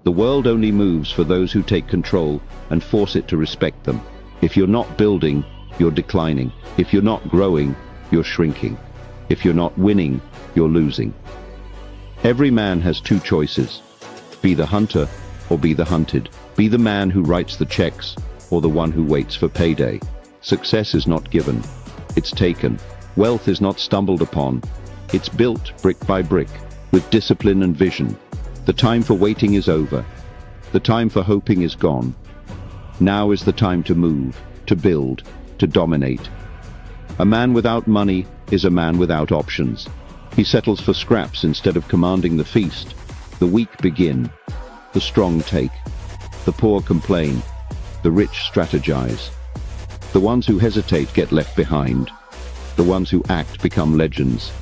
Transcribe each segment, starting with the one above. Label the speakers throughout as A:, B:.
A: The world only moves for those who take control and force it to respect them. If you're not building, you're declining. If you're not growing, you're shrinking. If you're not winning, you're losing. Every man has two choices. Be the hunter or be the hunted. Be the man who writes the checks or the one who waits for payday. Success is not given, it's taken. Wealth is not stumbled upon, it's built brick by brick, with discipline and vision. The time for waiting is over. The time for hoping is gone. Now is the time to move, to build, to dominate. A man without money is a man without options. He settles for scraps instead of commanding the feast. The weak begin, the strong take. The poor complain, the rich strategize. The ones who hesitate get left behind. The ones who act become legends.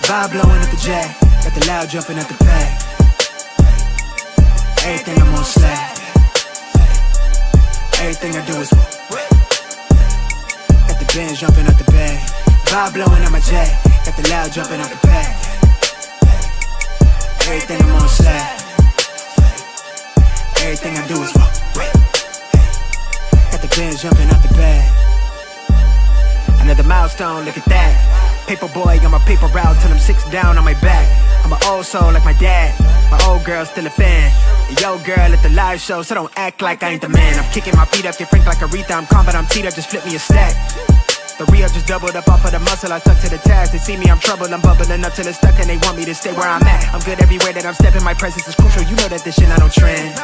B: Vibe blowing at the jack, got the loud jumping at the pack. Everything I'm on slack. Everything I do is got the band jumping at the bag. Vibe blowing at my jack, got the loud jumping at the pack. Everything I'm on slack. Everything I do is got the band jumping at the bag. Another milestone, look at that. Paper boy on my paper route till I'm 6 down on my back. I'm an old soul like my dad. My old girl's still a fan. Yo girl at the live show, so don't act like I ain't the man. I'm kicking my feet up, get frank like Aretha. I'm calm but I'm teed up, just flip me a stack. The Rio just doubled up off of the muscle, I stuck to the task. They see me, I'm trouble, I'm bubbling up till it's stuck. And they want me to stay where I'm at. I'm good everywhere that I'm stepping, my presence is crucial. You know that this shit not on trend.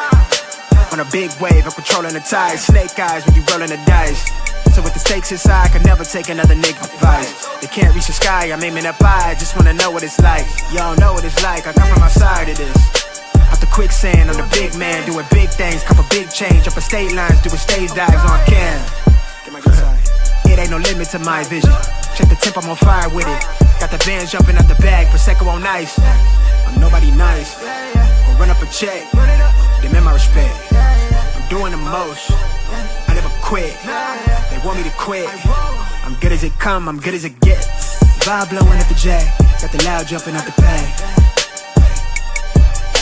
B: On a big wave, I'm controlling the tide. Snake eyes when you rolling the dice. So with the stakes inside, I can never take another nigga advice. They can't reach the sky, I'm aiming up high. I just wanna know what it's like. Y'all know what it's like, I come from outside of this. Out the quicksand, I'm the big man, doing big things. Cop a big change, up a state lines, doing stage dives on cam. It ain't no limit to my vision. Check the temp, I'm on fire with it. Got the bands jumping out the bag, Prosecco on ice. I'm nobody nice, gon' run up a check. Demand my respect, I'm doing the most. I never quit, they want me to quit. I'm good as it come, I'm good as it gets. Vibe blowing at the jack, got the loud jumping out the pack.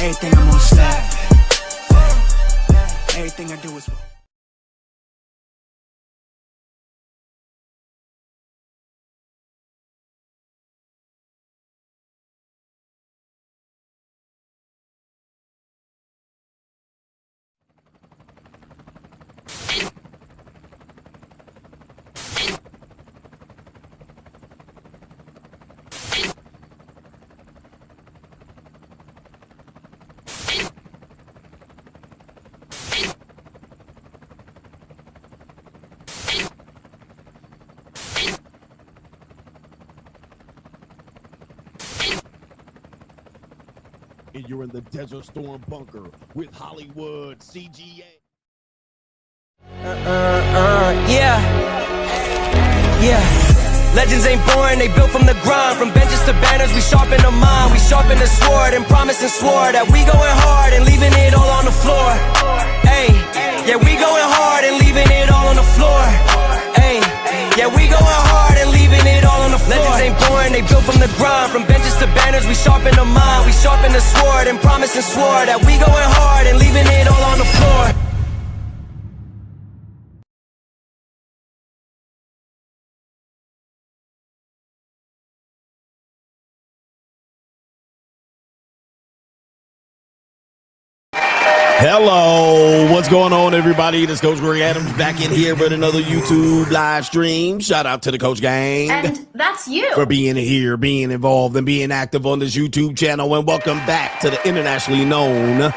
B: Everything I'm on slack. Everything I do is
C: and you're in the Desert Storm bunker with Hollywood CGA.
D: Legends ain't born, they built from the grind. From benches to banners, we sharpen the mind. We sharpen the sword and promise and swore that we going hard and leaving it all on the floor. Hey, yeah, we going hard and leaving it all on the floor. Hey, yeah, we going hard and leaving it all on the floor. Legends ain't born, they built from the grind. From benches to banners, we sharpen the mind. We sharpen the sword and promise and swore that we going hard and leaving it all on the floor.
C: Hello, what's going on, everybody? This Coach Greg Adams back in here with another YouTube live stream. Shout out to the Coach Gang.
E: And that's you.
C: For being here, being involved, and being active on this YouTube channel. And welcome back to the internationally known and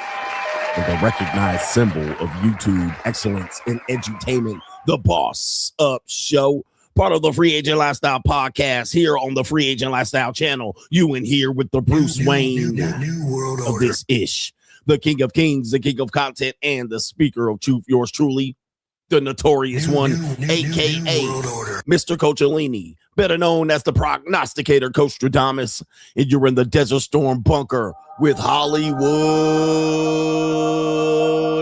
C: the recognized symbol of YouTube excellence in edutainment, the Boss Up Show. Part of the Free Agent Lifestyle podcast here on the Free Agent Lifestyle channel. You in here with the Bruce Wayne of this ish. The King of Kings, the King of Content, and the Speaker of Truth, yours truly, the Notorious one, a.k.a. Mr. Coachellini, better known as the prognosticator Coach Stradamus, and you're in the Desert Storm bunker with Hollywood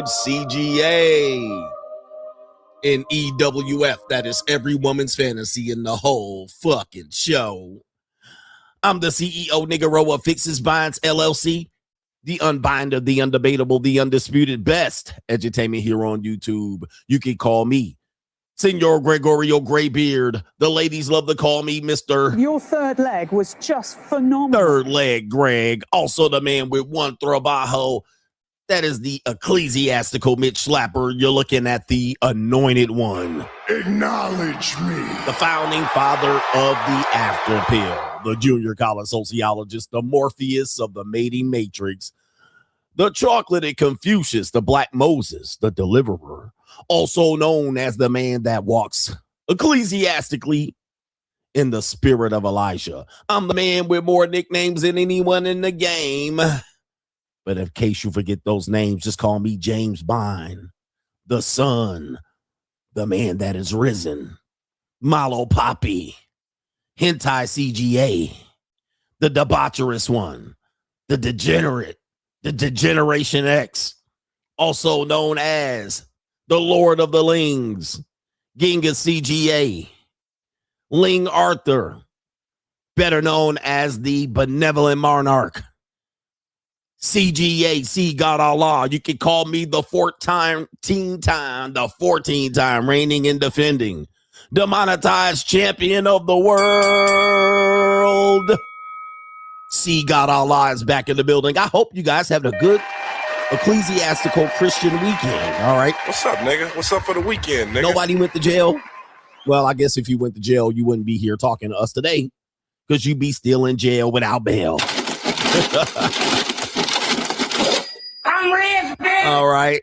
C: CGA and EWF. That is every woman's fantasy in the whole fucking show. I'm the CEO, Niggeroa Fixes Binds LLC, the unbinder, the undebatable, the undisputed best edutainment here on YouTube. You can call me Senor Gregorio Graybeard. The ladies love to call me Mr.
E: Your third leg was just phenomenal.
C: Third leg Greg. Also the man with one trabajo. That is the ecclesiastical Mitch Slapper. You're looking at the anointed one.
F: Acknowledge me.
C: The founding father of the after pill. The junior college sociologist. The Morpheus of the mating matrix. The chocolatey Confucius. The Black Moses. The deliverer. Also known as the man that walks ecclesiastically in the spirit of Elijah. I'm the man with more nicknames than anyone in the game. But in case you forget those names, just call me James Bond, the son, the man that is risen, Malo Poppy, Hentai CGA, the debaucherous one, the degenerate, the Degeneration X, also known as the Lord of the Lings, Genghis CGA, Ling Arthur, better known as the Benevolent Monarch, CGA, see God Allah. You can call me the 14-time reigning and defending, the monetized champion of the world. See God Allah is back in the building. I hope you guys have a good ecclesiastical Christian weekend. All right.
F: What's up, nigga? What's up for the weekend, nigga?
C: Nobody went to jail. Well, I guess if you went to jail, you wouldn't be here talking to us today because you'd be still in jail without bail. All right.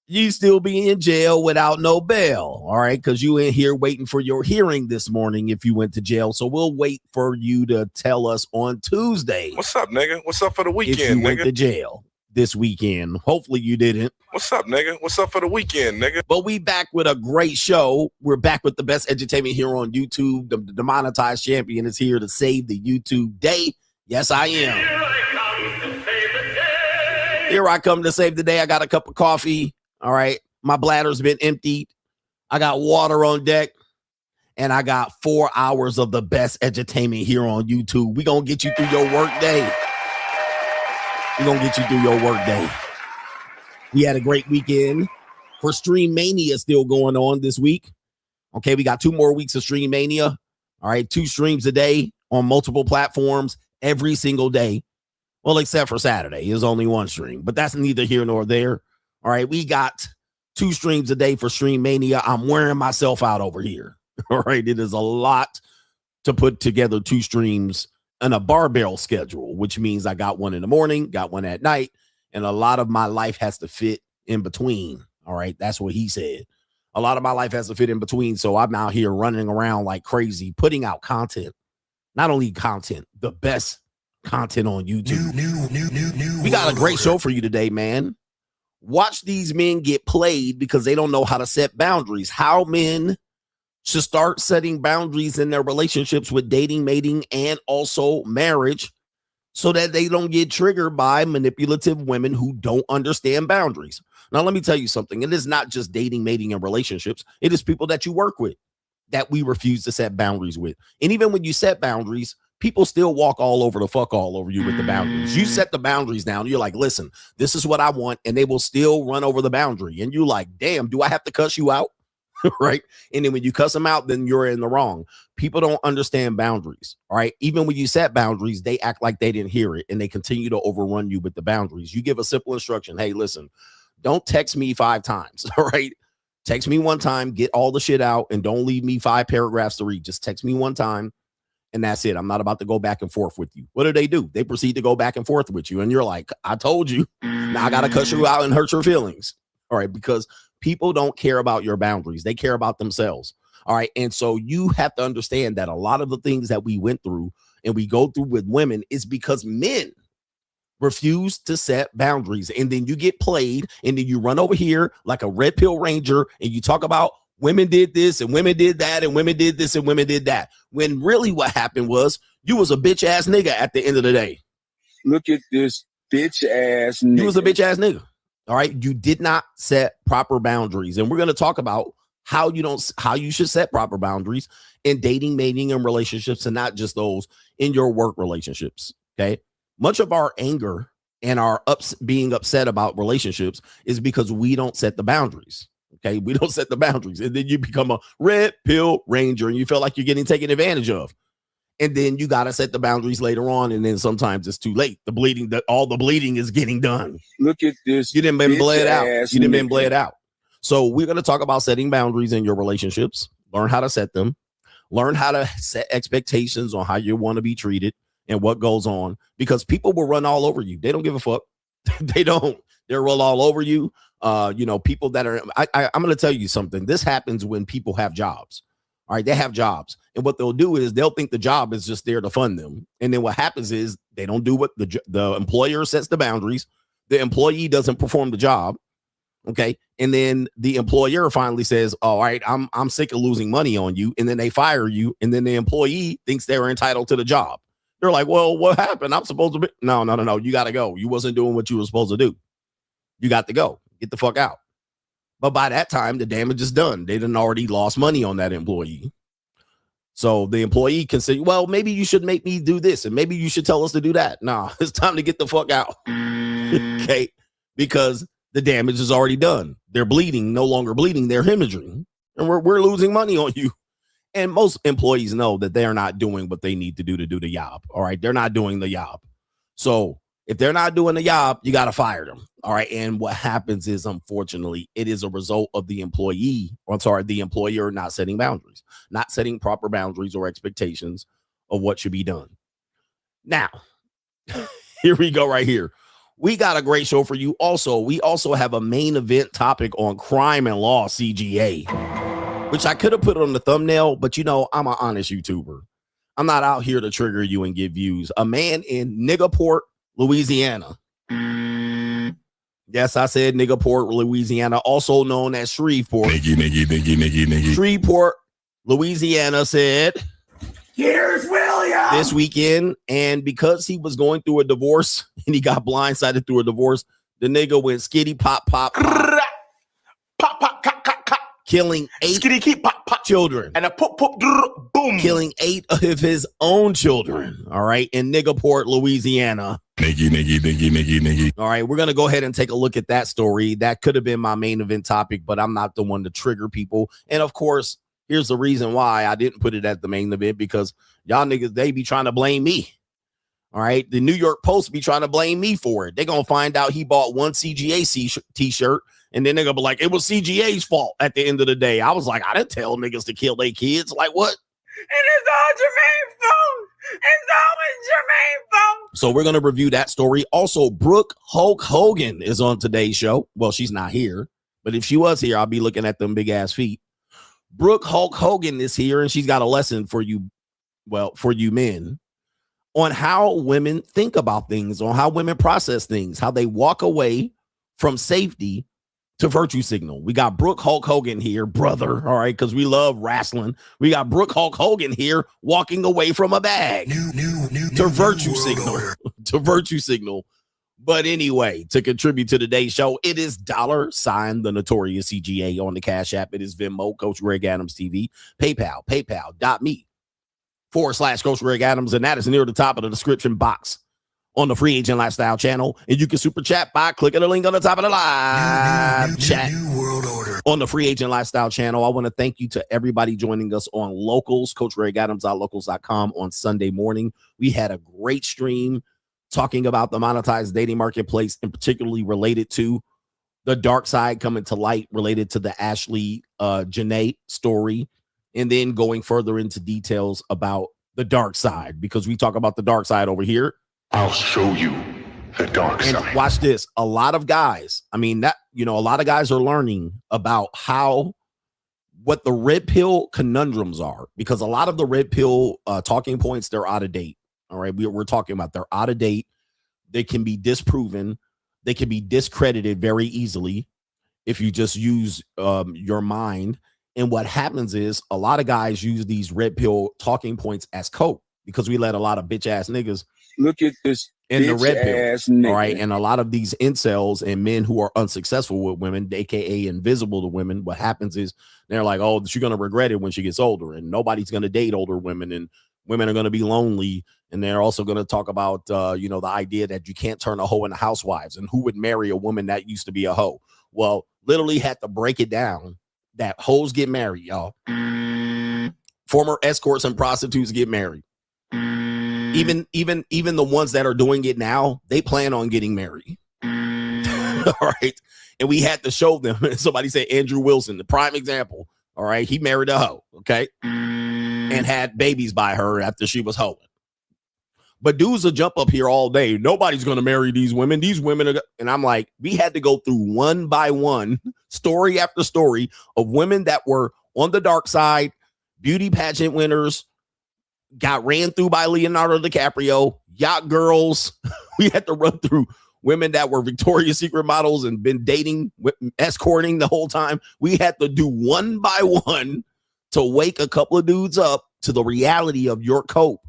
C: You still be in jail without no bail. All right. Because you in here waiting for your hearing this morning if you went to jail. So we'll wait for you to tell us on Tuesday.
F: What's up, nigga? What's up for the weekend,
C: if you
F: nigga?
C: went to jail this weekend. Hopefully you didn't.
F: What's up, nigga? What's up for the weekend, nigga?
C: But we back with a great show. We're back with the best edutainment here on YouTube. The monetized champion is here to save the YouTube day. Yes, I am. Here I come to save the day. I got a cup of coffee. All right. My bladder's been emptied. I got water on deck. And I got 4 hours of the best edutainment here on YouTube. We're going to get you through your work day. We're going to get you through your work day. We had a great weekend for Stream Mania still going on this week. Okay, we got 2 more weeks of Stream Mania. All right, 2 streams a day on multiple platforms every single day. Well, except for Saturday. There's only 1 stream, but that's neither here nor there. All right, we got 2 streams a day for Stream Mania. I'm wearing myself out over here. All right, it is a lot to put together 2 streams on a barbell schedule, which means I got one in the morning, got one at night, and a lot of my life has to fit in between. All right, that's what he said. A lot of my life has to fit in between, so I'm out here running around like crazy, putting out content. Not only content, the best content on YouTube. We got a great show for you today, man. Watch these men get played because they don't know how to set boundaries. How men should start setting boundaries in their relationships with dating, mating, and also marriage so that they don't get triggered by manipulative women who don't understand boundaries. Now, let me tell you something. It is not just dating, mating, and relationships. It is people that you work with that we refuse to set boundaries with. And even when you set boundaries, people still walk all over you with the boundaries. You set the boundaries down. You're like, listen, this is what I want. And they will still run over the boundary. And you're like, damn, do I have to cuss you out? Right. And then when you cuss them out, then you're in the wrong. People don't understand boundaries. All right. Even when you set boundaries, they act like they didn't hear it and they continue to overrun you with the boundaries. You give a simple instruction. Hey, listen, don't text me 5 times. All right. Text me 1 time, get all the shit out, and don't leave me 5 paragraphs to read. Just text me 1 time. And that's it. I'm not about to go back and forth with you. What do? They proceed to go back and forth with you. And you're like, I told you. Now I got to cuss you out and hurt your feelings. All right. Because people don't care about your boundaries. They care about themselves. All right. And so you have to understand that a lot of the things that we went through and we go through with women is because men refuse to set boundaries. And then you get played, and then you run over here like a red pill ranger, and you talk about women did this and women did that and women did this and women did that. When really what happened was you was a bitch ass nigga at the end of the day.
G: Look at this bitch ass nigga.
C: You was a bitch ass nigga. All right. You did not set proper boundaries. And we're going to talk about how you should set proper boundaries in dating, mating, and relationships, and not just those in your work relationships. Okay. Much of our anger and our being upset about relationships is because we don't set the boundaries. Okay. We don't set the boundaries. And then you become a red pill ranger and you feel like you're getting taken advantage of. And then you got to set the boundaries later on. And then sometimes it's too late. All the bleeding is getting done.
G: Look at this.
C: You didn't been bled out. You didn't been bled out. So we're going to talk about setting boundaries in your relationships. Learn how to set them. Learn how to set expectations on how you want to be treated and what goes on, because people will run all over you. They don't give a fuck. They don't. They'll roll all over you. People that are, I'm going to tell you something. This happens when people have jobs. All right. They have jobs. And what they'll do is they'll think the job is just there to fund them. And then what happens is they don't do what the employer sets the boundaries. The employee doesn't perform the job. Okay. And then the employer finally says, all right, I'm sick of losing money on you. And then they fire you. And then the employee thinks they're entitled to the job. They're like, well, what happened? I'm supposed to be. No. You got to go. You wasn't doing what you were supposed to do. You got to go. Get the fuck out. But by that time, the damage is done. They done already lost money on that employee. So the employee can say, well, maybe you should make me do this. And maybe you should tell us to do that. Nah, it's time to get the fuck out. Okay. Because the damage is already done. They're bleeding, no longer bleeding. They're hemorrhaging. And we're losing money on you. And most employees know that they're not doing what they need to do the job. All right. They're not doing the job. So if they're not doing the job, you got to fire them. All right. And what happens is, unfortunately, it is a result of the employer not setting boundaries, not setting proper boundaries or expectations of what should be done. Now, here we go right here. We got a great show for you. We also have a main event topic on crime and law CGA, which I could have put on the thumbnail, but I'm an honest YouTuber. I'm not out here to trigger you and give views. A man in Niggerport, Louisiana. Yes, I said Niggerport, Louisiana, also known as Shreveport. Niggy. Shreveport, Louisiana said,
G: here's William
C: this weekend. And because he was going through a divorce and he got blindsided through a divorce, the nigga went skitty pop, killing 8
G: skitty keep pop
C: children.
G: And a pop boom.
C: Killing 8 of his own children. All right. In Niggerport, Louisiana. Niggy. All right. We're going to go ahead and take a look at that story. That could have been my main event topic, but I'm not the one to trigger people. And of course, here's the reason why I didn't put it at the main event, because y'all niggas, they be trying to blame me. All right. The New York Post be trying to blame me for it. They're going to find out he bought one CGA t-shirt. And then they're going to be like, it was CGA's fault at the end of the day. I was like, I didn't tell niggas to kill their kids. Like, what?
G: And it's all Jermaine's fault. It's always Jermaine's fault.
C: So we're going to review that story. Also, Brooke Hulk Hogan is on today's show. Well, she's not here, but if she was here, I'll be looking at them big ass feet. Brooke Hulk Hogan is here, and she's got a lesson for you, for you men, on how women think about things, on how women process things, how they walk away from safety to virtue signal. We got Brooke Hulk Hogan here, brother. All right, because we love wrestling. We got Brooke Hulk Hogan here walking away from a bag to virtue signal. To virtue signal. But anyway, to contribute to today's show, it is $, the Notorious CGA on the Cash App. It is Venmo, Coach Greg Adams TV, PayPal, paypal.me/Coach Greg Adams. And that is near the top of the description box on the Free Agent Lifestyle channel. And you can super chat by clicking the link on the top of the live chat. New world order. On the Free Agent Lifestyle channel. I want to thank you to everybody joining us on Locals, CoachGregAdams.locals.com on Sunday morning. We had a great stream talking about the monetized dating marketplace, and particularly related to the dark side coming to light related to the Ashley Janae story, and then going further into details about the dark side, because we talk about the dark side over here.
F: I'll show you the dark side.
C: And watch this. A lot of guys, a lot of guys are learning about what the red pill conundrums are, because a lot of the red pill talking points, they're out of date. All right. We're talking about they're out of date. they can be disproven, they can be discredited very easily if you just use your mind. And what happens is a lot of guys use these red pill talking points as cope because we let a lot of bitch ass niggas
H: look at this
C: in the red pill.
H: Nigga.
C: All right. And a lot of these incels and men who are unsuccessful with women, aka invisible to women, what happens is they're like, oh, she's gonna regret it when she gets older, and nobody's gonna date older women, and women are gonna be lonely. And they're also gonna talk about the idea that you can't turn a hoe into housewives, and who would marry a woman that used to be a hoe. Well, literally had to break it down that hoes get married, y'all. Former escorts and prostitutes get married. Even the ones that are doing it now, they plan on getting married. All right. And we had to show them. Somebody said Andrew Wilson, the prime example. All right. He married a hoe. Okay. And had babies by her after she was hoeing. But dudes will jump up here all day. Nobody's going to marry these women. These women are, and I'm like, we had to go through one by one, story after story of women that were on the dark side, beauty pageant winners, got ran through by Leonardo DiCaprio, yacht girls. We had to run through women that were Victoria's Secret models and been dating, escorting the whole time. We had to do one by one to wake a couple of dudes up to the reality of your cope,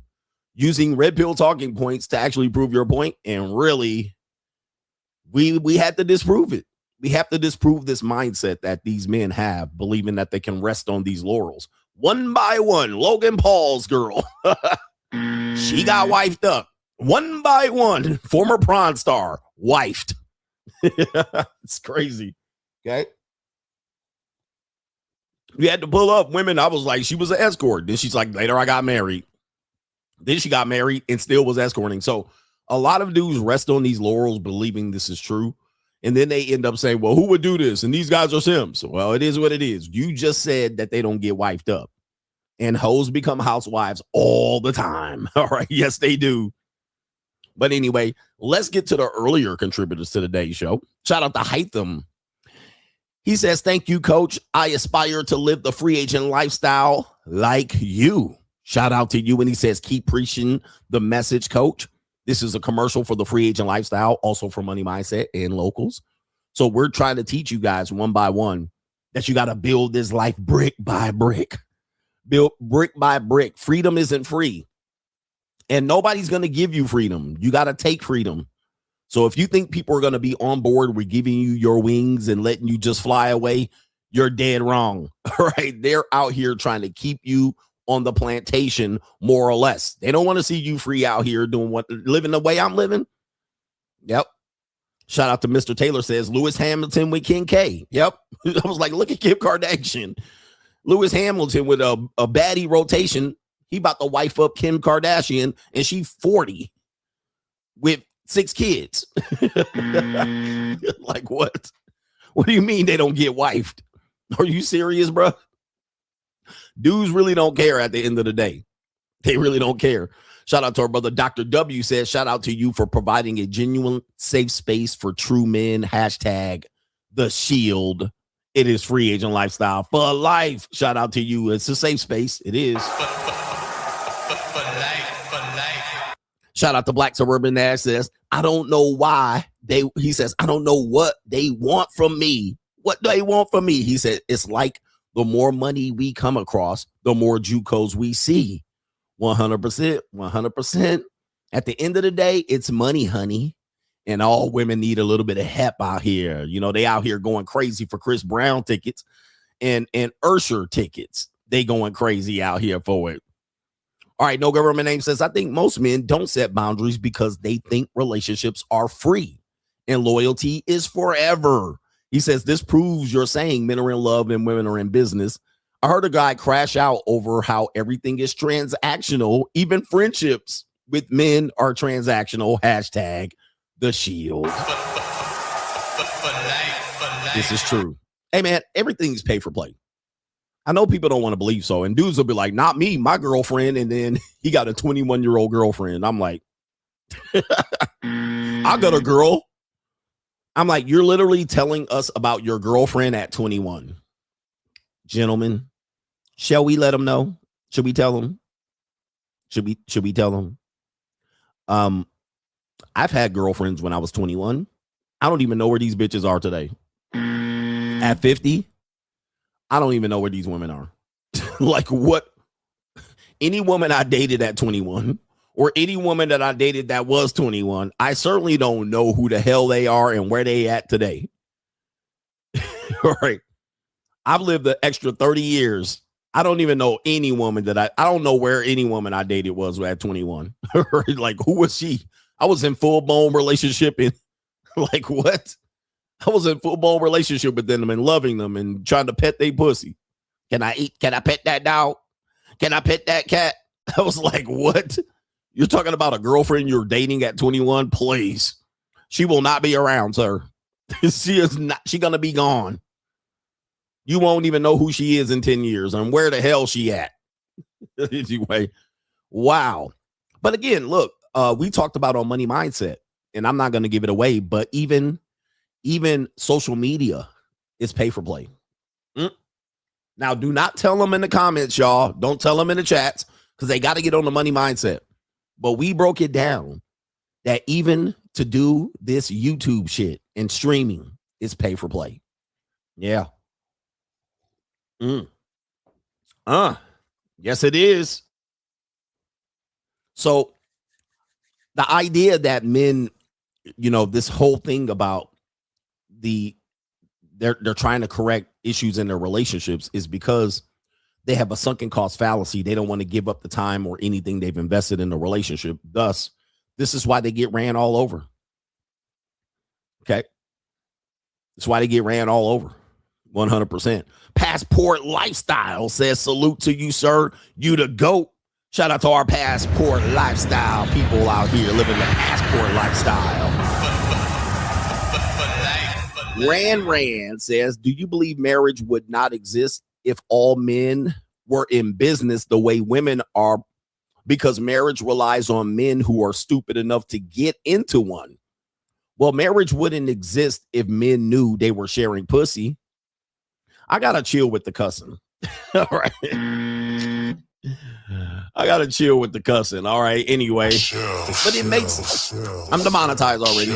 C: using red pill talking points to actually prove your point. And really, we had to disprove it. We have to disprove this mindset that these men have, believing that they can rest on these laurels. One by one, Logan Paul's girl, she got wifed up. One by one, former prawn star, wifed. It's crazy. Okay. We had to pull up women. I was like, she was an escort. Then she's like, later I got married. Then she got married and still was escorting. So a lot of dudes rest on these laurels believing this is true. And then they end up saying, well, who would do this? And these guys are Sims. Well, it is what it is. You just said that they don't get wifed up. And hoes become housewives all the time. All right. Yes, they do. But anyway, let's get to the earlier contributors to today's show. Shout out to Hytham. He says, thank you, coach. I aspire to live the free agent lifestyle like you. Shout out to you. And he says, keep preaching the message, coach. This is a commercial for the free agent lifestyle, also for Money Mindset and Locals. So we're trying to teach you guys one by one that you got to build this life brick by brick. Build brick by brick. Freedom isn't free. And nobody's going to give you freedom. You got to take freedom. So if you think people are going to be on board with giving you your wings and letting you just fly away, you're dead wrong. All right. They're out here trying to keep you on the plantation, more or less. They don't want to see you free out here living the way I'm living. Yep. Shout out to Mr. Taylor says Lewis Hamilton with Kim K. Yep. I was like, look at Kim Kardashian. Lewis Hamilton with a baddie rotation. He about to wife up Kim Kardashian, and she's 40 with 6 kids. Like what? What do you mean they don't get wifed? Are you serious, bro? Dudes really don't care at the end of the day. They really don't care. Shout out to our brother Dr. W says, shout out to you for providing a genuine safe space for true men. Hashtag the shield. It is free agent lifestyle for life. Shout out to you. It's a safe space. It is. For life. Shout out to Black Suburban Nash says, I don't know why he says, I don't know what they want from me. What do they want from me? He said, it's like the more money we come across, the more JUCOs we see. 100%, 100%. At the end of the day, it's money, honey. And all women need a little bit of help out here. You know, they out here going crazy for Chris Brown tickets and Usher tickets. They going crazy out here for it. All right, no government name says, I think most men don't set boundaries because they think relationships are free and loyalty is forever. He says, this proves you're saying men are in love and women are in business. I heard a guy crash out over how everything is transactional. Even friendships with men are transactional. Hashtag the shield. This is true. Hey, man, everything's pay for play. I know people don't want to believe so. And dudes will be like, not me, my girlfriend. And then he got a 21-year-old girlfriend. I'm like, I got a girl. I'm like, you're literally telling us about your girlfriend at 21. Gentlemen, shall we let them know? Should we tell them? Should we tell them? I've had girlfriends when I was 21. I don't even know where these bitches are today. At 50, I don't even know where these women are. Like what? Any woman I dated at 21 or any woman that I dated that was 21, I certainly don't know who the hell they are and where they at today. All right. I've lived the extra 30 years. I don't even know any woman that I don't know where any woman I dated was at 21. Like, who was she? I was in full-blown relationship and like what? I was in full-blown relationship with them and loving them and trying to pet their pussy. Can I pet that dog? Can I pet that cat? I was like, what? You're talking about a girlfriend you're dating at 21? Please. She will not be around, sir. She gonna be gone. You won't even know who she is in 10 years and where the hell she at. Anyway, wow. But again, look, we talked about on Money Mindset, and I'm not going to give it away, but even social media is pay for play. Now, do not tell them in the comments, y'all. Don't tell them in the chats because they got to get on the Money Mindset. But we broke it down that even to do this YouTube shit and streaming is pay for play. Yeah. Yes, it is. So the idea that men, this whole thing about they're trying to correct issues in their relationships is because they have a sunken cost fallacy. They don't want to give up the time or anything they've invested in the relationship. Thus, this is why they get ran all over. Okay. That's why they get ran all over. 100%. Passport Lifestyle says, salute to you, sir. You the GOAT. Shout out to our Passport Lifestyle people out here living the Passport Lifestyle. Rand says, do you believe marriage would not exist if all men were in business the way women are? Because marriage relies on men who are stupid enough to get into one. Well, marriage wouldn't exist if men knew they were sharing pussy. I gotta chill with the cussing. All right. I gotta chill with the cussing. All right. Anyway, but it makes I'm demonetized already.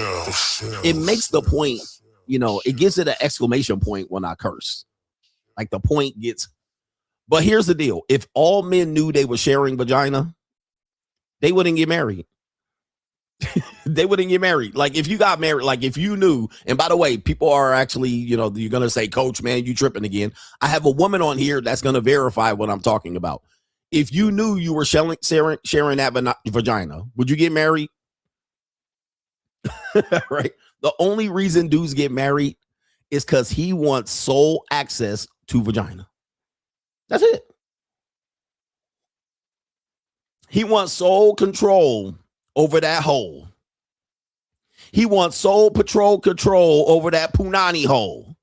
C: It makes the point, it gives it an exclamation point when I curse. Like the point gets. But here's the deal: if all men knew they were sharing vagina, they wouldn't get married. They wouldn't get married. Like if you got married, like if you knew, and by the way, people are actually, you're going to say, Coach, man, you tripping again. I have a woman on here that's going to verify what I'm talking about. If you knew you were sharing that vagina, would you get married? Right. The only reason dudes get married is because he wants sole access to vagina. That's it. He wants sole control over that hole. He wants sole control over that punani hole.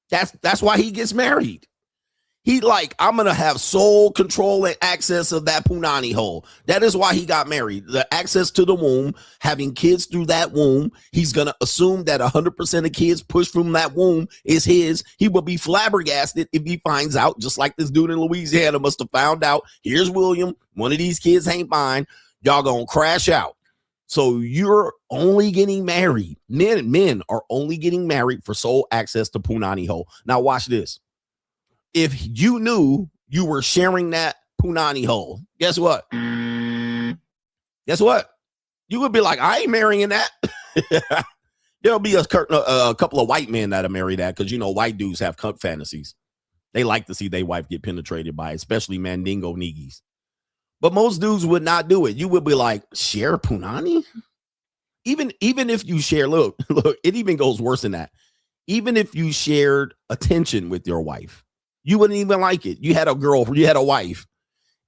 C: That's why he gets married. He like, I'm going to have sole control and access of that punani hole. That is why he got married. The access to the womb, having kids through that womb. He's going to assume that 100% of kids pushed from that womb is his. He will be flabbergasted if he finds out, just like this dude in Louisiana must have found out. Here's William. One of these kids ain't mine. Y'all going to crash out. So you're only getting married. Men are only getting married for sole access to punani hole. Now watch this. If you knew you were sharing that punani hole, guess what? Guess what? You would be like, I ain't marrying that. There'll be a couple of white men that'll marry that because, white dudes have cunt fantasies. They like to see their wife get penetrated by, especially Mandingo Niggys. But most dudes would not do it. You would be like, share punani? Even if you share, look, it even goes worse than that. Even if you shared attention with your wife, you wouldn't even like it. You had a girlfriend, you had a wife,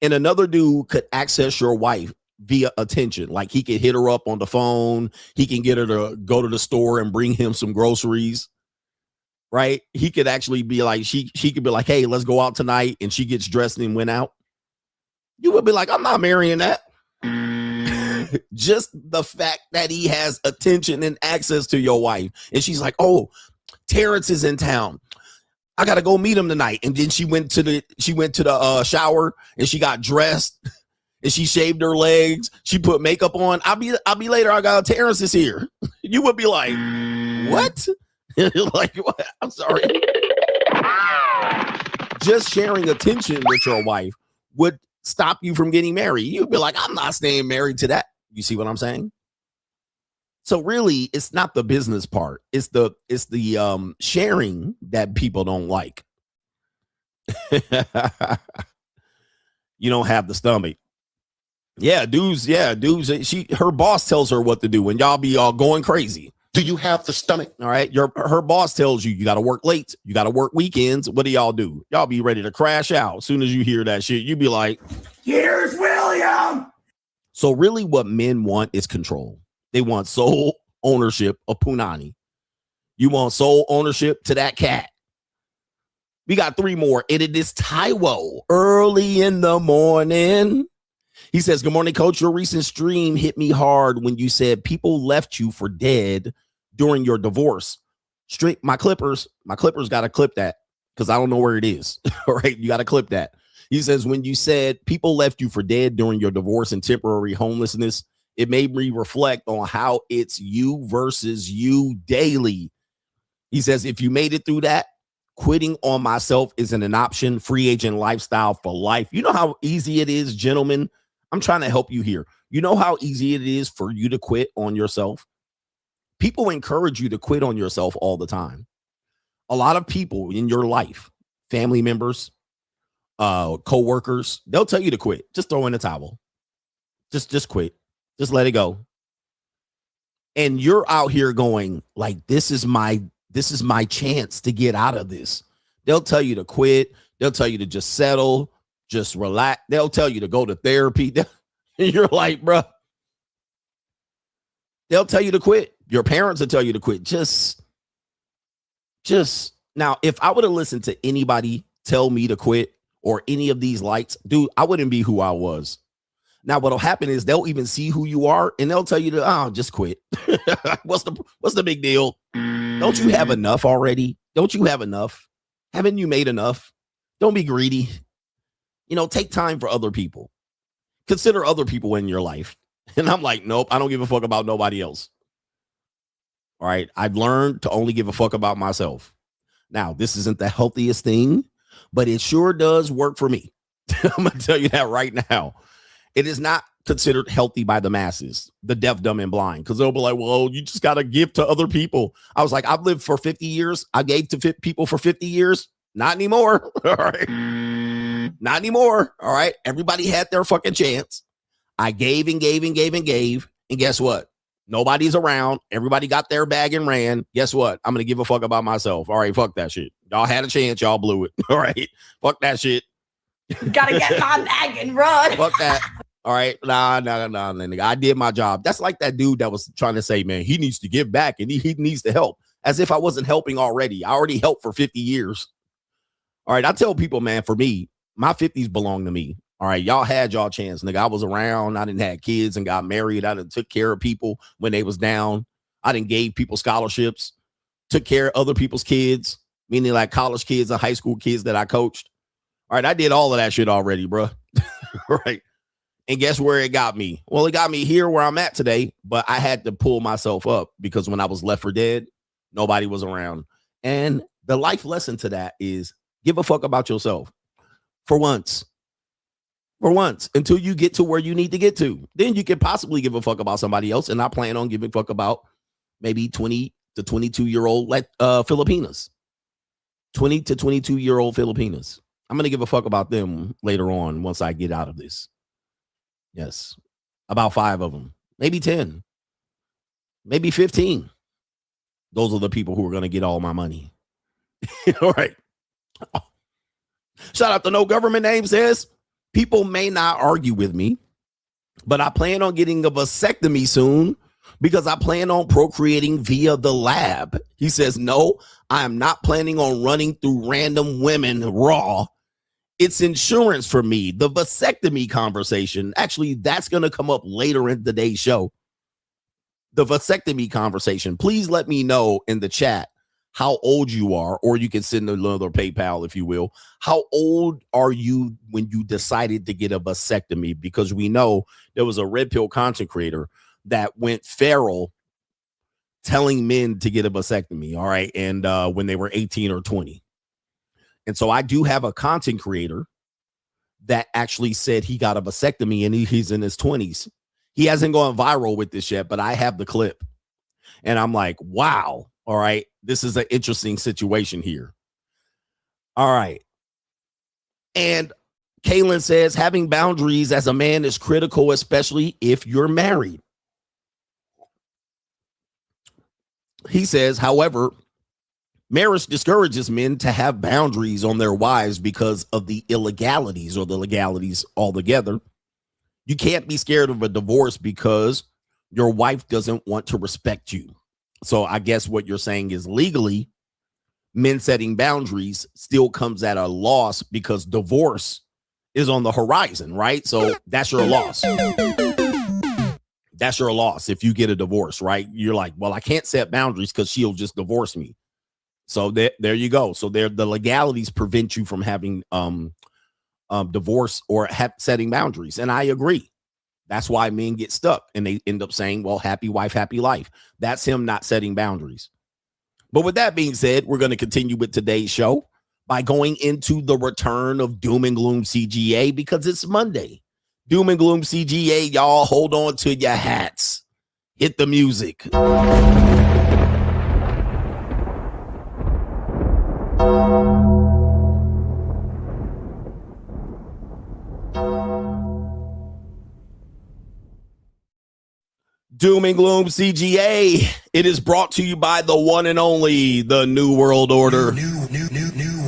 C: and another dude could access your wife via attention. Like he could hit her up on the phone. He can get her to go to the store and bring him some groceries. Right? He could actually be like, she could be like, hey, let's go out tonight. And she gets dressed and went out. You would be like, I'm not marrying that. Just the fact that he has attention and access to your wife. And she's like, oh, Terrence is in town. I got to go meet him tonight. And then she went to the shower and she got dressed and she shaved her legs, she put makeup on, I'll be later, I got Terrence is here. You would be like, what? Like, what? I'm sorry. Just sharing attention with your wife would stop you from getting married. You'd be like, I'm not staying married to that. You see what I'm saying? So really, it's not the business part. It's the sharing that people don't like. You don't have the stomach. Yeah, dudes. Her boss tells her what to do, and y'all be all going crazy.
F: Do you have the stomach?
C: All right. Her boss tells you got to work late. You got to work weekends. What do y'all do? Y'all be ready to crash out. As soon as you hear that shit, you be like, here's William. So really what men want is control. They want sole ownership of Punani. You want sole ownership to that cat. We got 3 more. And it is Taiwo early in the morning. He says, good morning, coach. Your recent stream hit me hard when you said people left you for dead during your divorce. Straight, my clippers got to clip that because I don't know where it is. All right. You got to clip that. He says, when you said people left you for dead during your divorce and temporary homelessness, it made me reflect on how it's you versus you daily. He says, if you made it through that, quitting on myself isn't an option. Free agent lifestyle for life. You know how easy it is, gentlemen. I'm trying to help you here. You know how easy it is for you to quit on yourself? People encourage you to quit on yourself all the time. A lot of people in your life, family members, co-workers, they'll tell you to quit. Just throw in the towel. Just quit. Just let it go. And you're out here going like, this is my chance to get out of this. They'll tell you to quit. They'll tell you to just settle, just relax. They'll tell you to go to therapy. And you're like, bro, they'll tell you to quit. Your parents will tell you to quit. Just now, if I would have listened to anybody tell me to quit or any of these lights, dude, I wouldn't be who I was. Now, what'll happen is they'll even see who you are and they'll tell you to, just quit. What's the big deal? Don't you have enough already? Don't you have enough? Haven't you made enough? Don't be greedy. Take time for other people. Consider other people in your life. And I'm like, nope, I don't give a fuck about nobody else. All right. I've learned to only give a fuck about myself. Now, this isn't the healthiest thing, but it sure does work for me. I'm going to tell you that right now. It is not considered healthy by the masses, the deaf, dumb, and blind, because they'll be like, well, you just got to give to other people. I was like, I've lived for 50 years. I gave to people for 50 years. Not anymore. All right. Not anymore. All right. Everybody had their fucking chance. I gave and gave and gave and gave. And guess what? Nobody's around. Everybody got their bag and ran. Guess what? I'm going to give a fuck about myself. All right. Fuck that shit. Y'all had a chance. Y'all blew it. All right. Fuck that shit.
H: Gotta get my bag and run.
C: Fuck that. All right. Nah, nigga. I did my job. That's like that dude that was trying to say, man, he needs to give back and he needs to help. As if I wasn't helping already. I already helped for 50 years. All right. I tell people, man, for me, my 50s belong to me. All right. Y'all had y'all chance. Nigga, I was around. I didn't have kids and got married. I done took care of people when they was down. I done gave people scholarships, took care of other people's kids, meaning like college kids and high school kids that I coached. All right. I did all of that shit already, bro. Right. And guess where it got me? Well, it got me here where I'm at today, but I had to pull myself up because when I was left for dead, nobody was around. And the life lesson to that is give a fuck about yourself for once. For once, until you get to where you need to get to. Then you can possibly give a fuck about somebody else. And I plan on giving a fuck about maybe 20 to 22-year-old Filipinas. 20 to 22-year-old Filipinas. I'm going to give a fuck about them later on once I get out of this. Yes. About 5 of them. Maybe 10. Maybe 15. Those are the people who are going to get all my money. All right. Shout out to No Government Name says, people may not argue with me, but I plan on getting a vasectomy soon because I plan on procreating via the lab. He says, no, I am not planning on running through random women raw. It's insurance for me. The vasectomy conversation, actually, that's going to come up later in today's show. The vasectomy conversation. Please let me know in the chat how old you are, or you can send another PayPal, if you will. How old are you when you decided to get a vasectomy? Because we know there was a red pill content creator that went feral telling men to get a vasectomy. All right. And when they were 18 or 20. And so I do have a content creator that actually said he got a vasectomy and he's in his 20s. He hasn't gone viral with this yet, but I have the clip. And I'm like, wow. All right. This is an interesting situation here. All right. And Kaylin says having boundaries as a man is critical, especially if you're married. He says, however, marriage discourages men to have boundaries on their wives because of the illegalities or the legalities altogether. You can't be scared of a divorce because your wife doesn't want to respect you. So I guess what you're saying is legally, men setting boundaries still comes at a loss because divorce is on the horizon, right? So that's your loss. That's your loss if you get a divorce, right? You're like, well, I can't set boundaries because she'll just divorce me. So there you go. So the legalities prevent you from having divorce or setting boundaries. And I agree. That's why men get stuck and they end up saying, well, happy wife, happy life. That's him not setting boundaries. But with that being said, we're going to continue with today's show by going into the return of Doom and Gloom CGA because it's Monday. Doom and Gloom CGA, y'all, hold on to your hats. Hit the music. Doom and Gloom CGA. It is brought to you by the one and only, the New World Order. New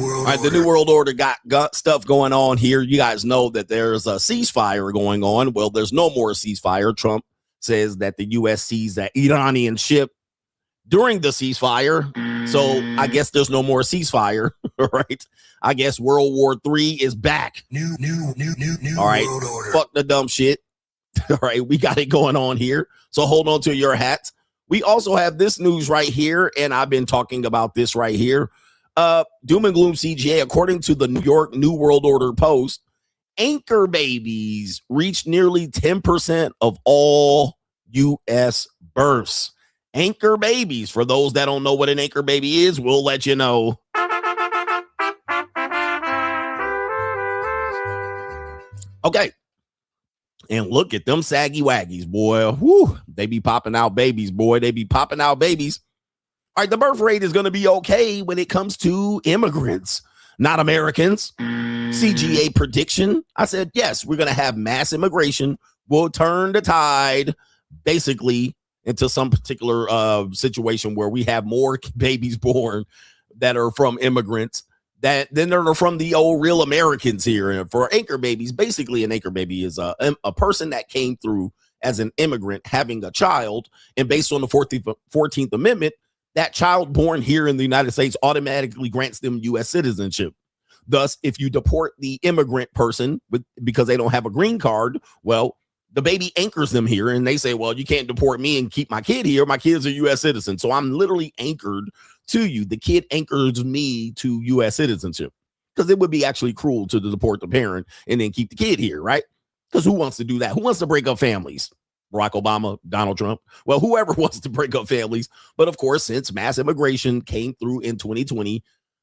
C: World Order. The New World Order got stuff going on here. You guys know that there's a ceasefire going on. Well, there's no more ceasefire. Trump says that the U.S. seized that Iranian ship during the ceasefire. So I guess there's no more ceasefire, right? I guess World War III is back. New All right. World Order. Fuck the dumb shit. All right, we got it going on here. So hold on to your hats. We also have this news right here, and I've been talking about this right here. Doom and Gloom CGA, according to the New York New World Order Post, anchor babies reach nearly 10% of all U.S. births. Anchor babies. For those that don't know what an anchor baby is, we'll let you know. Okay. And look at them saggy waggies, boy. Whew, they be popping out babies, boy. They be popping out babies. All right, the birth rate is going to be okay when it comes to immigrants, not Americans. CGA prediction. I said, yes, we're going to have mass immigration. We'll turn the tide basically into some particular situation where we have more babies born that are from immigrants then they're from the old real Americans here. And for anchor babies, basically an anchor baby is a person that came through as an immigrant having a child. And based on the 14th Amendment, that child born here in the United States automatically grants them U.S. citizenship. Thus, if you deport the immigrant person because they don't have a green card, well, the baby anchors them here and they say, well, you can't deport me and keep my kid here. My kid's a U.S. citizen. So I'm literally anchored to you. The kid anchors me to U.S. citizenship because it would be actually cruel to deport the parent and then keep the kid here, right? Because who wants to do that? Who wants to break up families? Barack Obama, Donald Trump. Well, whoever wants to break up families. But of course, since mass immigration came through in 2020,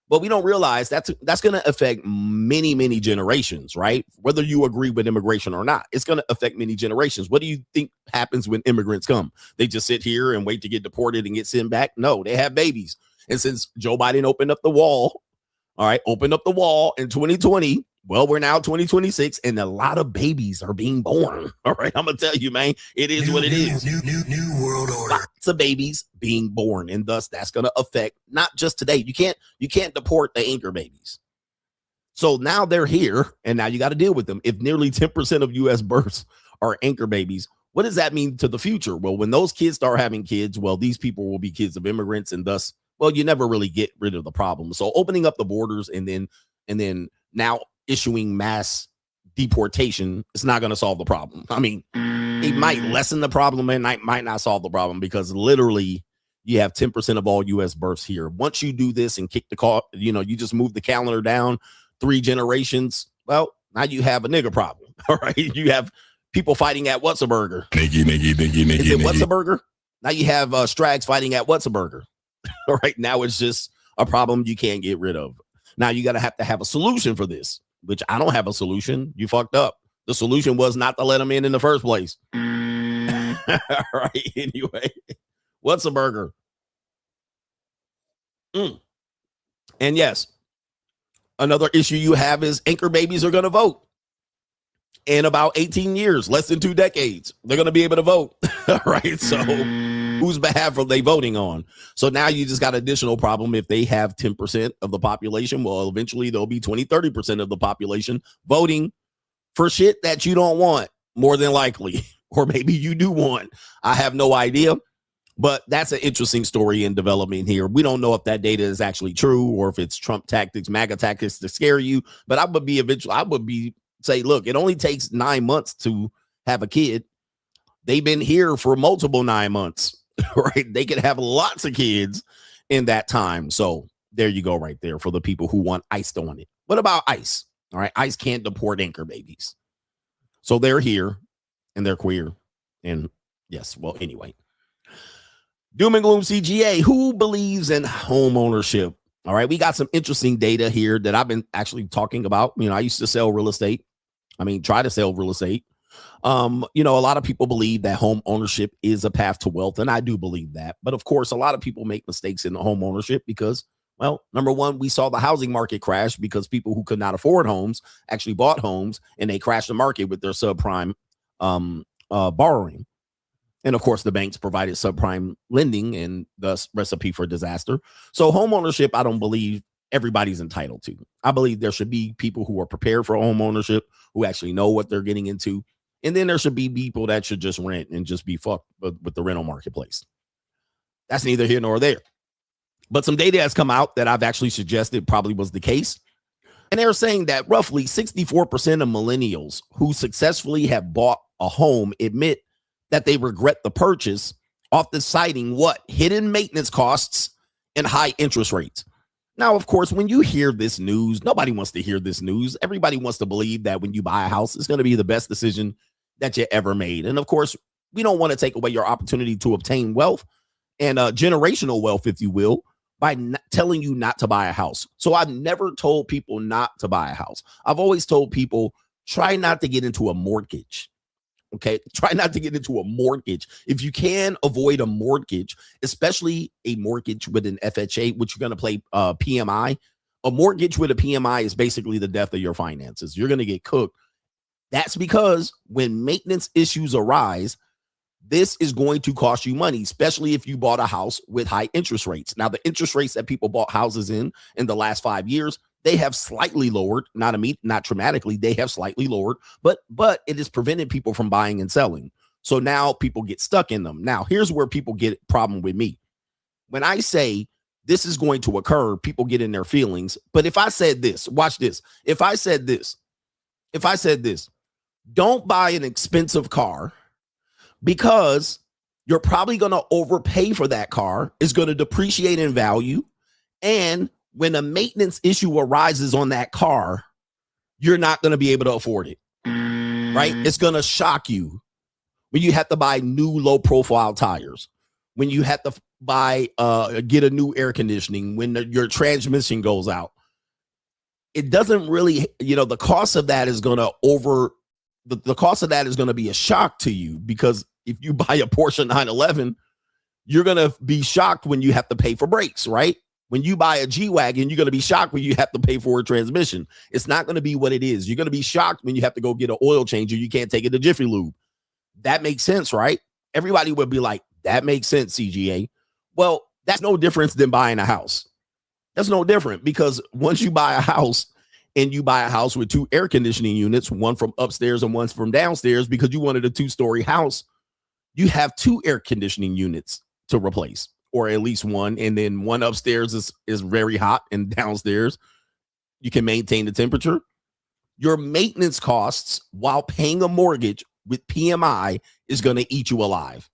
C: but we don't realize that's going to affect many, many generations, right? Whether you agree with immigration or not, it's going to affect many generations. What do you think happens when immigrants come? They just sit here and wait to get deported and get sent back? No, they have babies. And since Joe Biden opened up the wall, opened up the wall in 2020, well, we're now 2026, and a lot of babies are being born. All right, I'm gonna tell you, man, it is what it is. New world order. Lots of babies being born, and thus that's gonna affect not just today. You can't deport the anchor babies. So now they're here, and now you got to deal with them. If nearly 10% of U.S. births are anchor babies, what does that mean to the future? Well, when those kids start having kids, well, these people will be kids of immigrants, and thus, well, you never really get rid of the problem. So opening up the borders and then now issuing mass deportation, it's not going to solve the problem. I mean, it might lessen the problem and might not solve the problem because literally you have 10% of all U.S. births here. Once you do this and kick the call, you know, you just move the calendar down 3 generations. Well, now you have a nigger problem. All right. You have people fighting at What's a Burger. Is it What's a Burger? Now you have Strags fighting at What's a Burger. All right. Now it's just a problem you can't get rid of. Now you got to have a solution for this, which I don't have a solution. You fucked up. The solution was not to let them in the first place. All right. Anyway, What's a Burger? And yes, another issue you have is anchor babies are going to vote in about 18 years, less than 2 decades. They're going to be able to vote. All right. So whose behalf are they voting on? So now you just got an additional problem. If they have 10% of the population, well, eventually there'll be 20-30% of the population voting for shit that you don't want, more than likely, or maybe you do want. I have no idea. But that's an interesting story in development here. We don't know if that data is actually true or if it's Trump tactics, MAGA tactics to scare you. But I would say, look, it only takes 9 months to have a kid. They've been here for multiple 9 months, right? They could have lots of kids in that time. So there you go right there for the people who want ICE on it. What about ICE? All right, ICE can't deport anchor babies. So they're here and they're queer. And yes, well, anyway. Doom and Gloom CGA, who believes in home ownership? All right, we got some interesting data here that I've been actually talking about. You know, I used to sell real estate. Try to sell real estate. You know, a lot of people believe that home ownership is a path to wealth, and I do believe that. But of course, a lot of people make mistakes in home ownership because, well, number one, we saw the housing market crash because people who could not afford homes actually bought homes, and they crashed the market with their subprime borrowing. And of course, the banks provided subprime lending and thus recipe for disaster. So home ownership, I don't believe everybody's entitled to. I believe there should be people who are prepared for home ownership, who actually know what they're getting into. And then there should be people that should just rent and just be fucked with the rental marketplace. That's neither here nor there. But some data has come out that I've actually suggested probably was the case. And they're saying that roughly 64% of millennials who successfully have bought a home admit that they regret the purchase, often citing what? Hidden maintenance costs and high interest rates. Now, of course, when you hear this news, nobody wants to hear this news. Everybody wants to believe that when you buy a house, it's going to be the best decision that you ever made. And of course, we don't want to take away your opportunity to obtain wealth and generational wealth, if you will, by telling you not to buy a house. So I've never told people not to buy a house. I've always told people, try not to get into a mortgage. Okay, try not to get into a mortgage. If you can avoid a mortgage, especially a mortgage with an FHA, which you're going to play PMI, a mortgage with a PMI is basically the death of your finances. You're going to get cooked. That's because when maintenance issues arise, this is going to cost you money, especially if you bought a house with high interest rates. Now, the interest rates that people bought houses in the last 5 years, they have slightly lowered, not dramatically. They have slightly lowered, but it has prevented people from buying and selling. So now people get stuck in them. Now, here's where people get a problem with me. When I say this is going to occur, people get in their feelings. But if I said this, watch this. If I said this, don't buy an expensive car because you're probably going to overpay for that car. It's going to depreciate in value. And when a maintenance issue arises on that car, you're not going to be able to afford it, right? It's going to shock you when you have to buy new low profile tires, when you have to buy, get a new air conditioning, when your transmission goes out. It doesn't really, the cost of that is going to the cost of that is going to be a shock to you, because if you buy a Porsche 911, you're going to be shocked when you have to pay for brakes, right? When you buy a G-Wagon, you're going to be shocked when you have to pay for a transmission. It's not going to be what it is. You're going to be shocked when you have to go get an oil changer. You can't take it to Jiffy Lube. That makes sense, right? Everybody would be like, that makes sense, CGA. Well, that's no difference than buying a house. That's no different, because once you buy a house and you buy a house with 2 air conditioning units, one from upstairs and one from downstairs, because you wanted a 2-story house, you have 2 air conditioning units to replace, or at least one. And then one upstairs is very hot, and downstairs you can maintain the temperature. Your maintenance costs while paying a mortgage with PMI is going to eat you alive.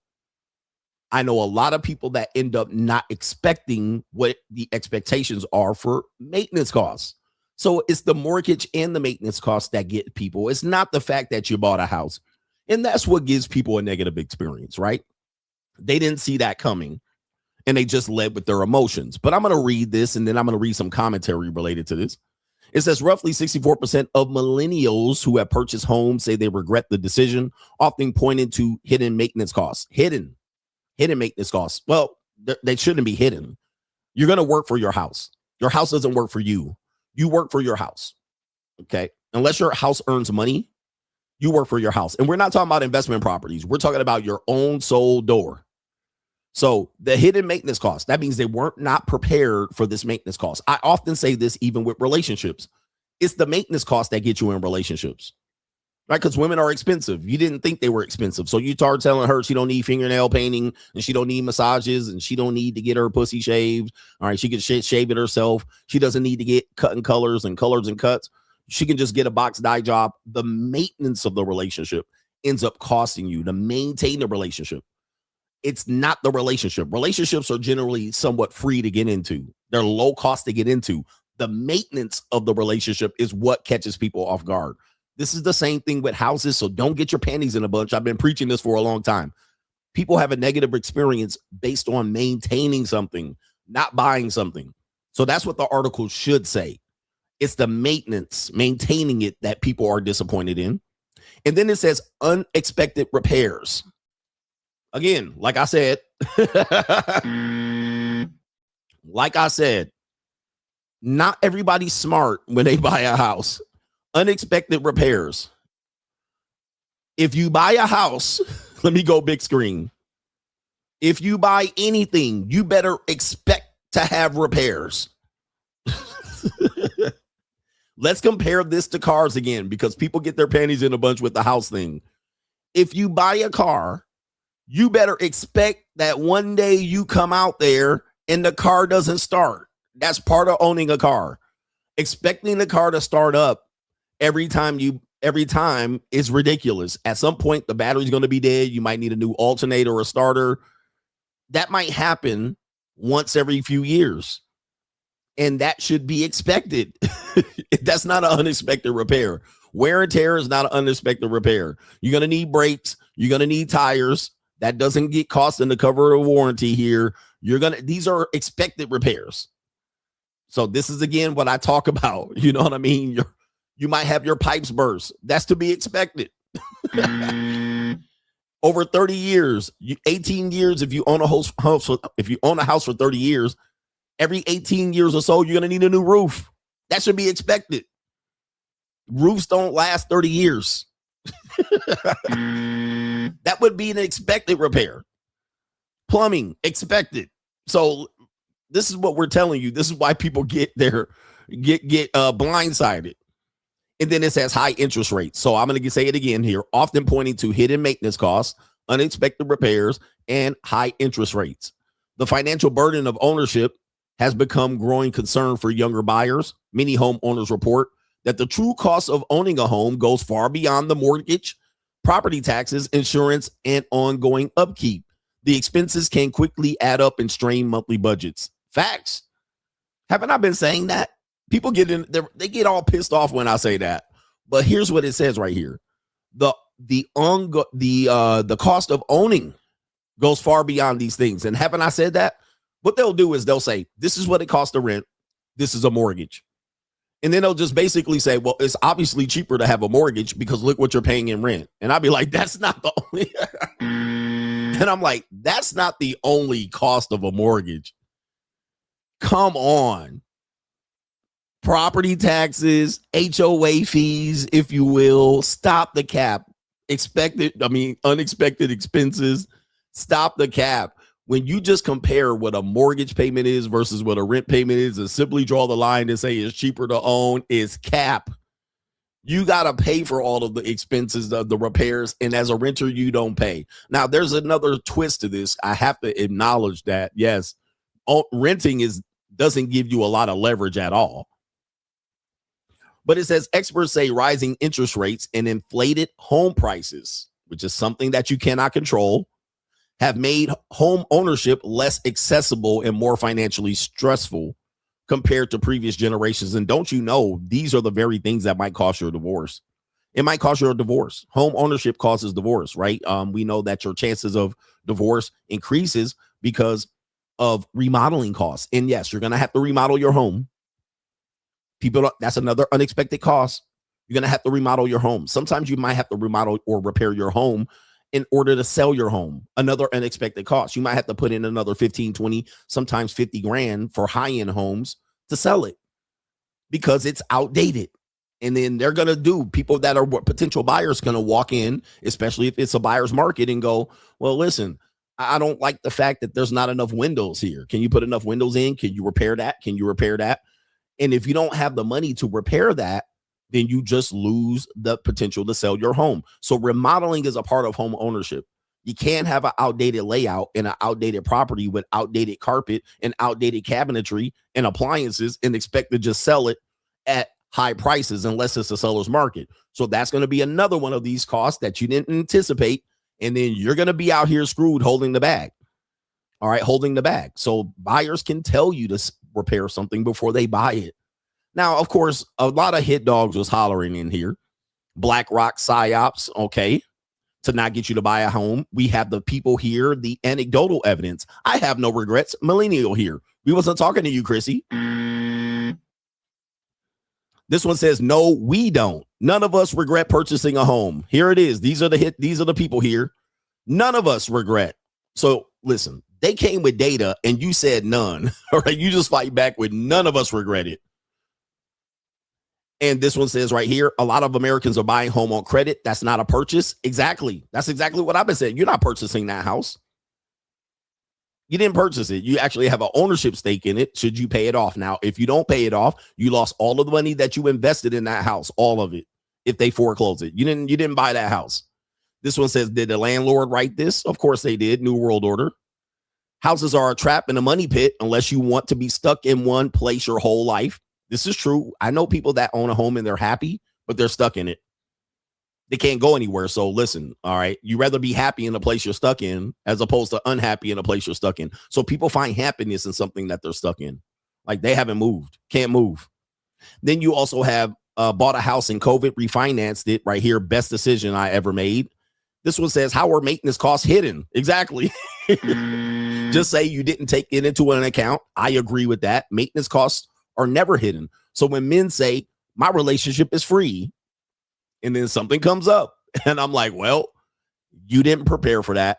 C: I know a lot of people that end up not expecting what the expectations are for maintenance costs. So it's the mortgage and the maintenance costs that get people. It's not the fact that you bought a house. And that's what gives people a negative experience, right? They didn't see that coming and they just led with their emotions. But I'm going to read this and then I'm going to read some commentary related to this. It says roughly 64% of millennials who have purchased homes say they regret the decision, often pointing to hidden maintenance costs. Hidden maintenance costs. Well, they shouldn't be hidden. You're going to work for your house. Your house doesn't work for you. You work for your house. Okay. Unless your house earns money, you work for your house. And we're not talking about investment properties. We're talking about your own soul door. So the hidden maintenance costs, that means they weren't not prepared for this maintenance cost. I often say this even with relationships. It's the maintenance cost that get you in relationships, right? Because women are expensive. You didn't think they were expensive. So you start telling her she don't need fingernail painting and she don't need massages and she don't need to get her pussy shaved. All right. She can shave it herself. She doesn't need to get cut and colors and cuts. She can just get a box dye job. The maintenance of the relationship ends up costing you to maintain the relationship. It's not the relationship. Relationships are generally somewhat free to get into. They're low cost to get into. The maintenance of the relationship is what catches people off guard. This is the same thing with houses. So don't get your panties in a bunch. I've been preaching this for a long time. People have a negative experience based on maintaining something, not buying something. So that's what the article should say. It's the maintenance, maintaining it that people are disappointed in. And then it says unexpected repairs. Again, like I said, not everybody's smart when they buy a house. Unexpected repairs. If you buy a house, let me go big screen. If you buy anything, you better expect to have repairs. Let's compare this to cars again, because people get their panties in a bunch with the house thing. If you buy a car, you better expect that one day you come out there and the car doesn't start. That's part of owning a car. Expecting the car to start up every time is ridiculous. At some point, the battery's going to be dead. You might need a new alternator or a starter. That might happen once every few years. And that should be expected. That's not an unexpected repair. Wear and tear is not an unexpected repair. You're going to need brakes. You're going to need tires. That doesn't get cost in the cover of warranty here. These are expected repairs. So this is, again, what I talk about. You know what I mean? You might have your pipes burst. That's to be expected. Over 30 years, 18 years, if you own a house, if you own a house for 30 years, every 18 years or so, you're going to need a new roof. That should be expected. Roofs don't last 30 years. That would be an expected repair. Plumbing, expected. So this is what we're telling you. This is why people get blindsided. And then it says high interest rates. So I'm going to say it again here, often pointing to hidden maintenance costs, unexpected repairs, and high interest rates. The financial burden of ownership has become growing concern for younger buyers. Many homeowners report that the true cost of owning a home goes far beyond the mortgage, property taxes, insurance, and ongoing upkeep. The expenses can quickly add up and strain monthly budgets. Facts. Haven't I been saying that? People they get all pissed off when I say that. But here's what it says right here. The cost of owning goes far beyond these things. And haven't I said that? What they'll do is they'll say, this is what it costs to rent. This is a mortgage. And then they'll just basically say, well, it's obviously cheaper to have a mortgage because look what you're paying in rent. And I'll be like, that's not the only. And I'm like, that's not the only cost of a mortgage. Come on. Property taxes, HOA fees, if you will, stop the cap. Unexpected expenses, stop the cap. When you just compare what a mortgage payment is versus what a rent payment is and simply draw the line and say it's cheaper to own, is cap. You got to pay for all of the expenses, the repairs, and as a renter, you don't pay. Now, there's another twist to this. I have to acknowledge that, yes, renting doesn't give you a lot of leverage at all. But it says experts say rising interest rates and inflated home prices, which is something that you cannot control, have made home ownership less accessible and more financially stressful compared to previous generations. And don't you know, these are the very things that might cause your divorce. It might cause you a divorce. Home ownership causes divorce, right? We know that your chances of divorce increases because of remodeling costs. And yes, you're going to have to remodel your home. That's another unexpected cost. You're going to have to remodel your home. Sometimes you might have to remodel or repair your home in order to sell your home. Another unexpected cost. You might have to put in another 15, 20, sometimes 50 grand for high-end homes to sell it because it's outdated. And then they're going to people that are potential buyers going to walk in, especially if it's a buyer's market, and go, well, listen, I don't like the fact that there's not enough windows here. Can you put enough windows in? Can you repair that? Can you repair that? And if you don't have the money to repair that, then you just lose the potential to sell your home. So remodeling is a part of home ownership. You can't have an outdated layout and an outdated property with outdated carpet and outdated cabinetry and appliances and expect to just sell it at high prices unless it's a seller's market. So that's going to be another one of these costs that you didn't anticipate. And then you're going to be out here screwed holding the bag. All right, holding the bag. So buyers can tell you to repair something before they buy it. Now, of course, a lot of hit dogs was hollering in here. BlackRock psyops, okay, to not get you to buy a home. We have the people here, the anecdotal evidence. I have no regrets. Millennial here. We wasn't talking to you, Chrissy. This one says, no, we don't. None of us regret purchasing a home. Here it is. These are the people here. None of us regret. So listen, they came with data and you said none. All right. You just fight back with none of us regret it. And this one says right here, a lot of Americans are buying home on credit. That's not a purchase. Exactly. That's exactly what I've been saying. You're not purchasing that house. You didn't purchase it. You actually have an ownership stake in it. Should you pay it off? Now, if you don't pay it off, you lost all of the money that you invested in that house, all of it. If they foreclose it, you didn't buy that house. This one says, did the landlord write this? Of course they did. New World Order. Houses are a trap and a money pit unless you want to be stuck in one place your whole life. This is true. I know people that own a home and they're happy, but they're stuck in it. They can't go anywhere. So listen, all right, you rather be happy in the place you're stuck in as opposed to unhappy in a place you're stuck in. So people find happiness in something that they're stuck in. Like they haven't moved, can't move. Then you also have bought a house in COVID, refinanced it right here. Best decision I ever made. This one says, how are maintenance costs hidden? Exactly. Just say you didn't take it into an account. I agree with that. Maintenance costs are never hidden. So when men say my relationship is free, and then something comes up and I'm like, well, you didn't prepare for that.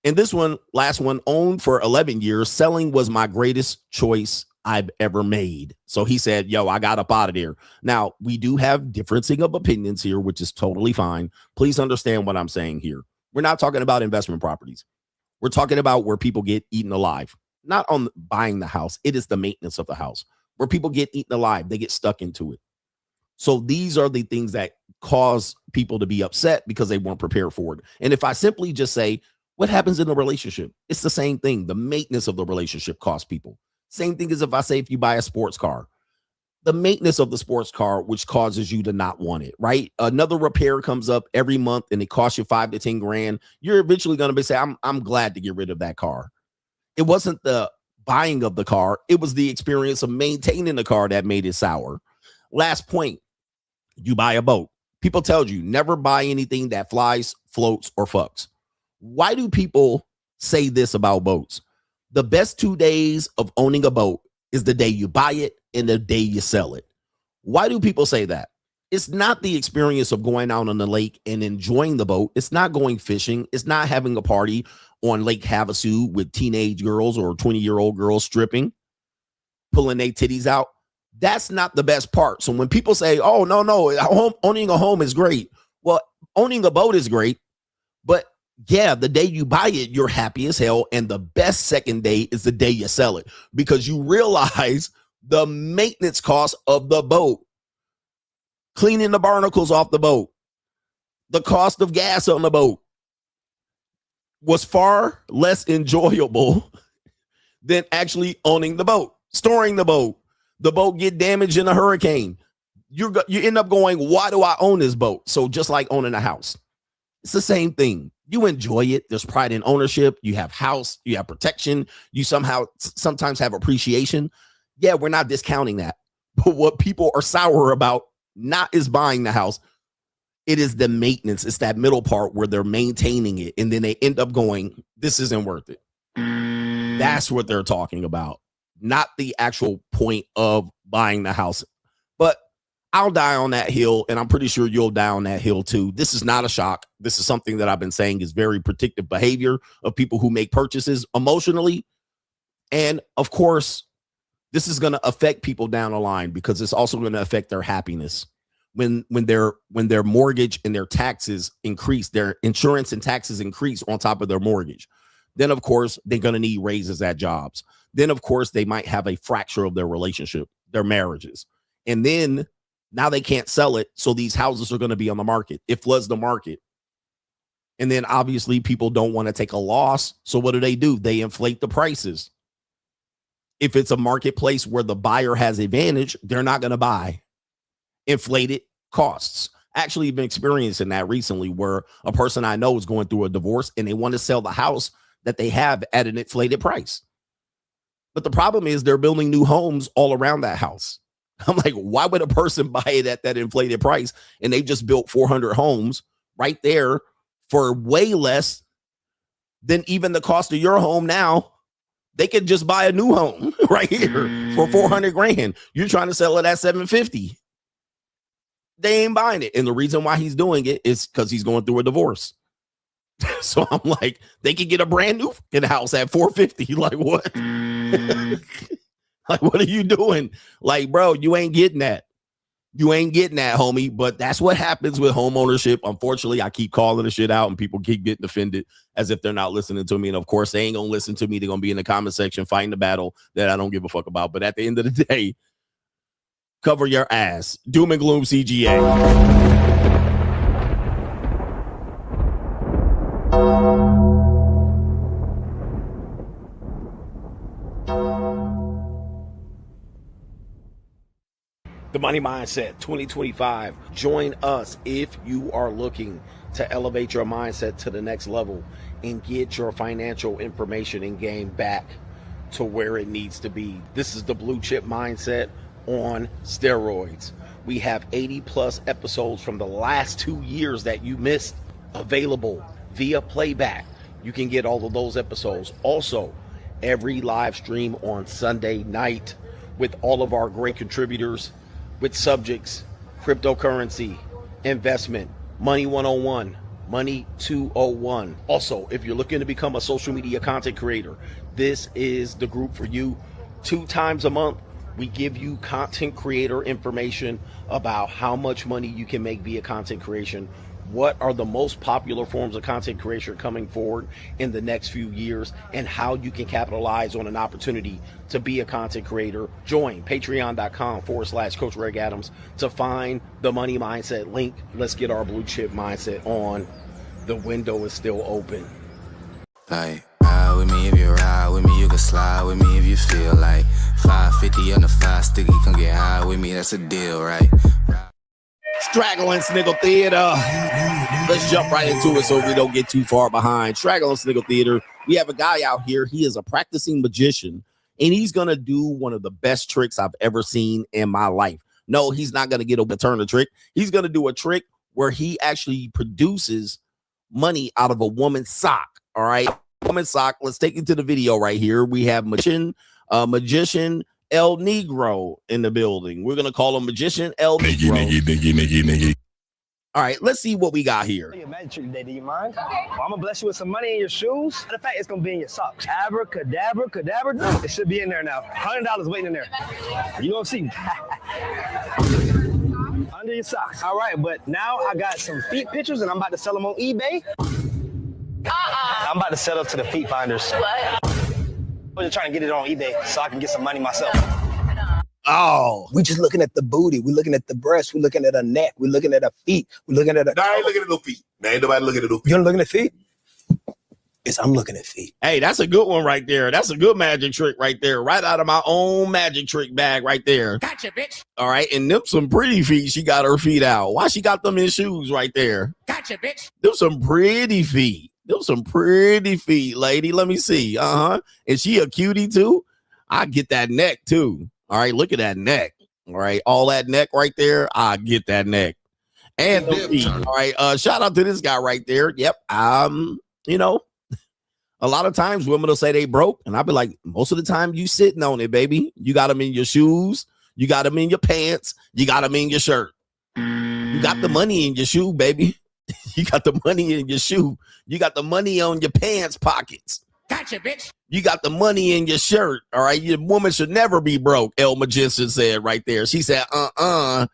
C: And this one, last one, owned for 11 years. Selling was my greatest choice I've ever made. So he said, yo, I got up out of there. Now, we do have differencing of opinions here, which is totally fine. Please understand what I'm saying here. We're not talking about investment properties. We're talking about where people get eaten alive, not on buying the house. It is the maintenance of the house where people get eaten alive. They get stuck into it. So these are the things that cause people to be upset because they weren't prepared for it. And if I simply just say, what happens in a relationship? It's the same thing. The maintenance of the relationship costs people. Same thing as if I say, if you buy a sports car, the maintenance of the sports car, which causes you to not want it, right? Another repair comes up every month and it costs you 5 to 10 grand. You're eventually going to be saying, I'm glad to get rid of that car. It wasn't the buying of the car. It was the experience of maintaining the car that made it sour. Last point. You buy a boat. People tell you never buy anything that flies, floats, or fucks. Why do people say this about boats? The best 2 days of owning a boat is the day you buy it and the day you sell it. Why do people say that? It's not the experience of going out on the lake and enjoying the boat. It's not going fishing. It's not having a party on Lake Havasu with teenage girls or 20-year-old girls stripping, pulling their titties out. That's not the best part. So when people say, oh, no, owning a home is great. Well, owning a boat is great. But yeah, the day you buy it, you're happy as hell. And the best second day is the day you sell it because you realize the maintenance cost of the boat, cleaning the barnacles off the boat, the cost of gas on the boat was far less enjoyable than actually owning the boat, storing the boat. The boat get damaged in a hurricane. You end up going, why do I own this boat? So just like owning a house, It's the same thing. You enjoy it. There's pride in ownership. You have house. You have protection. You sometimes have appreciation. Yeah, we're not discounting that. But what people are sour about not is buying the house. It is the maintenance. It's that middle part where they're maintaining it. And then they end up going, this isn't worth it. That's what they're talking about. Not the actual point of buying the house. But I'll die on that hill, and I'm pretty sure you'll die on that hill too. This is not a shock. This is something that I've been saying is very predictive behavior of people who make purchases emotionally. And of course, this is going to affect people down the line because it's also going to affect their happiness. When their mortgage and their taxes increase, their insurance and taxes increase on top of their mortgage, then of course they're going to need raises at jobs. Then of course they might have a fracture of their relationship, their marriages. And then now they can't sell it. So these houses are going to be on the market. It floods the market. And then obviously people don't want to take a loss. So what do? They inflate the prices. If it's a marketplace where the buyer has advantage, they're not going to buy. Inflated costs. Actually, I've been experiencing that recently where a person I know is going through a divorce and they want to sell the house that they have at an inflated price. But the problem is they're building new homes all around that house. I'm like, why would a person buy it at that inflated price? And they just built 400 homes right there for way less than even the cost of your home now. They could just buy a new home right here for 400 grand. You're trying to sell it at 750. They ain't buying it. And the reason why he's doing it is because he's going through a divorce. So I'm like, they could get a brand new fucking house at 450. Like, what? Like, what are you doing? Like, bro, you ain't getting that. You ain't getting that, homie. But that's what happens with home ownership. Unfortunately, I keep calling the shit out and people keep getting offended as if they're not listening to me. And of course, they ain't going to listen to me. They're going to be in the comment section fighting the battle that I don't give a fuck about. But at the end of the day, cover your ass. Doom and Gloom CGA. The Money Mindset 2025. Join us if you are looking to elevate your mindset to the next level and get your financial information and game back to where it needs to be. This is the blue chip mindset on steroids. We have 80 plus episodes from the last 2 years that you missed available via playback. You can get all of those episodes. Also, every live stream on Sunday night with all of our great contributors with subjects, cryptocurrency, investment, money 101, money 201. Also, if you're looking to become a social media content creator, this is the group for you. 2 times a month, we give you content creator information about how much money you can make via content creation. What are the most popular forms of content creation coming forward in the next few years, and how you can capitalize on an opportunity to be a content creator. Join patreon.com/Coach Greg Adams to find the Money Mindset link. Let's get our blue chip mindset on. The window is still open.
I: Like, ride with me if you ride with me, you can slide with me if you feel like 550 on the 5 sticky, come get high with me, that's a deal, right?
C: Straggle and Sniggle Theater. Let's jump right into it so we don't get too far behind. Straggle and Sniggle Theater. We have a guy out here. He is a practicing magician, and he's going to do one of the best tricks I've ever seen in my life. No, he's not going to get a turn a trick. He's going to do a trick where he actually produces money out of a woman's sock. All right. Woman's sock. Let's take it to the video right here. We have magician El Negro in the building. We're going to call him Magician El Negro. Niggy. All right, let's see what we got here.
J: Your magic trick today, do you mind? Okay. Well, I'm going to bless you with some money in your shoes. Matter of fact, it's going to be in your socks. Abracadabra, cadabra. It should be in there now. $100 waiting in there. You going to see. Under your socks. All right, but now I got some feet pictures, and I'm about to sell them on eBay. I'm about to sell up to the feet finders. What? I'm just trying to get it on eBay so I can get some money myself.
C: Oh,
J: We just looking at the booty. We're looking at the breast. We're looking at her neck. We're looking at her feet. We're looking at her.
K: I ain't looking at no feet. Now ain't nobody looking at no feet.
J: You don't looking at feet? is I'm looking at feet.
C: Hey, that's a good one right there. That's a good magic trick right there. Right out of my own magic trick bag right there.
B: Gotcha, bitch.
C: All right. And them some pretty feet. She got her feet out. Why she got them in shoes right there?
B: Gotcha, bitch.
C: Them some pretty feet. Them some pretty feet, lady. Let me see. Is she a cutie too? I get that neck too. All right. Look at that neck. All right. All that neck right there. I get that neck. And the feet. All right. Shout out to this guy right there. Yep. You know, a lot of times women will say they broke, and I'll be like, most of the time you sitting on it, baby. You got them in your shoes. You got them in your pants. You got them in your shirt. You got the money in your shoe, baby. You got the money in your shoe. You got the money on your pants pockets.
B: Gotcha, bitch.
C: You got the money in your shirt. All right. Your woman should never be broke. El Magician said right there. She said, right.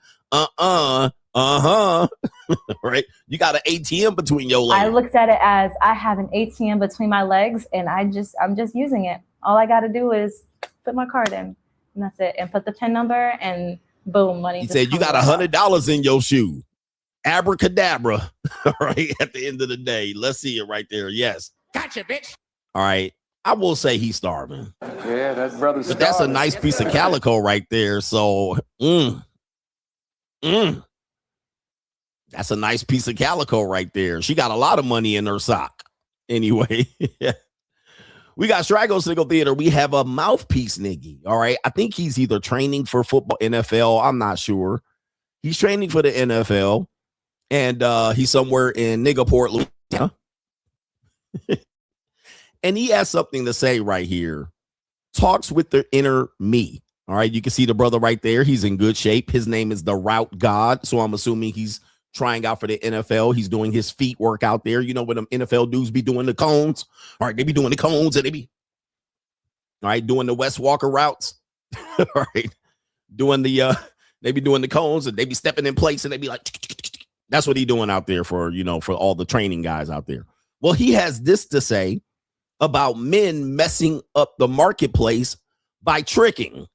C: You got an ATM between your legs.
H: I looked at it as I have an ATM between my legs, and I'm just using it. All I got to do is put my card in, and that's it, and put the PIN number, and boom, money.
C: He said you got $100 in your shoe. Abracadabra. All right. At the end of the day, let's see it right there. Yes.
B: Gotcha, bitch.
C: All right. I will say he's starving.
K: Yeah, that brother's
C: But that's a nice piece of calico right there. So, that's a nice piece of calico right there. She got a lot of money in her sock. Anyway, we got Straggle and Sniggle Theater. We have a Mouthpiece Niggy. All right. I think he's either training for football, NFL. I'm not sure. He's training for the NFL. And he's somewhere in Niggerport, Louisiana. And he has something to say right here. Talks with the inner me. All right. You can see the brother right there. He's in good shape. His name is the Route God. So I'm assuming he's trying out for the NFL. He's doing his feet work out there. You know what them NFL dudes be doing the cones. All right. They be doing the cones and they be doing the West Walker routes. All right. Doing the they be doing the cones and they be stepping in place and they be like, that's what he's doing out there for, for all the training guys out there. Well, he has this to say about men messing up the marketplace by tricking.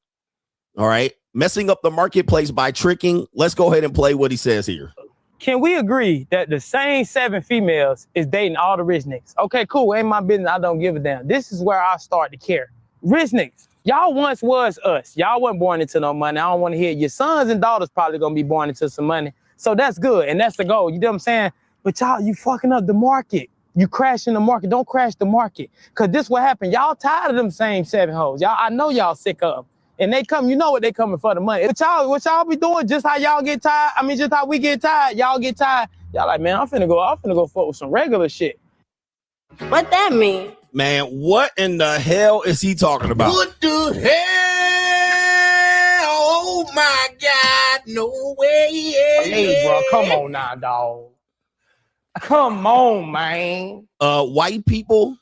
C: All right. Messing up the marketplace by tricking. Let's go ahead and play what he says here.
L: Can we agree that the same 7 females is dating all the rich niggas? Okay, cool. Ain't my business. I don't give a damn. This is where I start to care. Rich niggas, y'all once was us. Y'all wasn't born into no money. I don't want to hear it. Your sons and daughters probably going to be born into some money. So that's good. And that's the goal. You know what I'm saying? But y'all, you fucking up the market. You crashing the market. Don't crash the market. Because this what happened. Y'all tired of them same 7 hoes. Y'all, I know y'all sick of them. And they come, you know what they coming for the money. What y'all be doing, just how y'all get tired. I mean, just how we get tired. Y'all get tired. Y'all like, man, I'm finna go fuck with some regular shit.
H: What that mean?
C: Man, what in the hell is he talking about?
M: What the hell? Oh my God, no way.
L: Hey, bro, come on now, dog. Come on, man.
C: White people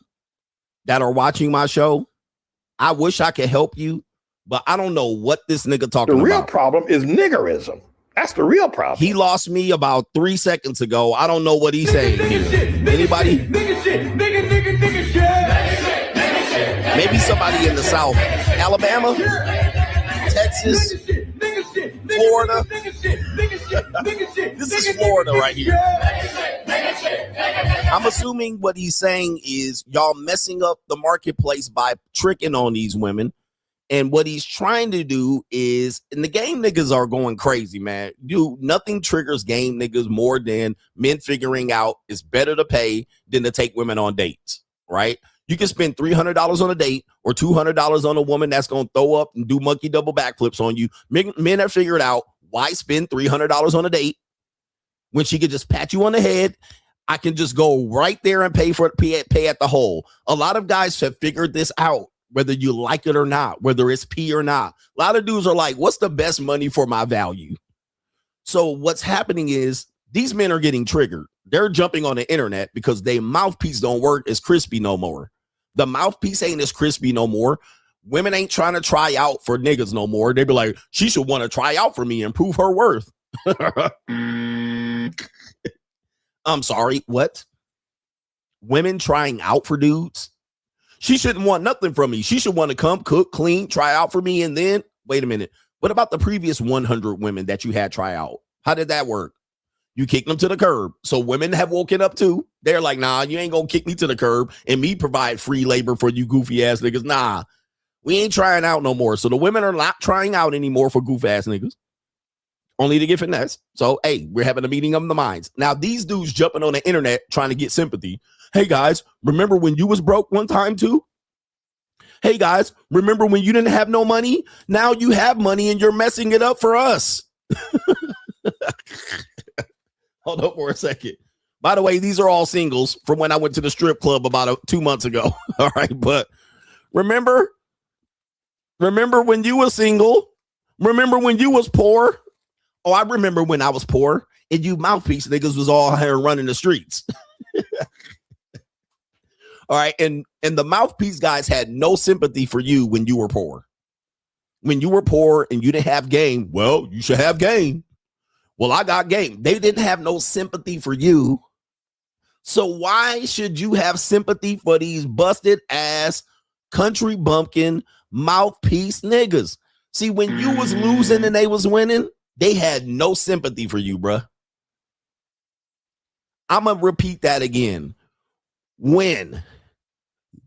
C: that are watching my show, I wish I could help you, but I don't know what this nigga talking about.
N: The real problem is niggerism. That's the real problem.
C: He lost me about 3 seconds ago. I don't know what he's saying here. Anybody?
M: Nigga shit, nigga shit.
C: Maybe somebody in the South. Alabama? Texas? Florida? This is Florida right here. I'm assuming what he's saying is y'all messing up the marketplace by tricking on these women. And what he's trying to do is, and the game niggas are going crazy, man. Nothing triggers game niggas more than men figuring out it's better to pay than to take women on dates, right? You can spend $300 on a date or $200 on a woman that's going to throw up and do monkey double backflips on you. Men have figured out why spend $300 on a date when she could just pat you on the head. I can just go right there and pay at the hole. A lot of guys have figured this out, whether you like it or not, whether it's P or not. A lot of dudes are like, what's the best money for my value? So what's happening is these men are getting triggered. They're jumping on the internet because they mouthpiece don't work as crispy no more. The mouthpiece ain't as crispy no more. Women ain't trying to try out for niggas no more. They be like, she should want to try out for me and prove her worth. I'm sorry, what? Women trying out for dudes? She shouldn't want nothing from me. She should want to come, cook, clean, try out for me, and then, wait a minute. What about the previous 100 women that you had try out? How did that work? You kicked them to the curb. So women have woken up too. They're like, nah, you ain't gonna kick me to the curb and me provide free labor for you goofy ass niggas. Nah, we ain't trying out no more. So the women are not trying out anymore for goof ass niggas. Only to get finesse. So, hey, we're having a meeting of the minds. Now, these dudes jumping on the internet trying to get sympathy. Hey, guys, remember when you was broke one time too? Hey, guys, remember when you didn't have no money? Now you have money and you're messing it up for us. Hold up for a second. By the way, these are all singles from when I went to the strip club about 2 months ago. All right, but remember when you was single? Remember when you was poor? Oh, I remember when I was poor and you mouthpiece niggas was all here running the streets. All right. And the mouthpiece guys had no sympathy for you when you were poor. When you were poor and you didn't have game, well, you should have game. Well, I got game. They didn't have no sympathy for you. So why should you have sympathy for these busted ass country bumpkin mouthpiece niggas? See, when you was losing and they was winning, they had no sympathy for you, bruh. I'm going to repeat that again. When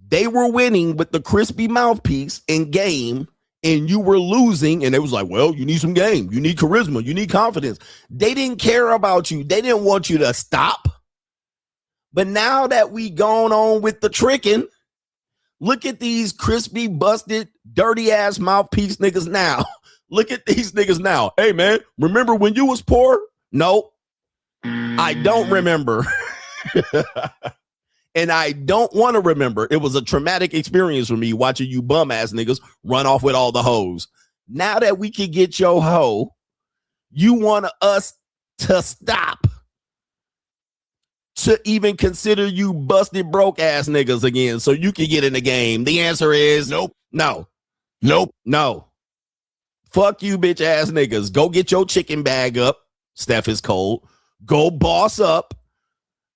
C: they were winning with the crispy mouthpiece and game, and you were losing, and they was like, well, you need some game. You need charisma. You need confidence. They didn't care about you. They didn't want you to stop. But now that we gone on with the tricking, look at these crispy, busted, dirty-ass mouthpiece niggas now. Look at these niggas now. Hey, man, remember when you was poor? No, I don't remember. And I don't want to remember. It was a traumatic experience for me watching you bum-ass niggas run off with all the hoes. Now that we can get your hoe, you want us to stop to even consider you busted broke-ass niggas again so you can get in the game. The answer is nope. No. Nope. No. Fuck you, bitch ass niggas. Go get your chicken bag up. Steph is cold. Go boss up.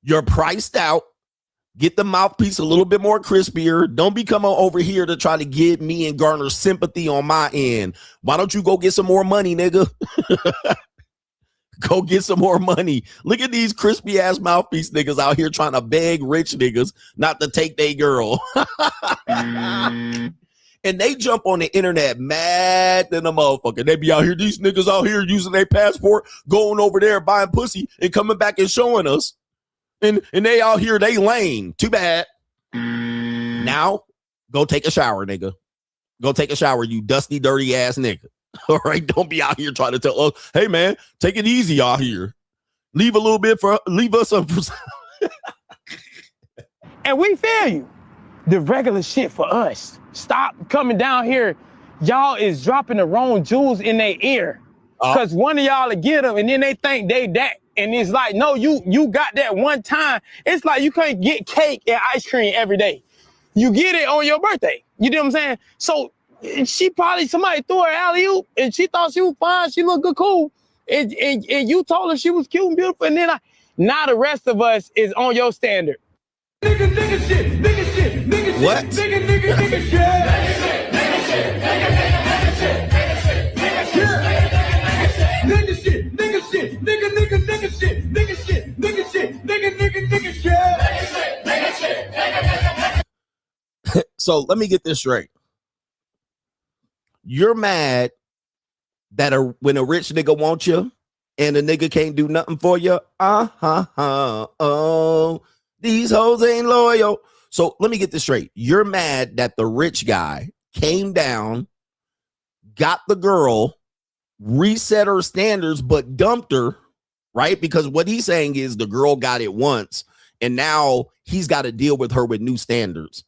C: You're priced out. Get the mouthpiece a little bit more crispier. Don't be coming over here to try to get me and garner sympathy on my end. Why don't you go get some more money, nigga? Go get some more money. Look at these crispy ass mouthpiece niggas out here trying to beg rich niggas not to take their girl. And they jump on the internet mad than a motherfucker. They be out here, these niggas out here using their passport, going over there buying pussy and coming back and showing us. And they out here, they lame. Too bad. Now, go take a shower, nigga. Go take a shower, you dusty, dirty ass nigga. All right, don't be out here trying to tell us, hey man, take it easy out here. Leave a little bit for, leave us some.
L: And we feel you. The regular shit for us. Stop coming down here. Y'all is dropping the wrong jewels in their ear. Because one of y'all will get them and then they think they that. And it's like, no, you got that one time. It's like you can't get cake and ice cream every day. You get it on your birthday. You know what I'm saying? So she probably, somebody threw her alley-oop and she thought she was fine. She looked good, cool. And you told her she was cute and beautiful. And then now the rest of us is on your standard.
M: Nigga shit, nigga shit, nigga shit.
C: What?
M: Nigga shit. Nigga shit, nigga shit, nigga shit, nigga shit, nigga shit, nigga shit, nigga shit, nigga shit, nigga shit, nigga shit.
C: So let me get this straight. You're mad that when a rich nigga wants you and a nigga can't do nothing for you. Oh, these hoes ain't loyal. So let me get this straight. You're mad that the rich guy came down, got the girl, reset her standards, but dumped her, right? Because what he's saying is the girl got it once, and now he's got to deal with her with new standards.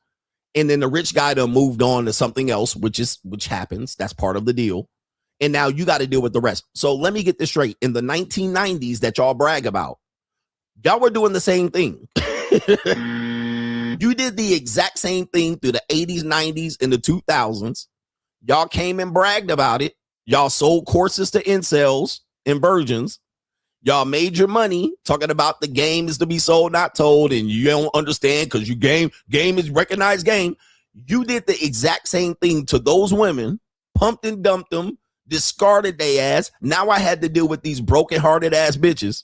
C: And then the rich guy done moved on to something else, which happens. That's part of the deal. And now you got to deal with the rest. So let me get this straight. In the 1990s that y'all brag about, y'all were doing the same thing. You did the exact same thing through the 80s, 90s, and the 2000s. Y'all came and bragged about it. Y'all sold courses to incels and virgins. Y'all made your money talking about the game is to be sold, not told, and you don't understand because you game is recognized game. You did the exact same thing to those women, pumped and dumped them, discarded their ass. Now I had to deal with these broken-hearted ass bitches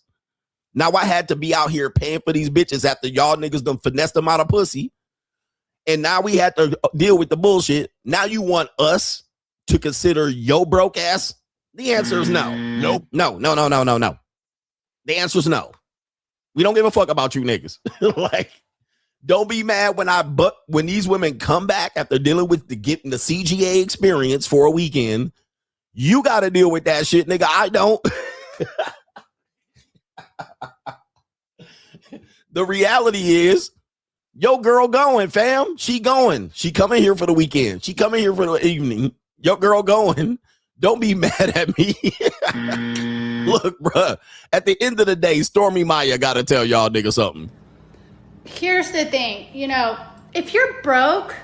C: Now I had to be out here paying for these bitches after y'all niggas done finessed them out of pussy. And now we had to deal with the bullshit. Now you want us to consider your broke ass? The answer is no. Nope. No. The answer is no. We don't give a fuck about you niggas. Like, don't be mad when these women come back after dealing with getting the CGA experience for a weekend. You got to deal with that shit, nigga. I don't. The reality is, your girl going, fam. She going. She coming here for the weekend. She coming here for the evening. Your girl going. Don't be mad at me. Look, bruh, at the end of the day, Stormy Maya got to tell y'all niggas something.
K: Here's the thing, you know, if you're broke,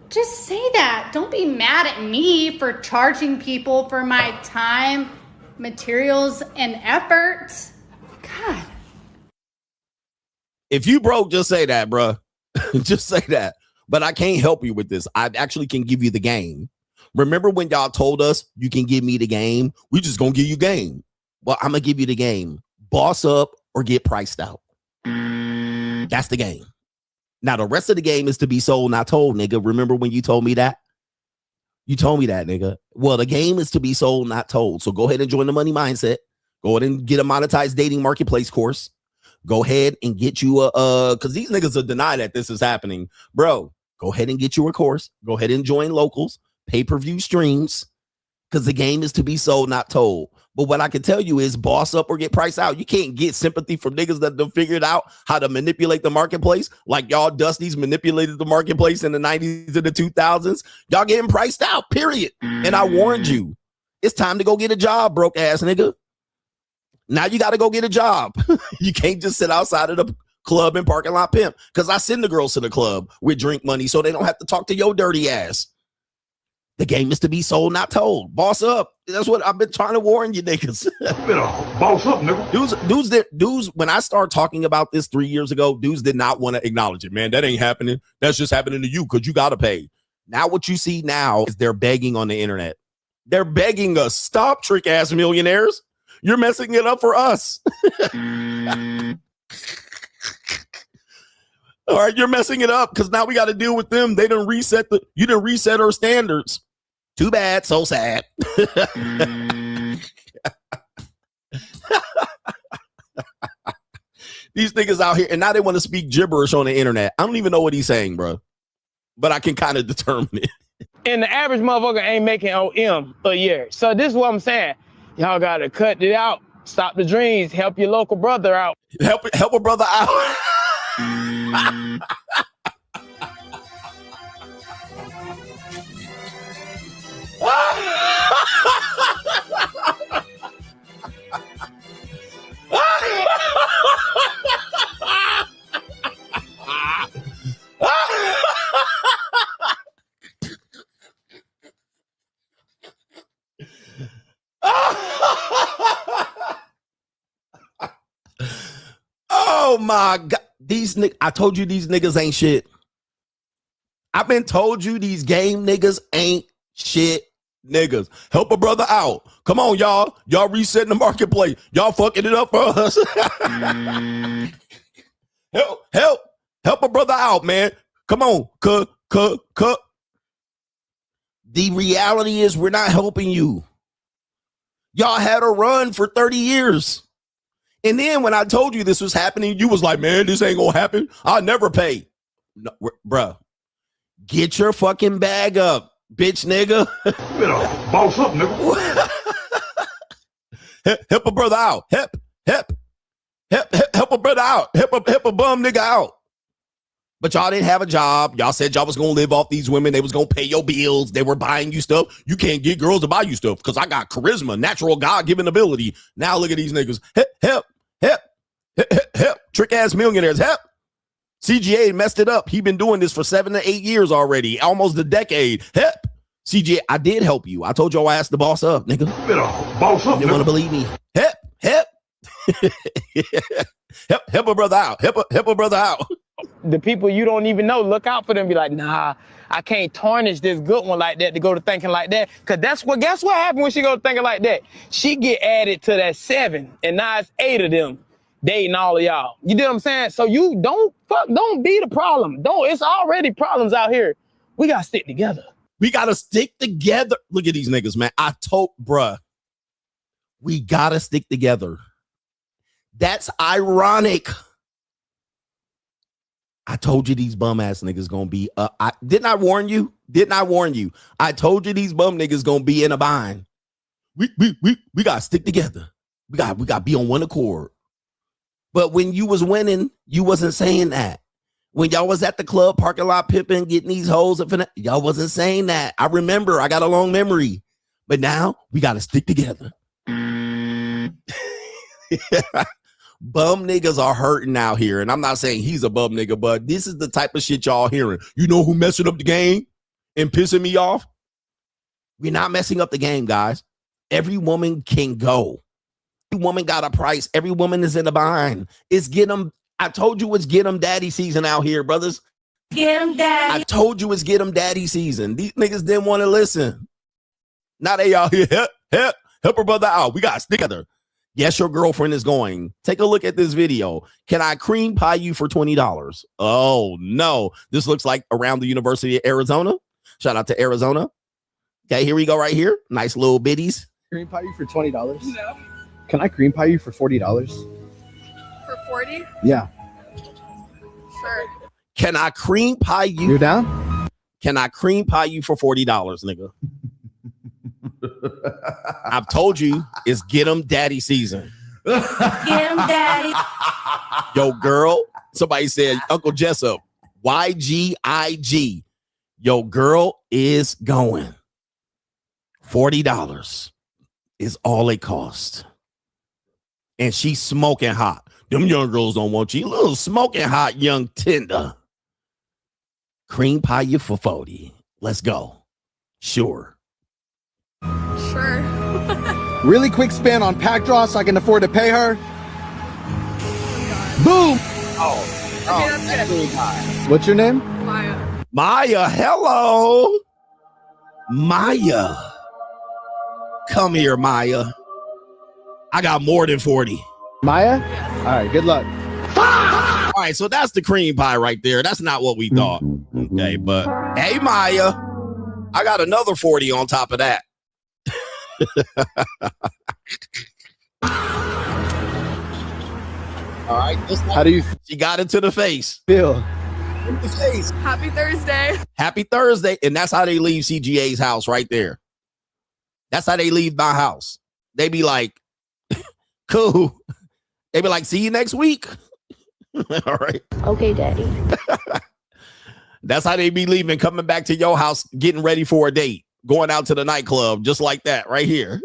K: just say that. Don't be mad at me for charging people for my time, materials, and effort. God.
C: If you broke, just say that, bruh. Just say that. But I can't help you with this. I actually can give you the game. Remember when y'all told us you can give me the game? We just gonna give you game. Well, I'm gonna give you the game. Boss up or get priced out. That's the game. Now, the rest of the game is to be sold, not told, nigga. Remember when you told me that? You told me that, nigga. Well, the game is to be sold, not told. So go ahead and join the money mindset. Go ahead and get a monetized dating marketplace course. Go ahead and get you because these niggas are denying that this is happening. Bro, go ahead and get you a course. Go ahead and join locals, pay-per-view streams, because the game is to be sold, not told. But what I can tell you is boss up or get priced out. You can't get sympathy from niggas that have figured out how to manipulate the marketplace like y'all dusties manipulated the marketplace in the 90s and the 2000s. Y'all getting priced out, period. And I warned you. It's time to go get a job, broke ass nigga. Now you got to go get a job. You can't just sit outside of the club and parking lot pimp, because I send the girls to the club with drink money so they don't have to talk to your dirty ass. The game is to be sold, not told. Boss up. That's what I've been trying to warn you niggas.
F: Boss up, nigga.
C: Dudes, when I started talking about this 3 years ago, dudes did not want to acknowledge it. Man, that ain't happening. That's just happening to you because you got to pay. Now what you see now is they're begging on the internet. They're begging us, stop, trick ass millionaires. You're messing it up for us. All right, you're messing it up because now we got to deal with them. They didn't reset you didn't reset our standards. Too bad, so sad. These niggas out here, and now they want to speak gibberish on the internet. I don't even know what he's saying, bro. But I can kind of determine it.
L: And the average motherfucker ain't making OM a year. So this is what I'm saying. Y'all got to cut it out. Stop the dreams. Help your local brother out.
C: Help a brother out. Oh my God. I told you these niggas ain't shit. I've been told you these game niggas ain't shit niggas. Help a brother out. Come on, y'all. Y'all resetting the marketplace. Y'all fucking it up for us. Help a brother out, man. Come on. The reality is we're not helping you. Y'all had a run for 30 years. And then when I told you this was happening, you was like, man, this ain't gonna happen. I'll never pay. No, bruh, get your fucking bag up, bitch nigga.
F: Boss up, nigga.
C: Help a brother out. Help a brother out. Help a bum nigga out. But y'all didn't have a job. Y'all said y'all was gonna live off these women. They was gonna pay your bills. They were buying you stuff. You can't get girls to buy you stuff because I got charisma, natural God-given ability. Now look at these niggas. Help. Trick ass millionaires. Help. CGA messed it up. He been doing this for 7 to 8 years already, almost a decade. Help. CGA, I did help you. I told y'all I asked the boss up, nigga.
F: Boss up.
C: You didn't want to believe me. Help. Help a brother out. Help a brother out.
L: The people you don't even know, look out for them. Be like, nah, I can't tarnish this good one like that to go to thinking like that. Cause guess what happened when she go to thinking like that? She get added to that 7, and now it's 8 of them. dating all of y'all. You know what I'm saying? So you don't be the problem. It's already problems out here. We gotta stick together.
C: We gotta stick together. Look at these niggas, man. Bruh, we gotta stick together. That's ironic. I told you these bum ass niggas gonna be didn't I warn you? I told you these bum niggas gonna be in a bind. We gotta stick together. We gotta be on one accord. But when you was winning, you wasn't saying that. When y'all was at the club parking lot pimping, getting these hoes, y'all wasn't saying that. I remember, I got a long memory. But now we gotta stick together. Bum niggas are hurting out here. And I'm not saying he's a bum nigga, but this is the type of shit y'all hearing. You know who messing up the game and pissing me off? We're not messing up the game, guys. Every woman can go. Every woman got a price. Every woman is in a bind. It's get them. I told you it's get them daddy season out here, brothers.
O: Get them daddy.
C: I told you it's get them daddy season. These niggas didn't want to listen. Now they out here. Help her brother out. We got to stick together. Yes, your girlfriend is going. Take a look at this video. Can I cream pie you for $20? Oh, no. This looks like around the University of Arizona. Shout out to Arizona. Okay, here we go right here. Nice little bitties.
P: Cream pie you for $20?
Q: No.
P: Can I cream pie you for $40?
Q: For 40?
P: Yeah.
Q: Sure.
C: Can I cream pie you?
P: You're down?
C: Can I cream pie you for $40, nigga? I've told you it's get 'em daddy season.
O: Get 'em daddy.
C: Yo, girl. Somebody said, Uncle Jessup, YGIG. Yo, girl is going. $40 is all it costs. And she's smoking hot. Them young girls don't want you. Little smoking hot young tender. Cream pie you for 40. Let's go. Sure.
Q: Sure.
P: Really quick spin on pack draw so I can afford to pay her. Boom.
Q: Okay, that's good.
P: What's your name?
Q: Maya.
C: Maya, hello. Maya. Come here, Maya. I got more than 40.
P: Maya? All right, good luck.
C: All right, so that's the cream pie right there. That's not what we thought. Okay, but hey, Maya, I got another 40 on top of that. All right.
P: How do you
C: She got into the face.
P: feel?
C: In the face.
Q: Happy Thursday.
C: Happy Thursday. And that's how they leave CGA's house right there. That's how they leave my house. They be like, cool. They be like, see you next week. All right.
O: Okay, daddy.
C: That's how they be leaving, coming back to your house, getting ready for a date, going out to the nightclub, just like that right here.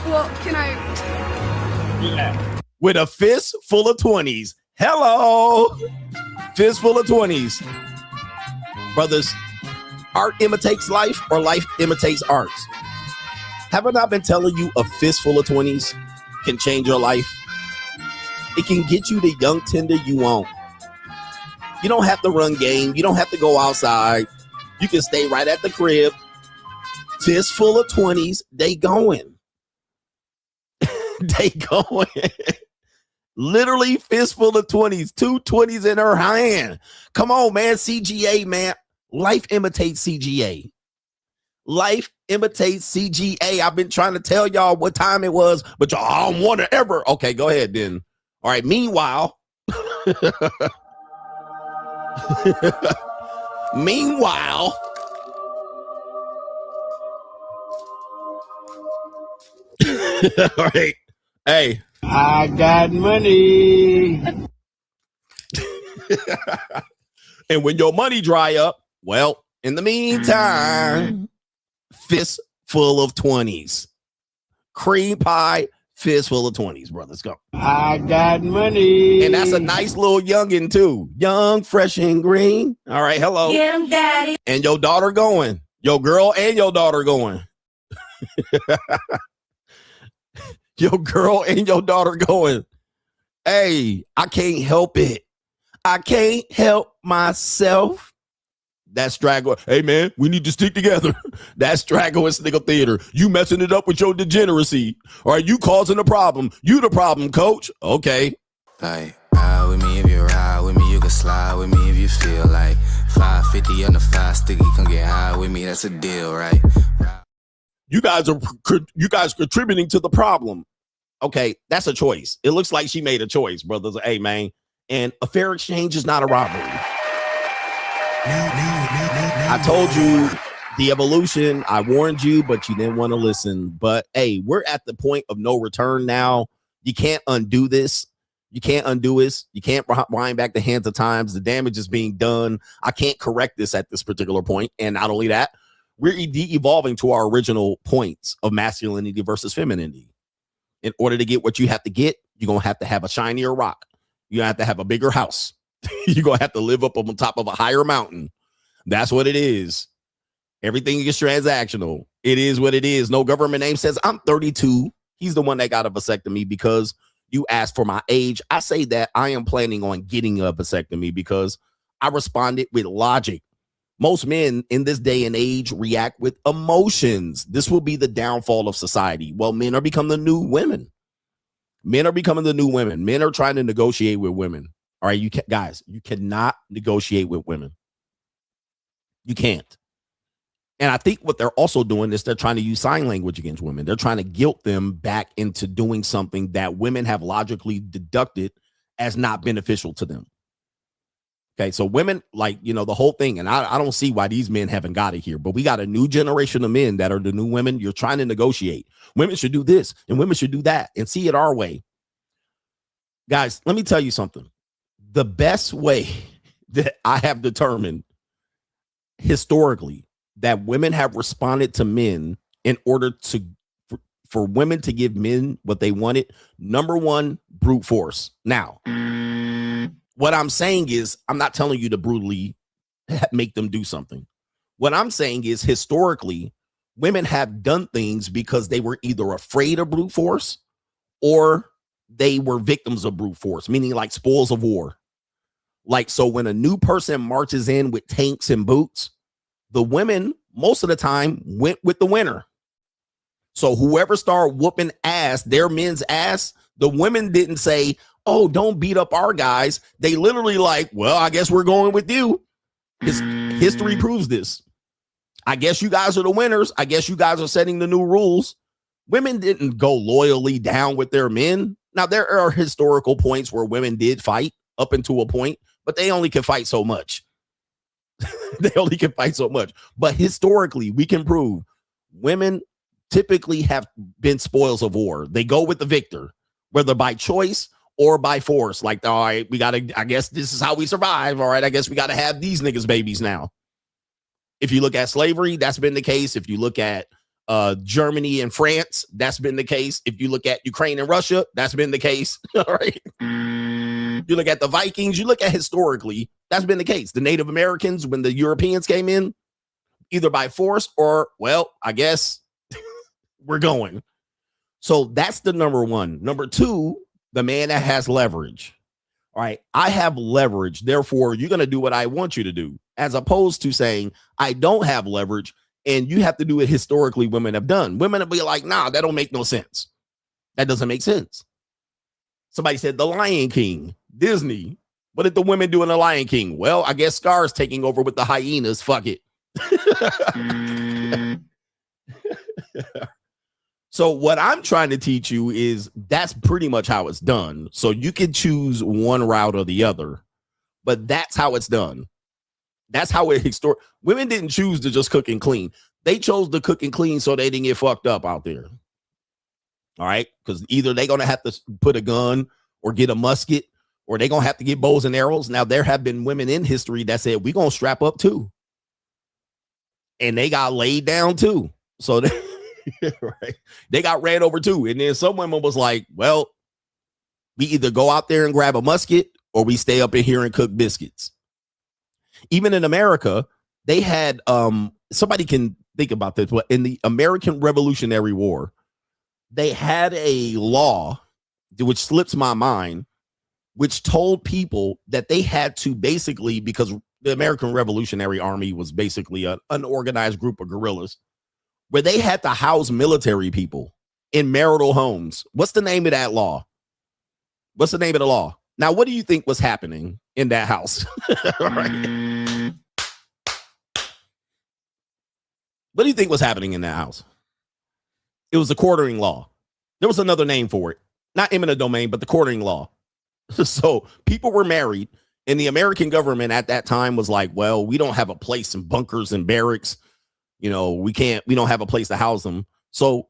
Q: Well, can I?
C: Yeah. With a fist full of 20s. Hello. Fist full of 20s. Brothers, art imitates life or life imitates art. Haven't I been telling you a fistful of 20s can change your life? It can get you the young tender you want. You don't have to run game. You don't have to go outside. You can stay right at the crib. Fistful of 20s, they going. They going. Literally fistful of 20s. 2 20s in her hand. Come on, man. CGA, man. Life imitates CGA. Life imitates CGA. I've been trying to tell y'all what time it was, but y'all, I don't want to ever. Okay, go ahead then. All right. Meanwhile, all right. Hey,
P: I got money.
C: And when your money dry up, well, in the meantime, fist full of 20s. Cream pie, fist full of 20s, brother. Let's go.
P: I got money.
C: And that's a nice little youngin' too. Young, fresh, and green. All right, hello.
O: Get him, daddy.
C: And your daughter going. Your girl and your daughter going. Your girl and your daughter going. Hey, I can't help it. I can't help myself. That's Straggle. Hey, man, we need to stick together. That's Straggle and Sniggle Theater. You messing it up with your degeneracy. All right, you causing a problem. You the problem, coach. Okay.
I: Like, ride with me if you ride with me, you can slide with me if you feel like 550 on the 5 sticky, come get high with me, that's a deal, right?
C: You guys contributing to the problem. Okay, that's a choice. It looks like she made a choice, brothers. Hey, man, and a fair exchange is not a robbery. I told you the evolution. I warned you, but you didn't want to listen. But hey, we're at the point of no return now. You can't undo this. You can't undo this. You can't wind back the hands of times. The damage is being done. I can't correct this at this particular point. And not only that, we're de-evolving to our original points of masculinity versus femininity. In order to get what you have to get, you're going to have a shinier rock. You're going to have a bigger house. You're going to have to live up on top of a higher mountain. That's what it is. Everything is transactional. It is what it is. No government name says I'm 32. He's the one that got a vasectomy because you asked for my age. I say that I am planning on getting a vasectomy because I responded with logic. Most men in this day and age react with emotions. This will be the downfall of society. Well, men are becoming the new women. Men are becoming the new women. Men are trying to negotiate with women. All right, you cannot negotiate with women. You can't. And I think what they're also doing is they're trying to use sign language against women. They're trying to guilt them back into doing something that women have logically deducted as not beneficial to them. Okay, so women, like, the whole thing, and I don't see why these men haven't got it here, but we got a new generation of men that are the new women. You're trying to negotiate. Women should do this and women should do that and see it our way. Guys, let me tell you something. The best way that I have determined historically that women have responded to men in order to for women to give men what they wanted, number one, brute force. Now, what I'm saying is, I'm not telling you to brutally make them do something. What I'm saying is, historically, women have done things because they were either afraid of brute force or they were victims of brute force, meaning like spoils of war. Like, so when a new person marches in with tanks and boots, the women, most of the time, went with the winner. So whoever started whooping ass, their men's ass, the women didn't say, oh, don't beat up our guys. They literally like, well, I guess we're going with you. History proves this. I guess you guys are the winners. I guess you guys are setting the new rules. Women didn't go loyally down with their men. Now, there are historical points where women did fight up into a point, but they only can fight so much. They only can fight so much. But historically, we can prove women typically have been spoils of war. They go with the victor, whether by choice or by force. Like, all right, I guess this is how we survive. All right, I guess we got to have these niggas babies now. If you look at slavery, that's been the case. If you look at Germany and France, that's been the case. If you look at Ukraine and Russia, that's been the case. All right. You look at the Vikings, you look at historically, that's been the case. The Native Americans, when the Europeans came in, either by force or, well, I guess we're going. So that's the number one. Number two, the man that has leverage. All right, I have leverage. Therefore, you're going to do what I want you to do, as opposed to saying, I don't have leverage and you have to do it historically women have done. Women will be like, nah, that don't make no sense. That doesn't make sense. Somebody said the Lion King, Disney. What did the women do in the Lion King? Well, I guess Scar's taking over with the hyenas. Fuck it. So what I'm trying to teach you is that's pretty much how it's done. So you can choose one route or the other, but that's how it's done. That's how it women didn't choose to just cook and clean. They chose to cook and clean so they didn't get fucked up out there. All right. Because either they're going to have to put a gun or get a musket, or they're going to have to get bows and arrows. Now, there have been women in history that said, we're going to strap up too. And they got laid down too. So right, they got ran over too. And then some women was like, well, we either go out there and grab a musket or we stay up in here and cook biscuits. Even in America, they had somebody can think about this, but in the American Revolutionary War, they had a law which slips my mind, which told people that they had to basically, because the American Revolutionary Army was basically an unorganized group of guerrillas where they had to house military people in marital homes. What's the name of that law? What's the name of the law? Now, what do you think was happening in that house? Right. What do you think was happening in that house? It was the quartering law. There was another name for it. Not eminent domain, but the quartering law. So people were married, and the American government at that time was like, well, we don't have a place in bunkers and barracks. You know, we don't have a place to house them. So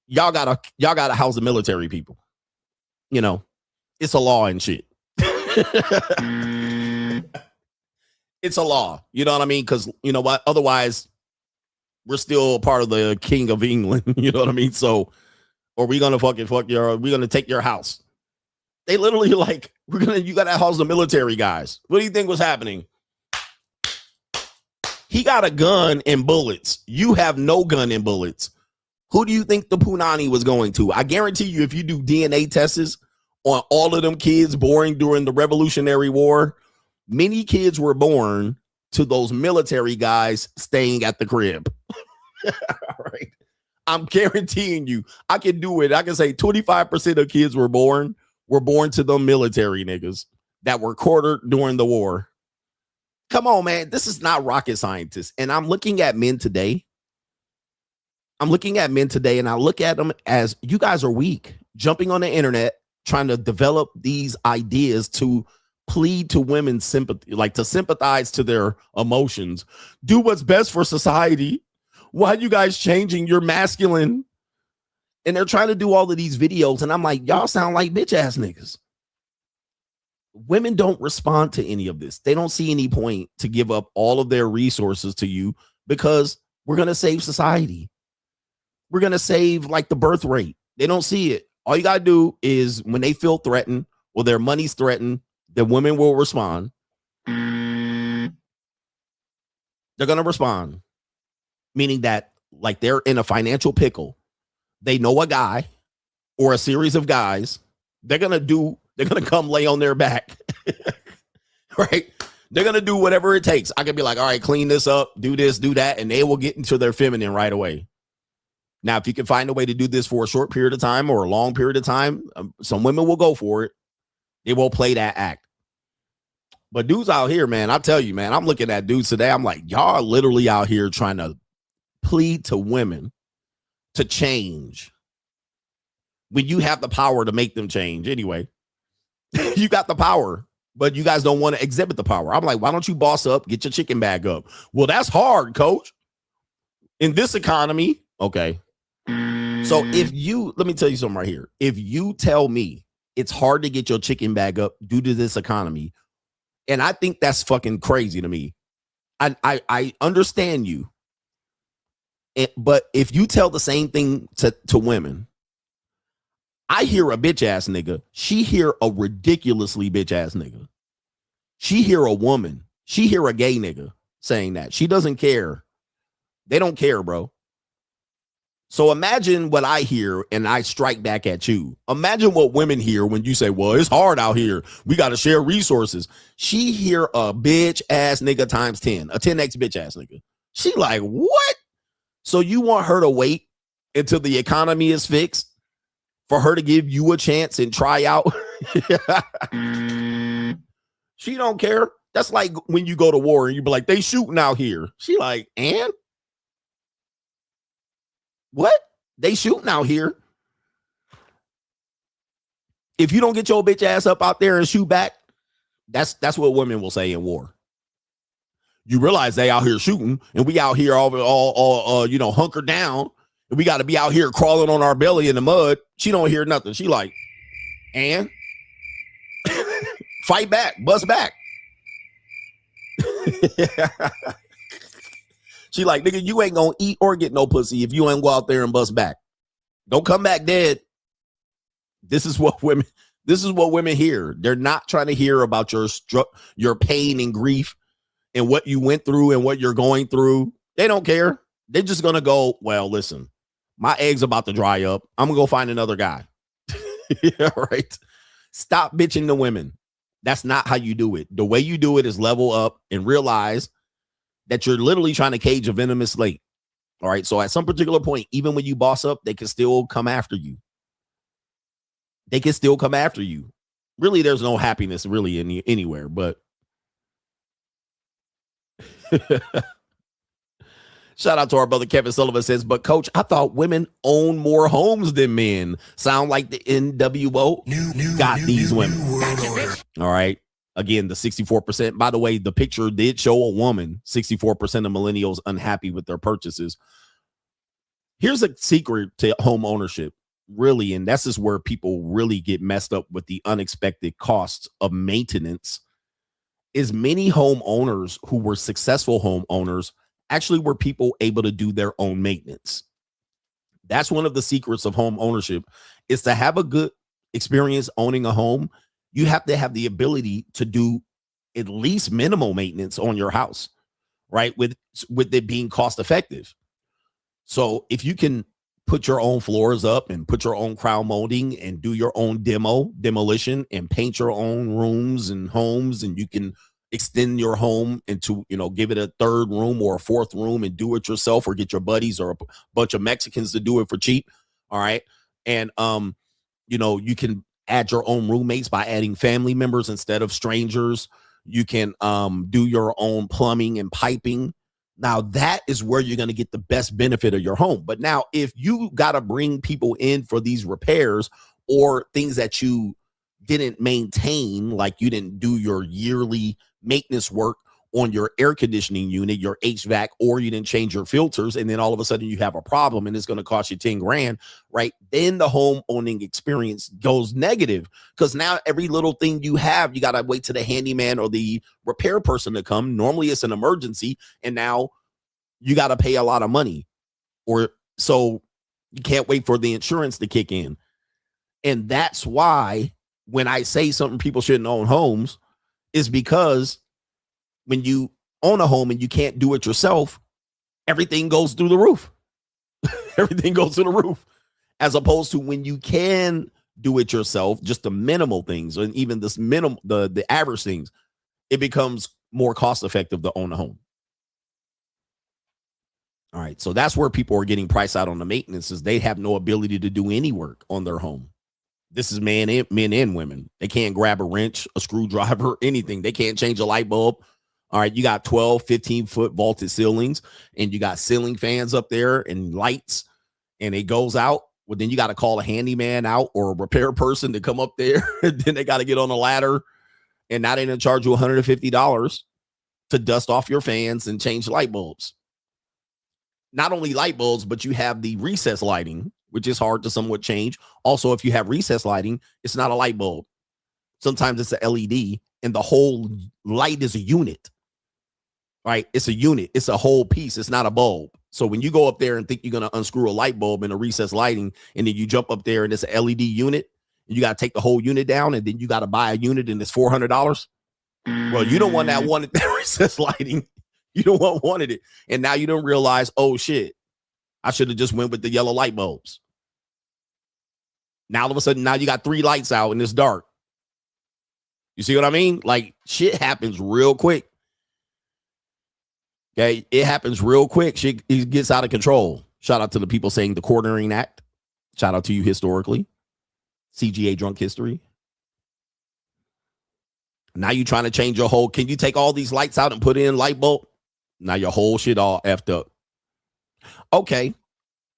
C: y'all gotta house the military people. You know, it's a law and shit. It's a law. You know what I mean? Because you know what? Otherwise, we're still part of the King of England. You know what I mean? So, or we gonna we're gonna take your house. They literally like, you gotta house the military guys. What do you think was happening? He got a gun and bullets. You have no gun and bullets. Who do you think the punani was going to? I guarantee you, if you do DNA tests on all of them kids born during the Revolutionary War, many kids were born to those military guys staying at the crib. All right. I'm guaranteeing you, I can do it. I can say 25% of kids were born to the military niggas that were quartered during the war. Come on, man. This is not rocket scientists. And I'm looking at men today. And I look at them as, you guys are weak, jumping on the internet, trying to develop these ideas to plead to women's sympathy, like to sympathize to their emotions. Do what's best for society. Why are you guys changing your masculine? And they're trying to do all of these videos. And I'm like, y'all sound like bitch ass niggas. Women don't respond to any of this. They don't see any point to give up all of their resources to you because we're going to save society. We're going to save like the birth rate. They don't see it. All you got to do is when they feel threatened or their money's threatened, the women will respond. They're going to respond, meaning that like they're in a financial pickle. They know a guy or a series of guys. They're going to come lay on their back. Right? They're going to do whatever it takes. I could be like, all right, clean this up, do this, do that. And they will get into their feminine right away. Now, if you can find a way to do this for a short period of time or a long period of time, some women will go for it. They will play that act. But dudes out here, man, I tell you, man, I'm looking at dudes today. I'm like, y'all are literally out here trying to plead to women to change when you have the power to make them change. Anyway, you got the power, but you guys don't want to exhibit the power. I'm like, why don't you boss up, get your chicken bag up? Well, that's hard, coach. In this economy, okay. So let me tell you something right here. If you tell me it's hard to get your chicken bag up due to this economy, and I think that's fucking crazy to me. I understand you. But if you tell the same thing to women, I hear a bitch ass nigga. She hear a ridiculously bitch ass nigga. She hear a woman. She hear a gay nigga saying that. She doesn't care. They don't care, bro. So imagine what I hear and I strike back at you. Imagine what women hear when you say, well, it's hard out here. We got to share resources. She hear a bitch ass nigga times 10, a 10x bitch ass nigga. She like, what? So you want her to wait until the economy is fixed for her to give you a chance and try out? She don't care. That's like when you go to war and you be like, they shooting out here. She like, and? What? They shooting out here. If you don't get your bitch ass up out there and shoot back, that's what women will say in war. You realize they out here shooting and we out here all hunkered down and we got to be out here crawling on our belly in the mud. She don't hear nothing. She like, and fight back, bust back. She like, nigga, you ain't gonna eat or get no pussy if you ain't go out there and bust back. Don't come back dead. This is what women hear. They're not trying to hear about your pain and grief and what you went through and what you're going through. They don't care. They're just gonna go, well, listen, my egg's about to dry up. I'm gonna go find another guy. Yeah, right. Stop bitching to women. That's not how you do it. The way you do it is level up and realize that you're literally trying to cage a venomous snake. All right. So at some particular point, even when you boss up, they can still come after you. They can still come after you. Really, there's no happiness really anywhere, but shout out to our brother Kevin Sullivan says, but coach, I thought women own more homes than men. Sound like the NWO got these women. All right. Again, the 64%. By the way, the picture did show a woman. 64% of millennials unhappy with their purchases. Here's a secret to home ownership, really, and this is where people really get messed up with the unexpected costs of maintenance, is many homeowners who were successful homeowners actually were people able to do their own maintenance. That's one of the secrets of home ownership, is to have a good experience owning a home. You have to have the ability to do at least minimal maintenance on your house, right? With it being cost effective. So if you can put your own floors up and put your own crown molding and do your own demolition and paint your own rooms and homes, and you can extend your home into, give it a third room or a fourth room and do it yourself, or get your buddies or a bunch of Mexicans to do it for cheap. All right. And, you can add your own roommates by adding family members instead of strangers. You can do your own plumbing and piping. Now, that is where you're going to get the best benefit of your home. But now, if you got to bring people in for these repairs or things that you didn't maintain, like you didn't do your yearly maintenance work on your air conditioning unit, your HVAC, or you didn't change your filters, and then all of a sudden you have a problem and it's going to cost you 10 grand, right? Then the home owning experience goes negative, because now every little thing you have, you got to wait to the handyman or the repair person to come. Normally it's an emergency, and now you got to pay a lot of money, or so you can't wait for the insurance to kick in. And that's why when I say something people shouldn't own homes, is because when you own a home and you can't do it yourself, everything goes through the roof. Everything goes through the roof. As opposed to when you can do it yourself, just the minimal things, and even this minimum, the average things, it becomes more cost effective to own a home. All right. So that's where people are getting priced out on the maintenance, is they have no ability to do any work on their home. This is men and women. They can't grab a wrench, a screwdriver, anything. They can't change a light bulb. All right, you got 12, 15-foot vaulted ceilings, and you got ceiling fans up there and lights, and it goes out. Well, then you got to call a handyman out or a repair person to come up there. Then they got to get on a ladder, and now they're going to charge you $150 to dust off your fans and change light bulbs. Not only light bulbs, but you have the recessed lighting, which is hard to somewhat change. Also, if you have recessed lighting, it's not a light bulb. Sometimes it's a LED, and the whole light is a unit. Right? It's a unit. It's a whole piece. It's not a bulb. So when you go up there and think you're going to unscrew a light bulb in a recessed lighting, and then you jump up there and it's an LED unit, and you got to take the whole unit down, and then you got to buy a unit and it's $400. Well, you don't want that wanted that recessed lighting. You don't wanted it. And now you don't realize, oh shit, I should have just went with the yellow light bulbs. Now all of a sudden, now you got 3 lights out and it's dark. You see what I mean? Like, shit happens real quick. Okay, it happens real quick. Shit, it gets out of control. Shout out to the people saying the Quartering Act. Shout out to you historically. CGA drunk history. Now you trying to change your whole, can you take all these lights out and put in light bulb? Now your whole shit all effed up. Okay,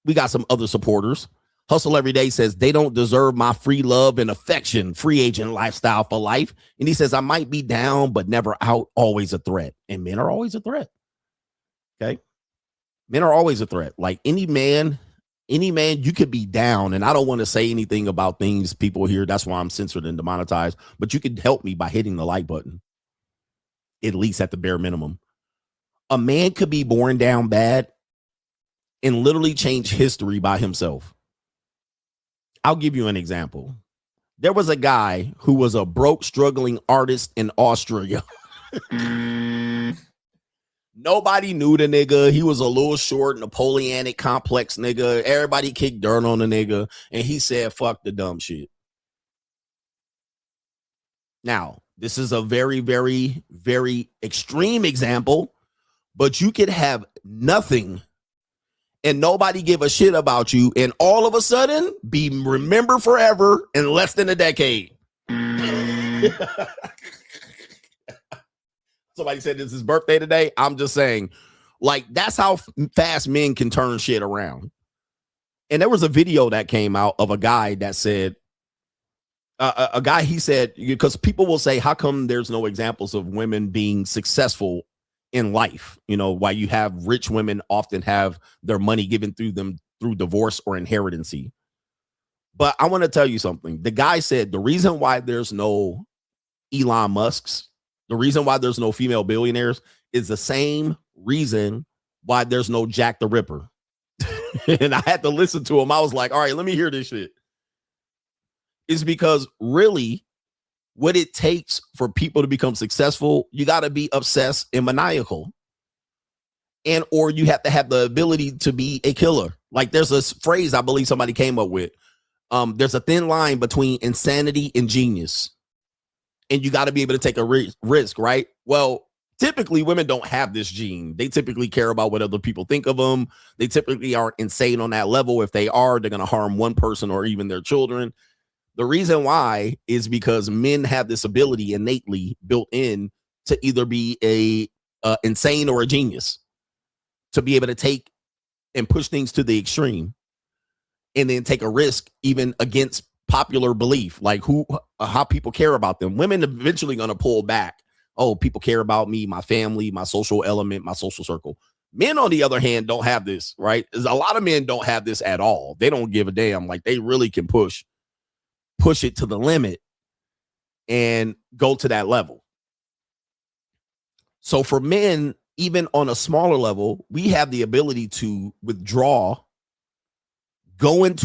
C: we got some other supporters. Hustle Every Day says, they don't deserve my free love and affection, free agent lifestyle for life. And he says, I might be down, but never out, always a threat. And men are always a threat. Okay. Men are always a threat. Like any man, you could be down. And I don't want to say anything about things people hear. That's why I'm censored and demonetized. But you can help me by hitting the like button, at least at the bare minimum. A man could be born down bad and literally change history by himself. I'll give you an example. There was a guy who was a broke, struggling artist in Austria. Nobody knew the nigga. He was a little short, Napoleonic complex nigga. Everybody kicked dirt on the nigga. And he said, fuck the dumb shit. Now, This is a very, very, very extreme example, but you could have nothing and nobody give a shit about you, and all of a sudden be remembered forever in less than a decade. Somebody said it's his birthday today. I'm just saying, like, that's how fast men can turn shit around. And there was a video that came out of a guy that said, a guy, he said, because people will say, how come there's no examples of women being successful in life? You know, why you have rich women often have their money given through them through divorce or inheritance. But I want to tell you something. The guy said the reason why there's no Elon Musks, the reason why there's no female billionaires is the same reason why there's no Jack the Ripper. And I had to listen to him. I was like, all right, let me hear this shit. Is because really what it takes for people to become successful, you got to be obsessed and maniacal. And or you have to have the ability to be a killer. Like there's a phrase I believe somebody came up with. There's a thin line between insanity and genius. And you got to be able to take a risk, right? Well, typically women don't have this gene. They typically care about what other people think of them. They typically aren't insane on that level. If they are, they're going to harm one person or even their children. The reason why is because men have this ability innately built in to either be a insane or a genius, to be able to take and push things to the extreme and then take a risk even against popular belief, like how people care about them. Women eventually going to pull back. Oh, people care about me, my family, my social element, my social circle. Men, on the other hand, don't have this, right? A lot of men don't have this at all. They don't give a damn. Like they really can push it to the limit and go to that level. So for men, even on a smaller level, we have the ability to withdraw, go back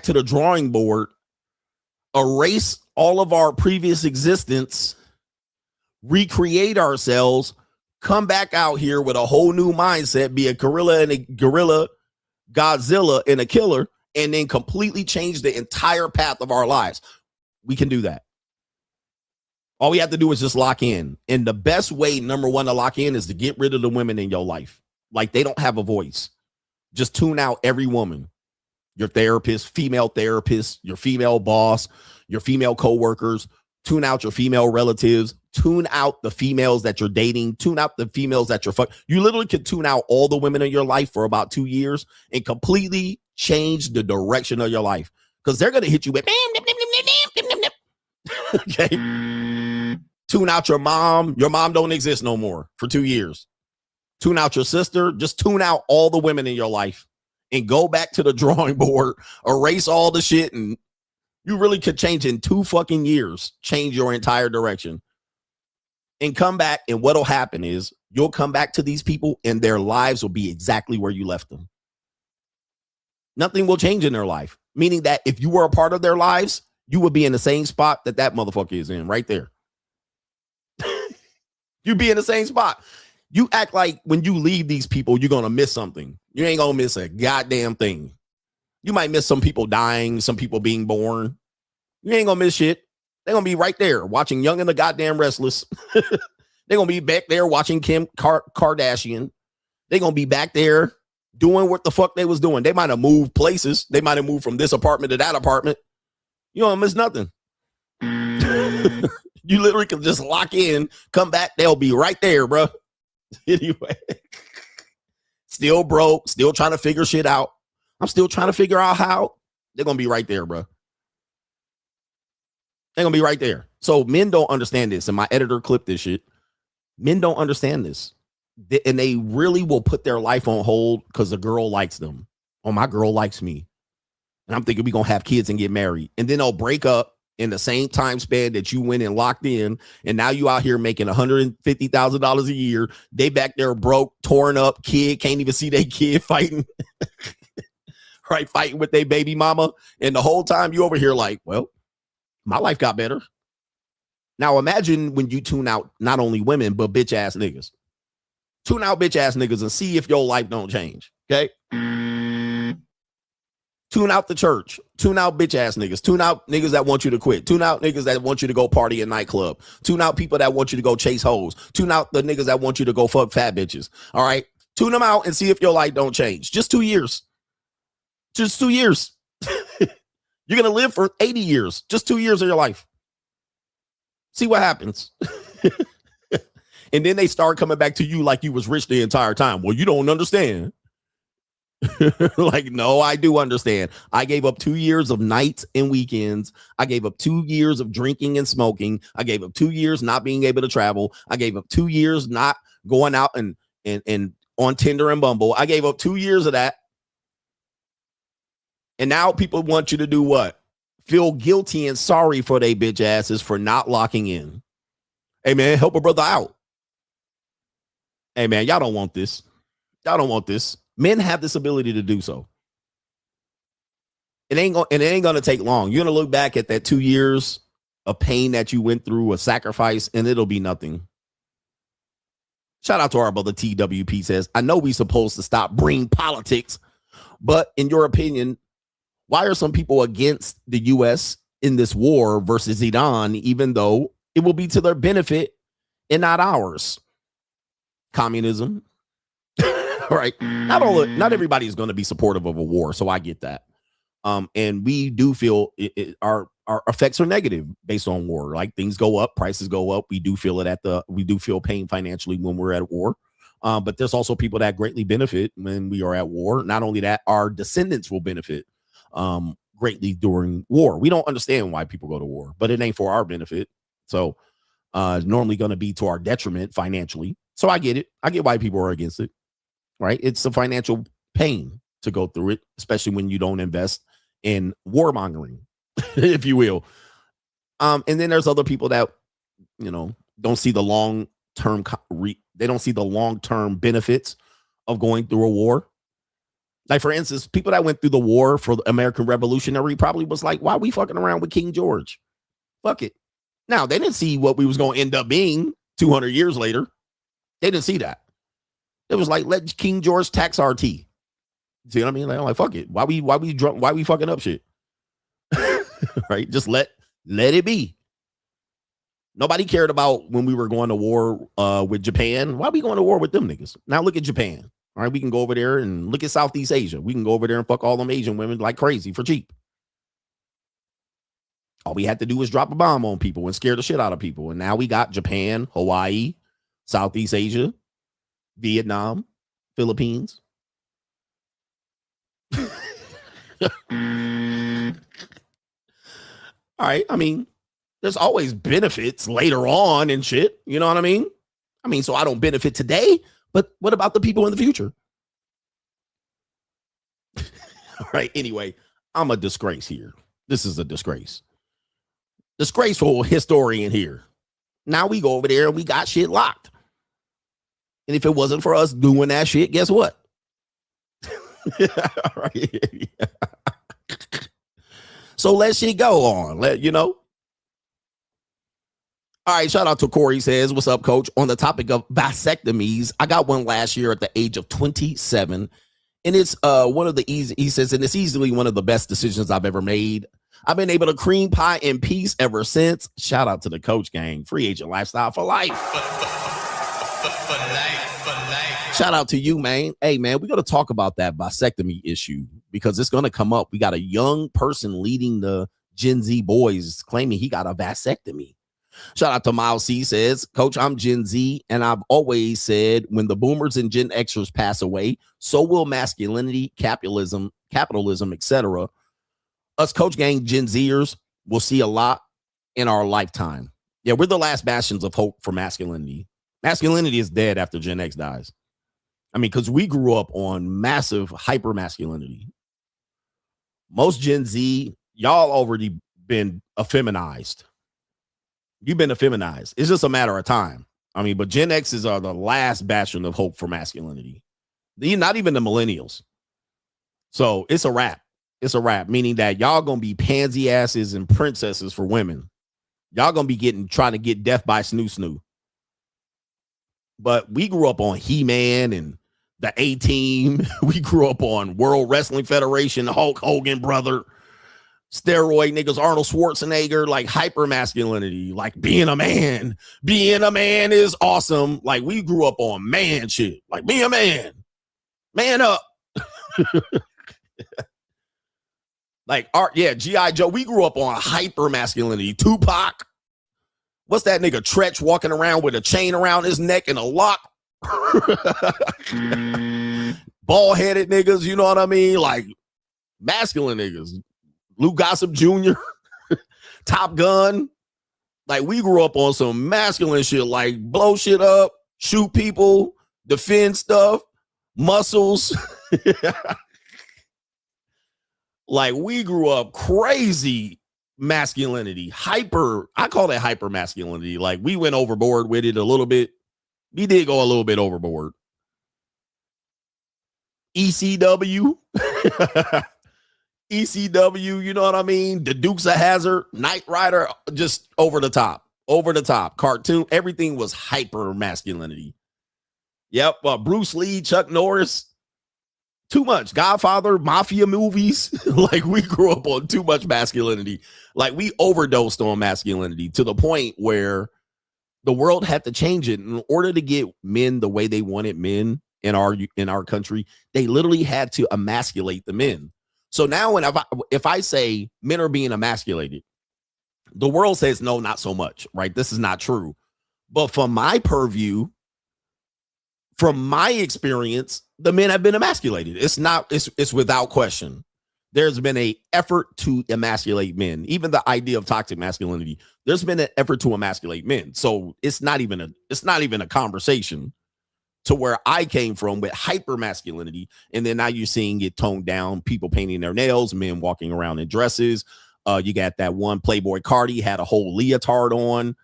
C: to the drawing board, erase all of our previous existence, recreate ourselves, come back out here with a whole new mindset, be a gorilla and a gorilla, Godzilla and a killer, and then completely change the entire path of our lives. We can do that. All we have to do is just lock in. And the best way, number one, to lock in is to get rid of the women in your life. Like they don't have a voice. Just tune out every woman. Your therapist, female therapist, your female boss, your female coworkers. Tune out your female relatives. Tune out the females that you're dating. Tune out the females that you're fucking. You literally could tune out all the women in your life for about 2 years and completely change the direction of your life, because they're going to hit you with okay. Tune out your mom. Your mom don't exist no more for 2 years. Tune out your sister. Just tune out all the women in your life and go back to the drawing board, erase all the shit. And you really could change in 2 fucking years, change your entire direction and come back. And what'll happen is you'll come back to these people and their lives will be exactly where you left them. Nothing will change in their life, meaning that if you were a part of their lives, you would be in the same spot that motherfucker is in right there. You'd be in the same spot. You act like when you leave these people, you're going to miss something. You ain't going to miss a goddamn thing. You might miss some people dying, some people being born. You ain't going to miss shit. They're going to be right there watching Young and the Goddamn Restless. They're going to be back there watching Kim Kardashian. They're going to be back there doing what the fuck they was doing. They might have moved places. They might have moved from this apartment to that apartment. You don't miss nothing. You literally can just lock in, come back. They'll be right there, bro. Anyway, still broke, still trying to figure shit out. I'm still trying to figure out how. They're going to be right there, bro. They're going to be right there. So men don't understand this. And my editor clipped this shit. Men don't understand this. And they really will put their life on hold because the girl likes them. Oh, my girl likes me. And I'm thinking we're going to have kids and get married. And then they'll break up in the same time span that you went and locked in. And now you out here making $150,000 a year. They back there broke, torn up, kid, can't even see their kid fighting. Right, fighting with their baby mama. And the whole time you over here like, well, my life got better. Now imagine when you tune out not only women, but bitch ass niggas. Tune out bitch ass niggas and see if your life don't change. Okay. Tune out the church. Tune out bitch ass niggas. Tune out niggas that want you to quit. Tune out niggas that want you to go party in nightclub. Tune out people that want you to go chase hoes. Tune out the niggas that want you to go fuck fat bitches. All right. Tune them out and see if your life don't change. Just 2 years. Just 2 years. You're going to live for 80 years. Just 2 years of your life. See what happens. And then they start coming back to you like you was rich the entire time. Well, you don't understand. Like, no, I do understand. I gave up 2 years of nights and weekends. I gave up 2 years of drinking and smoking. I gave up 2 years not being able to travel. I gave up 2 years not going out and on Tinder and Bumble. I gave up 2 years of that. And now people want you to do what? Feel guilty and sorry for they bitch asses for not locking in. Hey, man, help a brother out. Hey, man, y'all don't want this. Y'all don't want this. Men have this ability to do so. It ain't going to take long. You're going to look back at that 2 years of pain that you went through, a sacrifice, and it'll be nothing. Shout out to our brother TWP says, I know we supposed to stop bringing politics, but in your opinion, why are some people against the U.S. in this war versus Iran, even though it will be to their benefit and not ours? Communism. Right. Not everybody is going to be supportive of a war. So I get that. And we do feel our effects are negative based on war. Like things go up, prices go up. We do feel it we do feel pain financially when we're at war. But there's also people that greatly benefit when we are at war. Not only that, our descendants will benefit greatly during war. We don't understand why people go to war, but it ain't for our benefit. So it's normally going to be to our detriment financially. So I get it. I get why people are against it. Right. It's a financial pain to go through it, especially when you don't invest in warmongering, if you will. And then there's other people that, don't see the long term. They don't see the long term benefits of going through a war. Like, for instance, people that went through the war for the American Revolutionary probably was like, why are we fucking around with King George? Fuck it. Now, they didn't see what we was going to end up being 200 years later. They didn't see that. It was like, let King George tax RT. See what I mean? Like, I'm like, fuck it. Why we drunk? Why we fucking up shit? Right? Just let it be. Nobody cared about when we were going to war with Japan. Why we going to war with them niggas? Now look at Japan. All right, we can go over there and look at Southeast Asia. We can go over there and fuck all them Asian women like crazy for cheap. All we had to do was drop a bomb on people and scare the shit out of people. And now we got Japan, Hawaii, Southeast Asia, Vietnam, Philippines. All right. I mean, there's always benefits later on and shit. You know what I mean? So I don't benefit today, but what about the people in the future? All right. Anyway, I'm a disgrace here. This is a disgrace. Disgraceful historian here. Now we go over there and we got shit locked. And if it wasn't for us doing that shit, guess what? Right. So let shit go on. All right. Shout out to Corey. Says, what's up, coach? On the topic of vasectomies, I got one last year at the age of 27. And it's one of the easy, he says, and it's easily one of the best decisions I've ever made. I've been able to cream pie in peace ever since. Shout out to the coach gang. Free agent lifestyle for life. Shout out to you, man. Hey, man, we're going to talk about that vasectomy issue because it's going to come up. We got a young person leading the Gen Z boys claiming he got a vasectomy. Shout out to Miles C. Says, Coach, I'm Gen Z, and I've always said when the boomers and Gen Xers pass away, so will masculinity, capitalism, etc. Us Coach Gang Gen Zers will see a lot in our lifetime. Yeah, we're the last bastions of hope for masculinity. Masculinity is dead after Gen X dies. Because we grew up on massive hyper masculinity. Most Gen Z, y'all already been effeminized. You've been effeminized. It's just a matter of time. But Gen X's are the last bastion of hope for masculinity. Not even the millennials. So it's a wrap. It's a wrap, meaning that y'all gonna be pansy asses and princesses for women. Y'all gonna be trying to get death by snoo. But we grew up on He-Man and the A-Team. We grew up on World Wrestling Federation, Hulk Hogan, brother. Steroid niggas, Arnold Schwarzenegger, like hyper masculinity, like being a man. Being a man is awesome. Like we grew up on man shit. Like be a man. Man up. Like art, yeah, G.I. Joe. We grew up on hyper masculinity. Tupac. What's that nigga Tretch walking around with a chain around his neck and a lock? Bald-headed niggas, you know what I mean? Like masculine niggas. Lou Gossip Jr., Top Gun. Like we grew up on some masculine shit, like blow shit up, shoot people, defend stuff, muscles. Like we grew up crazy masculinity, hyper. I call that hyper masculinity. Like we went overboard with it a little bit. We did go a little bit overboard. ECW. ECW, you know what I mean? The Dukes of Hazzard, Knight Rider, just over the top. Cartoon, everything was hyper masculinity. Yep, Bruce Lee, Chuck Norris, too much. Godfather, mafia movies. Like we grew up on too much masculinity. Like we overdosed on masculinity to the point where the world had to change it in order to get men the way they wanted men in our country. They literally had to emasculate the men. So now if I say men are being emasculated, the world says, no, not so much, right? This is not true. But from my purview, from my experience, the men have been emasculated. It's without question. There's been an effort to emasculate men. Even the idea of toxic masculinity, there's been an effort to emasculate men. So it's not even a conversation to where I came from with hyper masculinity. And then now you're seeing it toned down, people painting their nails, men walking around in dresses. You got that one Playboy Cardi had a whole leotard on.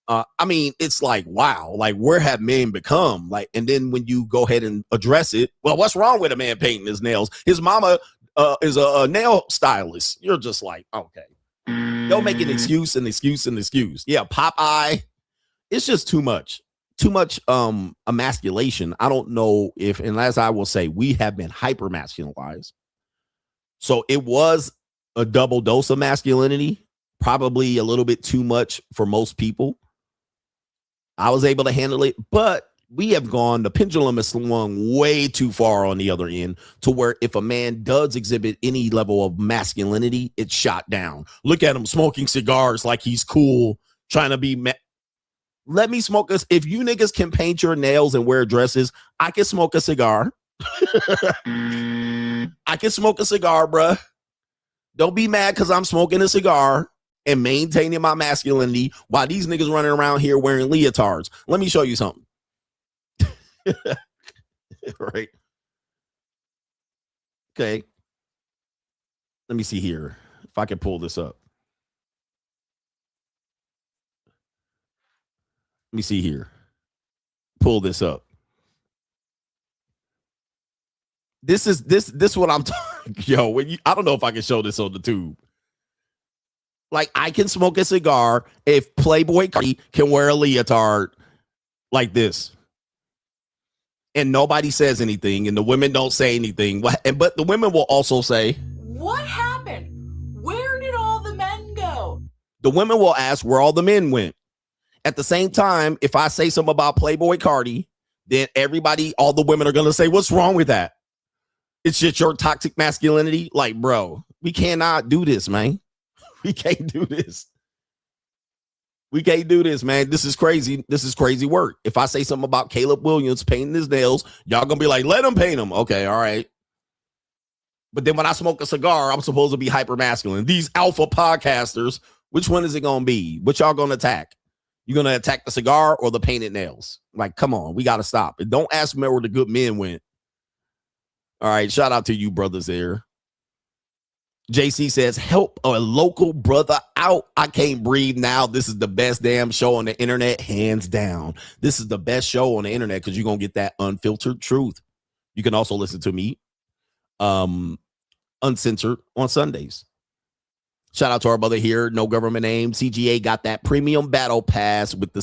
C: I mean, it's like, wow, like where have men become? Like, and then when you go ahead and address it, well, what's wrong with a man painting his nails? His mama is a nail stylist. You're just like, okay. They'll make an excuse. Yeah, Popeye. It's just too much. Too much emasculation. I don't know if, and as I will say, we have been hyper masculinized. So it was a double dose of masculinity, probably a little bit too much for most people. I was able to handle it, but we have gone, the pendulum has swung way too far on the other end to where if a man does exhibit any level of masculinity, it's shot down. Look at him smoking cigars like he's cool, trying to be let me smoke us. If you niggas can paint your nails and wear dresses, I can smoke a cigar. I can smoke a cigar, bruh. Don't be mad because I'm smoking a cigar and maintaining my masculinity while these niggas running around here wearing leotards. Let me show you something. Right. Okay. Let me see here if I can pull this up. Let me see here. Pull this up. This is what I'm talking. Yo, I don't know if I can show this on the tube. Like I can smoke a cigar if Playboy Cardi can wear a leotard like this. And nobody says anything, and the women don't say anything. But the women will also say,
R: what happened? Where did all the men go?
C: The women will ask where all the men went. At the same time, if I say something about Playboy Cardi, then all the women are going to say, what's wrong with that? It's just your toxic masculinity. Like, bro, we cannot do this, man. We can't do this. We can't do this, man. This is crazy. This is crazy work. If I say something about Caleb Williams painting his nails, y'all going to be like, let him paint them. Okay, all right. But then when I smoke a cigar, I'm supposed to be hyper masculine. These alpha podcasters, which one is it going to be? What y'all going to attack? You going to attack the cigar or the painted nails? Like, come on, we got to stop. And don't ask me where the good men went. All right, shout out to you brothers there. JC says, help a local brother out. I can't breathe now. This is the best damn show on the internet, hands down. This is the best show on the internet because you're going to get that unfiltered truth. You can also listen to me uncensored on Sundays. Shout out to our brother here, no government name. CGA got that premium battle pass with the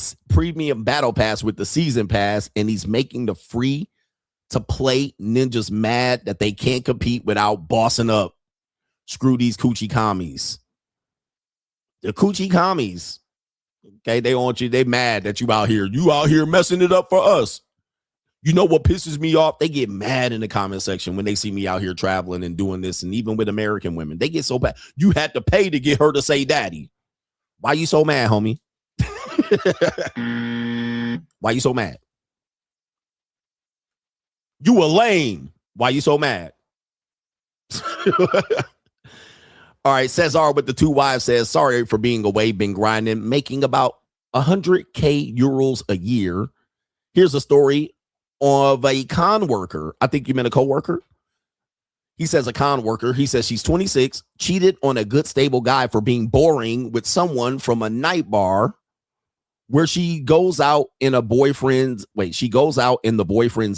C: season pass, and he's making the free to play ninjas mad that they can't compete without bossing up. Screw these coochie commies. The coochie commies. Okay, they want you. They mad that you out here. You out here messing it up for us. You know what pisses me off? They get mad in the comment section when they see me out here traveling and doing this. And even with American women, they get so bad. You had to pay to get her to say daddy. Why you so mad, homie? Why you so mad? You a lame. Why you so mad? All right, Cesar with the 2 wives says, sorry for being away, been grinding, making about 100K euros a year. Here's a story of a con worker. I think you meant a co-worker. He says a con worker. He says she's 26, cheated on a good, stable guy for being boring with someone from a night bar where she goes out in the boyfriend's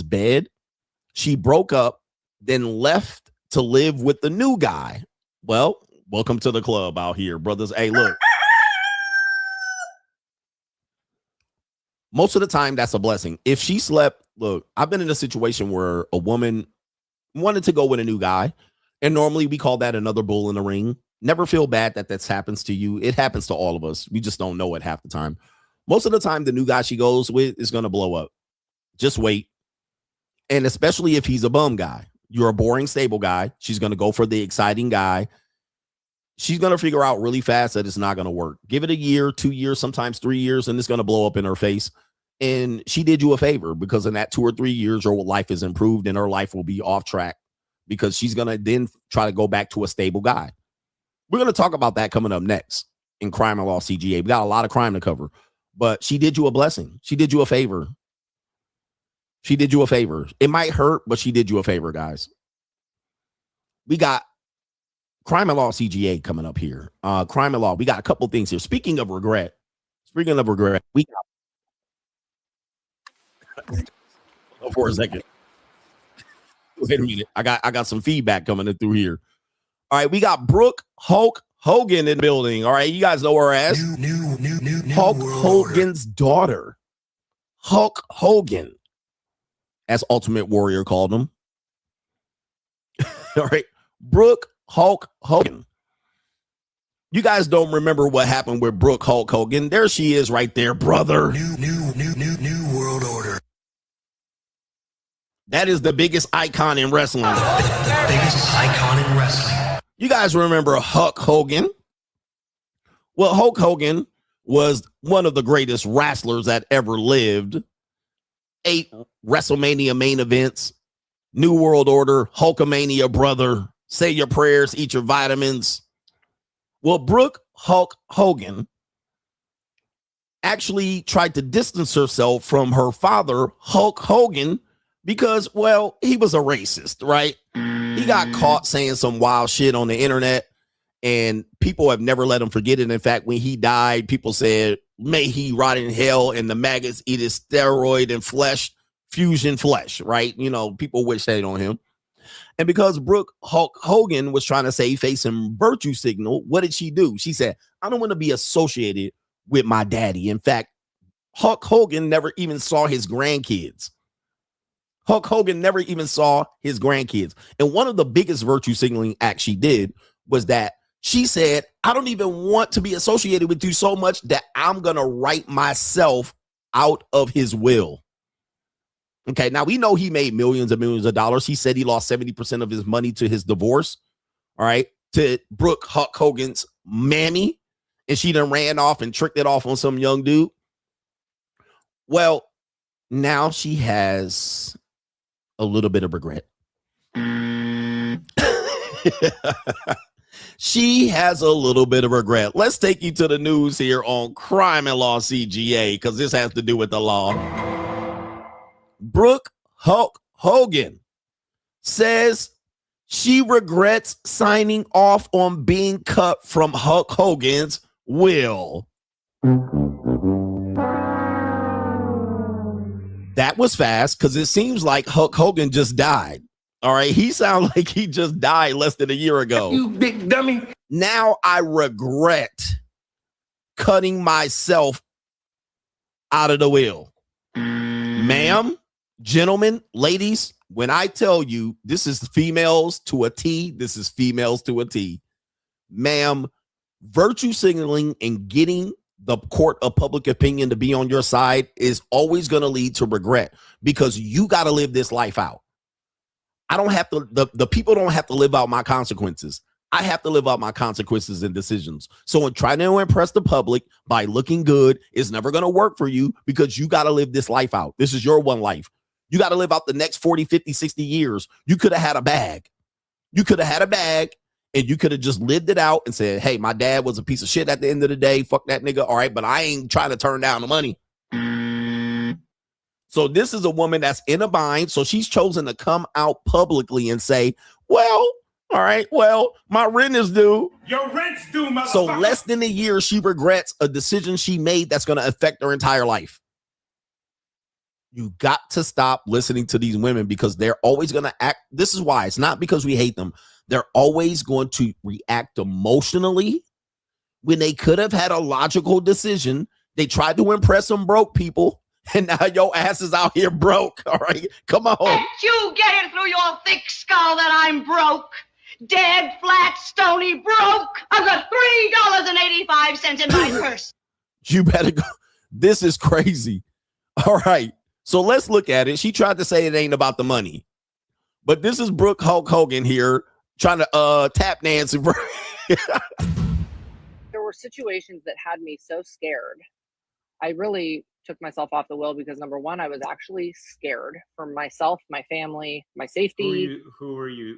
C: bed. She broke up, then left to live with the new guy. Well, welcome to the club out here, brothers. Hey, look. Most of the time, that's a blessing. If she slept, look, I've been in a situation where a woman wanted to go with a new guy, and normally we call that another bull in the ring. Never feel bad that that happens to you. It happens to all of us. We just don't know it half the time. Most of the time, the new guy she goes with is going to blow up. Just wait. And especially if he's a bum guy. You're a boring, stable guy. She's going to go for the exciting guy. She's going to figure out really fast that it's not going to work. Give it a year, 2 years, sometimes 3 years, and it's going to blow up in her face. And she did you a favor because in that 2 or 3 years, her life is improved and her life will be off track because she's going to then try to go back to a stable guy. We're going to talk about that coming up next in Crime and Law CGA. We got a lot of crime to cover, but she did you a blessing. She did you a favor. She did you a favor. It might hurt, but she did you a favor, guys. We got Crime and Law CGA coming up here. Crime and Law. We got a couple things here. Speaking of regret, we got for a second. Wait a minute. I got some feedback coming in through here. All right, we got Brooke Hulk Hogan in the building. All right, you guys know her as Hulk Hogan's daughter. Hulk Hogan, as Ultimate Warrior called him. All right, Brooke Hulk Hogan. You guys don't remember what happened with Brooke Hulk Hogan. There she is right there, brother. New world order. That is the biggest icon in wrestling. Biggest icon in wrestling. You guys remember Hulk Hogan? Well, Hulk Hogan was one of the greatest wrestlers that ever lived. 8 WrestleMania main events, New World Order, Hulkamania, brother. Say your prayers, eat your vitamins. Well, Brooke Hulk Hogan actually tried to distance herself from her father, Hulk Hogan, because, well, he was a racist, right? He got caught saying some wild shit on the internet, and people have never let him forget it. In fact, when he died, people said, may he rot in hell and the maggots eat his steroid and flesh, fusion flesh, right? You know, people wish that on him. And because Brooke Hulk Hogan was trying to save face and virtue signal, what did she do? She said, I don't want to be associated with my daddy. In fact, Hulk Hogan never even saw his grandkids. Hulk Hogan never even saw his grandkids. And one of the biggest virtue signaling acts she did was that she said, I don't even want to be associated with you so much that I'm going to write myself out of his will. Okay, now we know he made millions and millions of dollars. He said he lost 70% of his money to his divorce, all right, to Brooke Hulk Hogan's mammy, and she done ran off and tricked it off on some young dude. Well, now she has a little bit of regret. She has a little bit of regret. Let's take you to the news here on Crime and Law CGA, because this has to do with the law. Brooke Hulk Hogan says she regrets signing off on being cut from Hulk Hogan's will. That was fast because it seems like Hulk Hogan just died. All right. He sounds like he just died less than a year ago. You big dummy. Now I regret cutting myself out of the will. Ma'am, gentlemen, ladies, When I tell you this is females to a T, this is females to a T. Ma'am, virtue signaling and getting the court of public opinion to be on your side is always going to lead to regret, because you got to live this life out. I don't have to, the people don't have to live out my consequences. I have to live out my consequences and decisions. So in trying to impress the public by looking good is never going to work for you, because you got to live this life out. This is your one life. You got to live out the next 40, 50, 60 years. You could have had a bag. You could have had a bag and you could have just lived it out and said, hey, my dad was a piece of shit at the end of the day. Fuck that nigga. All right, but I ain't trying to turn down the money. So this is a woman that's in a bind. So she's chosen to come out publicly and say, well, all right, well, my rent is due.
F: Your rent's due, motherfucker.
C: So less than a year, she regrets a decision she made that's going to affect her entire life. You got to stop listening to these women, because they're always going to act. This is why. It's not because we hate them. They're always going to react emotionally when they could have had a logical decision. They tried to impress some broke people, and now your ass is out here broke. All right, come on.
O: Can't you get it through your thick skull that I'm broke? Dead, flat, stony broke. I've got $3.85 in my purse.
C: You better go. This is crazy. All right. So let's look at it. She tried to say it ain't about the money, but this is Brooke Hulk Hogan here trying to tap dance.
S: There were situations that had me so scared. I really took myself off the wheel because, number one, I was actually scared for myself, my family, my safety.
T: Who were you?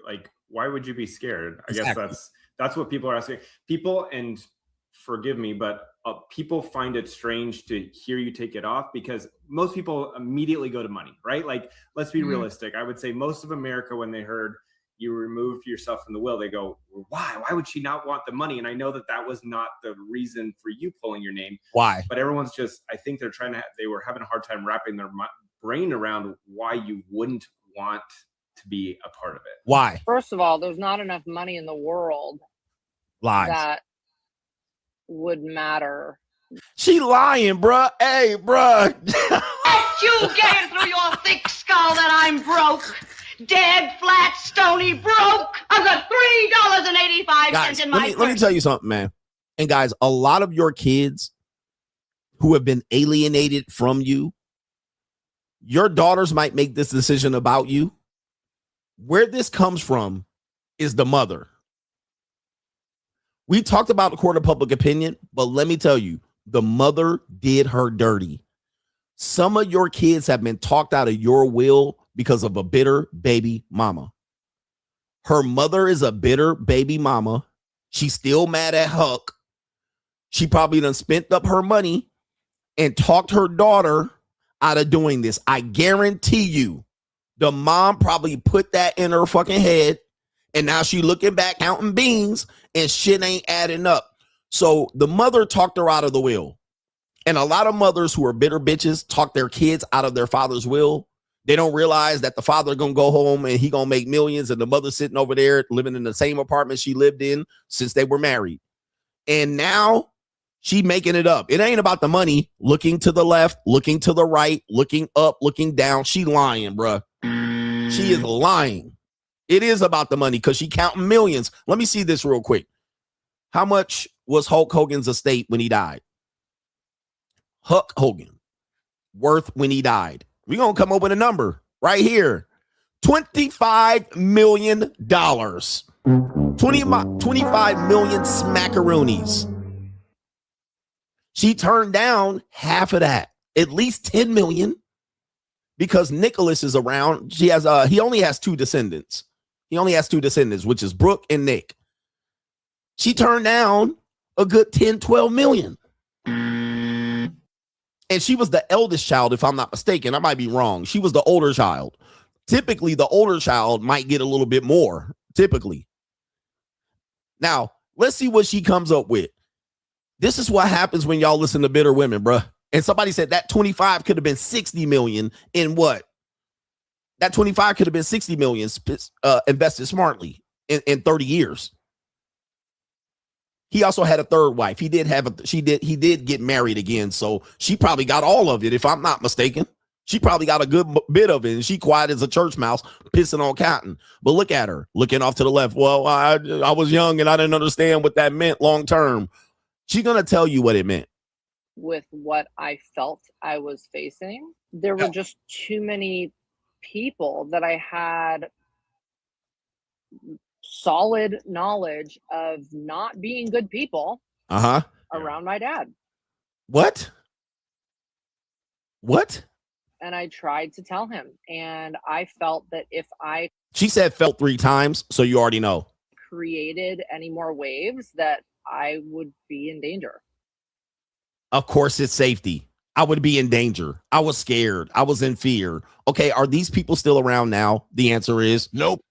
T: Like, why would you be scared? I
C: Exactly.
T: guess that's what people are asking. People, and forgive me, but people find it strange to hear you take it off, because most people immediately go to money, right? Like, let's be realistic. I would say most of America, when they heard you removed yourself from the will, they go, well, why? Why would she not want the money? And I know that that was not the reason for you pulling your name.
C: Why?
T: But everyone's just, I think they were having a hard time wrapping their brain around why you wouldn't want to be a part of it.
C: Why?
S: First of all, there's not enough money in the world
C: Lies.
S: that would matter.
C: She lying, bruh. Hey, bruh.
O: Can't you get it through your thick skull that I'm broke? Dead, flat, stony broke. I've got $3.85
C: Guys,
O: in my
C: let me tell you something, man. And guys, a lot of your kids who have been alienated from you, your daughters might make this decision about you. Where this comes from is the mother. We talked about the court of public opinion, but let me tell you, the mother did her dirty. Some of your kids have been talked out of your will because of a bitter baby mama. Her mother is a bitter baby mama. She's still mad at Huck. She probably done spent up her money and talked her daughter out of doing this. I guarantee you, the mom probably put that in her fucking head, and now she looking back counting beans and shit ain't adding up. So the mother talked her out of the will. And a lot of mothers who are bitter bitches talk their kids out of their father's will. They don't realize that the father gonna go home and he gonna make millions, and the mother sitting over there living in the same apartment she lived in since they were married. And now she making it up. It ain't about the money. Looking to the left, looking to the right, looking up, looking down. She lying, bruh. She is lying. It is about the money because she counting millions. Let me see this real quick. How much was Hulk Hogan's estate when he died? Hulk Hogan worth when he died. We're going to come up with a number right here. $25 million. 25 million smackaroonies. She turned down half of that, at least 10 million, because Nicholas is around. He only has two descendants. Which is Brooke and Nick. She turned down a good 10, 12 million. And she was the eldest child, if I'm not mistaken. I might be wrong. She was the older child. Typically, the older child might get a little bit more, typically. Now, let's see what she comes up with. This is what happens when y'all listen to bitter women, bruh. And somebody said that 25 could have been 60 million in what? That 25 could have been 60 million invested smartly in 30 years. He also had a third wife. He did get married again. So she probably got all of it, if I'm not mistaken. She probably got a good bit of it, and she quiet as a church mouse, pissing on cotton. But look at her, looking off to the left. Well, I was young, and I didn't understand what that meant long term. She's going to tell you what it meant.
S: With what I felt I was facing, there were just too many people that I had solid knowledge of not being good people around my dad.
C: What?
S: And I tried to tell him, and I felt that if I
C: She said felt 3 times, so you already know.
S: Created any more waves, that I would be in danger.
C: Of course, it's safety. I would be in danger. I was scared. I was in fear. Okay, are these people still around now? The answer is nope.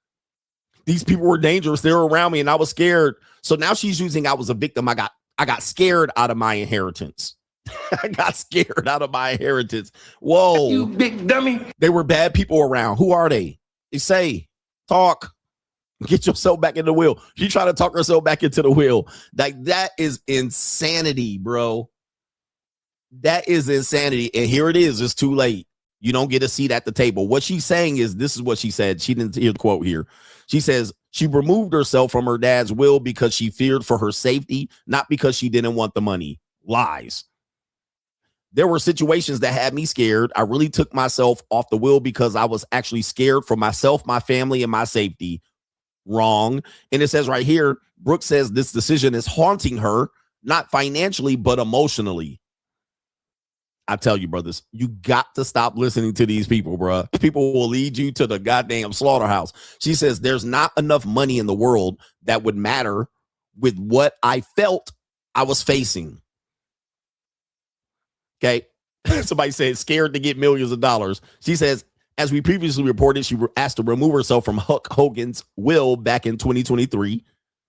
C: These people were dangerous. They were around me, and I was scared. So now she's using I was a victim. I got scared out of my inheritance. I got scared out of my inheritance. Whoa.
M: You big dummy.
C: They were bad people around. Who are they? They say, talk. Get yourself back in the wheel. She trying to talk herself back into the wheel. Like, that is insanity, bro. That is insanity. And here it is. It's too late. You don't get a seat at the table. What she's saying is, this is what she said. She didn't hear the quote here. She says she removed herself from her dad's will because she feared for her safety, not because she didn't want the money. Lies. There were situations that had me scared. I really took myself off the will because I was actually scared for myself, my family, and my safety. Wrong. And it says right here, Brooke says this decision is haunting her, not financially, but emotionally. I tell you, brothers, you got to stop listening to these people, bro. People will lead you to the goddamn slaughterhouse. She says there's not enough money in the world that would matter with what I felt I was facing. Okay. Somebody said scared to get millions of dollars. She says, as we previously reported, she was asked to remove herself from Hulk Hogan's will back in 2023,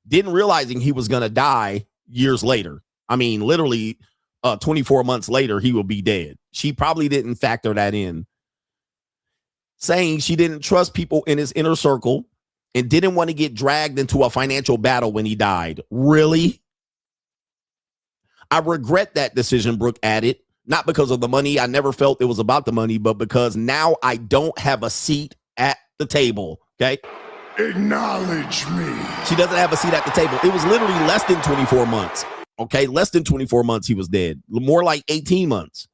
C: didn't realizing he was going to die years later. I mean, literally 24 months later, he will be dead. She probably didn't factor that in. Saying she didn't trust people in his inner circle and didn't want to get dragged into a financial battle when he died. Really? I regret that decision, Brooke added. Not because of the money. I never felt it was about the money, but because now I don't have a seat at the table. Okay.
M: Acknowledge me.
C: She doesn't have a seat at the table. It was literally less than 24 months. Okay. Less than 24 months he was dead. More like 18 months.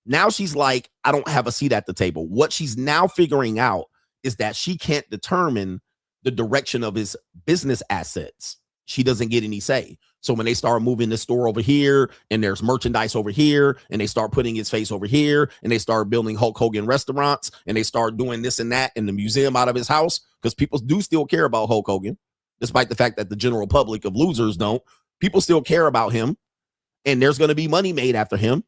C: Now she's like, I don't have a seat at the table. What she's now figuring out is that she can't determine the direction of his business assets. She doesn't get any say. So when they start moving the store over here and there's merchandise over here and they start putting his face over here and they start building Hulk Hogan restaurants and they start doing this and that in the museum out of his house, because people do still care about Hulk Hogan, despite the fact that the general public of losers don't. People still care about him, and there's going to be money made after him.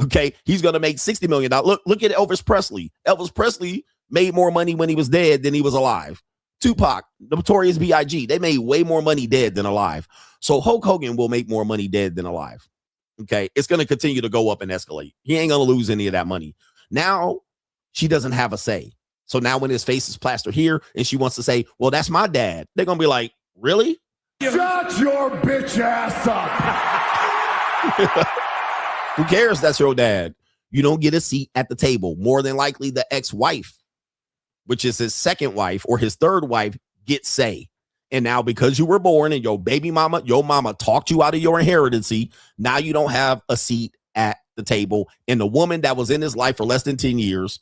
C: Okay, he's going to make $60 million. Look at Elvis Presley. Elvis Presley made more money when he was dead than he was alive. Tupac, Notorious B.I.G., they made way more money dead than alive. So Hulk Hogan will make more money dead than alive. Okay, it's going to continue to go up and escalate. He ain't going to lose any of that money. Now she doesn't have a say. So now when his face is plastered here and she wants to say, well, that's my dad, they're going to be like, really?
M: Shut your bitch ass up.
C: Who cares? That's your dad. You don't get a seat at the table. More than likely the ex-wife, which is his second wife or his third wife, gets say. And now because you were born and your baby mama, your mama talked you out of your inheritance, now you don't have a seat at the table. And the woman that was in his life for less than 10 years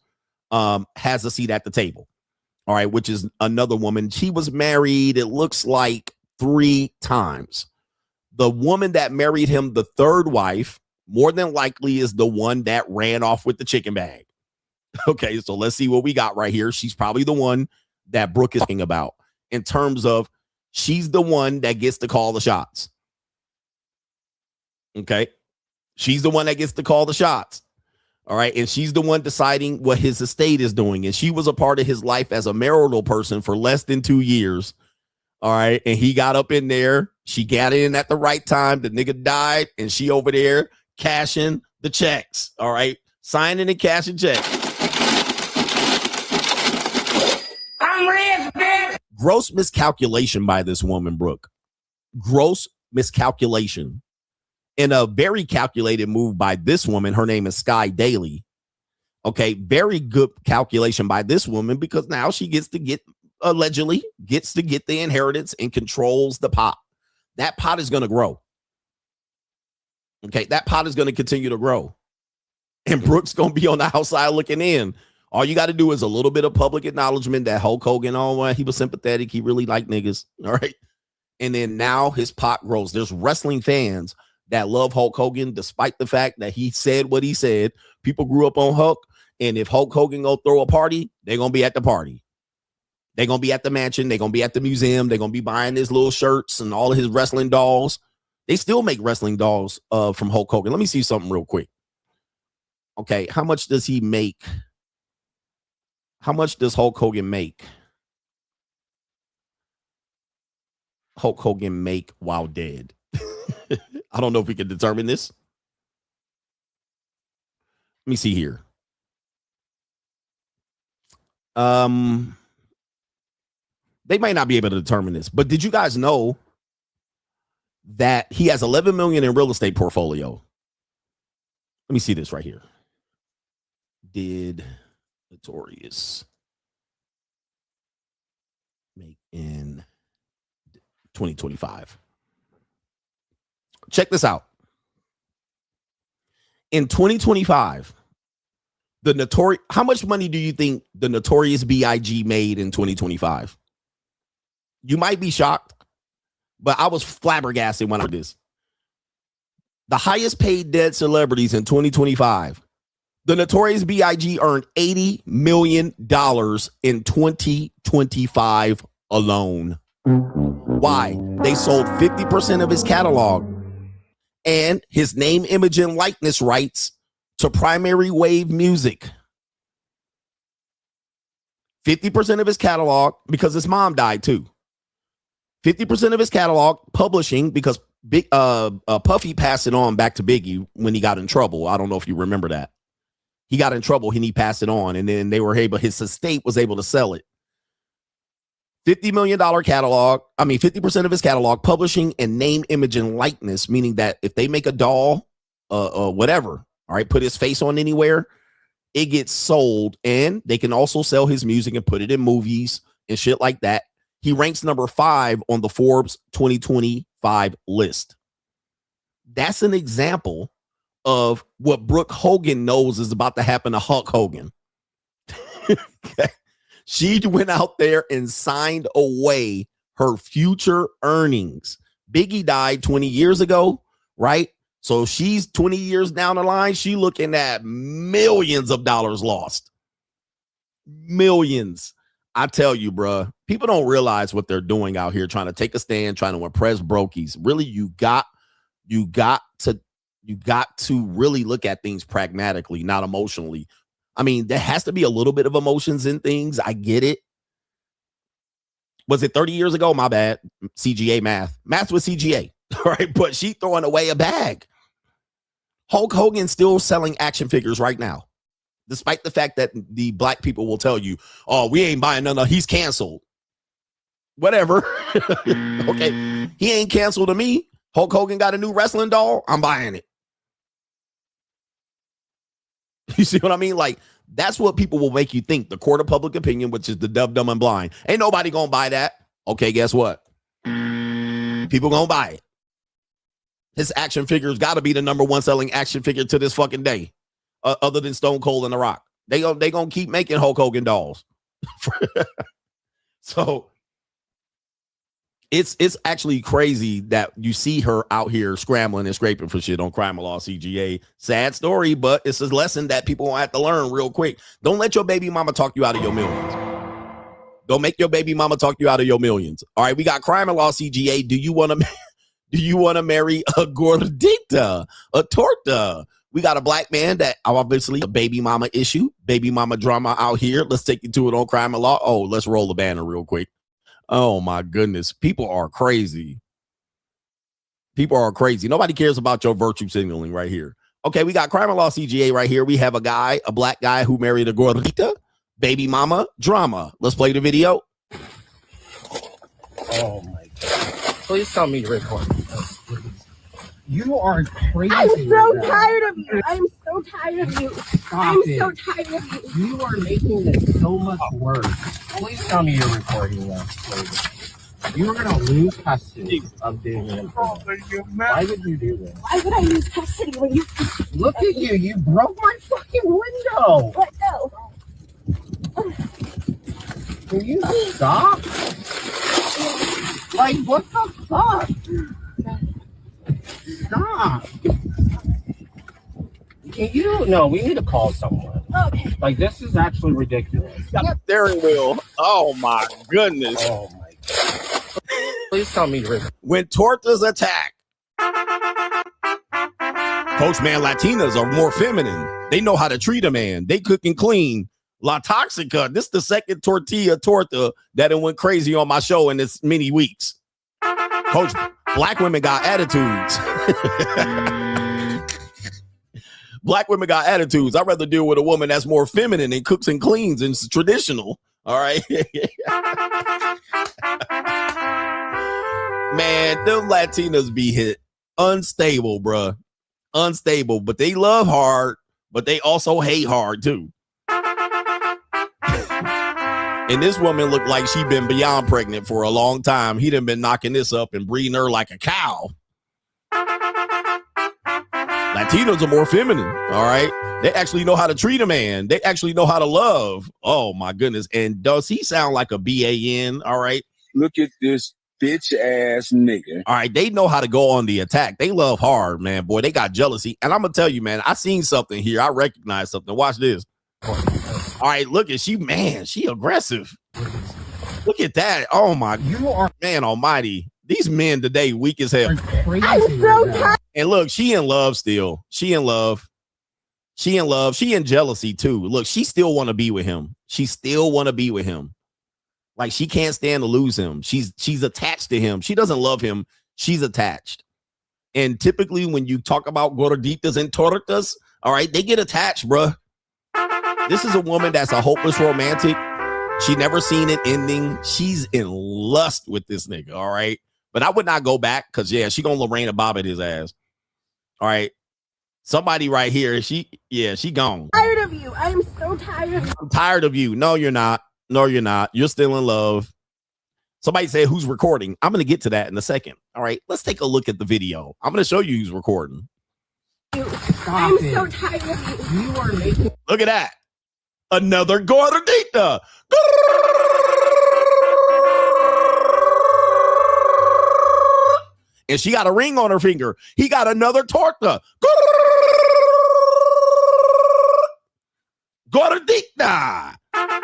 C: has a seat at the table. All right, which is another woman. She was married, it looks like 3 times. The woman that married him, the third wife, more than likely is the one that ran off with the chicken bag. Okay, so let's see what we got right here. She's probably the one that Brooke is talking about in terms of she's the one that gets to call the shots. Okay, she's the one that gets to call the shots. All right, and she's the one deciding what his estate is doing. And she was a part of his life as a marital person for less than 2 years. All right, and he got up in there. She got in at the right time. The nigga died, and she over there cashing the checks. All right, signing and cashing checks.
G: I'm rich, bitch.
C: Gross miscalculation by this woman, Brooke. Gross miscalculation. And a very calculated move by this woman. Her name is Sky Daly. Okay, very good calculation by this woman because now she allegedly gets to get the inheritance and controls the pot. That pot is going to grow. Okay, that pot is going to continue to grow. And Brooke's going to be on the outside looking in. All you got to do is a little bit of public acknowledgement that Hulk Hogan, he was sympathetic. He really liked niggas. All right. And then now his pot grows. There's wrestling fans that love Hulk Hogan, despite the fact that he said what he said. People grew up on Hulk. And if Hulk Hogan go throw a party, they're going to be at the party. They're going to be at the mansion. They're going to be at the museum. They're going to be buying his little shirts and all of his wrestling dolls. They still make wrestling dolls from Hulk Hogan. Let me see something real quick. Okay, how much does he make? How much does Hulk Hogan make? Hulk Hogan make while dead? I don't know if we can determine this. Let me see here. They might not be able to determine this, but did you guys know that he has 11 million in real estate portfolio? Let me see this right here. Did Notorious make in 2025? Check this out. In 2025, how much money do you think the Notorious B.I.G. made in 2025? You might be shocked, but I was flabbergasted when I heard this. The highest paid dead celebrities in 2025. The Notorious B.I.G. earned $80 million in 2025 alone. Why? They sold 50% of his catalog and his name, image, and likeness rights to Primary Wave Music. 50% of his catalog because his mom died too. 50% of his catalog publishing because Puffy passed it on back to Biggie when he got in trouble. I don't know if you remember that. He got in trouble and he passed it on, and then his estate was able to sell it. $50 million catalog. 50% of his catalog, publishing and name, image, and likeness, meaning that if they make a doll, whatever, all right, put his face on anywhere, it gets sold, and they can also sell his music and put it in movies and shit like that. He ranks number 5 on the Forbes 2025 list. That's an example of what Brooke Hogan knows is about to happen to Hulk Hogan. Okay. She went out there and signed away her future earnings. Biggie died 20 years ago, right? So she's 20 years down the line. She looking at millions of dollars lost. Millions. I tell you, bruh, people don't realize what they're doing out here, trying to take a stand, trying to impress brokies. Really, you got to really look at things pragmatically, not emotionally. There has to be a little bit of emotions in things. I get it. Was it 30 years ago? My bad. CGA math. Math with CGA. Right? But she throwing away a bag. Hulk Hogan still selling action figures right now. Despite the fact that the black people will tell you, oh, we ain't buying none. He's canceled. Whatever. Okay. He ain't canceled to me. Hulk Hogan got a new wrestling doll. I'm buying it. You see what I mean? Like, that's what people will make you think. The court of public opinion, which is the dumb, dumb, and blind. Ain't nobody gonna buy that. Okay, guess what? People gonna buy it. His action figure's got to be the number 1 selling action figure to this fucking day. Other than Stone Cold and The Rock. They gonna keep making Hulk Hogan dolls. So it's actually crazy that you see her out here scrambling and scraping for shit on Crime Law CGA. Sad story, but it's a lesson that people won't have to learn real quick. Don't let your baby mama talk you out of your millions. Don't make your baby mama talk you out of your millions. All right, we got Crime Law CGA. Do you want to marry a gordita, a torta? We got a black man that obviously a baby mama issue, baby mama drama out here. Let's take you to it on Crime and Law. Oh, let's roll the banner real quick. Oh my goodness. People are crazy. People are crazy. Nobody cares about your virtue signaling right here. Okay, we got Crime and Law CGA right here. We have a black guy who married a gordita, baby mama drama. Let's play the video.
U: Oh my God. Please tell me you're recording. You are crazy.
V: I'm so tired of you. I'm so
Q: so tired of you.
U: Stop
Q: I'm
U: it.
Q: so tired of you.
U: You are making this so much worse. Please tell me you're recording this, lady. You are going to lose custody of doing it. Why would you do this?
Q: Why would I lose custody when you...
U: Look at you. You broke my fucking window.
Q: Let go.
U: Can you stop? Like, what the fuck? Stop. Can you? No, we need to call someone.
Q: Okay.
U: Like, this is actually ridiculous.
C: Steering wheel. Oh my goodness.
U: Oh my god. Please tell me you're
C: When Tortas attack. Coach, man, Latinas are more feminine. They know how to treat a man. They cook and clean. La Toxica. This is the second torta that it went crazy on my show in this many weeks. Coach, black women got attitudes. Black women got attitudes. I'd rather deal with a woman that's more feminine and cooks and cleans and is traditional. All right. Man, them Latinas be hit unstable, bruh. Unstable, but they love hard, but they also hate hard too. And this woman looked like she been beyond pregnant for a long time. He done been knocking this up and breeding her like a cow. Latinos are more feminine, all right? They actually know how to treat a man. They actually know how to love. Oh, my goodness. And does he sound like a BAN, all right?
A: Look at this bitch-ass nigga.
C: All right, they know how to go on the attack. They love hard, man. Boy, they got jealousy. And I'm going to tell you, man, I seen something here. I recognize something. Watch this. All right, look at she aggressive. Look at that. Oh my, you are man almighty. These men today weak as hell.
Q: I'm so tired.
C: And look, she in love still. She in love. She in love. She in jealousy too. Look, she still want to be with him. She still want to be with him. Like she can't stand to lose him. She's attached to him. She doesn't love him. She's attached. And typically when you talk about gorditas and tortas, all right, they get attached, bruh. This is a woman that's a hopeless romantic. She never seen it ending. She's in lust with this nigga, all right? But I would not go back because, yeah, she gonna Lorena Bobbitt his ass. All right? Somebody right here, she gone.
Q: I'm tired of you. I'm so tired.
C: I'm tired of you. No, you're not. No, you're not. You're still in love. Somebody said, who's recording? I'm going to get to that in a second. All right? Let's take a look at the video. I'm going to show you who's recording.
Q: I'm so tired of you.
U: You are making.
C: Look at that. Another gordita. And she got a ring on her finger. He got another torta. Gordita.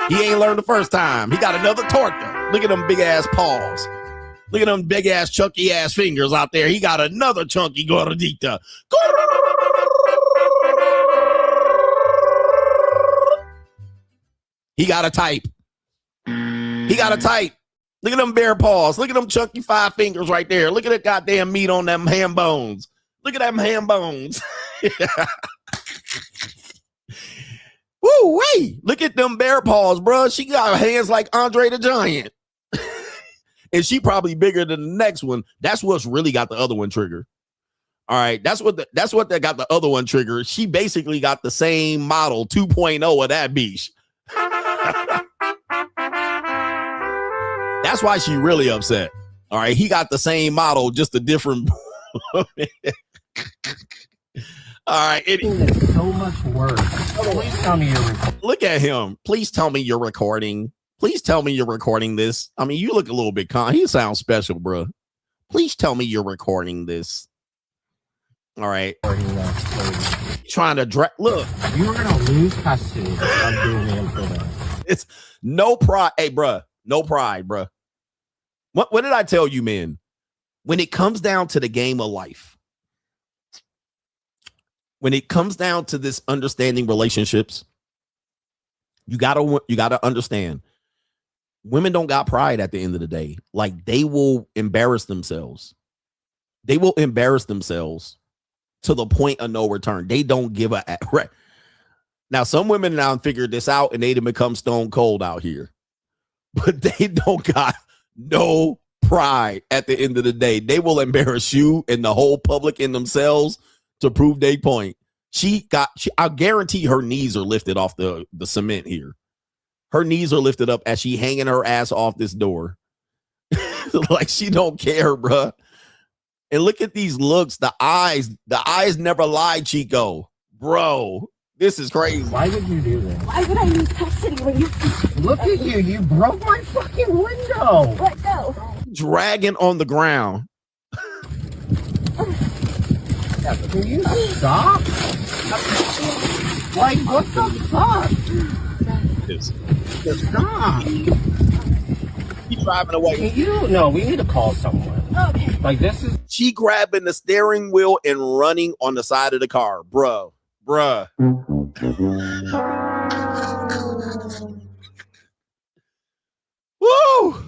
C: He ain't learned the first time. He got another torta. Look at them big ass paws. Look at them big ass chunky ass fingers out there. He got another chunky gordita. He got a type. He got a type. Look at them bare paws. Look at them chunky 5 fingers right there. Look at that goddamn meat on them ham bones. Look at them ham bones. Woo, wait. Look at them bare paws, bro. She got hands like Andre the Giant. And she probably bigger than the next one. That's what's really got the other one triggered. All right. That's what that got the other one triggered. She basically got the same model 2.0 of that beach. That's why she really upset. All right, he got the same model, just a different. All right,
U: it's so much worse. Please tell me you're recording.
C: Look at him. Please tell me you're recording. Please tell me you're recording this. I mean, you look a little bit he sounds special, bro. Please tell me you're recording this. All right. Trying to look.
U: You are gonna lose custody of doing it.
C: It's no pride. Hey, bro. No pride, bro. What did I tell you, man? When it comes down to the game of life, when it comes down to this understanding relationships, you gotta understand. Women don't got pride at the end of the day. Like they will embarrass themselves. They will embarrass themselves to the point of no return. They don't give a right. Now, some women now figured this out and they done become stone cold out here. But they don't got no pride at the end of the day. They will embarrass you and the whole public and themselves to prove their point. I guarantee her knees are lifted off the cement here. Her knees are lifted up as she hanging her ass off this door. Like she don't care, bruh. And look at these looks. The eyes never lie, Chico. Bro, this is crazy.
U: Why would you do this?
Q: Why would I use custody when you...
U: Look at you. You broke my fucking window.
Q: Let go.
C: Dragging on the ground.
U: Can you stop? Like, what the fuck? Stop.
C: Keep driving away.
U: No, we need to call someone.
Q: Okay.
U: Like, this is...
C: She grabbing the steering wheel and running on the side of the car. Bruh. Woo!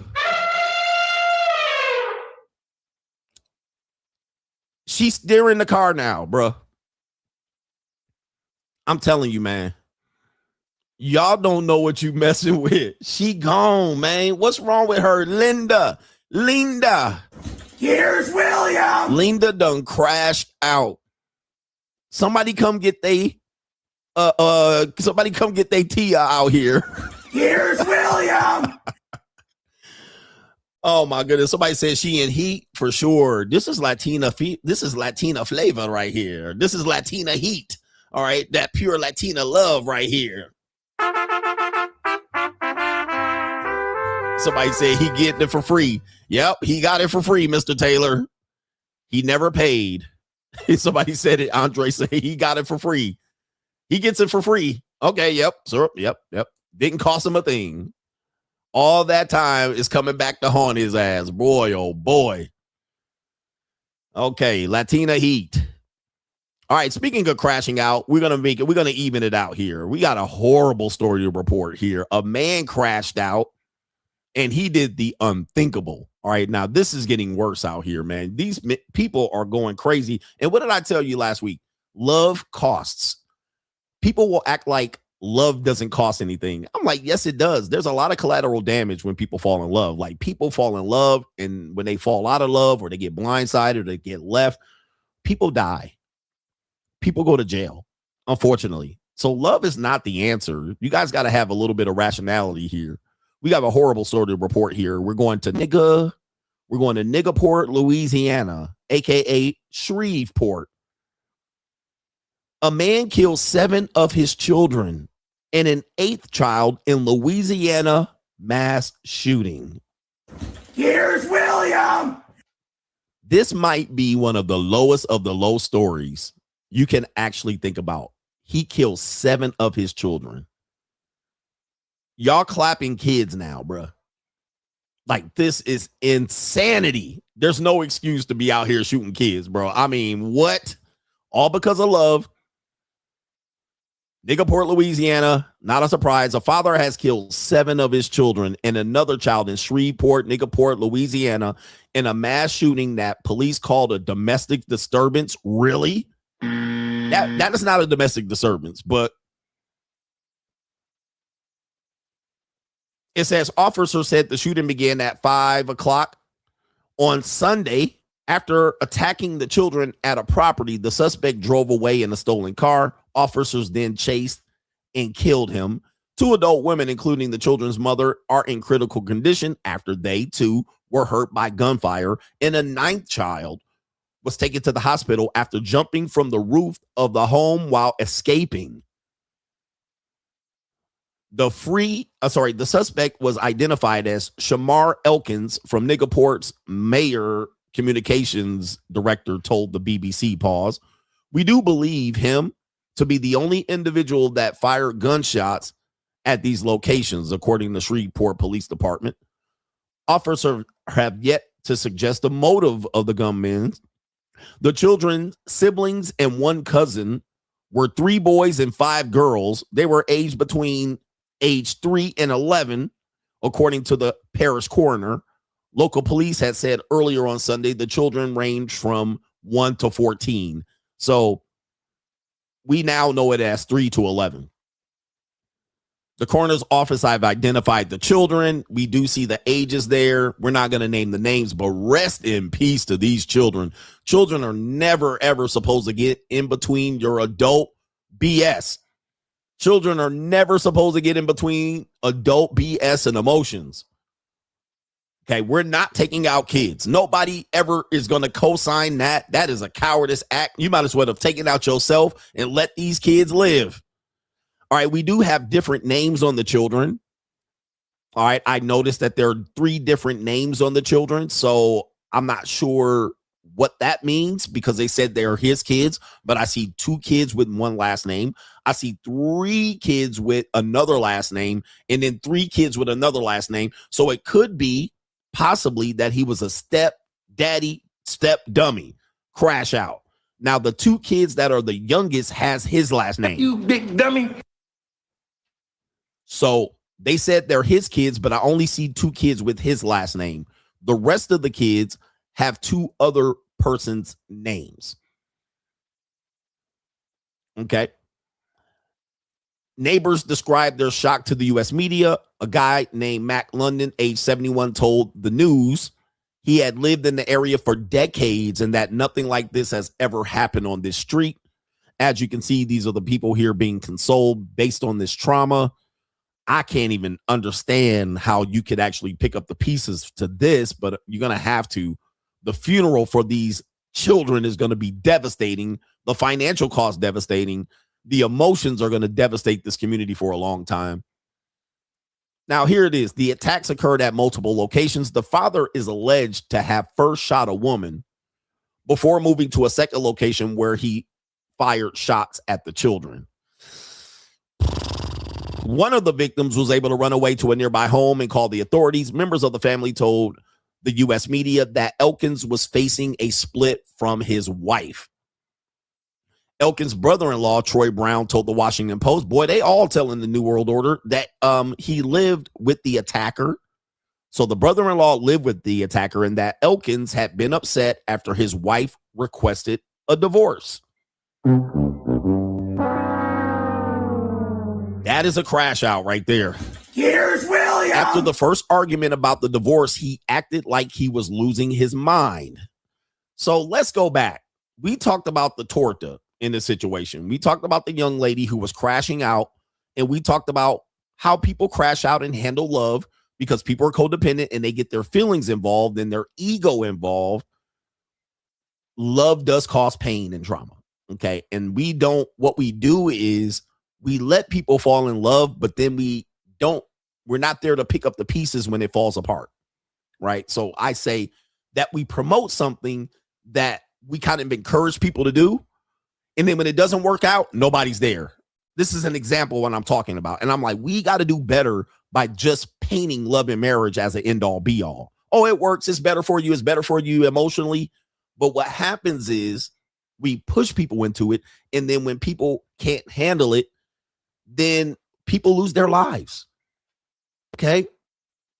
C: She's steering the car now, bruh. I'm telling you, man. Y'all don't know what you messing with. She gone, man. What's wrong with her? Linda.
M: Here's William.
C: Linda done crashed out. Somebody come get they Tia out here.
M: Here's William.
C: Oh my goodness. Somebody said she in heat for sure. This is Latina flavor right here. This is Latina heat. All right. That pure Latina love right here. Somebody said he getting it for free. Yep, he got it for free, Mr. Taylor. He never paid. Somebody said it. Andre said he got it for free. He gets it for free. Okay, yep, sir. Yep. Didn't cost him a thing. All that time is coming back to haunt his ass. Boy, oh boy. Okay, Latina heat. All right, speaking of crashing out, we're gonna even it out here. We got a horrible story to report here. A man crashed out and he did the unthinkable. All right, now this is getting worse out here, man. These people are going crazy. And what did I tell you last week? Love costs. People will act like love doesn't cost anything. I'm like, yes, it does. There's a lot of collateral damage when people fall in love. Like people fall in love, and when they fall out of love or they get blindsided or they get left, people die. People go to jail, unfortunately. So love is not the answer. You guys got to have a little bit of rationality here. We got a horrible story to report here. We're going to Niggaport, Louisiana, aka Shreveport. A man kills 7 of his children and an 8th child in Louisiana mass shooting.
M: Here's William.
C: This might be one of the lowest of the low stories you can actually think about. He kills 7 of his children. Y'all clapping kids now, bruh. Like, this is insanity. There's no excuse to be out here shooting kids, bro. I mean, what? All because of love. Niggaport, Louisiana, not a surprise. A father has killed 7 of his children and another child in Shreveport, Niggaport, Louisiana, in a mass shooting that police called a domestic disturbance. Really? That is not a domestic disturbance, but it says officers said the shooting began at 5 o'clock on Sunday. After attacking the children at a property, the suspect drove away in a stolen car. Officers then chased and killed him. 2 adult women, including the children's mother, are in critical condition after they, too, were hurt by gunfire. And a 9th child was taken to the hospital after jumping from the roof of the home while escaping. The suspect was identified as Shamar Elkins from Niggaport's mayor communications director told the BBC. Pause. We do believe him to be the only individual that fired gunshots at these locations, according to Shreveport Police Department. Officers have yet to suggest the motive of the gunmen. The children's siblings and 1 cousin were 3 boys and 5 girls. They were aged between age 3 and 11, according to the parish coroner. Local police had said earlier on Sunday the children ranged from 1 to 14. So we now know it as 3 to 11. The coroner's office, I've identified the children. We do see the ages there. We're not going to name the names, but rest in peace to these children. Children are never, ever supposed to get in between your adult BS. Children are never supposed to get in between adult BS and emotions. Okay, we're not taking out kids. Nobody ever is going to co-sign that. That is a cowardice act. You might as well have taken out yourself and let these kids live. All right, we do have different names on the children. All right, I noticed that there are 3 different names on the children, so I'm not sure what that means because they said they're his kids, but I see 2 kids with 1 last name. I see 3 kids with another last name, and then 3 kids with another last name. So it could be possibly that he was a step daddy, step dummy, crash out. Now, the 2 kids that are the youngest has his last name.
M: You big dummy.
C: So they said they're his kids, but I only see 2 kids with his last name. The rest of the kids have 2 other persons' names. Okay. Neighbors described their shock to the U.S. media. A guy named Mac London, age 71, told the news he had lived in the area for decades and that nothing like this has ever happened on this street. As you can see, these are the people here being consoled based on this trauma. I can't even understand how you could actually pick up the pieces to this, but you're going to have to. The funeral for these children is going to be devastating. The financial cost devastating. The emotions are going to devastate this community for a long time. Now, here it is. The attacks occurred at multiple locations. The father is alleged to have first shot a woman before moving to a second location where he fired shots at the children. One of the victims was able to run away to a nearby home and call the authorities. Members of the family told the U.S. media that Elkins was facing a split from his wife. Elkins' brother-in-law, Troy Brown, told the Washington Post, boy, they all telling the New World Order that he lived with the attacker. So the brother-in-law lived with the attacker and that Elkins had been upset after his wife requested a divorce. That is a crash out right there.
M: Here's William.
C: After the first argument about the divorce, he acted like he was losing his mind. So let's go back. We talked about the torta in this situation. We talked about the young lady who was crashing out, and we talked about how people crash out and handle love because people are codependent and they get their feelings involved and their ego involved. Love does cause pain and trauma. Okay. And what we do is we let people fall in love, but then we're not there to pick up the pieces when it falls apart. Right. So I say that we promote something that we kind of encourage people to do. And then when it doesn't work out, nobody's there. This is an example of what I'm talking about. And I'm like, we got to do better by just painting love and marriage as an end all be all. Oh, it works. It's better for you. It's better for you emotionally. But what happens is we push people into it. And then when people can't handle it, then people lose their lives. Okay.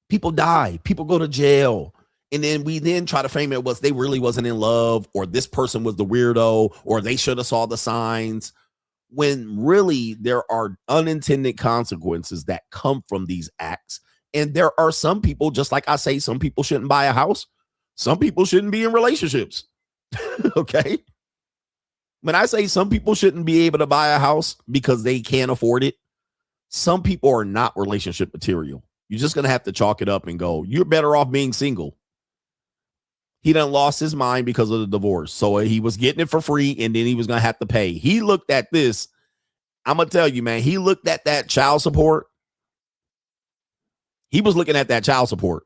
C: People die. People go to jail. And then we try to frame it was they really wasn't in love, or this person was the weirdo, or they should have saw the signs, when really there are unintended consequences that come from these acts. And there are some people, just like I say, some people shouldn't buy a house. Some people shouldn't be in relationships. Okay. When I say some people shouldn't be able to buy a house because they can't afford it, some people are not relationship material. You're just going to have to chalk it up and go, you're better off being single. He done lost his mind because of the divorce. So he was getting it for free and then he was going to have to pay. He looked at this. I'm going to tell you, man, he looked at that child support. He was looking at that child support.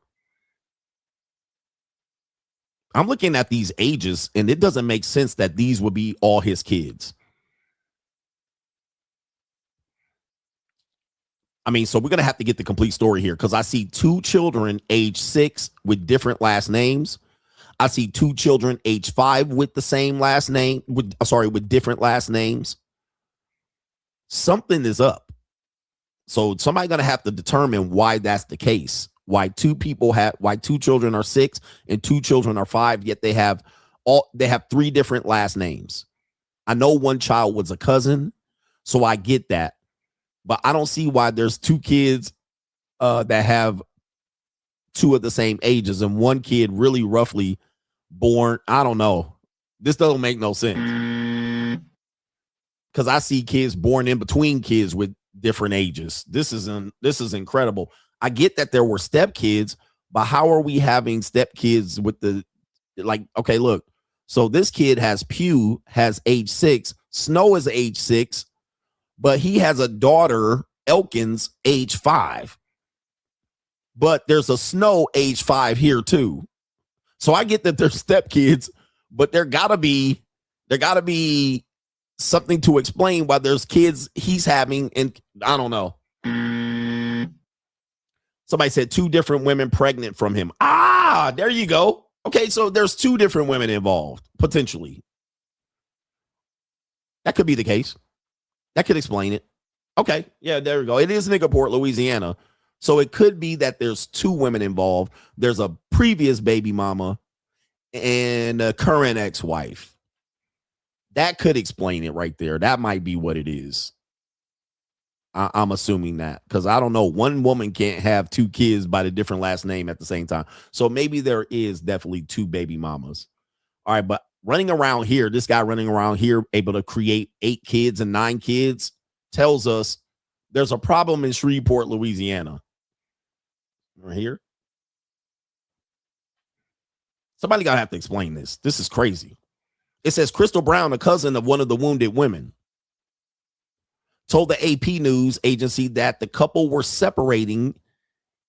C: I'm looking at these ages and it doesn't make sense that these would be all his kids. I mean, so we're going to have to get the complete story here because I see 2 children age 6 with different last names. I see 2 children age 5 with the same last name, with different last names. Something is up. So somebody's going to have to determine why that's the case. Why 2 children are 6 and 2 children are 5, yet they have 3 different last names. I know one child was a cousin, so I get that. But I don't see why there's 2 kids that have 2 of the same ages and one kid really roughly born. I don't know. This doesn't make no sense. because I see kids born in between kids with different ages. This is incredible. I get that there were stepkids, but how are we having stepkids with the, like, okay, look. So this kid has age 6. Snow is age 6, but he has a daughter, Elkins, age 5. But there's a Snow age 5 here too. So I get that they're stepkids, but there gotta be something to explain why there's kids he's having, and I don't know. Somebody said 2 different women pregnant from him. There you go. Okay, so there's 2 different women involved, potentially. That could be the case. That could explain it. Okay, yeah, there we go. It is Niggerport, Louisiana. So it could be that there's 2 women involved. There's a previous baby mama and a current ex-wife. That could explain it right there. That might be what it is. I'm assuming that, because I don't know. One woman can't have 2 kids by the different last name at the same time. So maybe there is definitely 2 baby mamas. All right, but running around here, this guy running around here, able to create 8 kids and 9 kids, tells us there's a problem in Shreveport, Louisiana. Right here. Somebody gotta have to explain this. This is crazy. It says Crystal Brown, a cousin of one of the wounded women, told the AP news agency that the couple were separating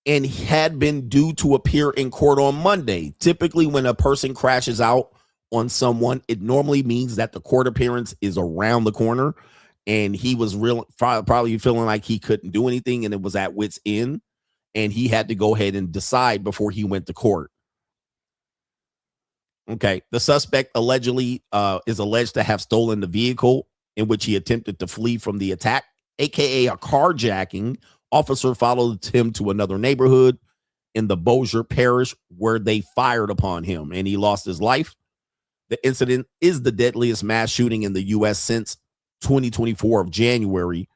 C: and had been due to appear in court on Monday. Typically, when a person crashes out on someone, it normally means that the court appearance is around the corner, and he was probably feeling like he couldn't do anything and it was at wit's end, and he had to go ahead and decide before he went to court. Okay, the suspect allegedly is alleged to have stolen the vehicle in which he attempted to flee from the attack, aka a carjacking. Officer followed him to another neighborhood in the Bossier Parish where they fired upon him and he lost his life. The incident is the deadliest mass shooting in the U.S. since 2024 of January.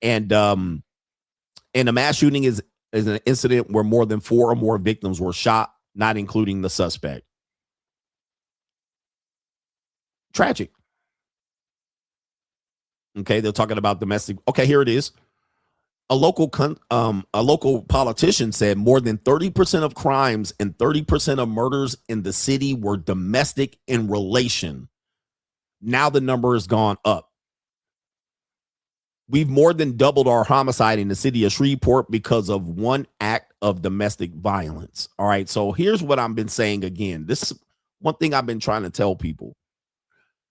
C: And a mass shooting is an incident where more than 4 or more victims were shot, not including the suspect. Tragic. Okay, they're talking about domestic. Okay, here it is. A local politician said more than 30% of crimes and 30% of murders in the city were domestic in relation. Now the number has gone up. We've more than doubled our homicide in the city of Shreveport because of one act of domestic violence. All right, so here's what I've been saying again. This is one thing I've been trying to tell people,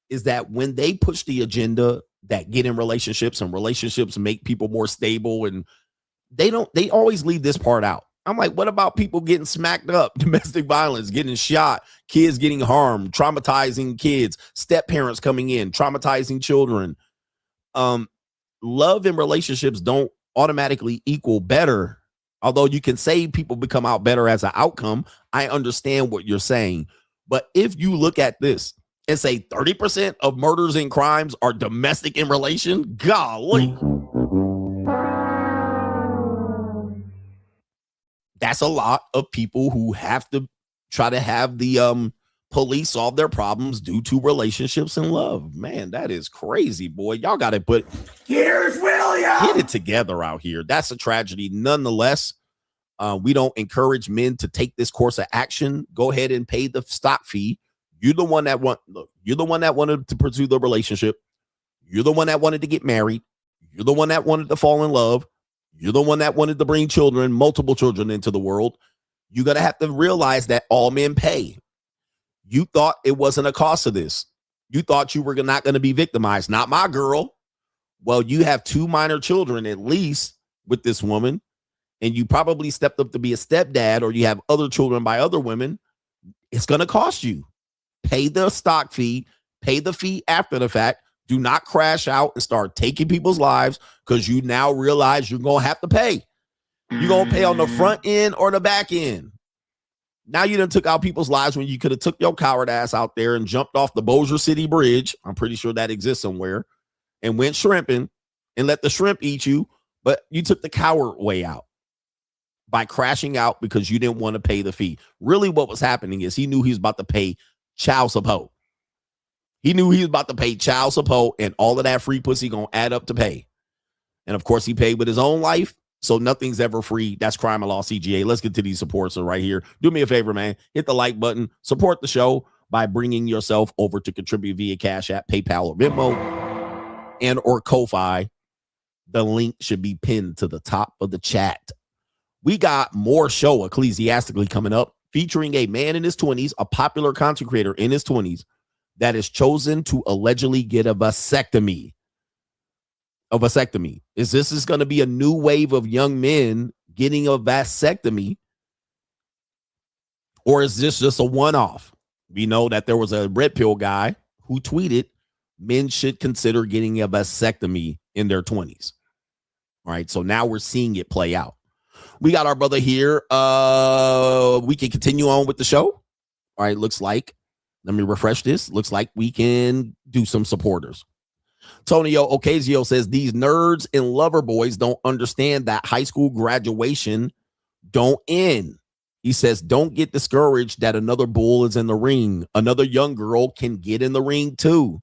C: is that when they push the agenda that get in relationships and relationships make people more stable, and they always leave this part out. I'm like, what about people getting smacked up, domestic violence, getting shot, kids getting harmed, traumatizing kids, step parents coming in, traumatizing children? Love and relationships don't automatically equal better. Although you can say people become out better as an outcome, I understand what you're saying. But if you look at this and say 30% of murders and crimes are domestic in relation, golly. That's a lot of people who have to try to have the police solve their problems due to relationships and love. Man, that is crazy, boy. Y'all got to
M: Here's William.
C: Get it together out here. That's a tragedy. Nonetheless, we don't encourage men to take this course of action. Go ahead and pay the stock fee. You're the one that you're the one that wanted to pursue the relationship. You're the one that wanted to get married. You're the one that wanted to fall in love. You're the one that wanted to bring children, multiple children into the world. You're going to have to realize that all men pay. You thought it wasn't a cost of this. You thought you were not going to be victimized. Not my girl. Well, you have 2 minor children at least with this woman, and you probably stepped up to be a stepdad, or you have other children by other women. It's going to cost you. Pay the stock fee, pay the fee after the fact. Do not crash out and start taking people's lives, because you now realize you're going to have to pay. You're going to pay on the front end or the back end. Now you done took out people's lives when you could have took your coward ass out there and jumped off the Bossier City Bridge. I'm pretty sure that exists somewhere, and went shrimping and let the shrimp eat you. But you took the coward way out by crashing out because you didn't want to pay the fee. Really what was happening is he knew he was about to pay child support. He knew he was about to pay child support, and all of that free pussy gonna add up to pay. And of course, he paid with his own life, so nothing's ever free. That's Crime and Law CGA. Let's get to these supporters right here. Do me a favor, man. Hit the like button. Support the show by bringing yourself over to contribute via Cash App, PayPal, or Venmo, and or Ko-Fi. The link should be pinned to the top of the chat. We got more show ecclesiastically coming up, featuring a man in his 20s, a popular content creator in his 20s, that is chosen to allegedly get a vasectomy. A vasectomy. Is going to be a new wave of young men getting a vasectomy? Or is this just a one-off? We know that there was a red pill guy who tweeted men should consider getting a vasectomy in their 20s. All right, so now we're seeing it play out. We got our brother here. We can continue on with the show. All right, looks like, let me refresh this. Looks like we can do some supporters. Tonio Ocasio says these nerds and lover boys don't understand that high school graduation don't end. He says, don't get discouraged that another bull is in the ring. Another young girl can get in the ring too.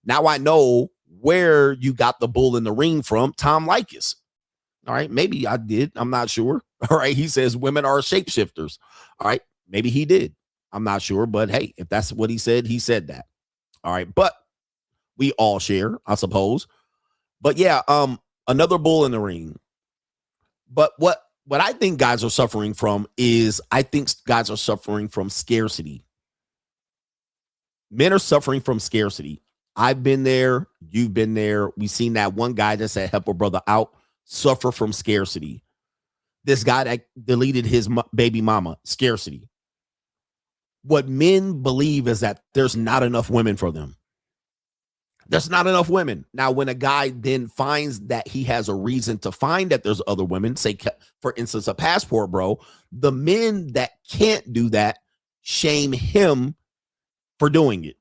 C: Now I know where you got the bull in the ring from, Tom Likas. All right, maybe I did. I'm not sure. All right, he says women are shapeshifters. All right, maybe he did. I'm not sure, but hey, if that's what he said that. All right, but we all share, I suppose. But yeah, another bull in the ring. But what I think guys are suffering from is guys are suffering from scarcity. Men are suffering from scarcity. I've been there. You've been there. We've seen that one guy that said help a brother out suffer from scarcity. This guy that deleted his baby mama, scarcity. What men believe is that there's not enough women for them. There's not enough women. Now, when a guy then finds that he has a reason to find that there's other women, say, for instance, a passport, bro, the men that can't do that shame him for doing it.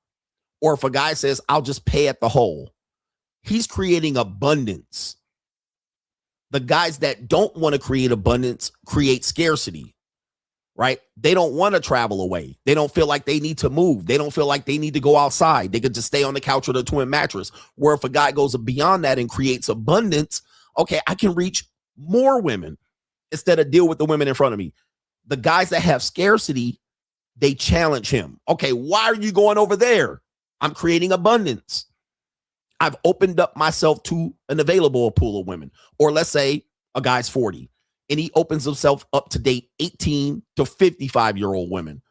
C: Or if a guy says, I'll just pay at the hole, he's creating abundance. The guys that don't want to create abundance create scarcity, right? They don't want to travel away. They don't feel like they need to move. They don't feel like they need to go outside. They could just stay on the couch with a twin mattress. Where if a guy goes beyond that and creates abundance, okay, I can reach more women instead of deal with the women in front of me. The guys that have scarcity, they challenge him. Okay, why are you going over there? I'm creating abundance. I've opened up myself to an available pool of women. Or let's say a guy's 40 and he opens himself up to date 18 to 55-year-old women.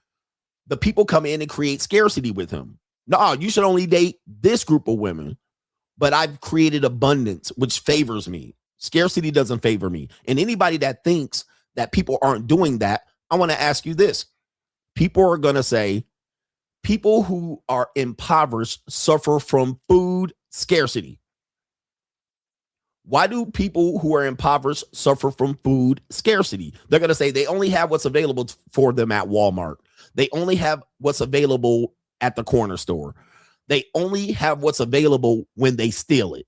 C: The people come in and create scarcity with him. No, you should only date this group of women. But I've created abundance, which favors me. Scarcity doesn't favor me. And anybody that thinks that people aren't doing that, I want to ask you this. People are going to say, people who are impoverished suffer from food scarcity. Why do people who are impoverished suffer from food scarcity? They're going to say they only have what's available for them at Walmart. They only have what's available at the corner store. They only have what's available when they steal it.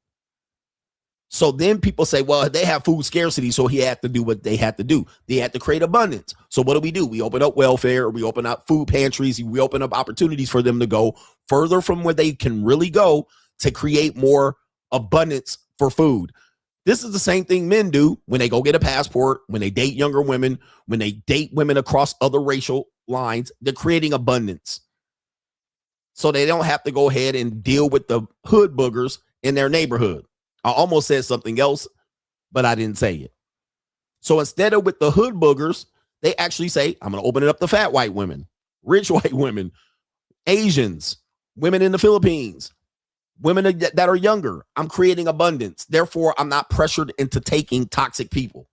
C: So then people say, well, they have food scarcity, so he had to do what they had to do. They had to create abundance. So what do? We open up welfare, we open up food pantries, we open up opportunities for them to go further from where they can really go to create more abundance for food. This is the same thing men do when they go get a passport, when they date younger women, when they date women across other racial lines. They're creating abundance. So they don't have to go ahead and deal with the hood boogers in their neighborhood. I almost said something else, but I didn't say it. So instead of with the hood boogers, they actually say, I'm going to open it up to fat white women, rich white women, Asians, women in the Philippines, women that are younger. I'm creating abundance. Therefore, I'm not pressured into taking toxic people.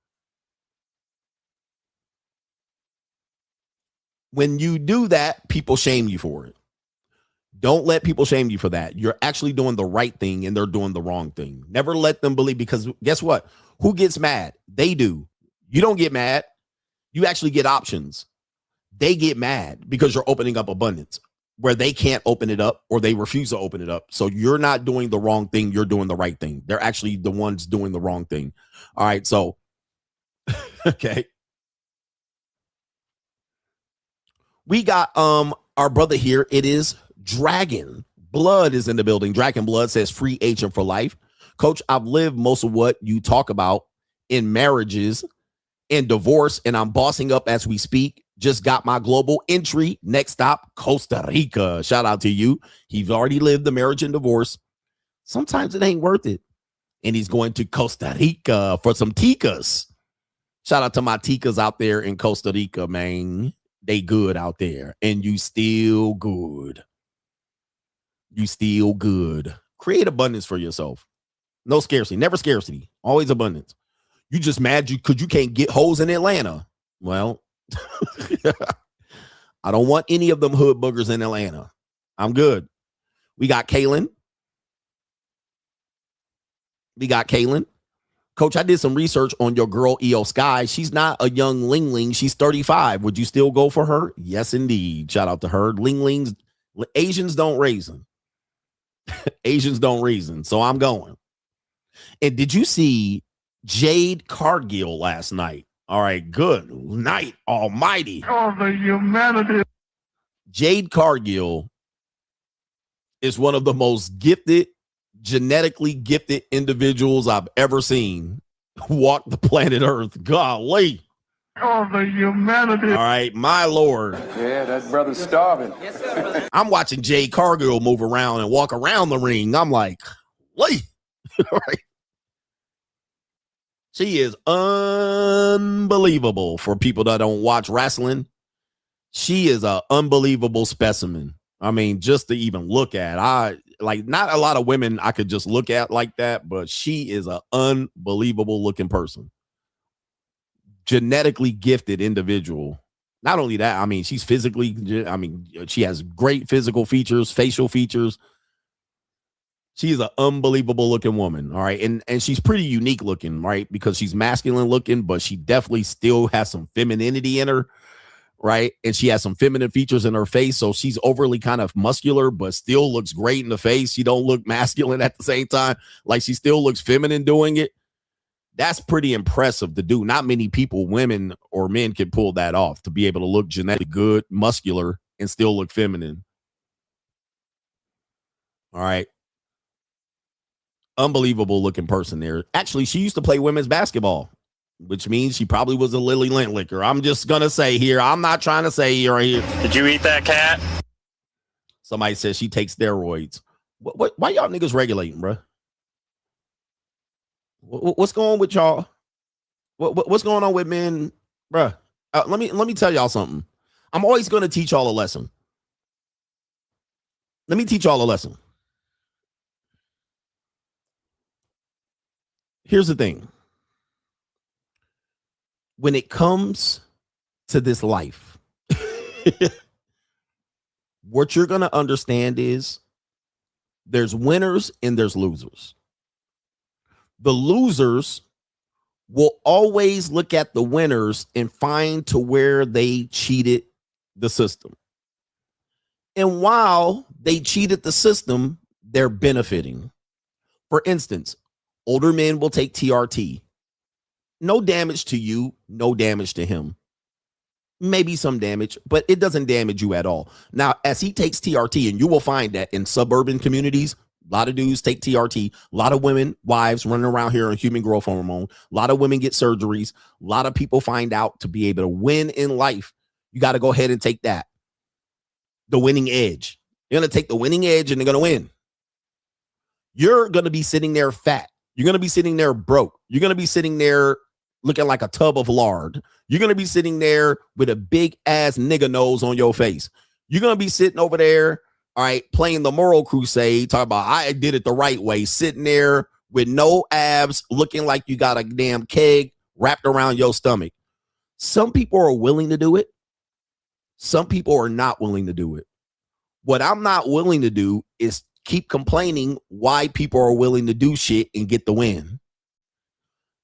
C: When you do that, people shame you for it. Don't let people shame you for that. You're actually doing the right thing and they're doing the wrong thing. Never let them believe, because guess what? Who gets mad? They do. You don't get mad. You actually get options. They get mad because you're opening up abundance where they can't open it up or they refuse to open it up. So you're not doing the wrong thing. You're doing the right thing. They're actually the ones doing the wrong thing. All right. So, okay. We got our brother here. It is Dragon Blood is in the building. Dragon Blood says free agent for life. Coach, I've lived most of what you talk about in marriages and divorce, and I'm bossing up as we speak. Just got my global entry. Next stop, Costa Rica. Shout out to you. He's already lived the marriage and divorce. Sometimes it ain't worth it. And he's going to Costa Rica for some ticas. Shout out to my ticas out there in Costa Rica, man. They good out there. And you still good. You still good. Create abundance for yourself. No scarcity. Never scarcity. Always abundance. You just mad because you can't get hoes in Atlanta. Well, I don't want any of them hood boogers in Atlanta. I'm good. We got Kaylin. Coach, I did some research on your girl, EO Sky. She's not a young Ling Ling. She's 35. Would you still go for her? Yes, indeed. Shout out to her. Ling Lings, Asians don't raisin. Asians don't reason. So I'm going. And did you see Jade Cargill last night? All right, good night, almighty.
M: Oh, the humanity.
C: Jade Cargill is one of the most gifted, genetically gifted individuals I've ever seen walk the planet Earth. Golly.
M: Oh, the humanity.
C: All right, my Lord.
D: Yeah, that brother's starving.
C: Yes, sir. I'm watching Jade Cargill move around and walk around the ring. I'm like, Lee. All right. She is unbelievable for people that don't watch wrestling. She is an unbelievable specimen. I mean, just to even look at, not a lot of women I could just look at like that, but she is an unbelievable looking person. Genetically gifted individual. Not only that, I mean, she's physically, I mean, she has great physical features, facial features. She's an unbelievable looking woman. All right. And she's pretty unique looking, right? Because she's masculine looking, but she definitely still has some femininity in her. Right. And she has some feminine features in her face. So she's overly kind of muscular, but still looks great in the face. She don't look masculine at the same time. Like she still looks feminine doing it. That's pretty impressive to do. Not many people, women or men, can pull that off, to be able to look genetically good, muscular, and still look feminine. All right. Unbelievable looking person there. Actually, she used to play women's basketball, which means she probably was a Lily Lintlicker. I'm just going to say here. I'm not trying to say here.
L: Did you eat that cat?
C: Somebody says she takes steroids. Why y'all niggas regulating, bro? What's going on with y'all? What's going on with men, bro? Let me tell y'all something. I'm always going to teach y'all a lesson. Let me teach y'all a lesson. Here's the thing. When it comes to this life, what you're going to understand is there's winners and there's losers. The losers will always look at the winners and find to where they cheated the system. And while they cheated the system, they're benefiting. For instance, older men will take TRT. No damage to you, no damage to him. Maybe some damage, but it doesn't damage you at all. Now, as he takes TRT, and you will find that in suburban communities, a lot of dudes take TRT. A lot of women, wives running around here on human growth hormone. A lot of women get surgeries. A lot of people find out to be able to win in life, you got to go ahead and take that. The winning edge. You're going to take the winning edge and they're going to win. You're going to be sitting there fat. You're going to be sitting there broke. You're going to be sitting there looking like a tub of lard. You're going to be sitting there with a big ass nigga nose on your face. You're going to be sitting over there, all right, playing the moral crusade, talking about I did it the right way, sitting there with no abs, looking like you got a damn keg wrapped around your stomach. Some people are willing to do it. Some people are not willing to do it. What I'm not willing to do is keep complaining why people are willing to do shit and get the win.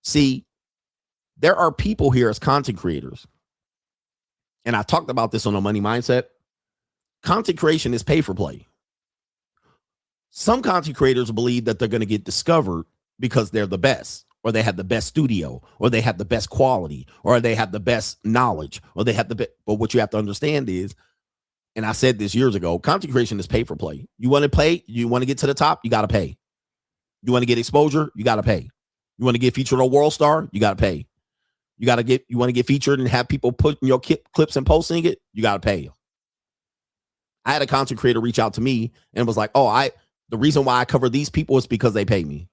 C: See, there are people here as content creators, and I talked about this on a Money Mindset. Content creation is pay for play. Some content creators believe that they're going to get discovered because they're the best, or they have the best studio, or they have the best quality, or they have the best knowledge, or they have the best. But what you have to understand is, and I said this years ago, content creation is pay for play. You want to play, you want to get to the top, you got to pay. You want to get exposure, you got to pay. You want to get featured on World Star, you got to pay. You want to get featured and have people putting your clips and posting it, you got to pay. I had a content creator reach out to me and was like, oh, the reason why I cover these people is because they pay me.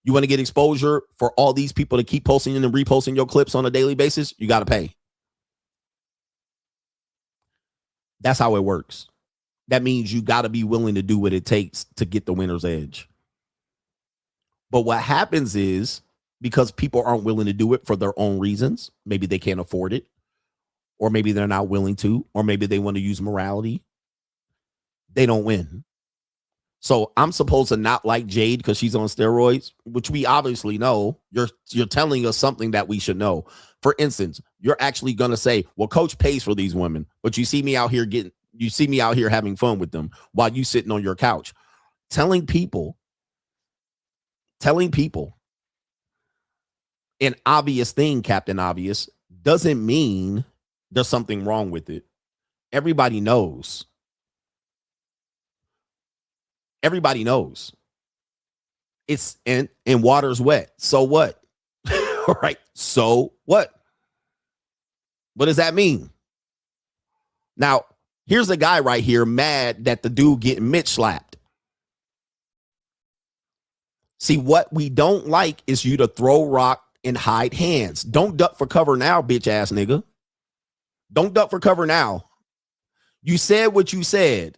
C: You want to get exposure for all these people to keep posting and reposting your clips on a daily basis, you got to pay. That's how it works. That means you got to be willing to do what it takes to get the winner's edge. But what happens is, because people aren't willing to do it for their own reasons, maybe they can't afford it, or maybe they're not willing to, or maybe they want to use morality, they don't win. So I'm supposed to not like Jade because she's on steroids, which we obviously know. You're telling us something that we should know. For instance, you're actually going to say, well, coach pays for these women, but you see me out here having fun with them while you sitting on your couch. Telling people an obvious thing, Captain Obvious, doesn't mean there's something wrong with it. Everybody knows. Everybody knows. It's and water's wet. So what? All right. So what? What does that mean? Now, here's a guy right here mad that the dude getting Mitch slapped. See, what we don't like is you to throw rock and hide hands. Don't duck for cover now, bitch ass nigga. Don't duck for cover now. You said what you said.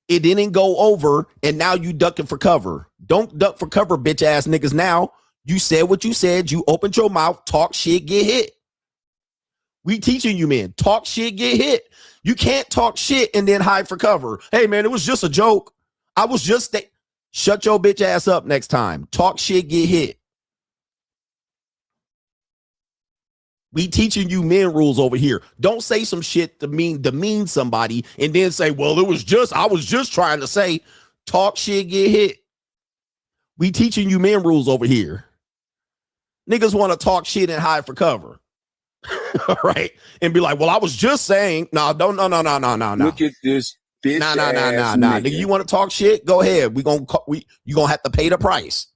C: It didn't go over, and now you ducking for cover. Don't duck for cover, bitch ass niggas. Now you said what you said. You opened your mouth, talk shit, get hit. We teaching you, man. Talk shit, get hit. You can't talk shit and then hide for cover. Hey, man, it was just a joke. I was just shut your bitch ass up next time. Talk shit, get hit. We teaching you men rules over here. Don't say some shit to demean somebody and then say, well, I was just trying to say, talk shit, get hit. We teaching you men rules over here. Niggas want to talk shit and hide for cover. All right. And be like, well, I was just saying, no.
A: Look at this bitch.
C: Nah. Nigga, you want to talk shit? Go ahead. You gonna have to pay the price.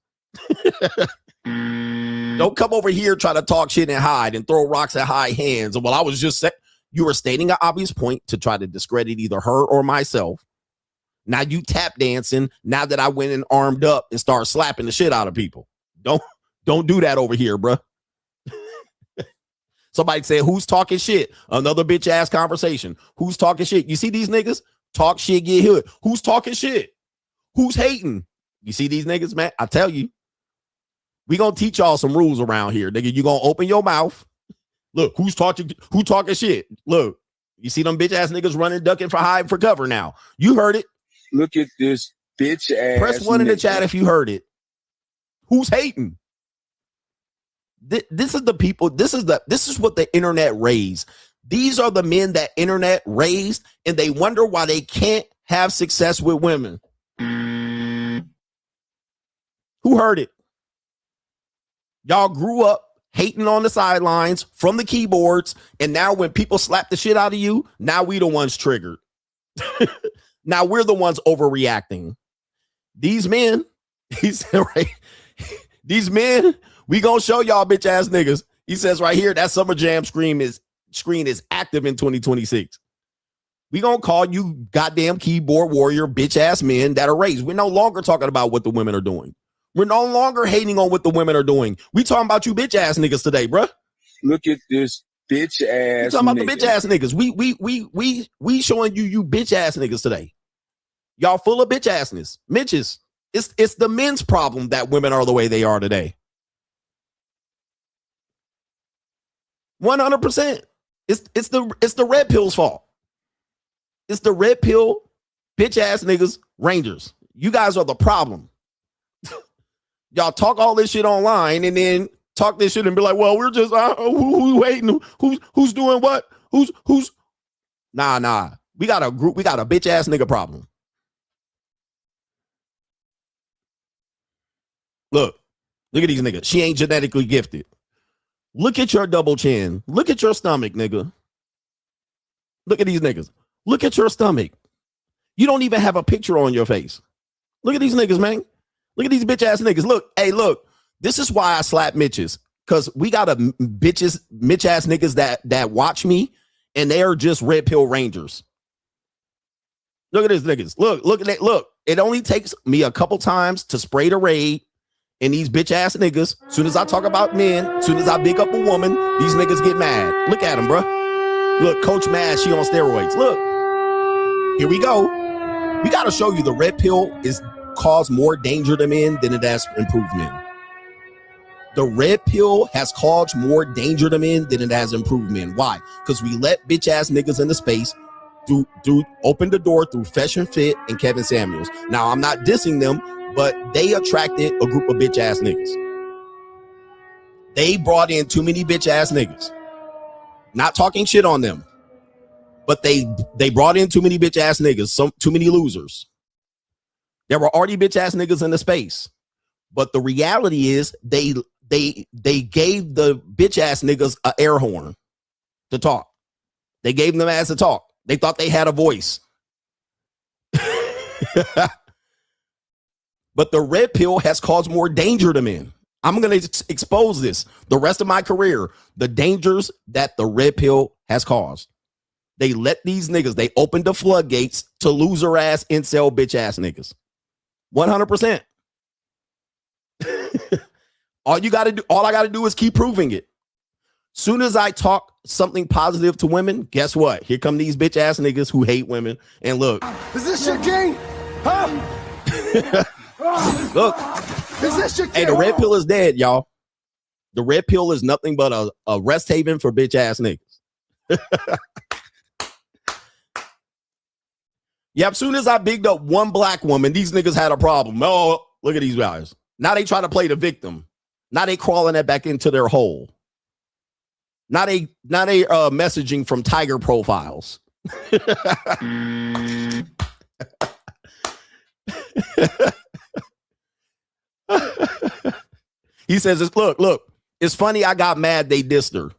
C: Don't come over here try to talk shit and hide and throw rocks and hide hands. Well, I was just saying, you were stating an obvious point to try to discredit either her or myself. Now you tap dancing. Now that I went and armed up and started slapping the shit out of people. Don't do that over here, bruh. Somebody said, who's talking shit? Another bitch ass conversation. Who's talking shit? You see these niggas? Talk shit, get hit. Who's talking shit? Who's hating? You see these niggas, man? I tell you. We gonna teach y'all some rules around here, nigga. You gonna open your mouth. Look, who talking shit? Look, you see them bitch ass niggas running, ducking for hide for cover now. You heard it.
A: Look at this bitch ass.
C: Press 1 in the chat if you heard it. Who's hating? This is the people. This is what the internet raised. These are the men that internet raised, and they wonder why they can't have success with women. Who heard it? Y'all grew up hating on the sidelines from the keyboards, and now when people slap the shit out of you, now we the ones triggered. Now we're the ones overreacting. These men, he said, right? These men, we gonna show y'all bitch ass niggas. He says right here, that Summer Jam screen is active in 2026. We gonna call you goddamn keyboard warrior bitch ass men that are raised. We're no longer talking about what the women are doing. We're no longer hating on what the women are doing. We talking about you bitch ass niggas today, bruh.
A: Look at this bitch ass.
C: We talking about the bitch ass niggas. We showing you bitch ass niggas today. Y'all full of bitch assness. Mitches. It's the men's problem that women are the way they are today. 100%. It's the red pill's fault. It's the red pill bitch ass niggas Rangers. You guys are the problem. Y'all talk all this shit online and then talk this shit and be like, well, we're just who hating, who's doing what, who's nah. We got a bitch ass nigga problem. Look at these niggas. She ain't genetically gifted. Look at your double chin. Look at your stomach, nigga. Look at these niggas. Look at your stomach. You don't even have a picture on your face. Look at these niggas, man. Look at these bitch ass niggas. Look, hey, look. This is why I slap Mitches. Because we got a Mitch ass niggas that watch me, and they are just red pill rangers. Look at these niggas. Look at that. Look, it only takes me a couple times to spray the raid, and these bitch ass niggas, soon as I talk about men, soon as I big up a woman, these niggas get mad. Look at them, bro. Look, Coach Mad, she on steroids. Look, here we go. We got to show you the red pill is cause more danger to men than it has improved men. The red pill has caused more danger to men than it has improved men. Why? Because we let bitch ass niggas into space through open the door through Fashion Fit and Kevin Samuels. Now, I'm not dissing them, but they attracted a group of bitch ass niggas. They brought in too many bitch ass niggas. Not talking shit on them, but they brought in too many bitch ass niggas, too many losers. There were already bitch ass niggas in the space, but the reality is they gave the bitch ass niggas an air horn to talk. They gave them ass to talk. They thought they had a voice. But the red pill has caused more danger to men. I'm going to expose this the rest of my career, the dangers that the red pill has caused. They let these niggas, they opened the floodgates to loser ass incel bitch ass niggas. 100%. All I got to do is keep proving it. Soon as I talk something positive to women, guess what? Here come these bitch ass niggas who hate women. And look.
M: Is this your king? Huh?
C: Look.
M: Is this your king?
C: Hey, the red pill is dead, y'all. The red pill is nothing but a rest haven for bitch ass niggas. Yep, soon as I bigged up one black woman, these niggas had a problem. Oh, look at these guys. Now they try to play the victim. Now they crawling that back into their hole. Not a messaging from Tiger profiles. He says, look, it's funny I got mad they dissed her.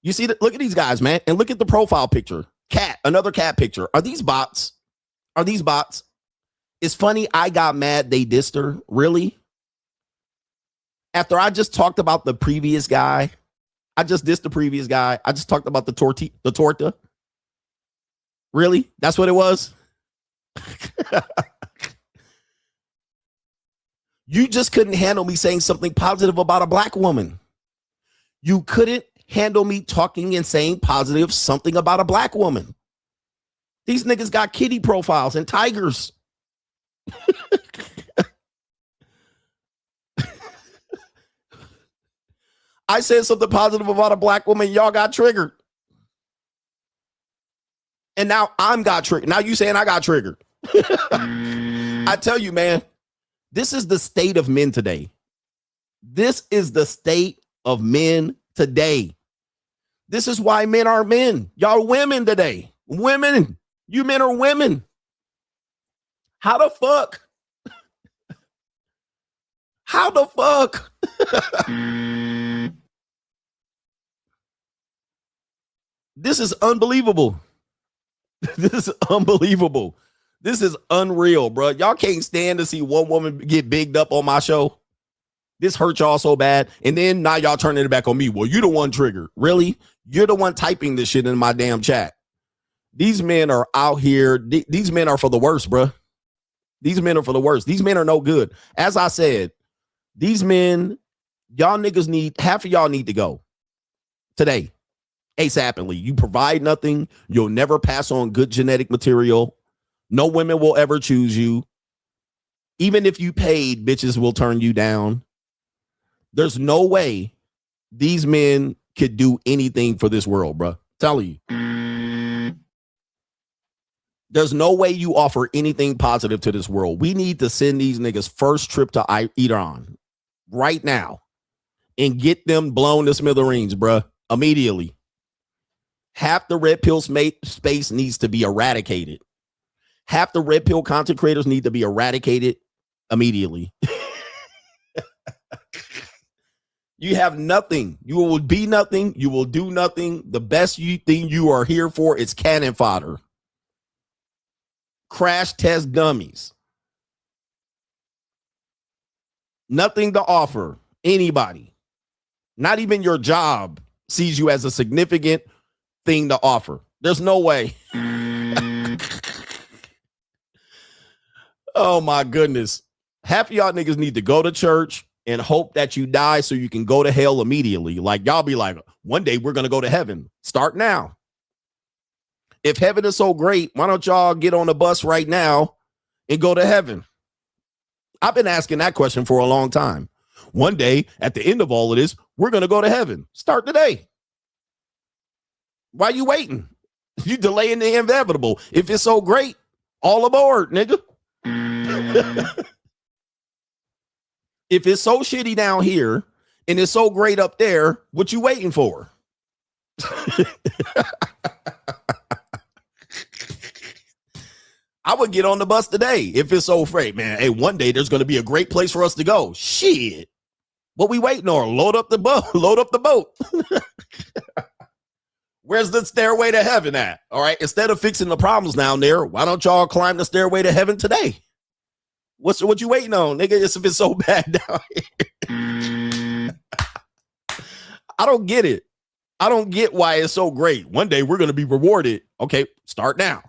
C: You see, look at these guys, man, and look at the profile picture. Cat, another cat picture. Are these bots? Are these bots? It's funny I got mad they dissed her. Really? After I just talked about the previous guy, I just dissed the previous guy. I just talked about the torta. Really? That's what it was? You just couldn't handle me saying something positive about a black woman. You couldn't handle me talking and saying positive something about a black woman. These niggas got kitty profiles and tigers. I said something positive about a black woman. Y'all got triggered. And now I'm got triggered. Now you saying I got triggered. I tell you, man, this is the state of men today. This is the state of men today. This is why men are men. Y'all are women today. Women. You men are women. How the fuck? How the fuck? This is unbelievable. This is unbelievable. This is unreal, bro. Y'all can't stand to see one woman get bigged up on my show. This hurt y'all so bad. And then now y'all turning it back on me. Well, you the one triggered. Really? You're the one typing this shit in my damn chat. These men are out here. These men are for the worst, bro. These men are for the worst. These men are no good. As I said, these men, y'all niggas need, half of y'all need to go today. ASAPly. You provide nothing. You'll never pass on good genetic material. No women will ever choose you. Even if you paid, bitches will turn you down. There's no way these men could do anything for this world, bro. Tell you. There's no way you offer anything positive to this world. We need to send these niggas first trip to Iran right now and get them blown to smithereens, bro. Immediately. Half the red pill space needs to be eradicated. Half the red pill content creators need to be eradicated immediately. You have nothing. You will be nothing. You will do nothing. The best thing you are here for is cannon fodder. crash test dummies. Nothing to offer anybody. Not even your job sees you as a significant thing to offer. There's no way. Oh my goodness. Half of y'all niggas need to go to church and hope that you die so you can go to hell immediately. Like y'all be like, one day we're going to go to heaven. Start now. If heaven is so great, why don't y'all get on the bus right now and go to heaven? I've been asking that question for a long time. One day at the end of all of this, we're going to go to heaven. Start today. Why you waiting? You delaying the inevitable. If it's so great, all aboard, nigga. If it's so shitty down here and it's so great up there, what you waiting for? I would get on the bus today if it's so great, man. Hey, one day there's going to be a great place for us to go. Shit. What we waiting on? Load up the boat. Load up the boat. Where's the stairway to heaven at? All right. Instead of fixing the problems down there, why don't y'all climb the stairway to heaven today? What you waiting on, nigga? If it's so bad down here. I don't get it. I don't get why it's so great. One day we're going to be rewarded. Okay, start now.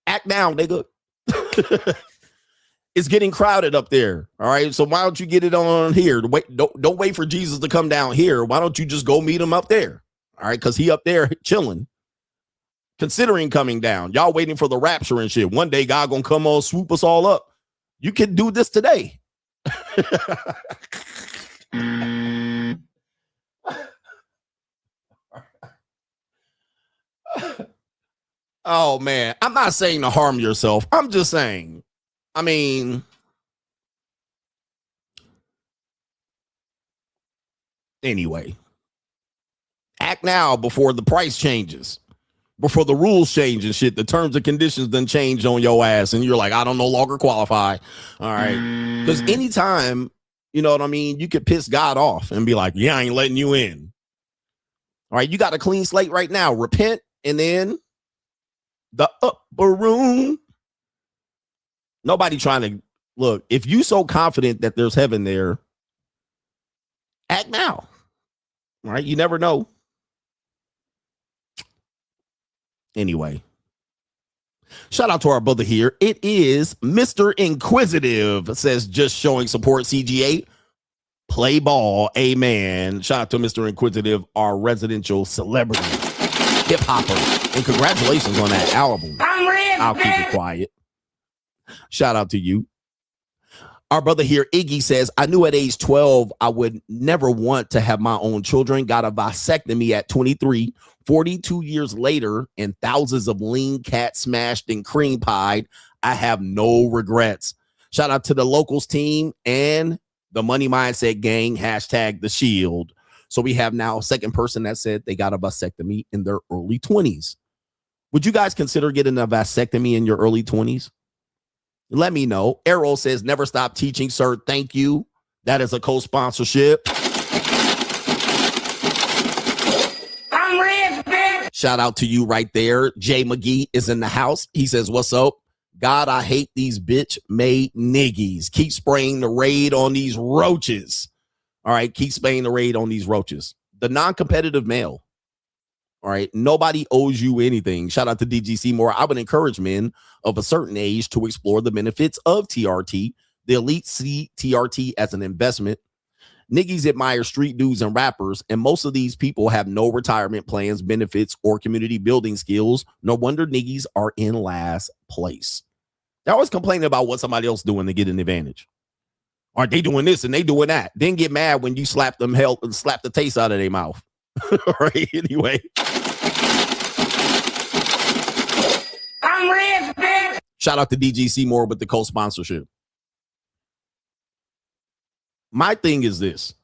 C: Act now, nigga. It's getting crowded up there. All right. So why don't you get it on here? Don't wait for Jesus to come down here. Why don't you just go meet him up there? All right. Because he up there chilling, considering coming down. Y'all waiting for the rapture and shit. One day God gonna come on, swoop us all up. You can do this today. Oh, man. I'm not saying to harm yourself. I'm just saying, I mean, anyway, act now before the price changes, before the rules change and shit. The terms and conditions then change on your ass. And you're like, I don't no longer qualify. All right. Because anytime, you know what I mean, you could piss God off and be like, yeah, I ain't letting you in. All right. You got a clean slate right now. Repent and then the upper room. Nobody trying to look. If you so confident that there's heaven there, act now. All right. You never know. Anyway, shout out to our brother here. It is Mr. Inquisitive, says just showing support CGA. Play ball. Amen. Shout out to Mr. Inquisitive, our residential celebrity hip hopper. And congratulations on that album. I'll keep it quiet. Shout out to you. Our brother here, Iggy, says, I knew at age 12 I would never want to have my own children. Got a vasectomy at 23, 42 years later, and thousands of lean cats smashed and cream pied. I have no regrets. Shout out to the locals team and the Money Mindset Gang, hashtag the Shield. So we have now a second person that said they got a vasectomy in their early 20s. Would you guys consider getting a vasectomy in your early 20s? Let me know. Errol says, never stop teaching, sir. Thank you. That is a co-sponsorship. I'm rich, bitch. Shout out to you right there. Jay McGee is in the house. He says, what's up? God, I hate these bitch-made niggies. Keep spraying the raid on these roaches. All right, keep spraying the raid on these roaches. The non-competitive male. All right, nobody owes you anything. Shout out to DGC Moore. I would encourage men of a certain age to explore the benefits of TRT. The elite see TRT as an investment. Niggies admire street dudes and rappers, and most of these people have no retirement plans, benefits, or community building skills. No wonder niggies are in last place. They're always complaining about what somebody else doing to get an advantage. Aren't they doing this and they doing that? Then get mad when you slap them hell and slap the taste out of their mouth. All right, anyway. I'm rich, bitch. Shout out to DGC Moore with the co-sponsorship. My thing is this.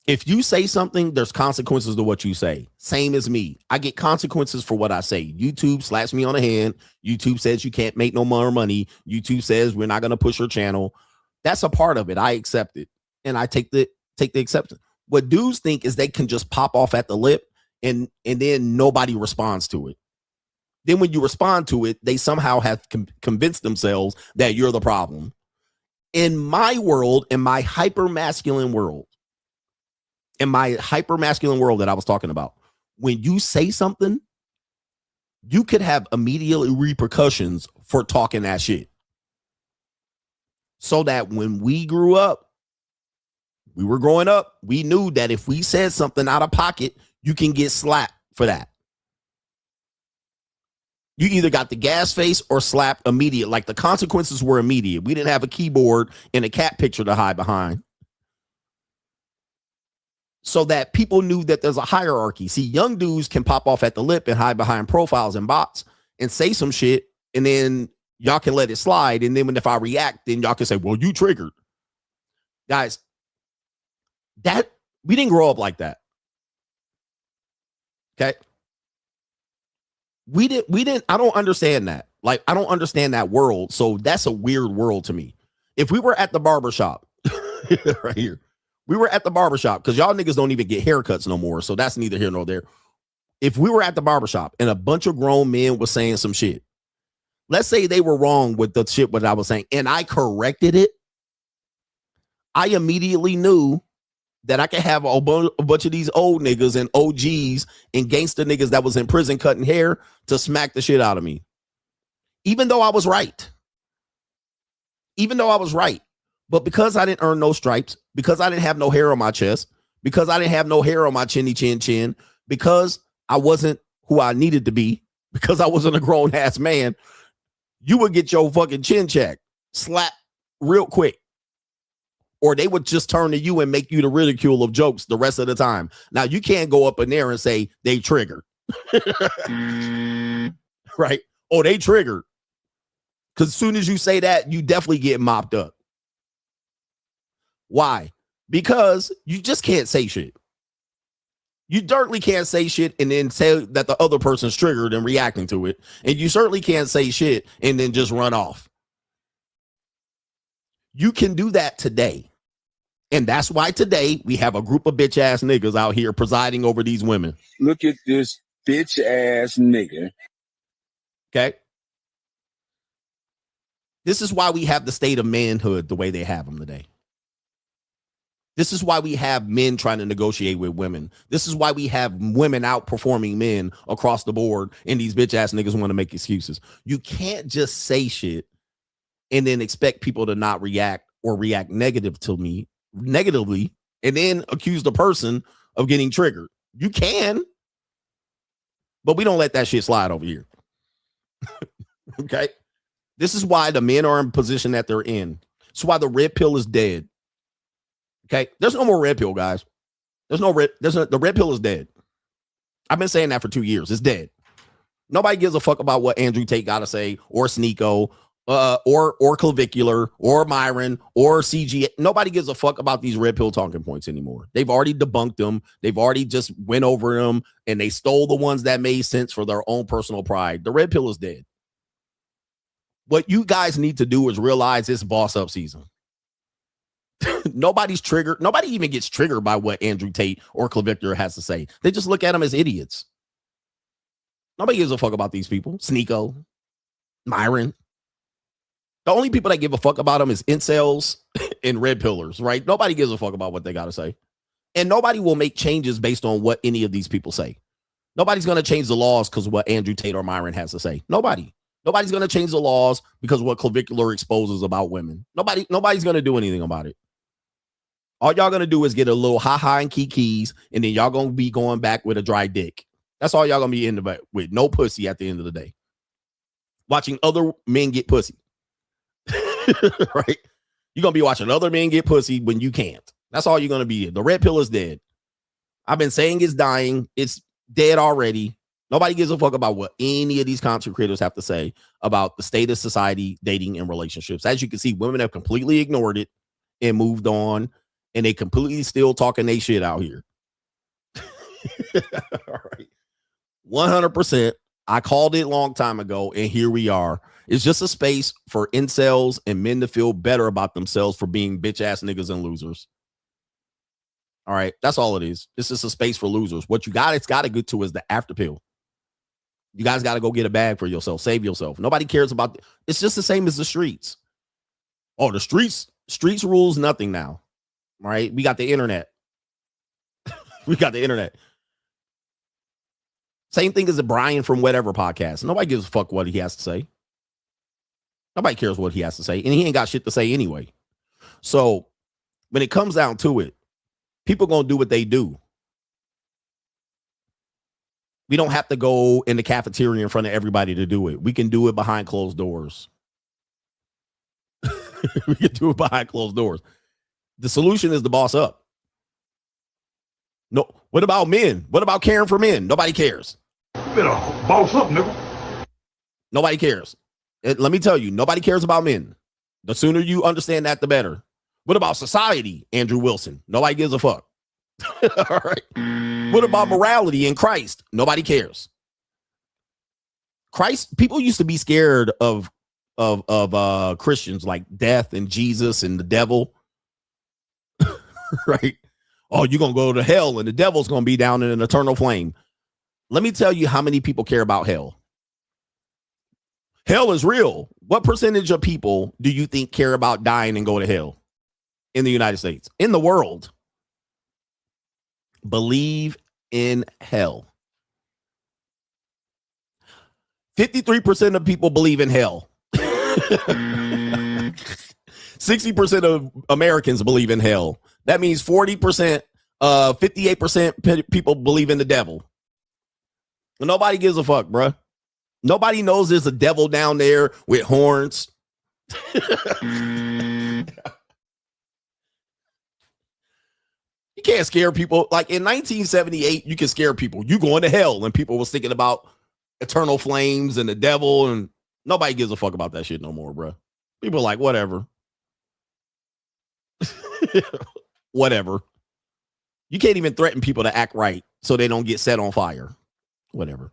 C: If you say something, there's consequences to what you say. Same as me. I get consequences for what I say. YouTube slaps me on the hand. YouTube says you can't make no more money. YouTube says we're not going to push your channel. That's a part of it. I accept it. And I take the acceptance. What dudes think is they can just pop off at the lip and then nobody responds to it. Then when you respond to it, they somehow have convinced themselves that you're the problem. In my world, in my hyper-masculine world that I was talking about, when you say something, you could have immediate repercussions for talking that shit. So that when we grew up, we were growing up, we knew that if we said something out of pocket, you can get slapped for that. You either got the gas face or slapped immediate. Like the consequences were immediate. We didn't have a keyboard and a cat picture to hide behind. So that people knew that there's a hierarchy. See, young dudes can pop off at the lip and hide behind profiles and bots and say some shit, and then y'all can let it slide. And then if I react, then y'all can say, well, you triggered. Guys, that we didn't grow up like that. Okay. We didn't, I don't understand that. Like, I don't understand that world. So that's a weird world to me. If we were at the barbershop right here, we were at the barbershop because y'all niggas don't even get haircuts no more. So that's neither here nor there. If we were at the barbershop and a bunch of grown men was saying some shit, let's say they were wrong with the shit what I was saying, and I corrected it, I immediately knew that I could have a bunch of these old niggas and OGs and gangster niggas that was in prison cutting hair to smack the shit out of me. Even though I was right. But because I didn't earn no stripes, because I didn't have no hair on my chest, because I didn't have no hair on my chinny chin, because I wasn't who I needed to be, because I wasn't a grown ass man, you would get your fucking chin checked, slap real quick. Or they would just turn to you and make you the ridicule of jokes the rest of the time. Now, you can't go up in there and say they triggered. Right? Oh, they triggered. Because as soon as you say that, you definitely get mopped up. Why? Because you just can't say shit. You certainly can't say shit and then say that the other person's triggered and reacting to it. And you certainly can't say shit and then just run off. You can do that today. And that's why today we have a group of bitch ass niggas out here presiding over these women.
A: Look at this bitch ass nigga.
C: Okay. This is why we have the state of manhood the way they have them today. This is why we have men trying to negotiate with women. This is why we have women outperforming men across the board. And these bitch ass niggas want to make excuses. You can't just say shit and then expect people to not react or react negatively, and then accuse the person of getting triggered. You can, but we don't let that shit slide over here. Okay. This is why the men are in position that they're in. It's why the red pill is dead. Okay. There's no more red pill, guys. The red pill is dead. I've been saying that for 2 years. It's dead. Nobody gives a fuck about what Andrew Tate got to say, or Sneeko, or Clavicular, or Myron, or CGA. Nobody gives a fuck about these red pill talking points anymore. They've already debunked them. They've already just went over them, and they stole the ones that made sense for their own personal pride. The red pill is dead. What you guys need to do is realize it's boss up season. Nobody's triggered. Nobody even gets triggered by what Andrew Tate or Clavicular has to say. They just look at them as idiots. Nobody gives a fuck about these people. Sneeko, Myron. The only people that give a fuck about them is incels and red pillars, right? Nobody gives a fuck about what they got to say. And nobody will make changes based on what any of these people say. Nobody's going to change the laws because of what Andrew Tate or Myron has to say. Nobody's going to change the laws because of what Clavicular exposes about women. Nobody's going to do anything about it. All y'all going to do is get a little ha-ha and kikis, and then y'all going to be going back with a dry dick. That's all y'all going to be in the back with. No pussy at the end of the day. Watching other men get pussy. Right? You're going to be watching other men get pussy when you can't. That's all you're going to be. The red pill is dead. I've been saying it's dying. It's dead already. Nobody gives a fuck about what any of these content creators have to say about the state of society, dating, and relationships. As you can see, women have completely ignored it and moved on, and they completely still talking they shit out here. All right. 100%. I called it a long time ago, and here we are. It's just a space for incels and men to feel better about themselves for being bitch ass niggas and losers. All right. That's all it is. This is a space for losers. What you got, it's got to get to is the after pill. You guys got to go get a bag for yourself. Save yourself. Nobody cares about it's just the same as the streets. Oh, the streets rules nothing now. Right? We got the internet. We got the internet. Same thing as the Brian from whatever podcast. Nobody gives a fuck what he has to say. Nobody cares what he has to say. And he ain't got shit to say anyway. So when it comes down to it, people going to do what they do. We don't have to go in the cafeteria in front of everybody to do it. We can do it behind closed doors. We can do it behind closed doors. The solution is to boss up. No, what about men? What about caring for men? Nobody cares.
F: Better boss up, nigga.
C: Nobody cares. Let me tell you, nobody cares about men. The sooner you understand that, the better. What about society, Andrew Wilson? Nobody gives a fuck. All right. What about morality in Christ? Nobody cares. Christ, people used to be scared of Christians, like death and Jesus and the devil. Right? Oh, you're going to go to hell and the devil's going to be down in an eternal flame. Let me tell you how many people care about hell. Hell is real. What percentage of people do you think care about dying and go to hell in the United States? In the world? Believe in hell. 53% of people believe in hell. 60% of Americans believe in hell. That means 40%, 58% people believe in the devil. Nobody gives a fuck, bruh. Nobody knows there's a devil down there with horns. You can't scare people. Like in 1978, you can scare people. You going to hell, and people was thinking about eternal flames and the devil, and nobody gives a fuck about that shit no more, bro. People are like, whatever. Whatever. You can't even threaten people to act right so they don't get set on fire. Whatever.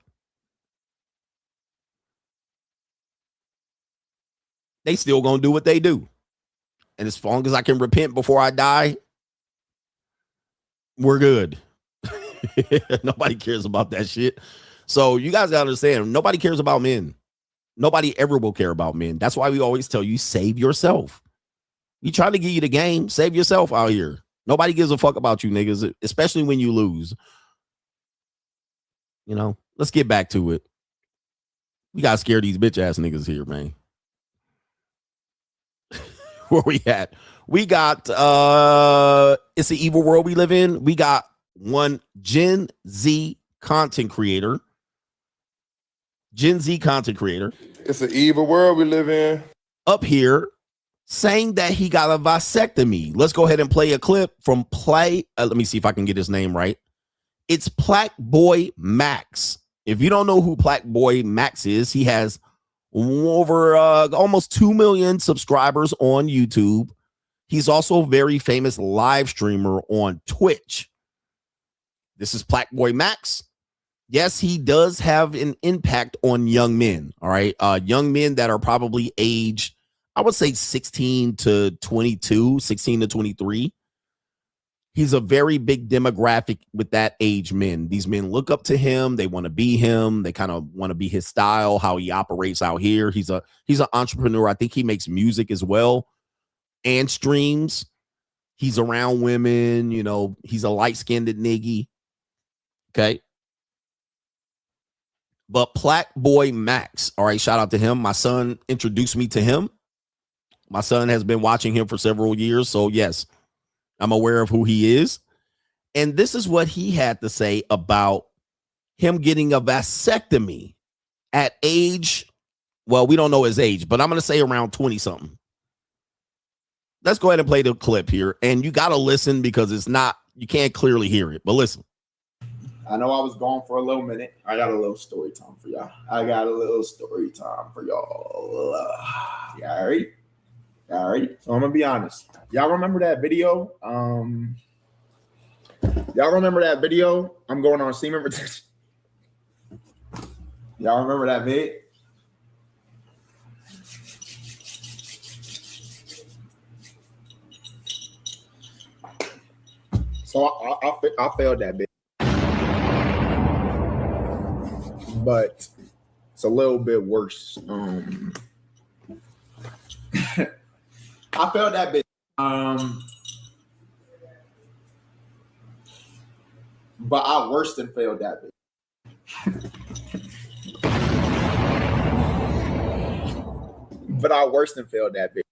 C: They still gonna do what they do. And as long as I can repent before I die, we're good. Nobody cares about that shit. So you guys gotta understand, nobody cares about men. Nobody ever will care about men. That's why we always tell you, save yourself. We trying to give you the game. Save yourself out here. Nobody gives a fuck about you niggas, especially when you lose. You know, let's get back to it. We gotta scare these bitch ass niggas here, man. Where we at? We got it's the evil world we live in. We got one Gen Z content creator. It's
E: an evil world we live in.
C: Up here saying that he got a vasectomy. Let's go ahead and play a clip from Plaque. Let me see if I can get his name right. It's Plaque Boy Max. If you don't know who Plaque Boy Max is, he has over almost 2 million subscribers on YouTube. He's also a very famous live streamer on Twitch. This is Plaque Boy Max. Yes, he does have an impact on young men. All right. Young men that are probably aged, I would say 16 to 22, 16 to 23. He's a very big demographic with that age men. These men look up to him. They want to be him. They kind of want to be his style, how he operates out here. He's an entrepreneur. I think he makes music as well and streams. He's around women. You know, he's a light-skinned Niggy. Okay. But Plaque Boy Max, all right, shout out to him. My son introduced me to him. My son has been watching him for several years. So, yes, I'm aware of who he is. And this is what he had to say about him getting a vasectomy at age, well, we don't know his age, but I'm going to say around 20-something. Let's go ahead and play the clip here. And you got to listen because it's not, you can't clearly hear it, but listen.
V: I know I was gone for a little minute. I got a little story time for y'all. Y'all ready? All right. So I'm going to be honest. Y'all remember that video? Y'all remember that video? I'm going on semen retention. Y'all remember that vid? So I failed that bit. But a little bit worse. I failed that bitch. But I worse than failed that bitch. But I worse than failed that bitch.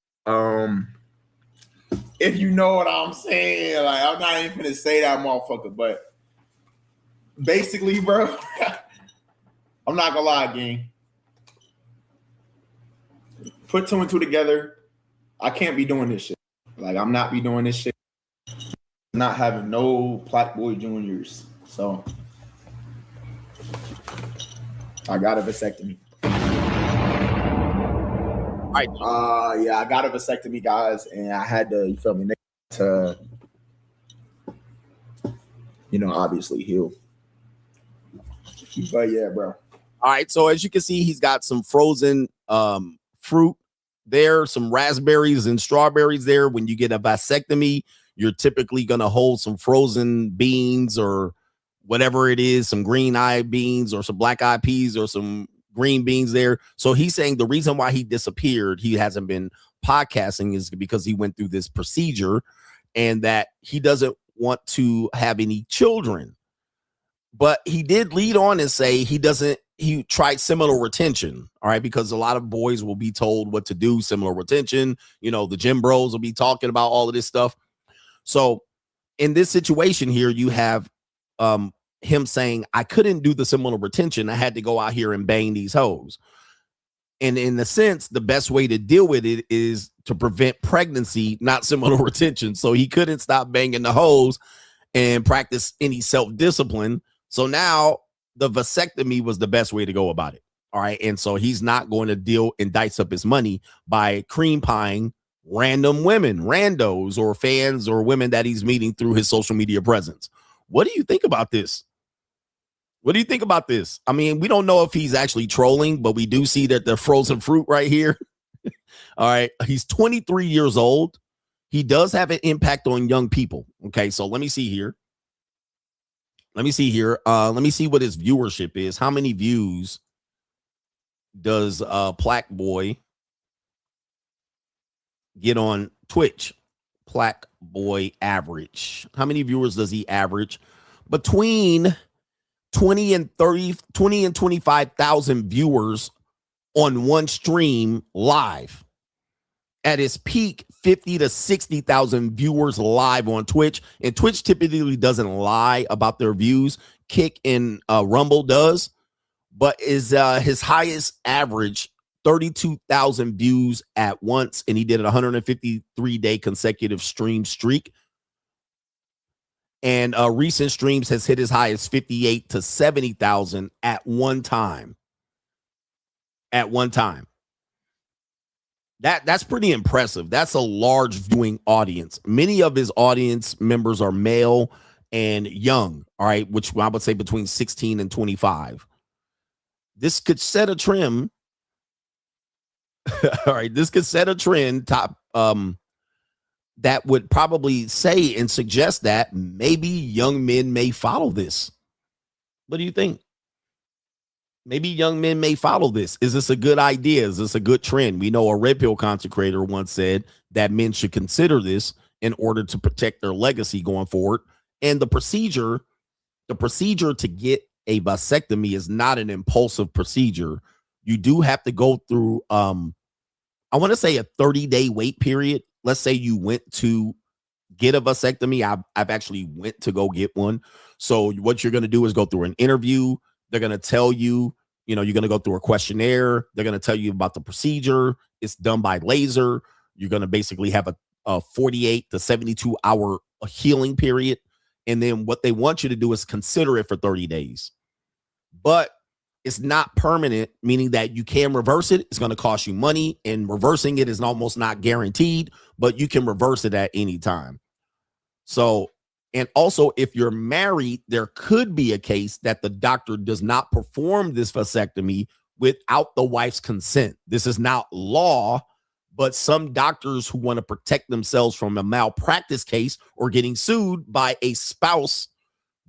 V: If you know what I'm saying, like I'm not even gonna say that motherfucker, but basically, bro, I'm not gonna lie, gang. Put two and two together. I can't be doing this shit. Like I'm not be doing this shit. Not having no Plaque boy juniors. So I got a vasectomy.
C: All right.
V: Yeah, I got a vasectomy, guys, and I had to, you feel me, to, obviously heal. But yeah, bro.
C: All right. So as you can see, he's got some frozen fruit there, some raspberries and strawberries there. When you get a vasectomy, you're typically going to hold some frozen beans or whatever it is, some green eyed beans or some black eyed peas or some green beans there. So he's saying the reason why he disappeared, he hasn't been podcasting, is because he went through this procedure and that he doesn't want to have any children. But he did lead on and say he tried seminal retention. All right. Because a lot of boys will be told what to do, seminal retention. The gym bros will be talking about all of this stuff. So in this situation here, you have him saying, I couldn't do the seminal retention. I had to go out here and bang these hoes. And in a sense, the best way to deal with it is to prevent pregnancy, not seminal retention. So he couldn't stop banging the hoes and practice any self-discipline. So now the vasectomy was the best way to go about it. All right. And so he's not going to deal and dice up his money by cream pieing random women, randos or fans or women that he's meeting through his social media presence. What do you think about this? What do you think about this? I mean, we don't know if he's actually trolling, but we do see that the frozen fruit right here. All right. He's 23 years old. He does have an impact on young people. Okay. So let me see here. Let me see what his viewership is. How many views does Plaque Boy get on Twitch? Plaque Boy average. How many viewers does he average? Between 20 and 25,000 viewers on one stream live. At his peak, 50 to 60,000 viewers live on Twitch. And Twitch typically doesn't lie about their views. Kick and Rumble does. But is his highest average 32,000 views at once. And he did a 153-day consecutive stream streak. And recent streams has hit as high as 58 to 70,000 at one time. At one time. That's pretty impressive. That's a large viewing audience. Many of his audience members are male and young, all right, which I would say between 16 and 25. This could set a trend. All right, this could set a trend that would probably say and suggest that maybe young men may follow this. What do you think? Maybe young men may follow this. Is this a good idea? Is this a good trend? We know a red pill content creator once said that men should consider this in order to protect their legacy going forward. And the procedure to get a vasectomy is not an impulsive procedure. You do have to go through, I want to say a 30-day wait period. Let's say you went to get a vasectomy. I've actually went to go get one. So what you're going to do is go through an interview. They're going to tell you, you're going to go through a questionnaire. They're going to tell you about the procedure. It's done by laser. You're going to basically have a 48 to 72 hour healing period. And then what they want you to do is consider it for 30 days. But it's not permanent, meaning that you can reverse it. It's going to cost you money, and reversing it is almost not guaranteed, but you can reverse it at any time. So, and also, if you're married, there could be a case that the doctor does not perform this vasectomy without the wife's consent. This is not law, but some doctors who want to protect themselves from a malpractice case or getting sued by a spouse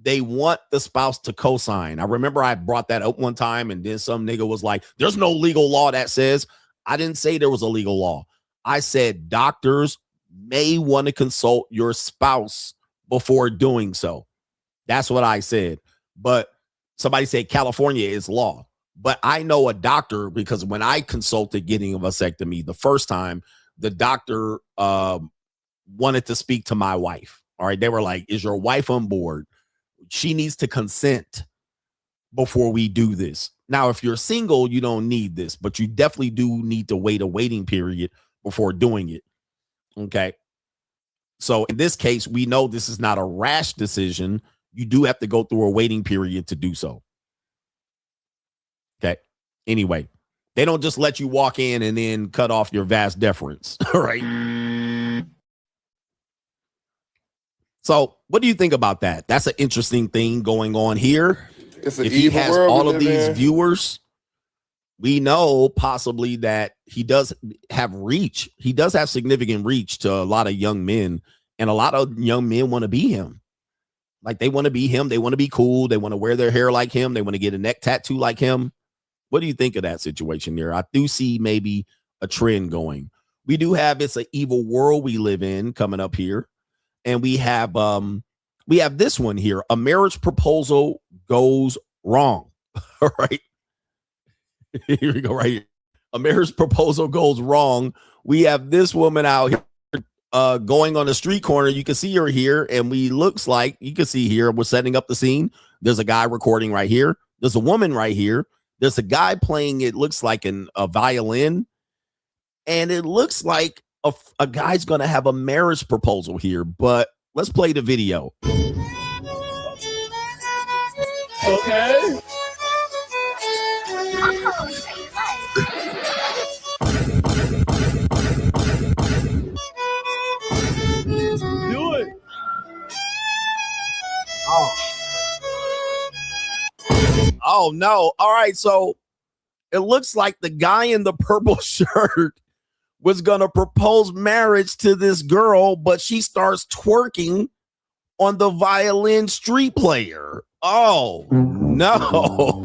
C: they want the spouse to co-sign. I remember I brought that up one time, and then some nigga was like, there's no legal law that says. I didn't say there was a legal law. I said doctors may want to consult your spouse before doing so. That's what I said. But somebody said California is law. But I know a doctor, because when I consulted getting a vasectomy the first time, the doctor wanted to speak to my wife. All right. They were like, is your wife on board? She needs to consent before we do this. Now, if you're single, you don't need this, but you definitely do need to wait a waiting period before doing it. Okay. So in this case, we know this is not a rash decision. You do have to go through a waiting period to do so. Okay. Anyway, they don't just let you walk in and then cut off your vas deferens. All right. So what do you think about that? That's an interesting thing going on here.
E: It's an
C: if he
E: evil
C: has
E: world
C: all
E: we
C: of
E: live
C: these
E: in.
C: viewers, we know possibly that he does have reach. He does have significant reach to a lot of young men, and a lot of young men want to be him. Like, they want to be him. They want to be cool. They want to wear their hair like him. They want to get a neck tattoo like him. What do you think of that situation there? I do see maybe a trend going. We do have It's an Evil World We Live In coming up here. And we have this one here. A marriage proposal goes wrong. All right. Here we go right here. A marriage proposal goes wrong. We have this woman out here going on the street corner. You can see her here, and looks like you can see here. We're setting up the scene. There's a guy recording right here. There's a woman right here. There's a guy playing, it looks like a violin, and it looks like a guy's going to have a marriage proposal here. But let's play the video.
M: Okay. Do it.
C: Oh, no. All right. So it looks like the guy in the purple shirt was going to propose marriage to this girl, but she starts twerking on the violin street player. Oh, no.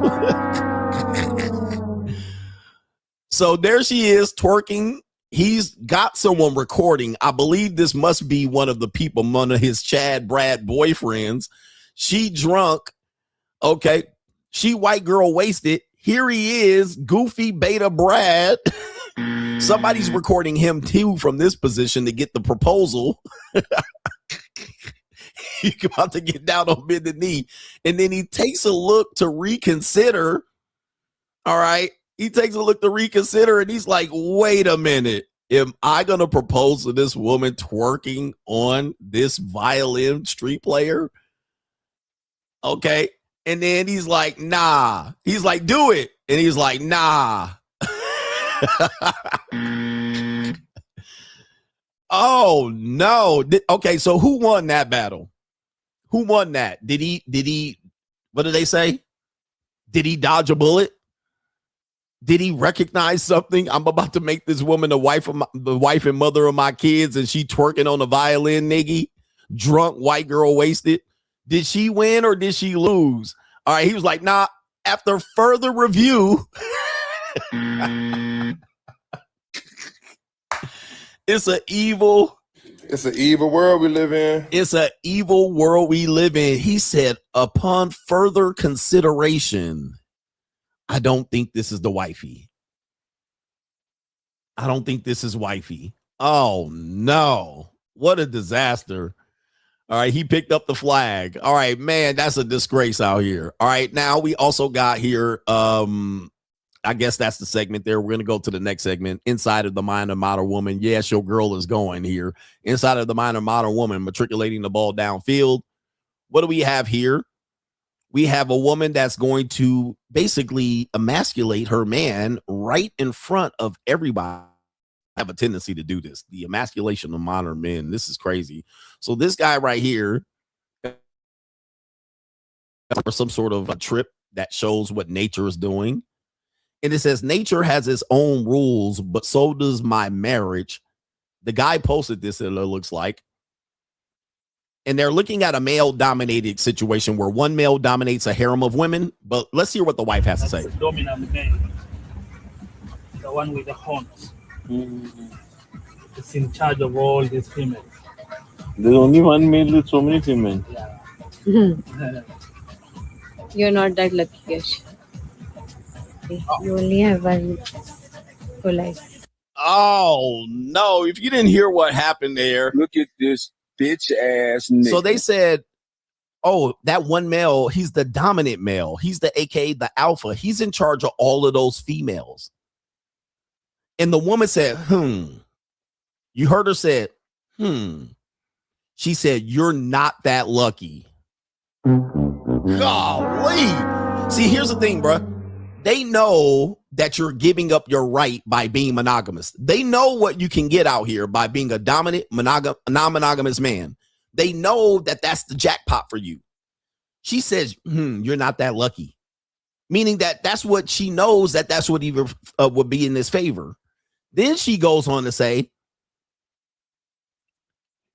C: So there she is twerking. He's got someone recording. I believe this must be one of the people, one of his Chad Brad boyfriends. She drunk. Okay. She white girl wasted. Here he is, goofy beta Brad. Somebody's recording him too from this position to get the proposal. He's about to get down on bended knee. And then he takes a look to reconsider. All right. He takes a look to reconsider, and he's like, wait a minute. Am I going to propose to this woman twerking on this violin street player? Okay. And then he's like, nah. He's like, do it. And he's like, nah. Oh, no. Okay, so who won that battle? Who won that? Did he, what did they say? Did he dodge a bullet? Did he recognize something? I'm about to make this woman the wife and mother of my kids, and she twerking on the violin, Niggy. Drunk, white girl, wasted. Did she win or did she lose? All right, he was like, nah, after further review, it's an evil
E: world we live in.
C: It's an evil world we live in. He said, upon further consideration, I don't think this is the wifey. I don't think this is wifey. Oh, no. What a disaster. All right, he picked up the flag. All right, man, that's a disgrace out here. All right, now we also got here, I guess that's the segment there. We're going to go to the next segment. Inside of the Mind of Modern Woman. Yes, your girl is going here. Inside of the Mind of Modern Woman, matriculating the ball downfield. What do we have here? We have a woman that's going to basically emasculate her man right in front of everybody. I have a tendency to do this. The emasculation of modern men. This is crazy. So this guy right here, for some sort of a trip that shows what nature is doing. And it says nature has its own rules, but so does my marriage. The guy posted this, it looks like. And they're looking at a male-dominated situation where one male dominates a harem of women. But let's hear what the wife has to say.
U: The dominant male, the one with the horns. It's in charge of all these females.
B: There's only one male with so many females.
J: You're not that lucky, Yash. You only have one for life.
C: Oh, no. If you didn't hear what happened there.
A: Look at this bitch ass nigga.
C: So they said, oh, that one male, he's the dominant male. He's the AKA the alpha. He's in charge of all of those females. And the woman said, You heard her said, She said, you're not that lucky. Golly. See, here's the thing, bruh. They know that you're giving up your right by being monogamous. They know what you can get out here by being a dominant, non-monogamous man. They know that that's the jackpot for you. She says, you're not that lucky. Meaning that that's what she knows, that's what even would be in his favor. Then she goes on to say,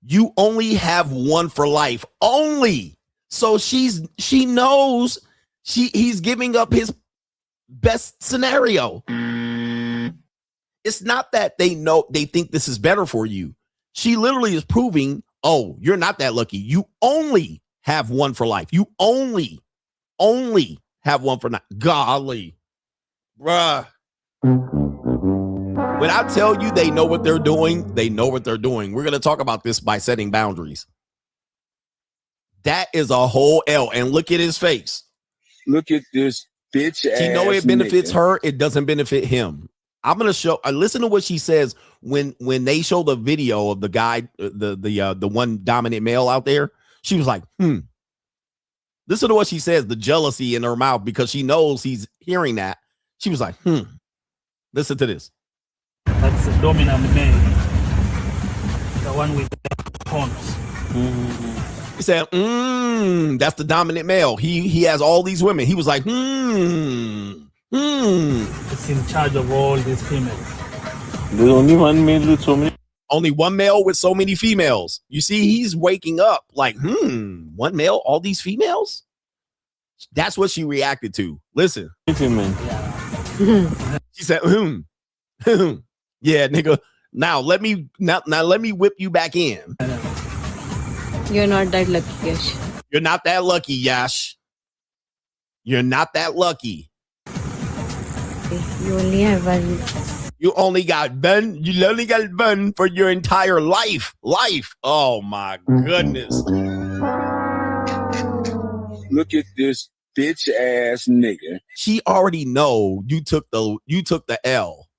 C: you only have one for life. Only. So she knows he's giving up his best scenario. It's not that they think this is better for you. She literally is proving, oh, you're not that lucky. You only have one for life. You only have one for life. Golly. Bruh. When I tell you they know what they're doing, they know what they're doing. We're going to talk about this by setting boundaries. That is a whole L. And look at his face.
A: Look at this bitch ass.
C: She know it benefits
A: nigga.
C: her. It doesn't benefit him. I'm going to show. Listen to what she says when they show the video of the guy, the one dominant male out there. She was like, Listen to what she says, the jealousy in her mouth, because she knows he's hearing that. She was like, Listen to this.
U: That's the dominant male, the one with the horns.
C: He said, that's the dominant male. He has all these women. He was like,
U: It's in charge of all these females.
B: There's only one male with so many.
C: Only one male with so many females. You see, he's waking up like, one male, all these females? That's what she reacted to. Listen. She said, yeah, nigga. Now let me whip you back in.
J: You're not that lucky, Yash.
C: You're not that lucky, Yash. You're not that lucky.
J: You only have one.
C: You only got one for your entire life. Oh my goodness.
A: Look at this bitch ass nigga.
C: She already know you took the L.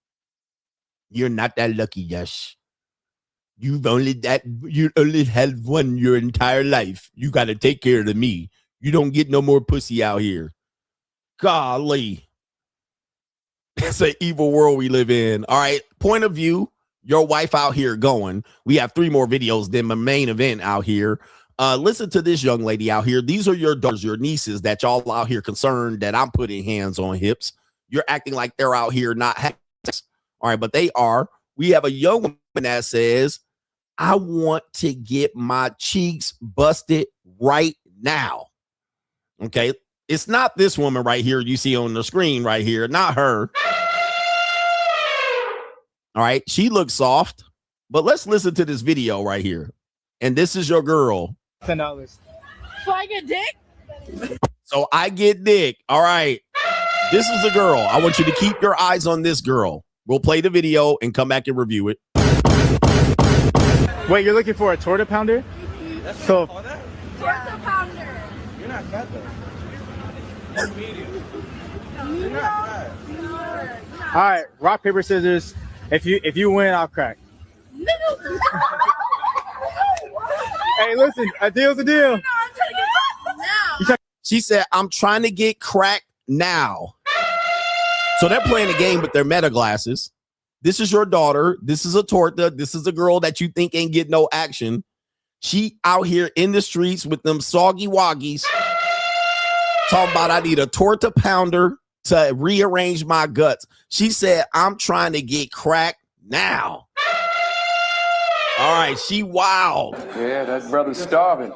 C: You're not that lucky, Yash. You only had one your entire life. You got to take care of me. You don't get no more pussy out here. Golly. It's an evil world we live in. All right. Point of view. Your wife out here going. We have 3 more videos than my main event out here. Listen to this young lady out here. These are your daughters, your nieces that y'all out here concerned that I'm putting hands on hips. You're acting like they're out here not having sex. All right, but they are. We have a young woman that says, I want to get my cheeks busted right now. Okay. It's not this woman right here you see on the screen right here. Not her. All right. She looks soft, but let's listen to this video right here. And this is your girl.
L: $10.
R: So I get dick?
C: So I get dick. All right. This is the girl. I want you to keep your eyes on this girl. We'll play the video and come back and review it.
W: Wait, you're looking for a torta pounder?
R: That's
W: so
R: Torta pounder.
B: You're not fat though. That's medium.
R: You're
B: not fat.
W: all right, rock, paper, scissors. If you win, I'll crack. Hey, listen, a deal's a deal.
C: She said, I'm trying to get cracked now. So they're playing a game with their meta glasses. This is your daughter. This is a torta. This is a girl that you think ain't get no action. She out here in the streets with them soggy woggies. Talking about I need a torta pounder to rearrange my guts. She said, I'm trying to get cracked now. All right, she wild.
D: Yeah, that brother's starving.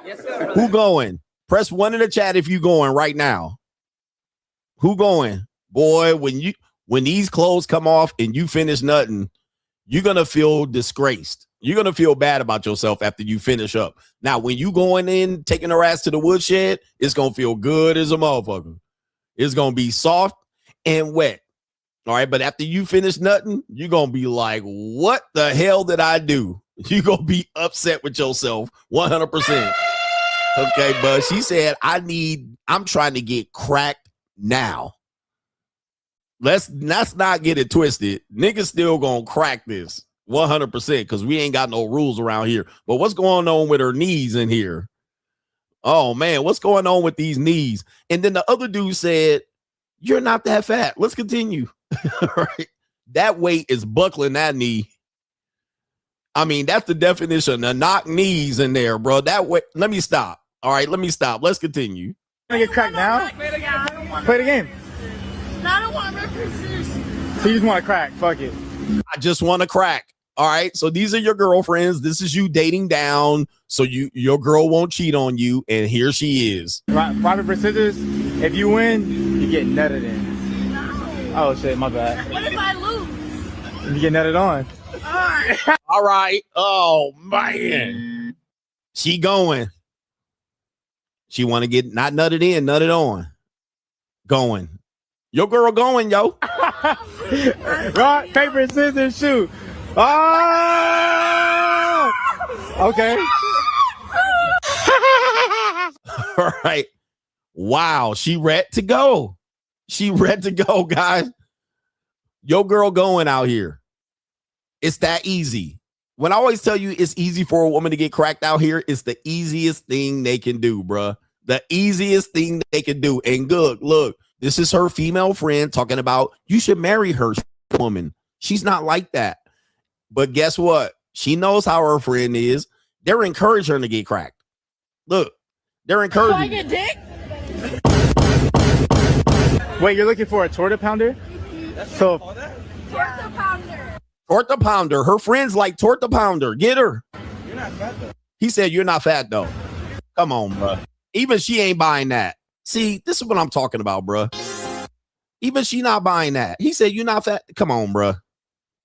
C: Who going? Press 1 in the chat if you going right now. Who going? Boy, when these clothes come off and you finish nutting, you're gonna feel disgraced. You're gonna feel bad about yourself after you finish up. Now, when you going in, taking her ass to the woodshed, it's gonna feel good as a motherfucker. It's gonna be soft and wet. All right, but after you finish nutting, you're gonna be like, what the hell did I do? You're gonna be upset with yourself 100%. Okay, but she said, I'm trying to get cracked now. Let's not get it twisted. Niggas still gonna crack this 100% because we ain't got no rules around here. But what's going on with her knees in here? Oh man, what's going on with these knees? And then the other dude said, you're not that fat. Let's continue. Right? That weight is buckling that knee. I mean, that's the definition of knock knees in there, bro. That way, let me stop. All right, let me stop. Let's continue.
W: Gonna get cracked now? Play the game.
G: I don't want references.
W: So you just want to crack? Fuck it.
C: I just want to crack. All right. So these are your girlfriends. This is you dating down. So your girl won't cheat on you. And here she is.
W: Rock, paper, scissors. If you win, you get nutted in.
G: No.
W: Oh shit, my bad.
G: What if I lose?
W: You get nutted on.
G: All right.
C: All right. Oh man. She going. She want to get not nutted in, nutted on. Going. Your girl going, yo.
W: Rock, paper, scissors, shoot. Oh! Okay.
C: All right. Wow. She ready to go. She ready to go, guys. Your girl going out here. It's that easy. When I always tell you it's easy for a woman to get cracked out here, it's the easiest thing they can do, bruh. The easiest thing they can do. And good, look. This is her female friend talking about you should marry her, woman. She's not like that. But guess what? She knows how her friend is. They're encouraging her to get cracked. Look, they're encouraging.
G: Do I get dick?
W: Wait, you're looking for a torta pounder? So
G: Torta pounder.
C: Torta pounder. Her friends like torta pounder. Get her.
W: You're not fat though.
C: He said you're not fat though. Come on, bro. Even she ain't buying that. See, this is what I'm talking about, bro. Even she not buying that. He said, you're not fat. Come on, bro.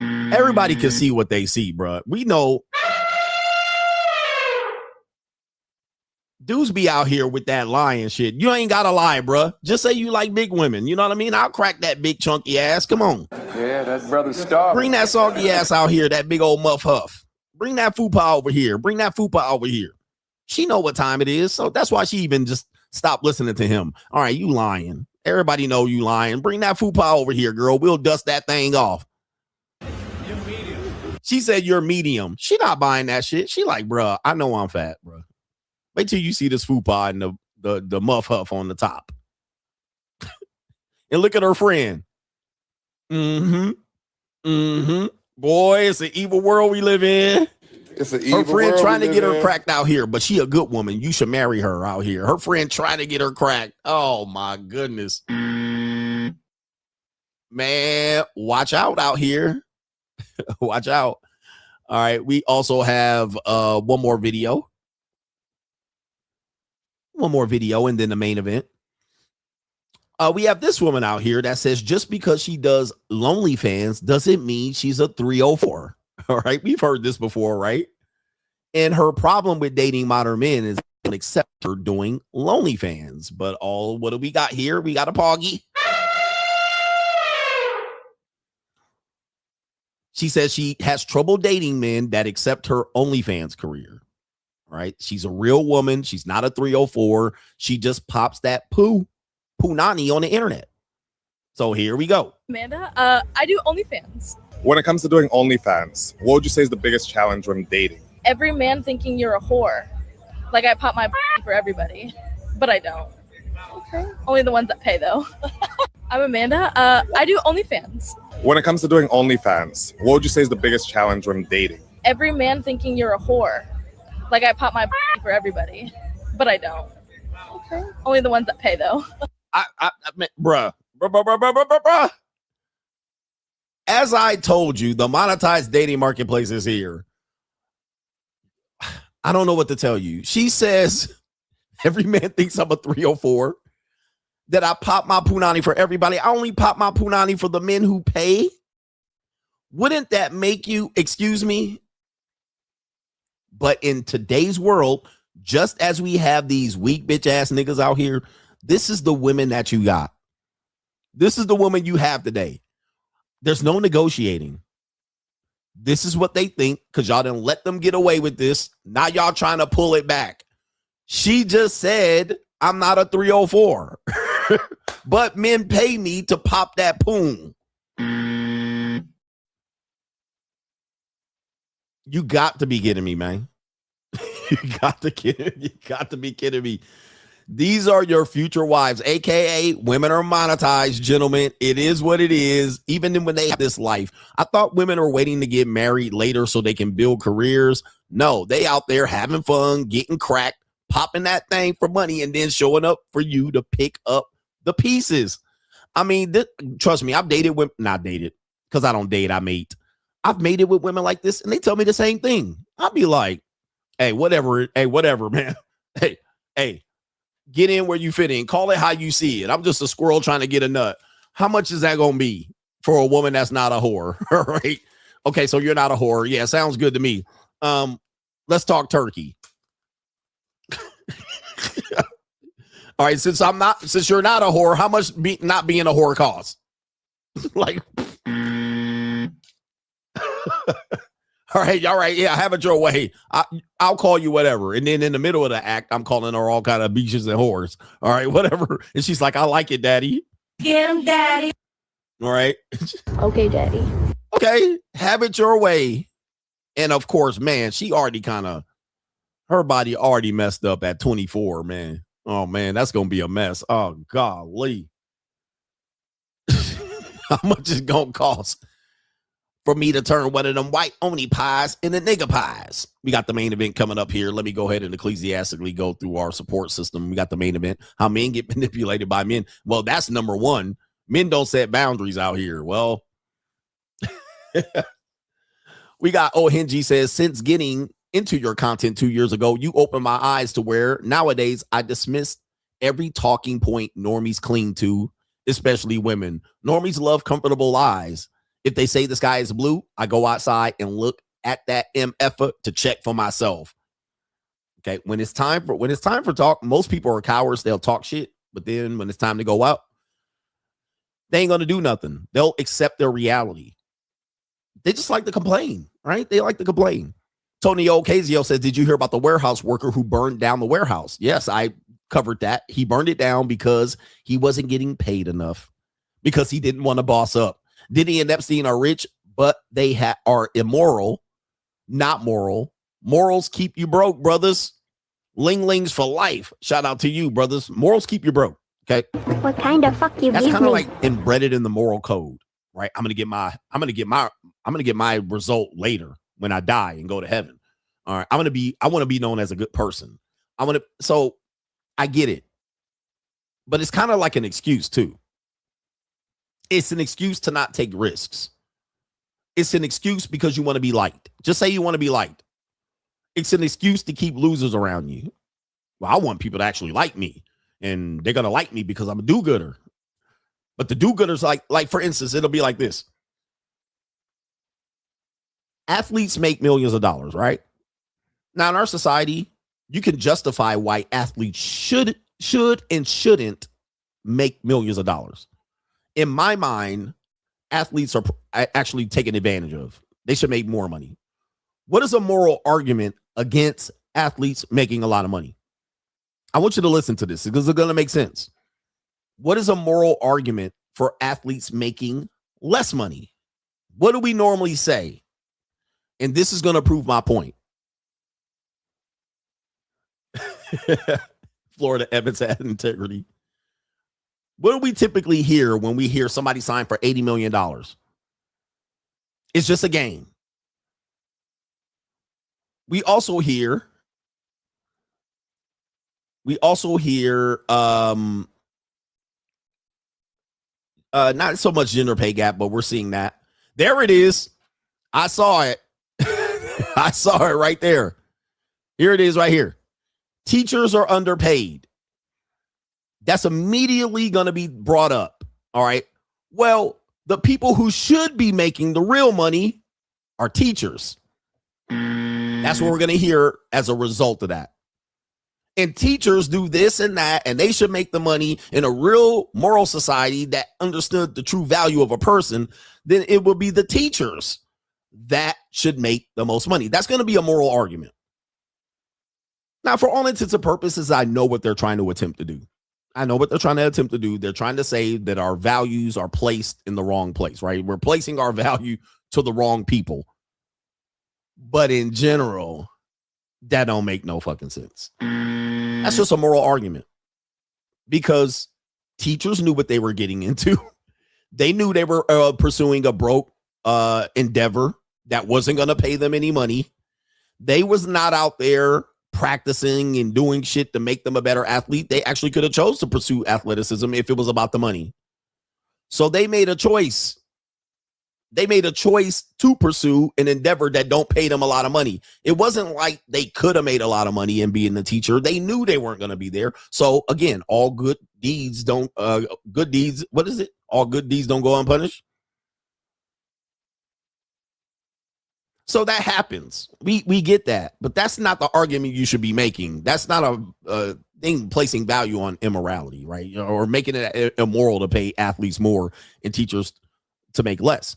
C: Everybody can see what they see, bro. We know. Dudes be out here with that lying shit. You ain't got to lie, bro. Just say you like big women. You know what I mean? I'll crack that big chunky ass. Come on.
D: Yeah, that brother's starving.
C: Bring that soggy ass out here, that big old muff huff. Bring that fupa over here. Bring that fupa over here. She know what time it is. So that's why she even just stop listening to him. All right, you lying. Everybody know you lying. Bring that fupa over here, girl. We'll dust that thing off.
B: You're medium.
C: She said you're medium. She not buying that shit. She like, bruh, I know I'm fat, bruh. Wait till you see this fupa and the muff huff on the top. And look at her friend. Mm-hmm. Mm-hmm. Boy, it's an evil world we live in.
E: It's an evil
C: her friend
E: world
C: trying
E: we
C: to get
E: live
C: her
E: in.
C: cracked out here, but she a good woman. You should marry her out here. Her friend trying to get her cracked. Oh my goodness. Man, watch out here. Watch out. All right. We also have one more video. One more video and then the main event. We have this woman out here that says just because she does OnlyFans doesn't mean she's a 304. All right. We've heard this before, right? And her problem with dating modern men is don't accept her doing OnlyFans. But what do we got here? We got a Poggy. She says she has trouble dating men that accept her OnlyFans career. Right? She's a real woman. She's not a 304. She just pops that punani on the internet. So here we go.
H: Amanda, I do OnlyFans.
K: When it comes to doing OnlyFans, what would you say is the biggest challenge when dating?
H: Every man thinking you're a whore. Like I pop my for everybody, but I don't. Okay. Only the ones that pay though. I'm Amanda. I do OnlyFans.
K: When it comes to doing OnlyFans, what would you say is the biggest challenge when dating?
H: Every man thinking you're a whore. Like I pop my for everybody, but I don't. Okay. Only the ones that pay though.
C: I mean, bruh. As I told you, the monetized dating marketplace is here. I don't know what to tell you. She says every man thinks I'm a 304. That I pop my punani for everybody. I only pop my punani for the men who pay. Wouldn't that make you, excuse me? But in today's world, just as we have these weak bitch ass niggas out here, this is the women that you got. This is the woman you have today. There's no negotiating. This is what they think because y'all didn't let them get away with this. Now y'all trying to pull it back. She just said, I'm not a 304. But men pay me to pop that poon. You got to be kidding me, man. You got to be kidding me. These are your future wives, aka women are monetized, gentlemen. It is what it is. Even when they have this life, I thought women are waiting to get married later so they can build careers. No, they out there having fun, getting cracked, popping that thing for money, and then showing up for you to pick up the pieces. I mean, trust me, I've dated women, not dated, because I don't date, I mate. I've mated with women like this, and they tell me the same thing. I'll be like, hey, whatever, man. Hey, get in where you fit in. Call it how you see it. I'm just a squirrel trying to get a nut. How much is that going to be for a woman that's not a whore? All right. Okay, so you're not a whore. Yeah, sounds good to me. Let's talk turkey. All right, since you're not a whore, how much not being a whore costs? Like, all right, yeah, have it your way. I'll call you whatever. And then in the middle of the act, I'm calling her all kind of beaches and whores. All right, whatever. And she's like, I like it, daddy.
Q: Get him, daddy.
C: All right.
Q: Okay, daddy.
C: Okay, have it your way. And of course, man, she already her body already messed up at 24, man. Oh, man, that's going to be a mess. Oh, golly. How much is going to cost for me to turn one of them white only pies into nigga pies? We got the main event coming up here. Let me go ahead and ecclesiastically go through our support system. We got the main event. How men get manipulated by men. Well, that's number one. Men don't set boundaries out here. Well, we got Henji says, since getting into your content 2 years ago, you opened my eyes to where nowadays I dismiss every talking point normies cling to, especially women. Normies love comfortable lies. If they say the sky is blue, I go outside and look at that effort to check for myself. Okay, when it's time for talk, most people are cowards. They'll talk shit, but then when it's time to go out, they ain't gonna do nothing. They'll accept their reality. They just like to complain, right? They like to complain. Tony Ocasio says, did you hear about the warehouse worker who burned down the warehouse? Yes, I covered that. He burned it down because he wasn't getting paid enough, because he didn't want to boss up. Diddy and Epstein are rich, but they are immoral, not moral. Morals keep you broke, brothers. Ling-lings for life. Shout out to you, brothers. Morals keep you broke. Okay.
Q: What kind of fuck you
C: That's
Q: give
C: kind of
Q: me?
C: like embedded in the moral code, right? I'm gonna get my result later when I die and go to heaven. All right. I want to be known as a good person. So I get it. But it's kind of like an excuse too. It's an excuse to not take risks. It's an excuse because you want to be liked. Just say you want to be liked. It's an excuse to keep losers around you. Well, I want people to actually like me, and they're going to like me because I'm a do-gooder. But the do-gooders, like for instance, it'll be like this. Athletes make millions of dollars, right? Now in our society, you can justify why athletes should and shouldn't make millions of dollars. In my mind, athletes are actually taken advantage of. They should make more money. What is a moral argument against athletes making a lot of money? I want you to listen to this because it's going to make sense. What is a moral argument for athletes making less money? What do we normally say? And this is going to prove my point. Florida Evans had integrity. What do we typically hear when we hear somebody sign for $80 million? It's just a game. We also hear not so much gender pay gap, but we're seeing that. There it is. I saw it. I saw it right there. Here it is right here. Teachers are underpaid. That's immediately going to be brought up. All right. Well, the people who should be making the real money are teachers. That's what we're going to hear as a result of that. And teachers do this and that, and they should make the money in a real moral society that understood the true value of a person. Then it will be the teachers that should make the most money. That's going to be a moral argument. Now, for all intents and purposes, I know what they're trying to attempt to do. They're trying to say that our values are placed in the wrong place, right? We're placing our value to the wrong people. But in general, that don't make no fucking sense. That's just a moral argument. Because teachers knew what they were getting into. They knew they were pursuing a broke endeavor that wasn't going to pay them any money. They was not out there practicing and doing shit to make them a better athlete. They actually could have chose to pursue athleticism if it was about the money. So they made a choice. They made a choice to pursue an endeavor that don't pay them a lot of money. It wasn't like they could have made a lot of money in being a teacher. They knew they weren't going to be there. So again, all good deeds don't all good deeds don't go unpunished. So that happens. We get that, but that's not the argument you should be making. That's not a thing placing value on immorality, right? Or making it immoral to pay athletes more and teachers to make less.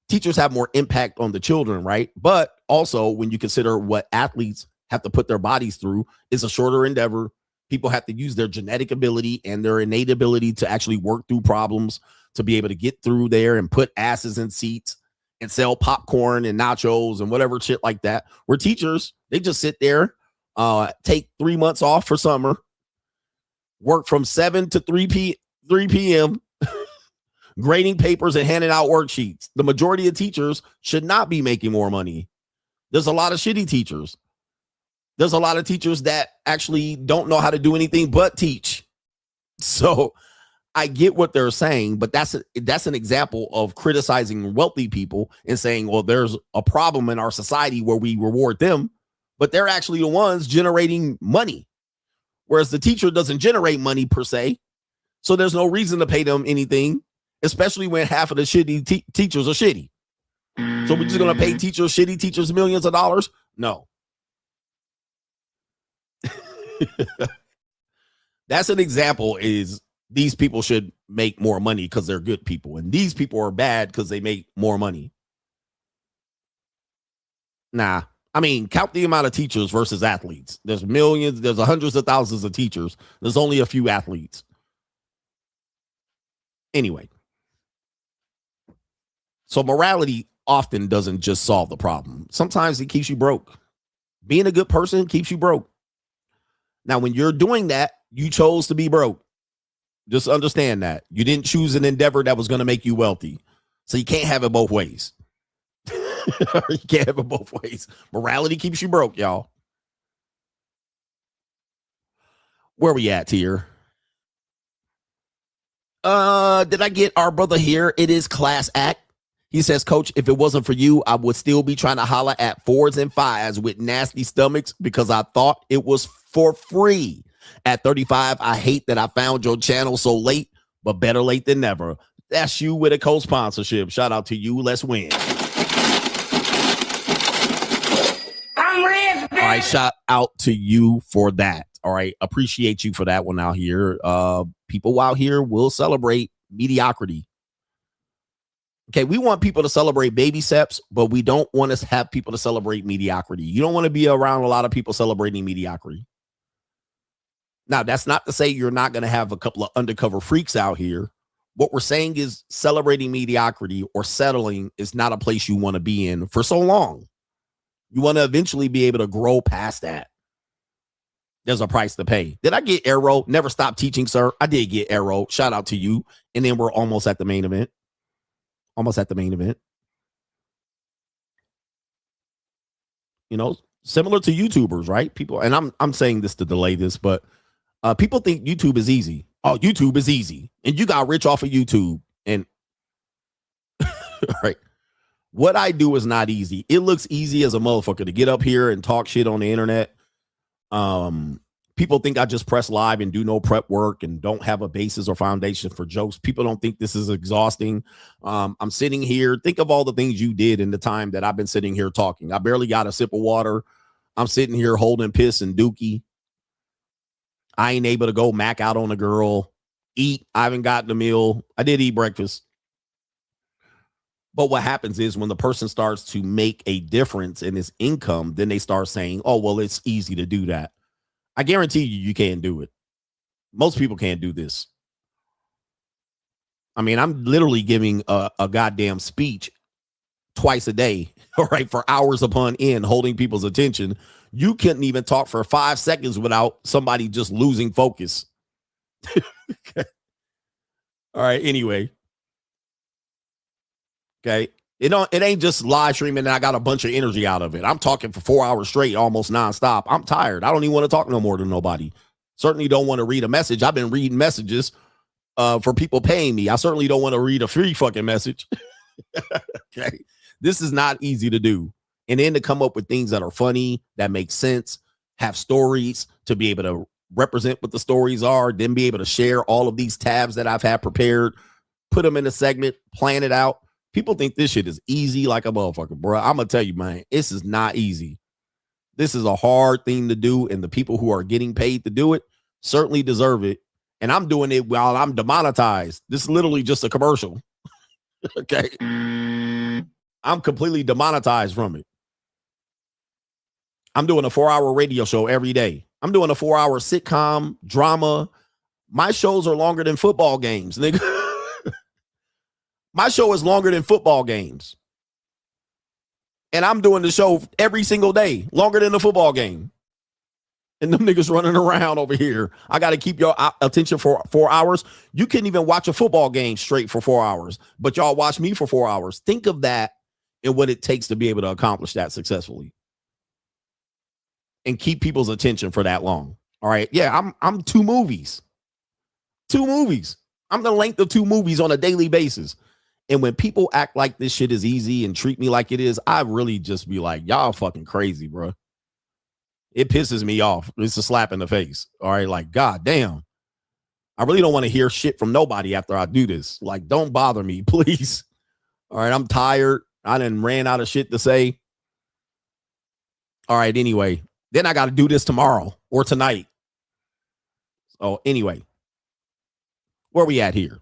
C: Teachers have more impact on the children, right? But also when you consider what athletes have to put their bodies through, it's a shorter endeavor. People have to use their genetic ability and their innate ability to actually work through problems to be able to get through there and put asses in seats and sell popcorn and nachos and whatever shit like that. Where teachers, they just sit there, take 3 months off for summer, work from 7 to 3 p.m., grading papers and handing out worksheets. The majority of teachers should not be making more money. There's a lot of shitty teachers. There's a lot of teachers that actually don't know how to do anything but teach. So I get what they're saying, but that's an example of criticizing wealthy people and saying, well, there's a problem in our society where we reward them, but they're actually the ones generating money. Whereas the teacher doesn't generate money per se. So there's no reason to pay them anything, especially when half of the shitty teachers are shitty. So we're just going to pay shitty teachers millions of dollars? No. That's an example is these people should make more money because they're good people. And these people are bad because they make more money. Nah. I mean, count the amount of teachers versus athletes. There's millions, there's hundreds of thousands of teachers. There's only a few athletes. Anyway. So morality often doesn't just solve the problem. Sometimes it keeps you broke. Being a good person keeps you broke. Now, when you're doing that, you chose to be broke. Just understand that. You didn't choose an endeavor that was going to make you wealthy. So you can't have it both ways. You can't have it both ways. Morality keeps you broke, y'all. Where we at here? Did I get our brother here? It is Class Act. He says, Coach, if it wasn't for you, I would still be trying to holler at 4s and 5s with nasty stomachs because I thought it was for free. At 35, I hate that I found your channel so late, but better late than never. That's you with a co-sponsorship. Shout out to you. Let's win.
G: I'm rich,
C: All right, shout out to you for that. All right, appreciate you for that one out here. People out here will celebrate mediocrity. Okay, we want people to celebrate baby steps, but we don't want to have people to celebrate mediocrity. You don't want to be around a lot of people celebrating mediocrity. Now, that's not to say you're not going to have a couple of undercover freaks out here. What we're saying is celebrating mediocrity or settling is not a place you want to be in for so long. You want to eventually be able to grow past that. There's a price to pay. Did I get arrow? Never stop teaching, sir. I did get arrow. Shout out to you. And then we're almost at the main event. Almost at the main event. You know, similar to YouTubers, right? People, and I'm saying this to delay this, but people think YouTube is easy. Oh, YouTube is easy. And you got rich off of YouTube. And right. What I do is not easy. It looks easy as a motherfucker to get up here and talk shit on the internet People think I just press live and do no prep work and don't have a basis or foundation for jokes. People don't think this is exhausting. I'm sitting here. Think of all the things you did in the time that I've been sitting here talking. I barely got a sip of water. I'm sitting here holding piss and dookie. I ain't able to go mac out on a girl, eat. I haven't gotten a meal. I did eat breakfast. But what happens is when the person starts to make a difference in his income, then they start saying, oh, well, it's easy to do that. I guarantee you can't do it. Most people can't do this. I mean, I'm literally giving a goddamn speech twice a day, all right, for hours upon end, holding people's attention. You couldn't even talk for 5 seconds without somebody just losing focus. Okay. All right, anyway. Okay. It ain't just live streaming and I got a bunch of energy out of it. I'm talking for 4 hours straight, almost nonstop. I'm tired. I don't even want to talk no more to nobody. Certainly don't want to read a message. I've been reading messages for people paying me. I certainly don't want to read a free fucking message. Okay. This is not easy to do. And then to come up with things that are funny, that make sense, have stories, to be able to represent what the stories are, then be able to share all of these tabs that I've had prepared, put them in a segment, plan it out. People think this shit is easy like a motherfucker, bro. I'm going to tell you, man, this is not easy. This is a hard thing to do, and the people who are getting paid to do it certainly deserve it. And I'm doing it while I'm demonetized. This is literally just a commercial. Okay. I'm completely demonetized from it. I'm doing a 4-hour radio show every day. I'm doing a 4-hour sitcom, drama. My shows are longer than football games, nigga. My show is longer than football games. And I'm doing the show every single day, longer than the football game. And them niggas running around over here. I got to keep your attention for 4 hours. You couldn't even watch a football game straight for 4 hours, but y'all watch me for 4 hours. Think of that and what it takes to be able to accomplish that successfully and keep people's attention for that long. All right. Yeah, I'm 2 movies. 2 movies. I'm the length of 2 movies on a daily basis. And when people act like this shit is easy and treat me like it is, I really just be like, y'all fucking crazy, bro. It pisses me off. It's a slap in the face. All right. Like, God damn. I really don't want to hear shit from nobody after I do this. Like, don't bother me, please. All right. I'm tired. I done ran out of shit to say. All right. Anyway, then I got to do this tomorrow or tonight. So anyway, where we at here?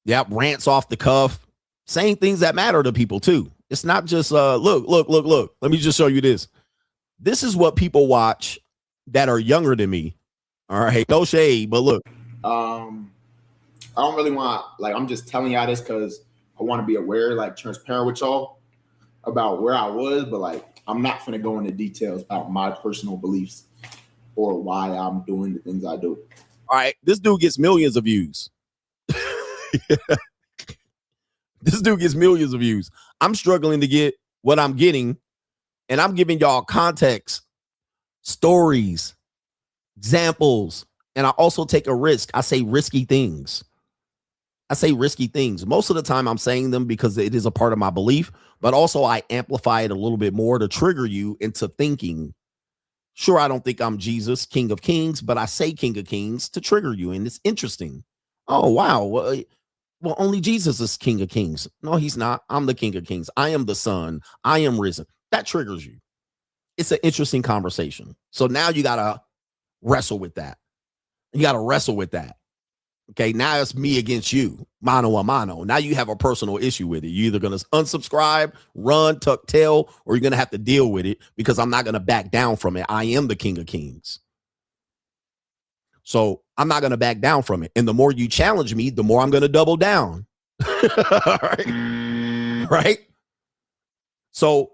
C: Yep, rants off the cuff, saying things that matter to people too. It's not just look. Let me just show you this. This is what people watch that are younger than me. All right, no shade, but look.
V: I don't really want, like, I'm just telling y'all this because I want to be aware, like, transparent with y'all about where I was, but like, I'm not gonna go into details about my personal beliefs or why I'm doing the things I do.
C: All right, this dude gets millions of views. This dude gets millions of views. I'm struggling to get what I'm getting, and I'm giving y'all context, stories, examples, and I also take a risk. I say risky things. Most of the time I'm saying them because it is a part of my belief, but also I amplify it a little bit more to trigger you into thinking. Sure, I don't think I'm Jesus, King of Kings, but I say King of Kings to trigger you, and it's interesting. Oh, wow. Well, only Jesus is King of Kings. No, he's not. I'm the King of Kings. I am the Son. I am risen. That triggers you. It's an interesting conversation. So now you got to wrestle with that. Okay, now it's me against you, mano a mano. Now you have a personal issue with it. You're either going to unsubscribe, run, tuck tail, or you're going to have to deal with it because I'm not going to back down from it. I am the King of Kings. So I'm not going to back down from it. And the more you challenge me, the more I'm going to double down. Right? So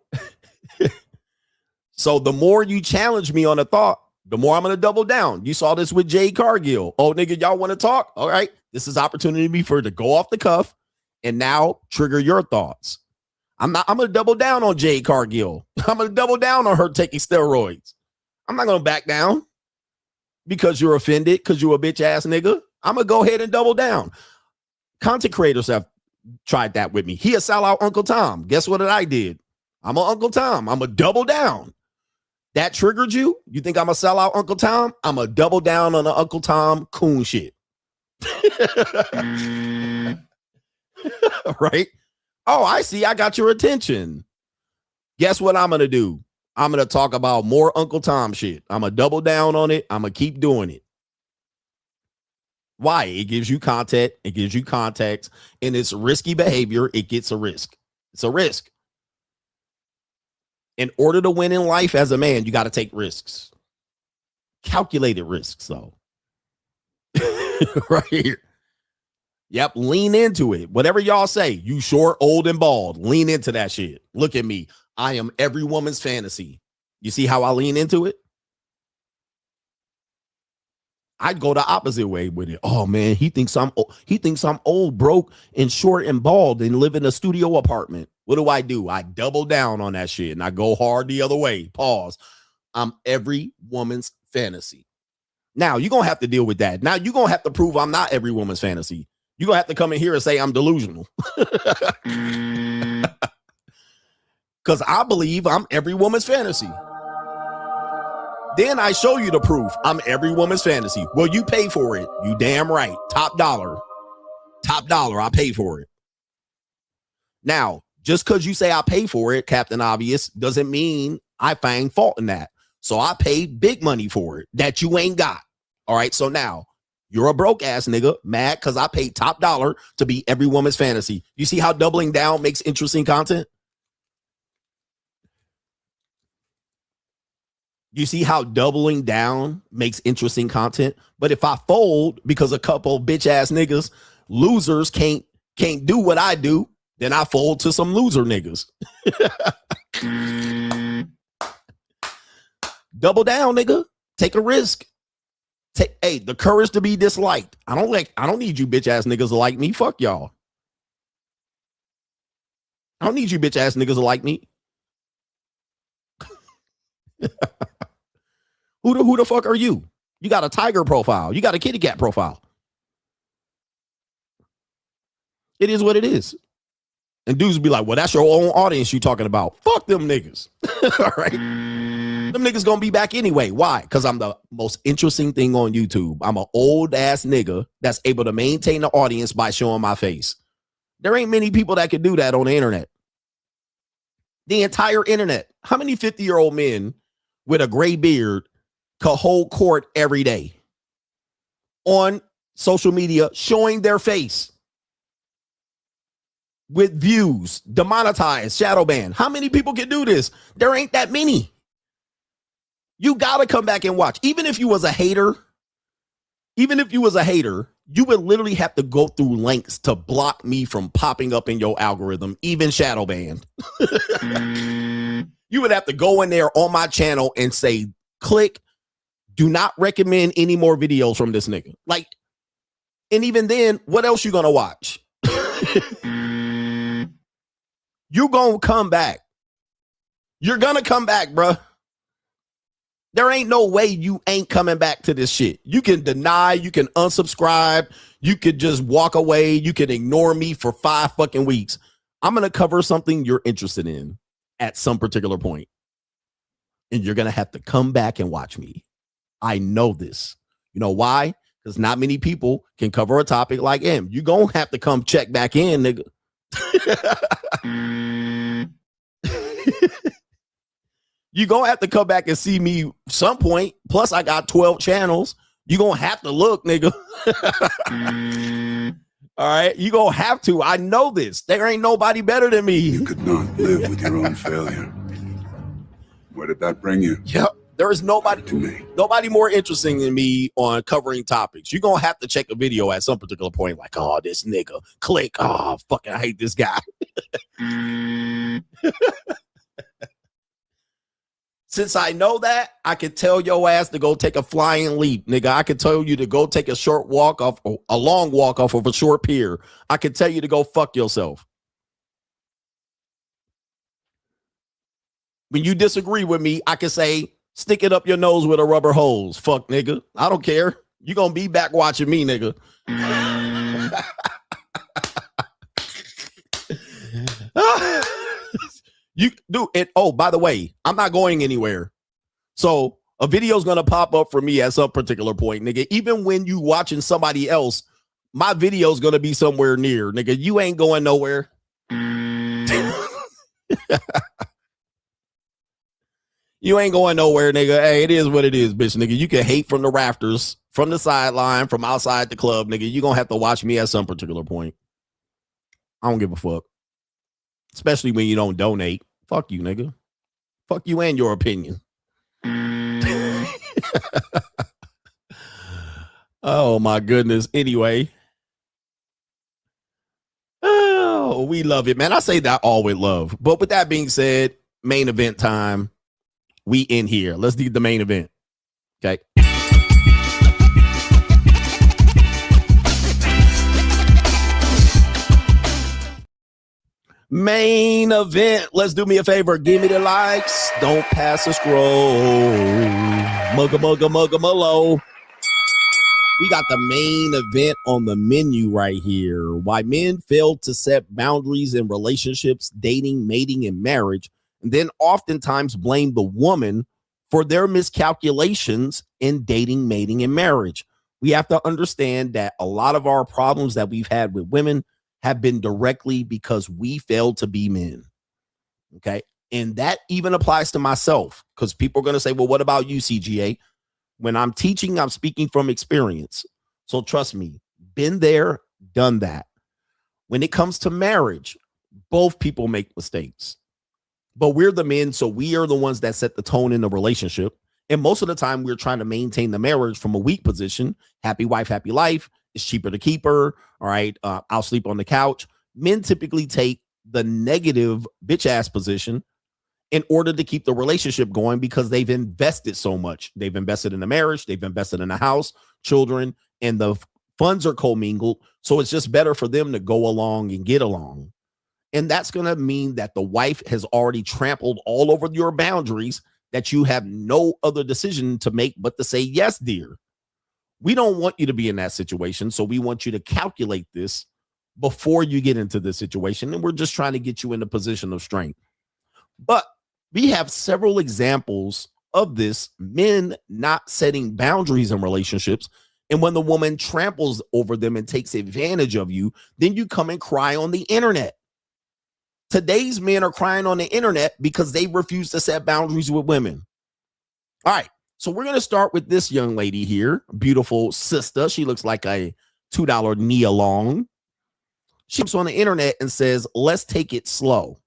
C: the more you challenge me on a thought, the more I'm going to double down. You saw this with Jay Cargill. Oh, nigga, y'all want to talk? All right. This is opportunity for to go off the cuff and now trigger your thoughts. I'm going to double down on Jay Cargill. I'm going to double down on her taking steroids. I'm not going to back down. Because you're offended, because you're a bitch ass nigga, I'm going to go ahead and double down. Content creators have tried that with me. He a sell out Uncle Tom. Guess what I did? I'm an Uncle Tom. I'm a double down. That triggered you? You think I'm going to sell out Uncle Tom? I'm going to double down on the Uncle Tom coon shit. Right? Oh, I see. I got your attention. Guess what I'm going to do? I'm going to talk about more Uncle Tom shit. I'm going to double down on it. I'm going to keep doing it. Why? It gives you content. It gives you context. And it's risky behavior. It gets a risk. It's a risk. In order to win in life as a man, you got to take risks. Calculated risks, though. Right here. Yep, lean into it. Whatever y'all say, you short, old, and bald, lean into that shit. Look at me. I am every woman's fantasy. You see how I lean into it? I'd go the opposite way with it. Oh man, he thinks I'm old, broke, and short and bald and live in a studio apartment. What do? I double down on that shit and I go hard the other way. Pause. I'm every woman's fantasy. Now you're gonna have to deal with that. Now you're gonna have to prove I'm not every woman's fantasy. You're gonna have to come in here and say I'm delusional. Because I believe I'm every woman's fantasy. Then I show you the proof. I'm every woman's fantasy. Well, you pay for it. You damn right. Top dollar. Top dollar. I pay for it. Now, just because you say I pay for it, Captain Obvious, doesn't mean I find fault in that. So I paid big money for it that you ain't got. All right. So now you're a broke ass nigga mad because I paid top dollar to be every woman's fantasy. You see how doubling down makes interesting content? You see how doubling down makes interesting content? But if I fold because a couple bitch ass niggas, losers can't do what I do, then I fold to some loser niggas. Double down, nigga. Take a risk. Hey, the courage to be disliked. I don't need you bitch ass niggas to like me. Fuck y'all. I don't need you bitch ass niggas to like me. Who the fuck are you? You got a tiger profile. You got a kitty cat profile. It is what it is. And dudes be like, well, that's your own audience you talking about. Fuck them niggas. All right. Them niggas gonna be back anyway. Why? Because I'm the most interesting thing on YouTube. I'm an old ass nigga that's able to maintain the audience by showing my face. There ain't many people that can do that on the internet. The entire internet. How many 50-year-old men with a gray beard could hold court every day on social media showing their face with views, demonetized, shadow ban? How many people can do this? There ain't that many. You got to come back and watch. Even if you was a hater, you would literally have to go through lengths to block me from popping up in your algorithm, even shadow banned. You would have to go in there on my channel and say, click, do not recommend any more videos from this nigga. Like, and even then, what else you gonna watch? You gonna come back. You're gonna come back, bruh. There ain't no way you ain't coming back to this shit. You can deny, you can unsubscribe, you could just walk away, you can ignore me for 5 fucking weeks. I'm gonna cover something you're interested in at some particular point. And you're gonna have to come back and watch me. I know this. You know why? Because not many people can cover a topic like him. You're gonna have to come check back in, nigga. You're gonna have to come back and see me some point. Plus, I got 12 channels. You're gonna have to look, nigga. All right, you're gonna have to. I know this. There ain't nobody better than me.
I: You could not live with your own failure. Where did that bring you?
C: Yep. There is nobody more interesting than me on covering topics. You're going to have to check a video at some particular point. Like, oh, this nigga. Click. Oh, fucking I hate this guy. Since I know that, I can tell your ass to go take a flying leap, nigga. I can tell you to go take a long walk off of a short pier. I can tell you to go fuck yourself. When you disagree with me, I can say, stick it up your nose with a rubber hose. Fuck, nigga. I don't care. You're going to be back watching me, nigga. You do it. Oh, by the way, I'm not going anywhere. So a video is going to pop up for me at some particular point, nigga. Even when you watching somebody else, my video is going to be somewhere near, nigga. You ain't going nowhere. You ain't going nowhere, nigga. Hey, it is what it is, bitch, nigga. You can hate from the rafters, from the sideline, from outside the club, nigga. You going to have to watch me at some particular point. I don't give a fuck. Especially when you don't donate. Fuck you, nigga. Fuck you and your opinion. Oh, my goodness. Anyway. Oh, we love it, man. I say that all with love. But with that being said, main event time. We in here. Let's do the main event. Okay. Main event. Let's do me a favor. Give me the likes. Don't pass a scroll. Mugga, mugga, mugga, mugga. We got the main event on the menu right here. Why men fail to set boundaries in relationships, dating, mating, and marriage, and then oftentimes blame the woman for their miscalculations in dating, mating, and marriage. We have to understand that a lot of our problems that we've had with women have been directly because we failed to be men. Okay. And that even applies to myself, because people are going to say, well, what about you, CGA? When I'm teaching, I'm speaking from experience. So trust me, been there, done that. When it comes to marriage, both people make mistakes. But we're the men, so we are the ones that set the tone in the relationship. And most of the time, we're trying to maintain the marriage from a weak position. Happy wife, happy life. It's cheaper to keep her. All right, I'll sleep on the couch. Men typically take the negative bitch-ass position in order to keep the relationship going because they've invested so much. They've invested in the marriage. They've invested in the house, children, and the funds are commingled. So it's just better for them to go along and get along. And that's going to mean that the wife has already trampled all over your boundaries, that you have no other decision to make but to say, yes, dear. We don't want you to be in that situation. So we want you to calculate this before you get into this situation. And we're just trying to get you in a position of strength. But we have several examples of this, men not setting boundaries in relationships. And when the woman tramples over them and takes advantage of you, then you come and cry on the internet. Today's men are crying on the internet because they refuse to set boundaries with women. All right. So we're going to start with this young lady here. Beautiful sister. She looks like a $2 Nia Long. She comes on the internet and says, let's take it slow.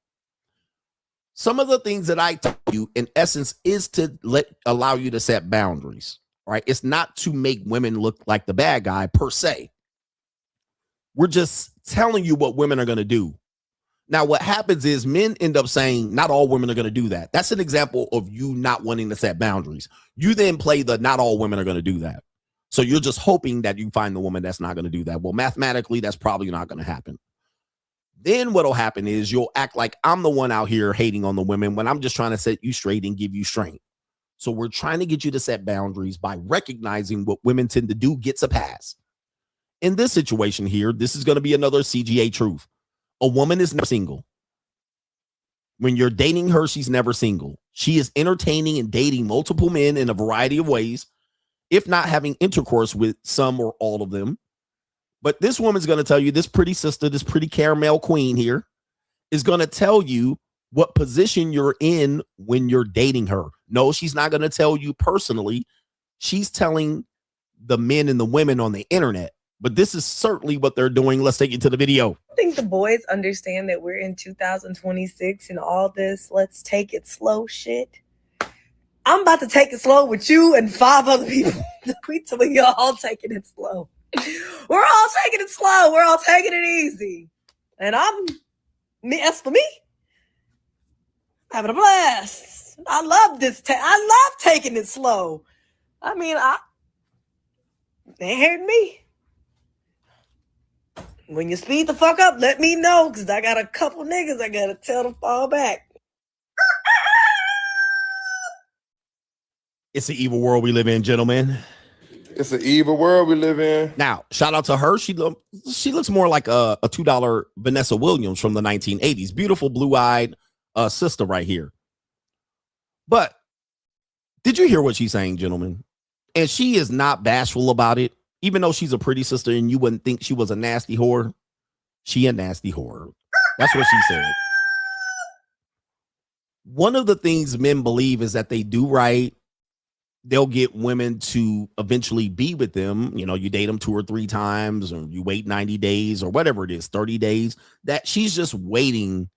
C: Some of the things that I tell you, in essence, is to allow you to set boundaries. All right. It's not to make women look like the bad guy per se. We're just telling you what women are going to do. Now, what happens is men end up saying not all women are going to do that. That's an example of you not wanting to set boundaries. You then play the not all women are going to do that. So you're just hoping that you find the woman that's not going to do that. Well, mathematically, that's probably not going to happen. Then what'll happen is you'll act like I'm the one out here hating on the women when I'm just trying to set you straight and give you strength. So we're trying to get you to set boundaries by recognizing what women tend to do gets a pass. In this situation here, this is going to be another CGA truth. A woman is never single. When you're dating her, she's never single. She is entertaining and dating multiple men in a variety of ways, if not having intercourse with some or all of them. But this woman's going to tell you, this pretty sister, this pretty caramel queen here, is going to tell you what position you're in when you're dating her. No, she's not going to tell you personally. She's telling the men and the women on the internet. But this is certainly what they're doing. Let's take you to the video.
N: I think the boys understand that we're in 2026 and all this let's take it slow shit. I'm about to take it slow with you and 5 other people. We all taking it slow. We're all taking it slow. We're all taking it easy. And as for me, having a blast. I love this. I love taking it slow. I mean, they heard me. When you speed the fuck up, let me know, because I got a couple niggas I got to tell to fall back.
C: It's the evil world we live in, gentlemen.
E: It's an evil world we live in.
C: Now, shout out to her. She looks more like a $2 Vanessa Williams from the 1980s. Beautiful, blue-eyed, sister right here. But did you hear what she's saying, gentlemen? And she is not bashful about it, even though she's a pretty sister and you wouldn't think she was a nasty whore. She a nasty whore. That's what she said. One of the things men believe is that they do right. They'll get women to eventually be with them. You know, you date them 2 or 3 times, or you wait 90 days or whatever it is, 30 days, that she's just waiting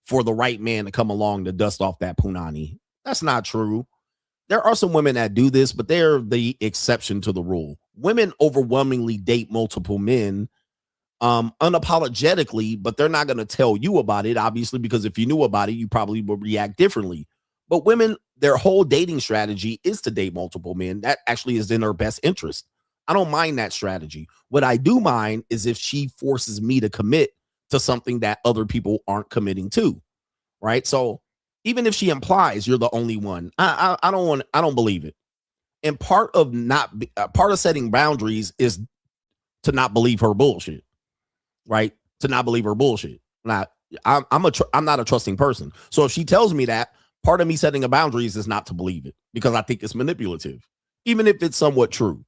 C: for the right man to come along to dust off that punani. That's not true. There are some women that do this, but they're the exception to the rule. Women overwhelmingly date multiple men unapologetically, but they're not going to tell you about it, obviously, because if you knew about it, you probably would react differently. But women, their whole dating strategy is to date multiple men. That actually is in her best interest. I don't mind that strategy. What I do mind is if she forces me to commit to something that other people aren't committing to, right? So even if she implies you're the only one, I don't believe it. And part of setting boundaries is to not believe her bullshit, right? To not believe her bullshit. Now, I'm not a trusting person. So if she tells me that, part of me setting a boundaries is not to believe it because I think it's manipulative, even if it's somewhat true.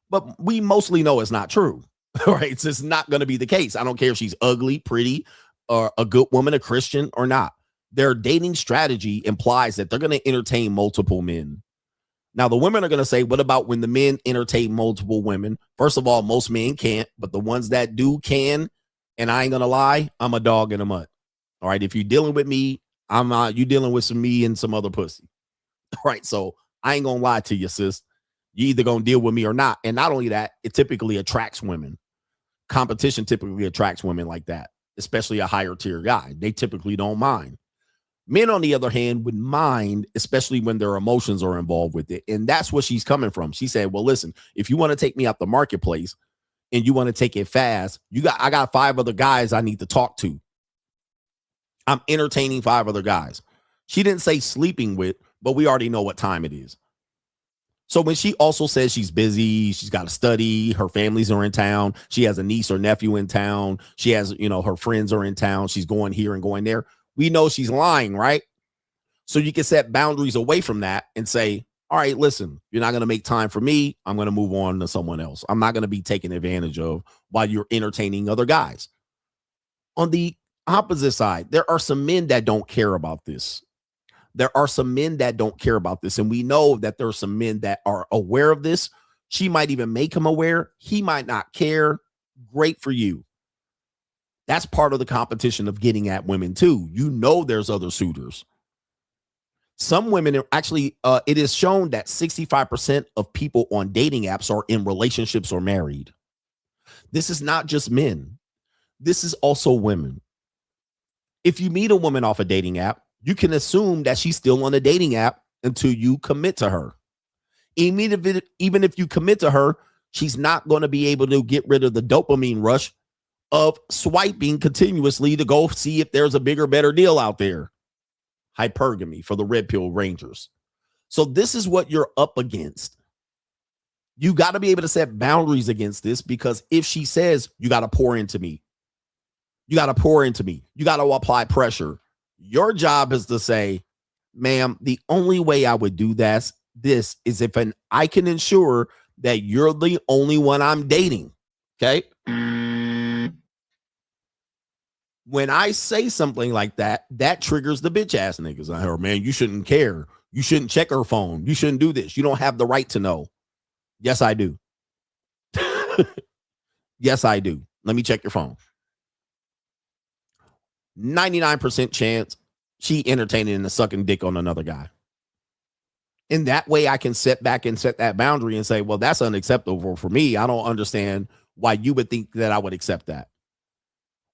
C: But we mostly know it's not true, right? It's just not going to be the case. I don't care if she's ugly, pretty, or a good woman, a Christian or not. Their dating strategy implies that they're going to entertain multiple men. Now, the women are going to say, what about when the men entertain multiple women? First of all, most men can't, but the ones that do can. And I ain't going to lie, I'm a dog in the mud. All right. If you're dealing with me, you dealing with me and some other pussy. All right. So I ain't going to lie to you, sis. You either going to deal with me or not. And not only that, it typically attracts women. Competition typically attracts women like that, especially a higher tier guy. They typically don't mind. Men, on the other hand, would mind, especially when their emotions are involved with it. And that's what she's coming from. She said, well, listen, if you want to take me out the marketplace and you want to take it fast, I got 5 other guys I need to talk to. I'm entertaining 5 other guys. She didn't say sleeping with, but we already know what time it is. So when she also says she's busy, she's got to study, her families are in town, she has a niece or nephew in town, she has, her friends are in town, she's going here and going there. We know she's lying, right? So you can set boundaries away from that and say, all right, listen, you're not going to make time for me. I'm going to move on to someone else. I'm not going to be taken advantage of while you're entertaining other guys. On the opposite side, there are some men that don't care about this. There are some men that don't care about this. And we know that there are some men that are aware of this. She might even make him aware. He might not care. Great for you. That's part of the competition of getting at women too. There's other suitors. Some women actually, it is shown that 65% of people on dating apps are in relationships or married. This is not just men. This is also women. If you meet a woman off a dating app, you can assume that she's still on the dating app until you commit to her. Even if you commit to her, she's not going to be able to get rid of the dopamine rush of swiping continuously to go see if there's a bigger, better deal out there. Hypergamy for the red pill rangers. So this is what you're up against. You got to be able to set boundaries against this, because if she says you got to pour into me, you got to apply pressure. Your job is to say, ma'am, the only way I would do this is if I can ensure that you're the only one I'm dating. Okay. When I say something like that, that triggers the bitch ass niggas. I heard, man, you shouldn't care. You shouldn't check her phone. You shouldn't do this. You don't have the right to know. Yes, I do. Yes, I do. Let me check your phone. 99% chance she entertaining and sucking dick on another guy. In that way, I can set back and set that boundary and say, well, that's unacceptable for me. I don't understand why you would think that I would accept that.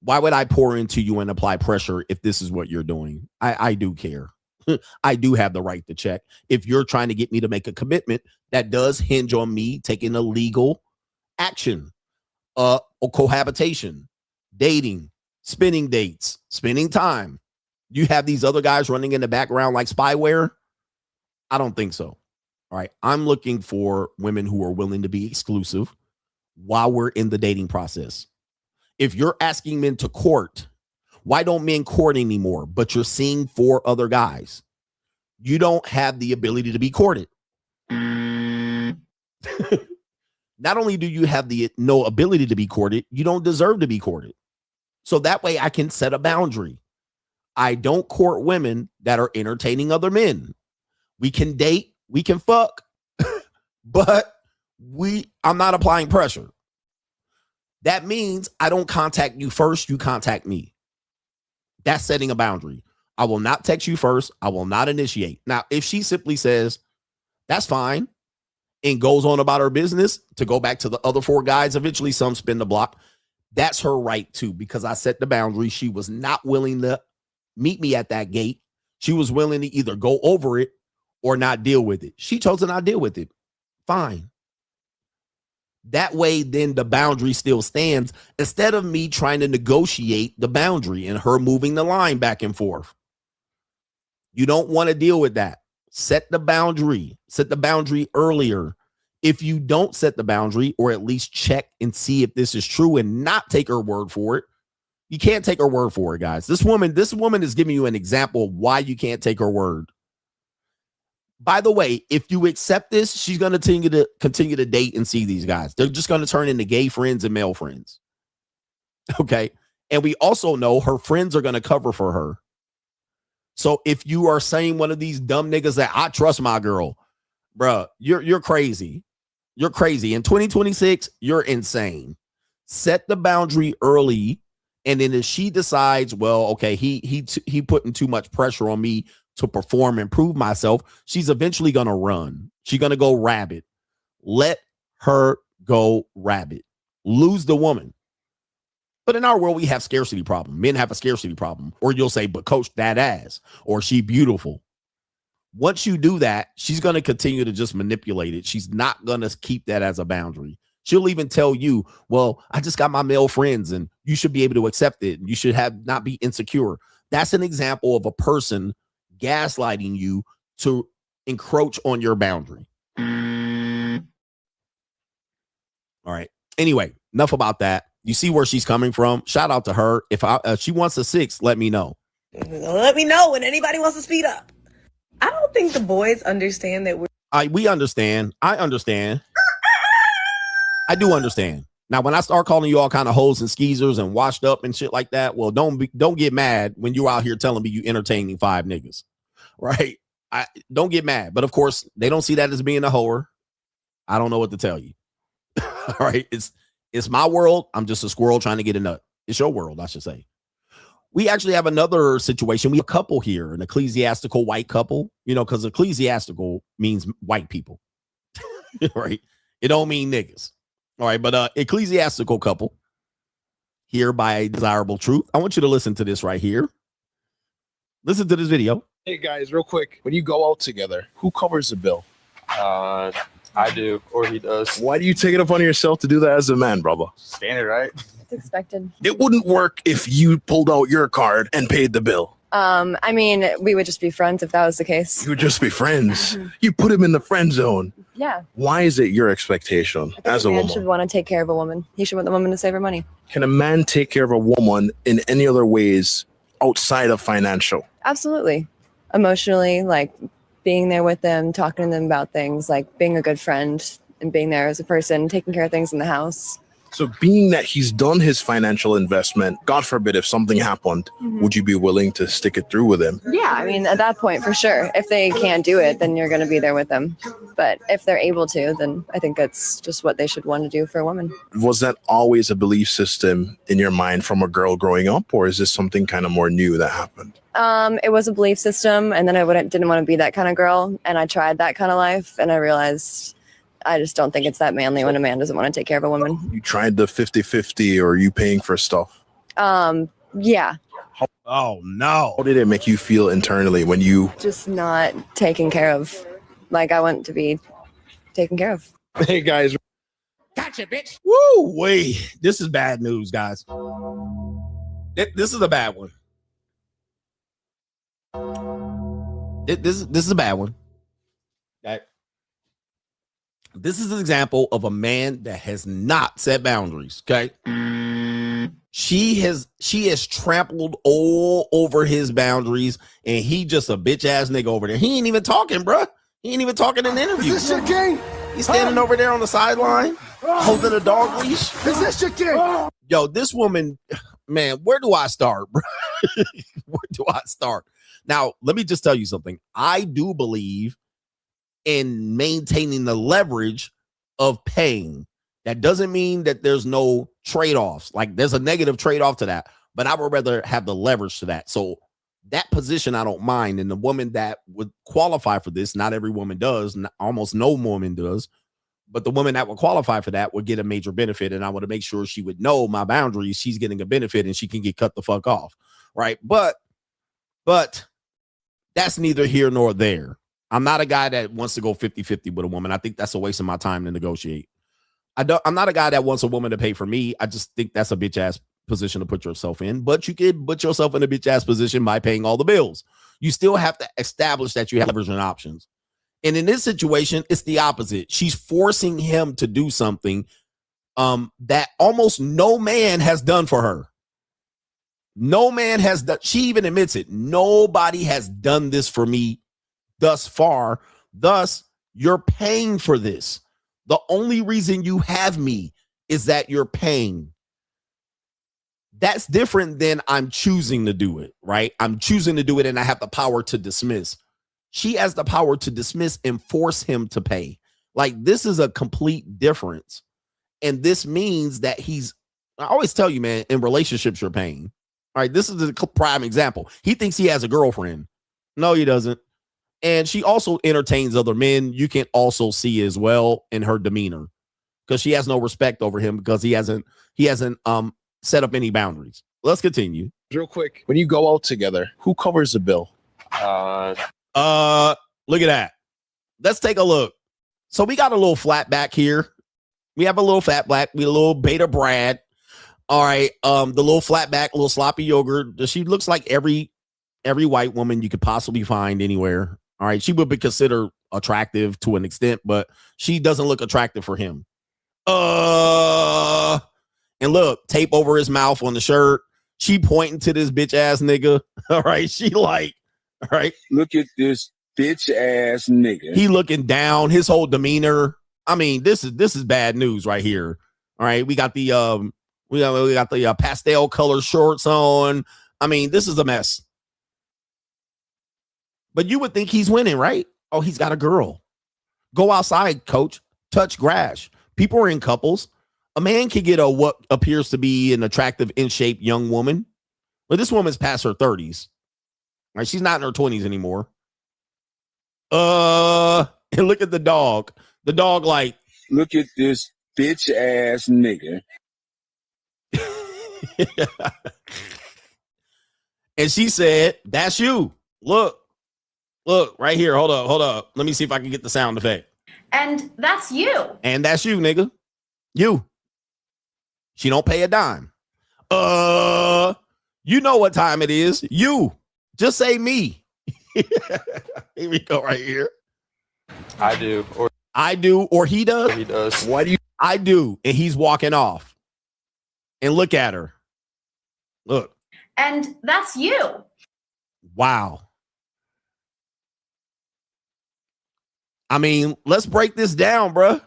C: Why would I pour into you and apply pressure if this is what you're doing? I do care. I do have the right to check. If you're trying to get me to make a commitment that does hinge on me taking a legal action, or cohabitation, dating, spending dates, spending time. You have these other guys running in the background like spyware? I don't think so. All right. I'm looking for women who are willing to be exclusive while we're in the dating process. If you're asking men to court Why don't men court anymore? But you're seeing 4 other guys. You don't have the ability to be courted. Not only do you have the no ability to be courted, you don't deserve to be courted. So that way I can set a boundary. I don't court women that are entertaining other men. We can date, we can fuck, but I'm not applying pressure. That means I don't contact you first, you contact me. That's setting a boundary. I will not text you first. I will not initiate. Now, if she simply says, that's fine, and goes on about her business to go back to the other 4 guys, eventually some spin the block, that's her right too, because I set the boundary. She was not willing to meet me at that gate. She was willing to either go over it or not deal with it. She chose to not deal with it. Fine. That way, then the boundary still stands instead of me trying to negotiate the boundary and her moving the line back and forth. You don't want to deal with that. Set the boundary. Set the boundary earlier. If you don't set the boundary, or at least check and see if this is true and not take her word for it, you can't take her word for it, guys. This woman is giving you an example of why you can't take her word. By the way, if you accept this, she's going to continue to date and see these guys. They're just going to turn into gay friends and male friends. Okay. And we also know her friends are going to cover for her. So if you are saying one of these dumb niggas that I trust my girl, bruh, you're crazy. You're crazy. In 2026, you're insane. Set the boundary early. And then if she decides, well, okay, he putting too much pressure on me to perform and prove myself, she's eventually going to run. She's going to go rabbit. Let her go rabbit. Lose the woman. But in our world, we have scarcity problem. Men have a scarcity problem. Or you'll say, but coach, that ass. Or she beautiful. Once you do that, she's going to continue to just manipulate it. She's not going to keep that as a boundary. She'll even tell you, well, I just got my male friends and you should be able to accept it. You should not be insecure. That's an example of a person gaslighting you to encroach on your boundary. All right. Anyway, enough about that. You see where she's coming from. Shout out to her. If she wants a 6, let me know.
N: Let me know when anybody wants to speed up. I don't think the boys understand that
C: we understand. I understand. I do understand. Now, when I start calling you all kind of hoes and skeezers and washed up and shit like that, well, don't get mad when you're out here telling me you entertaining 5 niggas, right? Don't get mad. But of course, they don't see that as being a whore. I don't know what to tell you. All right, it's my world. I'm just a squirrel trying to get a nut. It's your world, I should say. We actually have another situation. We have a couple here, an ecclesiastical white couple, because ecclesiastical means white people, right? It don't mean niggas. All right, but ecclesiastical couple here by a desirable truth. I want you to listen to this right here. Listen to this video.
O: Hey guys, real quick. When you go out together, who covers the bill?
P: I do, or he does.
O: Why do you take it upon yourself to do that as a man, brother?
P: Standard, right?
H: It's expected.
O: It wouldn't work if you pulled out your card and paid the bill.
T: I mean, we would just be friends if that was the case.
O: You would just be friends. You put him in the friend zone.
T: Yeah.
O: Why is it your expectation as a
T: man
O: woman?
T: should want to take care of a woman. He should want the woman to save her money.
O: Can a man take care of a woman in any other ways outside of financial?
T: Absolutely. Emotionally, like being there with them, talking to them about things, like being a good friend and being there as a person, taking care of things in the house.
O: So being that he's done his financial investment, God forbid if something happened, would you be willing to stick it through with him?
T: Yeah, I mean, at that point, for sure. If they can't do it, then you're going to be there with them. But if they're able to, then I think that's just what they should want to do for a woman.
O: Was that always a belief system in your mind from a girl growing up, or is this something kind of more new that happened?
T: It was a belief system, and then didn't want to be that kind of girl, and I tried that kind of life, and I realized I just don't think it's that manly when a man doesn't want to take care of a woman.
O: You tried the 50-50, or are you paying for stuff?
T: Yeah.
C: Oh, no.
O: How did it make you feel internally when you...
T: Just not taken care of. Like, I want to be taken care of.
O: Hey, guys.
C: Gotcha, bitch. Woo, wait. This is bad news, guys. This is a bad one. This is a bad one. Okay. This is an example of a man that has not set boundaries. Okay. She has trampled all over his boundaries, and he just a bitch ass nigga over there. He ain't even talking, bruh. He ain't even talking in the interview.
E: Is this your game?
C: He's standing over there on the sideline, holding a dog leash.
E: Is this your game?
C: Yo, this woman, man, where do I start, bro? Where do I start? Now, let me just tell you something. I do believe in maintaining the leverage of paying. That doesn't mean that there's no trade-offs. Like, there's a negative trade-off to that, but I would rather have the leverage to that. So that position I don't mind. And the woman that would qualify for this, not every woman does, almost no woman does, but the woman that would qualify for that would get a major benefit. And I want to make sure she would know my boundaries. She's getting a benefit and she can get cut the fuck off. Right. But that's neither here nor there. I'm not a guy that wants to go 50-50 with a woman. I think that's a waste of my time to negotiate. I'm not a guy that wants a woman to pay for me. I just think that's a bitch ass position to put yourself in, but you could put yourself in a bitch ass position by paying all the bills. You still have to establish that you have leverage and options. And in this situation, it's the opposite. She's forcing him to do something that almost no man has done for her. No man has done. She even admits it. Nobody has done this for me thus far. Thus, you're paying for this. The only reason you have me is that you're paying. That's different than I'm choosing to do it, right? I'm choosing to do it and I have the power to dismiss. She has the power to dismiss and force him to pay. Like, this is a complete difference. And this means that I always tell you, man, in relationships, you're paying. All right, this is a prime example. He thinks he has a girlfriend. No, he doesn't. And she also entertains other men. You can also see as well in her demeanor, because she has no respect over him because he hasn't set up any boundaries. Let's continue.
O: Real quick, when you go out together, who covers the bill?
C: Look at that. Let's take a look. So we got a little flat back here. We have a little fat black. We a little beta Brad. All right. The little flat back, little sloppy yogurt. She looks like every white woman you could possibly find anywhere. All right. She would be considered attractive to an extent, but she doesn't look attractive for him. And look, tape over his mouth on the shirt. She pointing to this bitch ass nigga. All right. She like, all right.
A: Look at this bitch ass nigga.
C: He looking down, his whole demeanor. I mean, this is bad news right here. All right. We got the pastel color shorts on. I mean, this is a mess. But you would think he's winning, right? Oh, he's got a girl. Go outside, coach. Touch grass. People are in couples. A man can get what appears to be an attractive, in-shape young woman. But this woman's past her 30s. Right? She's not in her 20s anymore. And look at the dog. The dog like,
A: look at this bitch ass nigga.
C: And she said, that's you. Look right here. Hold up. Let me see if I can get the sound effect.
R: And that's you.
C: And that's you, nigga. You. She don't pay a dime. You know what time it is. You. Just say me. Here we go right here.
P: I do,
C: or he does.
P: He does.
C: Why do you? I do, and he's walking off. And look at her. Look.
R: And that's you.
C: Wow. I mean, let's break this down, bro.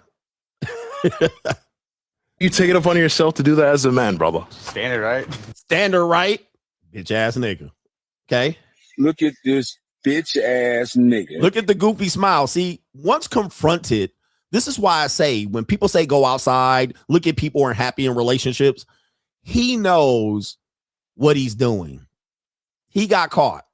O: You take it upon yourself to do that as a man, brother.
P: Standard, right?
C: Standard, right? Bitch ass nigga. Okay.
A: Look at this bitch ass nigga.
C: Look at the goofy smile. See, once confronted, this is why I say when people say go outside, look at people who are happy in relationships, he knows what he's doing. He got caught.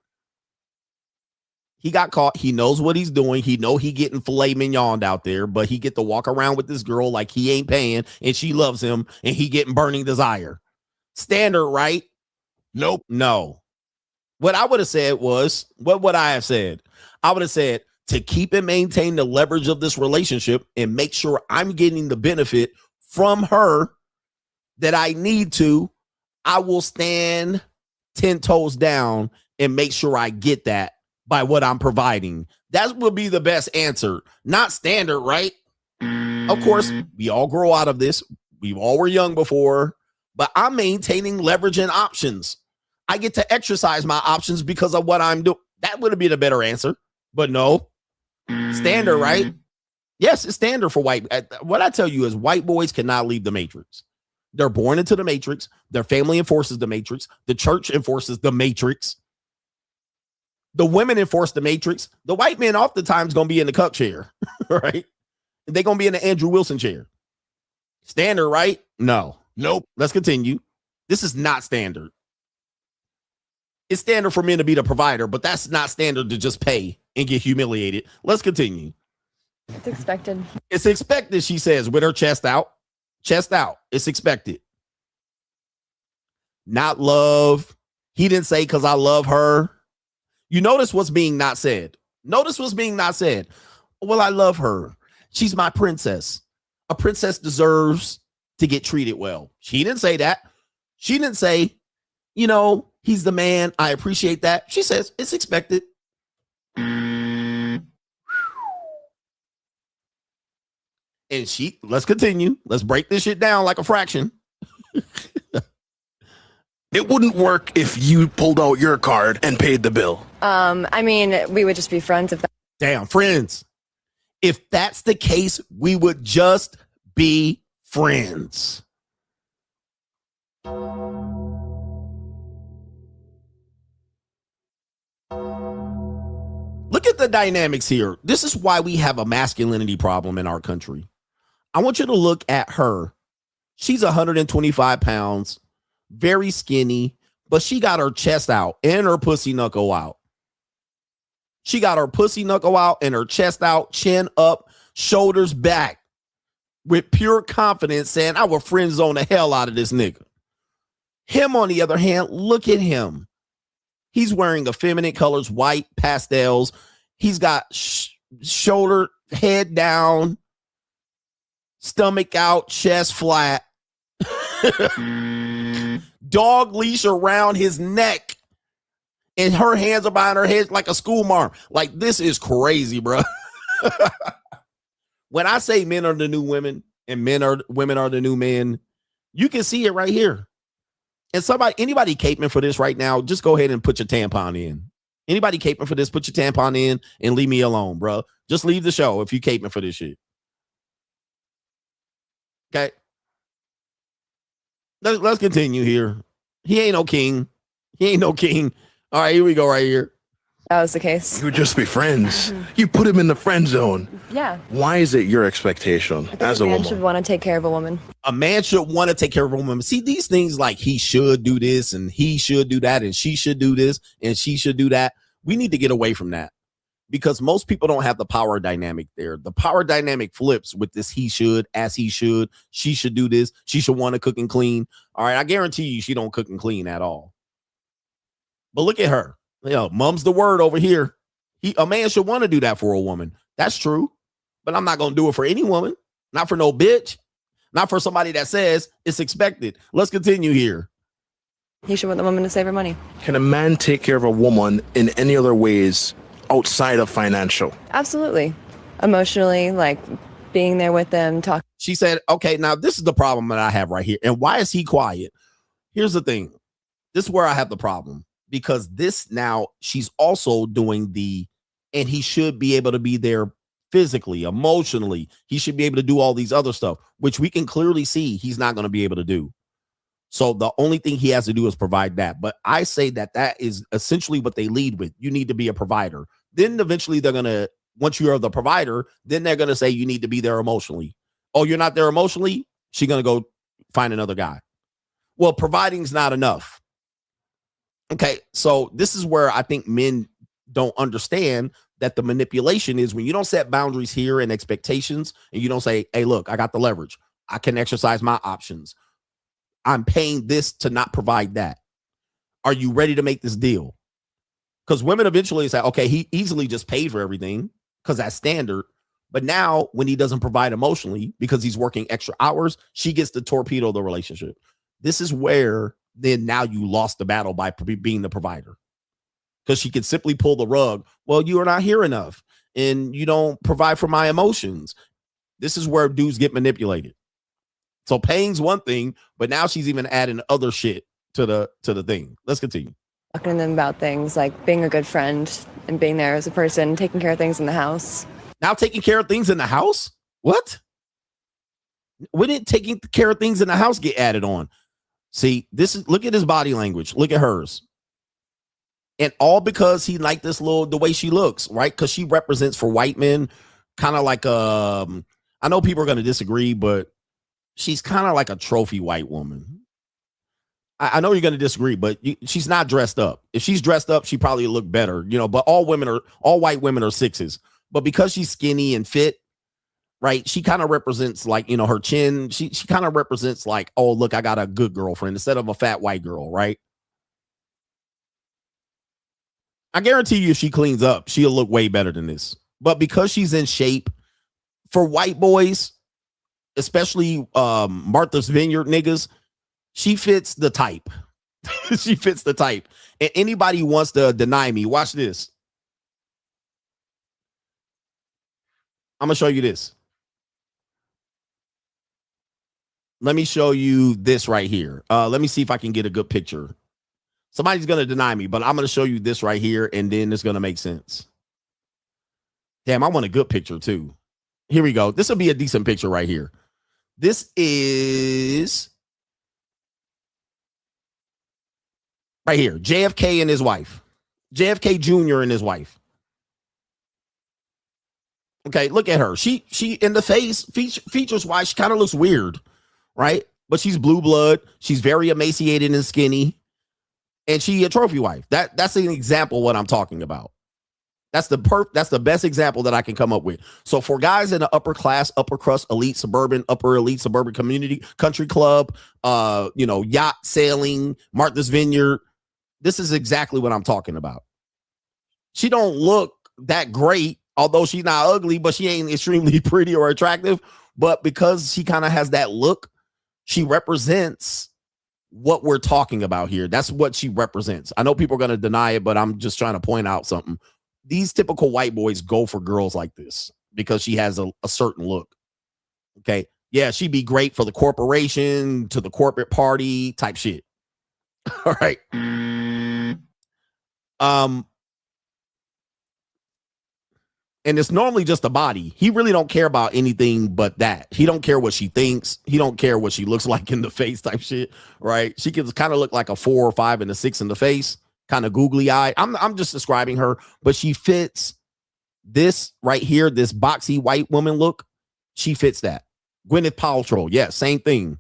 C: He knows what he's doing. He know he getting filet mignon out there, but he get to walk around with this girl like he ain't paying and she loves him and he getting burning desire. Standard, right? Nope. No. What I would have said was, what would I have said? I would have said to keep and maintain the leverage of this relationship and make sure I'm getting the benefit from her that I need to, I will stand 10 toes down and make sure I get that by what I'm providing. That would be the best answer. Not standard, right? Of course, we all grow out of this. We all were young before. but I'm maintaining leverage and options. I get to exercise my options because of what I'm doing. That would have been a better answer, but no. Standard, right? Yes, it's standard for white. What I tell you is white boys cannot leave the matrix. They're born into the matrix. Their family enforces the matrix. The church enforces the matrix. The women enforce the matrix. The white men oftentimes going to be in the cup chair, right? They're going to be in the Andrew Wilson chair. Standard, right? No. Nope. Let's continue. This is not standard. It's standard for men to be the provider, but that's not standard to just pay and get humiliated. Let's continue.
T: It's expected.
C: It's expected, she says, with her chest out. Chest out. It's expected. Not love. He didn't say because I love her. You notice what's being not said. Notice what's being not said. Well, I love her. She's my princess. A princess deserves to get treated well. She didn't say that. She didn't say, you know, he's the man. I appreciate that. She says it's expected. And let's continue. Let's break this shit down like a fraction.
O: It wouldn't work if you pulled out your card and paid the bill.
T: I mean, we would just be friends if that.
C: Damn, friends. If that's the case, we would just be friends. Look at the dynamics here. This is why we have a masculinity problem in our country. I want you to look at her. She's 125 pounds, very skinny, but she got her chest out and her pussy knuckle out. She got her pussy knuckle out and her chest out, chin up, shoulders back, with pure confidence saying, I will friend zone the hell out of this nigga. Him, on the other hand, look at him. He's wearing effeminate colors, white, pastels. He's got shoulder, head down, stomach out, chest flat. Dog leash around his neck. And her hands are behind her head like a schoolmarm. Like, this is crazy, bro. When I say men are the new women and women are the new men, you can see it right here. And anybody caping for this right now, just go ahead and put your tampon in. Anybody caping for this, put your tampon in and leave me alone, bro. Just leave the show if you caping for this shit. Okay. Let's continue here. He ain't no king. He ain't no king. All right, here we go right here.
T: That was the case.
O: You would just be friends. You put him in the friend zone.
T: Yeah.
O: Why is it your expectation as a
T: man
O: woman?
T: should want to take care of a woman.
C: A man should want to take care of a woman. See, these things like he should do this and he should do that and she should do this and she should do that. We need to get away from that because most people don't have the power dynamic there. The power dynamic flips with this he should, as he should, she should do this, she should want to cook and clean. All right, I guarantee you she don't cook and clean at all. But look at her. You know, mum's the word over here. A man should want to do that for a woman. That's true. But I'm not going to do it for any woman. Not for no bitch. Not for somebody that says it's expected. Let's continue here.
T: He should want the woman to save her money.
O: Can a man take care of a woman in any other ways outside of financial?
T: Absolutely. Emotionally, like being there with them, talking.
C: She said, okay, now this is the problem that I have right here. And why is he quiet? Here's the thing. This is where I have the problem. Because this now, she's also doing and he should be able to be there physically, emotionally. He should be able to do all these other stuff, which we can clearly see he's not going to be able to do. So the only thing he has to do is provide that. But I say that is essentially what they lead with. You need to be a provider. Then eventually they're going to, once you're the provider, then they're going to say you need to be there emotionally. Oh, you're not there emotionally? She's going to go find another guy. Well, providing is not enough. Okay, so this is where I think men don't understand that the manipulation is when you don't set boundaries here and expectations and you don't say, hey, look, I got the leverage. I can exercise my options. I'm paying this to not provide that. Are you ready to make this deal? Because women eventually say, okay, he easily just paid for everything because that's standard. But now when he doesn't provide emotionally because he's working extra hours, she gets to torpedo the relationship. This is where then now you lost the battle by being the provider. Because she could simply pull the rug. Well, you are not here enough and you don't provide for my emotions. This is where dudes get manipulated. So paying's one thing, but now she's even adding other shit to the thing. Let's continue.
T: Talking to them about things like being a good friend and being there as a person, taking care of things in the house.
C: Now taking care of things in the house? What? When did taking care of things in the house get added on? See, look at his body language. Look at hers. And all because he liked the way she looks, right? Because she represents for white men, kind of like I know people are going to disagree, but she's kind of like a trophy white woman. I know you're going to disagree, but she's not dressed up. If she's dressed up, she probably look better, but all white women are 6s. But because she's skinny and fit, right, she kind of represents like, her chin. She kind of represents like, oh, look, I got a good girlfriend instead of a fat white girl, right? I guarantee you if she cleans up, she'll look way better than this. But because she's in shape, for white boys, especially Martha's Vineyard niggas, she fits the type. She fits the type. And anybody who wants to deny me, watch this. I'm going to show you this. Let me show you this right here. Let me see if I can get a good picture. Somebody's going to deny me, but I'm going to show you this right here, and then it's going to make sense. Damn, I want a good picture, too. Here we go. This will be a decent picture right here. This is right here. JFK and his wife. JFK Jr. and his wife. Okay, look at her. She in the face, features-wise, she kind of looks weird, right? But she's blue blood. She's very emaciated and skinny. And she a trophy wife. That's an example of what I'm talking about. That's the best example that I can come up with. So for guys in the upper class, upper crust, upper elite suburban community, country club, yacht sailing, Martha's Vineyard, this is exactly what I'm talking about. She don't look that great, although she's not ugly, but she ain't extremely pretty or attractive. But because she kind of has that look, she represents what we're talking about here. That's what she represents. I know people are going to deny it, but I'm just trying to point out something. These typical white boys go for girls like this because she has a certain look. Okay. Yeah, she'd be great for the corporation, to the corporate party type shit. All right. And it's normally just the body. He really don't care about anything but that. He don't care what she thinks. He don't care what she looks like in the face type shit, right? She can kind of look like a 4 or 5 and a 6 in the face, kind of googly eyed. I'm just describing her, but she fits this right here, this boxy white woman look. She fits that. Gwyneth Paltrow, yeah, same thing.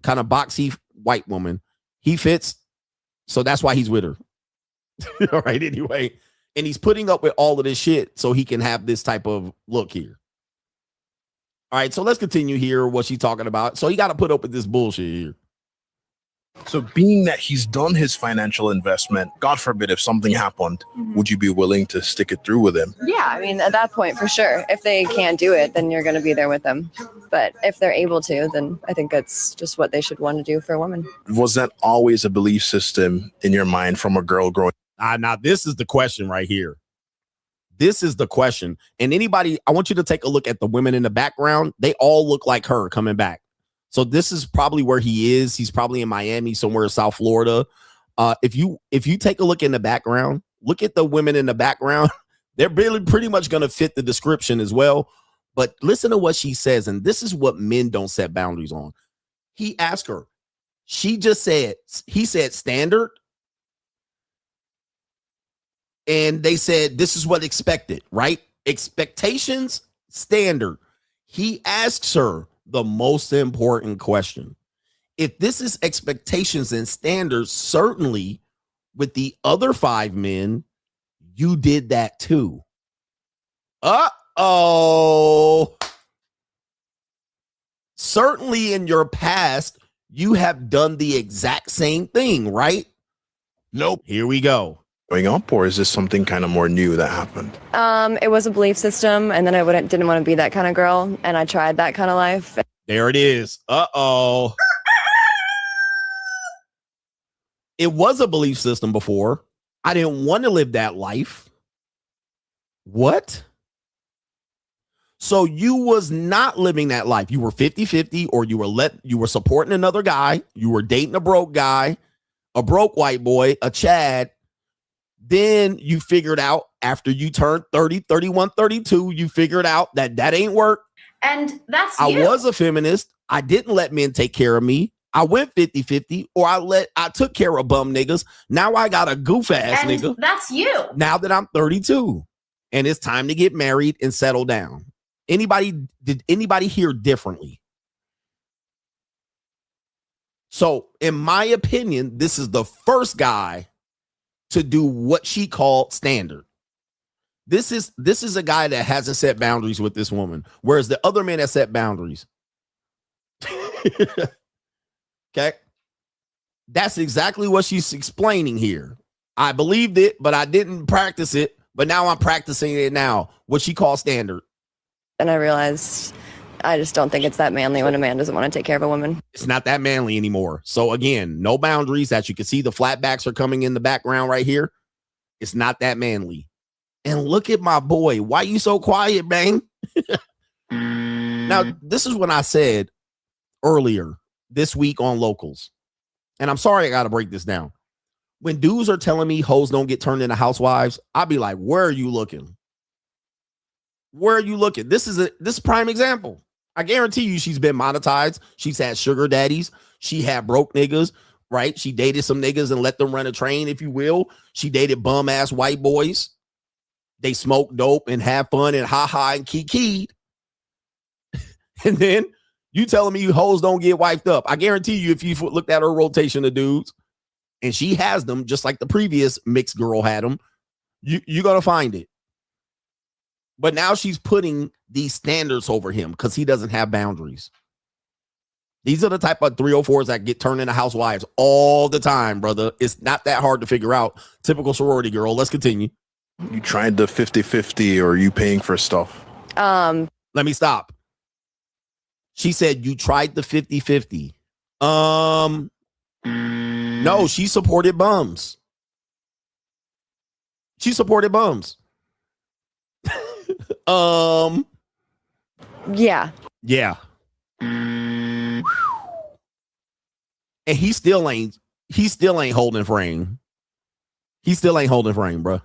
C: Kind of boxy white woman. He fits, so that's why he's with her. All right, anyway. And he's putting up with all of this shit so he can have this type of look here. All right, so let's continue here. What she's talking about. So he got to put up with this bullshit here.
O: So being that he's done his financial investment, God forbid if something happened, would you be willing to stick it through with him?
T: Yeah, I mean, at that point, for sure. If they can't do it, then you're going to be there with them. But if they're able to, then I think that's just what they should want to do for a woman.
O: Was that always a belief system in your mind from a girl growing?
C: Now, this is the question right here. This is the question. And anybody, I want you to take a look at the women in the background. They all look like her coming back. So this is probably where he is. He's probably in Miami, somewhere in South Florida. If you take a look in the background, look at the women in the background. They're really pretty much going to fit the description as well. But listen to what she says. And this is what men don't set boundaries on. He asked her. He said standard. And they said, this is what expected, right? Expectations, standard. He asks her the most important question. If this is expectations and standards, certainly with the other 5 men, you did that too. Uh-oh. Certainly in your past, you have done the exact same thing, right? Nope. Here we go.
O: Going up, or is this something kind of more new that happened?
T: It was a belief system, and then I didn't want to be that kind of girl, and I tried that kind of life.
C: There it is. Uh-oh. It was a belief system before. I didn't want to live that life. What? So you was not living that life. You were 50-50, or you were supporting another guy. You were dating a broke guy, a broke white boy, a Chad. Then you figured out after you turned 30, 31, 32, you figured out that ain't work.
F: And that's
C: I was a feminist. I didn't let men take care of me. I went 50-50, or I took care of bum niggas. Now I got a goof ass
F: and
C: nigga.
F: That's you.
C: Now that I'm 32 and it's time to get married and settle down. Did anybody hear differently? So in my opinion, this is the first guy to do what she called standard. This is a guy that hasn't set boundaries with this woman, whereas the other man has set boundaries. Okay. That's exactly what she's explaining here. I believed it, but I didn't practice it. But now I'm practicing it now, what she calls standard.
T: And I realized I just don't think it's that manly when a man doesn't want to take care of a woman.
C: It's not that manly anymore. So again, no boundaries. As you can see, the flatbacks are coming in the background right here. It's not that manly. And look at my boy. Why you so quiet, bang? Now, this is when I said earlier this week on Locals, and I'm sorry I got to break this down. When dudes are telling me hoes don't get turned into housewives, I'll be like, where are you looking? Where are you looking? This is prime example. I guarantee you she's been monetized. She's had sugar daddies. She had broke niggas, right? She dated some niggas and let them run a train, if you will. She dated bum ass white boys. They smoked dope and had fun and ha-ha and kikied. And then you telling me you hoes don't get wiped up. I guarantee you if you looked at her rotation of dudes and she has them just like the previous mixed girl had them, you're going to find it. But now she's putting these standards over him because he doesn't have boundaries. These are the type of 304s that get turned into housewives all the time, brother. It's not that hard to figure out. Typical sorority girl. Let's continue.
O: You tried the 50-50, or are you paying for stuff?
C: Let me stop. She said you tried the 50-50. No, she supported bums. She supported bums.
T: Yeah.
C: Yeah. And he still ain't holding frame. He still ain't holding frame, bro.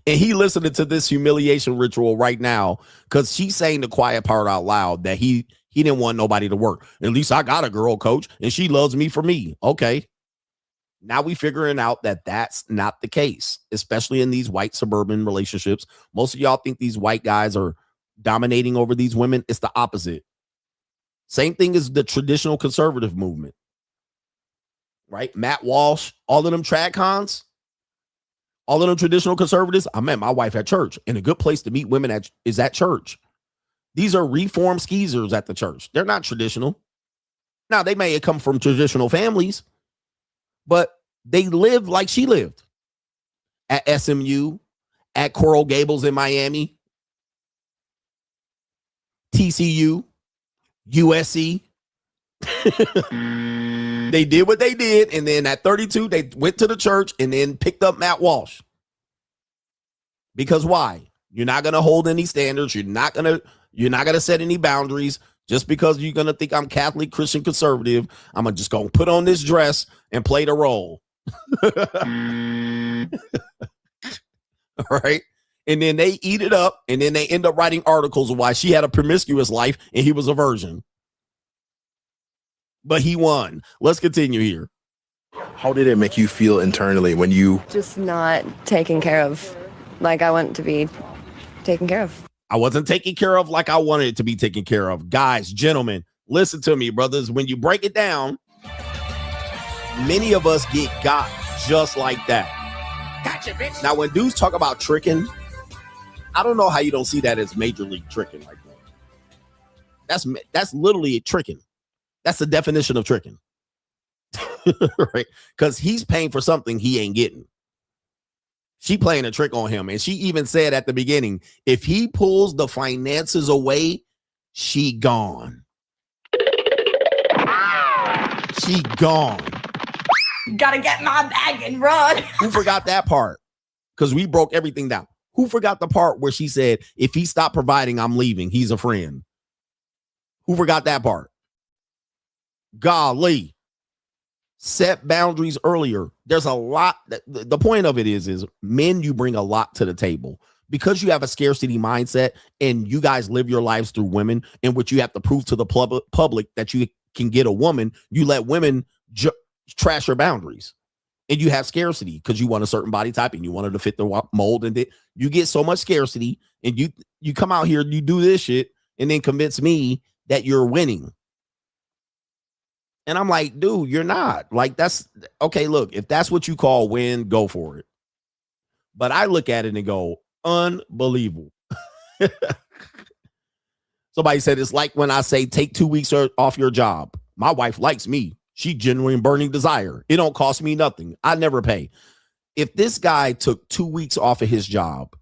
C: And he listening to this humiliation ritual right now because she's saying the quiet part out loud that he didn't want nobody to work. At least I got a girl, coach, and she loves me for me. Okay. Now we figuring out that that's not the case, especially in these white suburban relationships. Most of y'all think these white guys are dominating over these women. It's the opposite. Same thing as the traditional conservative movement, right? Matt Walsh, all of them trad cons, all of them traditional conservatives. I met my wife at church, and a good place to meet women is at church. These are reformed skeezers at the church. They're not traditional. Now, they may have come from traditional families, but they live like she lived at SMU, at Coral Gables in Miami, TCU, USC. They did what they did, and then at 32, they went to the church and then picked up Matt Walsh. Because why? You're not going to hold any standards. You're not going to set any boundaries. Just because you're going to think I'm Catholic, Christian, conservative, I'm just going to put on this dress and play the role. All right. And then they eat it up, and then they end up writing articles of why she had a promiscuous life and he was a virgin. But he won. Let's continue here.
O: How did it make you feel internally when you
T: just not taken care of like I want to be taken care of?
C: I wasn't taken care of like I wanted it to be taken care of. Guys, gentlemen, listen to me, brothers. When you break it down, many of us get got just like that. Gotcha, bitch. Now, when dudes talk about tricking, I don't know how you don't see that as major league tricking like that. That's literally tricking. That's the definition of tricking. Right? Because he's paying for something he ain't getting. She playing a trick on him. And she even said at the beginning, if he pulls the finances away, she gone. She gone.
N: Gotta get my bag and run.
C: Who forgot that part? Because we broke everything down. Who forgot the part where she said, if he stopped providing, I'm leaving. He's a friend. Who forgot that part? Golly. Set boundaries earlier. There's a lot. The point of it is men, you bring a lot to the table. Because you have a scarcity mindset and you guys live your lives through women, in which you have to prove to the public that you can get a woman, you let women trash your boundaries. And you have scarcity because you want a certain body type and you want her to fit the mold. And you get so much scarcity and you come out here and you do this shit and then convince me that you're winning. And I'm like, dude, you're not. Like, that's okay. Look, if that's what you call win, go for it. But I look at it and go, unbelievable. Somebody said it's like when I say take 2 weeks off your job. My wife likes me. She genuine burning desire. It don't cost me nothing. I never pay. If this guy took 2 weeks off of his job,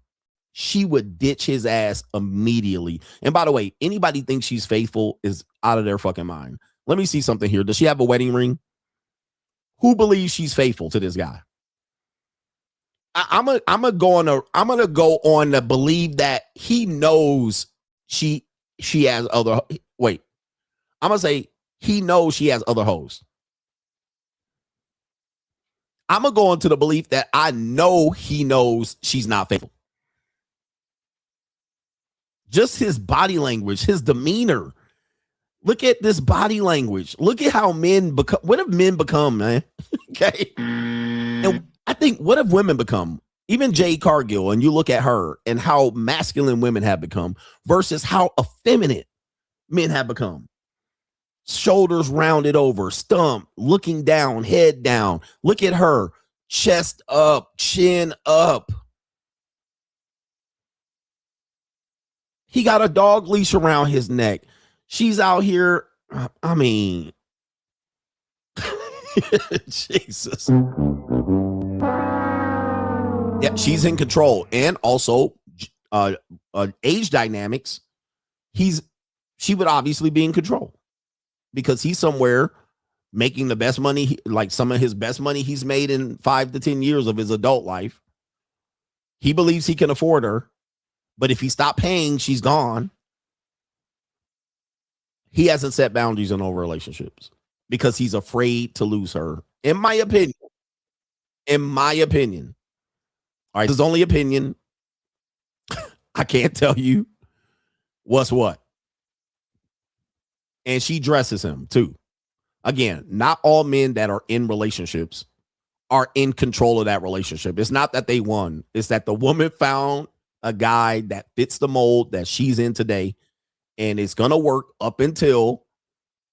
C: she would ditch his ass immediately. And by the way, anybody thinks she's faithful is out of their fucking mind. Let me see something here. Does she have a wedding ring? Who believes she's faithful to this guy? I'm gonna go on to believe that he knows she has other. Wait, I'm gonna say he knows she has other hoes. I'm gonna go into the belief that I know he knows she's not faithful. Just his body language, his demeanor. Look at this body language. Look at how men become. What have men become, man? Okay. And I think, what have women become? Even Jade Cargill, and you look at her and how masculine women have become versus how effeminate men have become. Shoulders rounded over, stump, looking down, head down. Look at her, chest up, chin up. He got a dog leash around his neck. She's out here. I mean, Jesus. Yeah, she's in control. And also age dynamics. She would obviously be in control because he's somewhere making the best money, like some of his best money he's made in 5 to 10 years of his adult life. He believes he can afford her, but if he stopped paying, she's gone. He hasn't set boundaries in all relationships because he's afraid to lose her. In my opinion. All right, this is only opinion. I can't tell you what's what. And she dresses him too. Again, not all men that are in relationships are in control of that relationship. It's not that they won. It's that the woman found a guy that fits the mold that she's in today. And it's going to work up until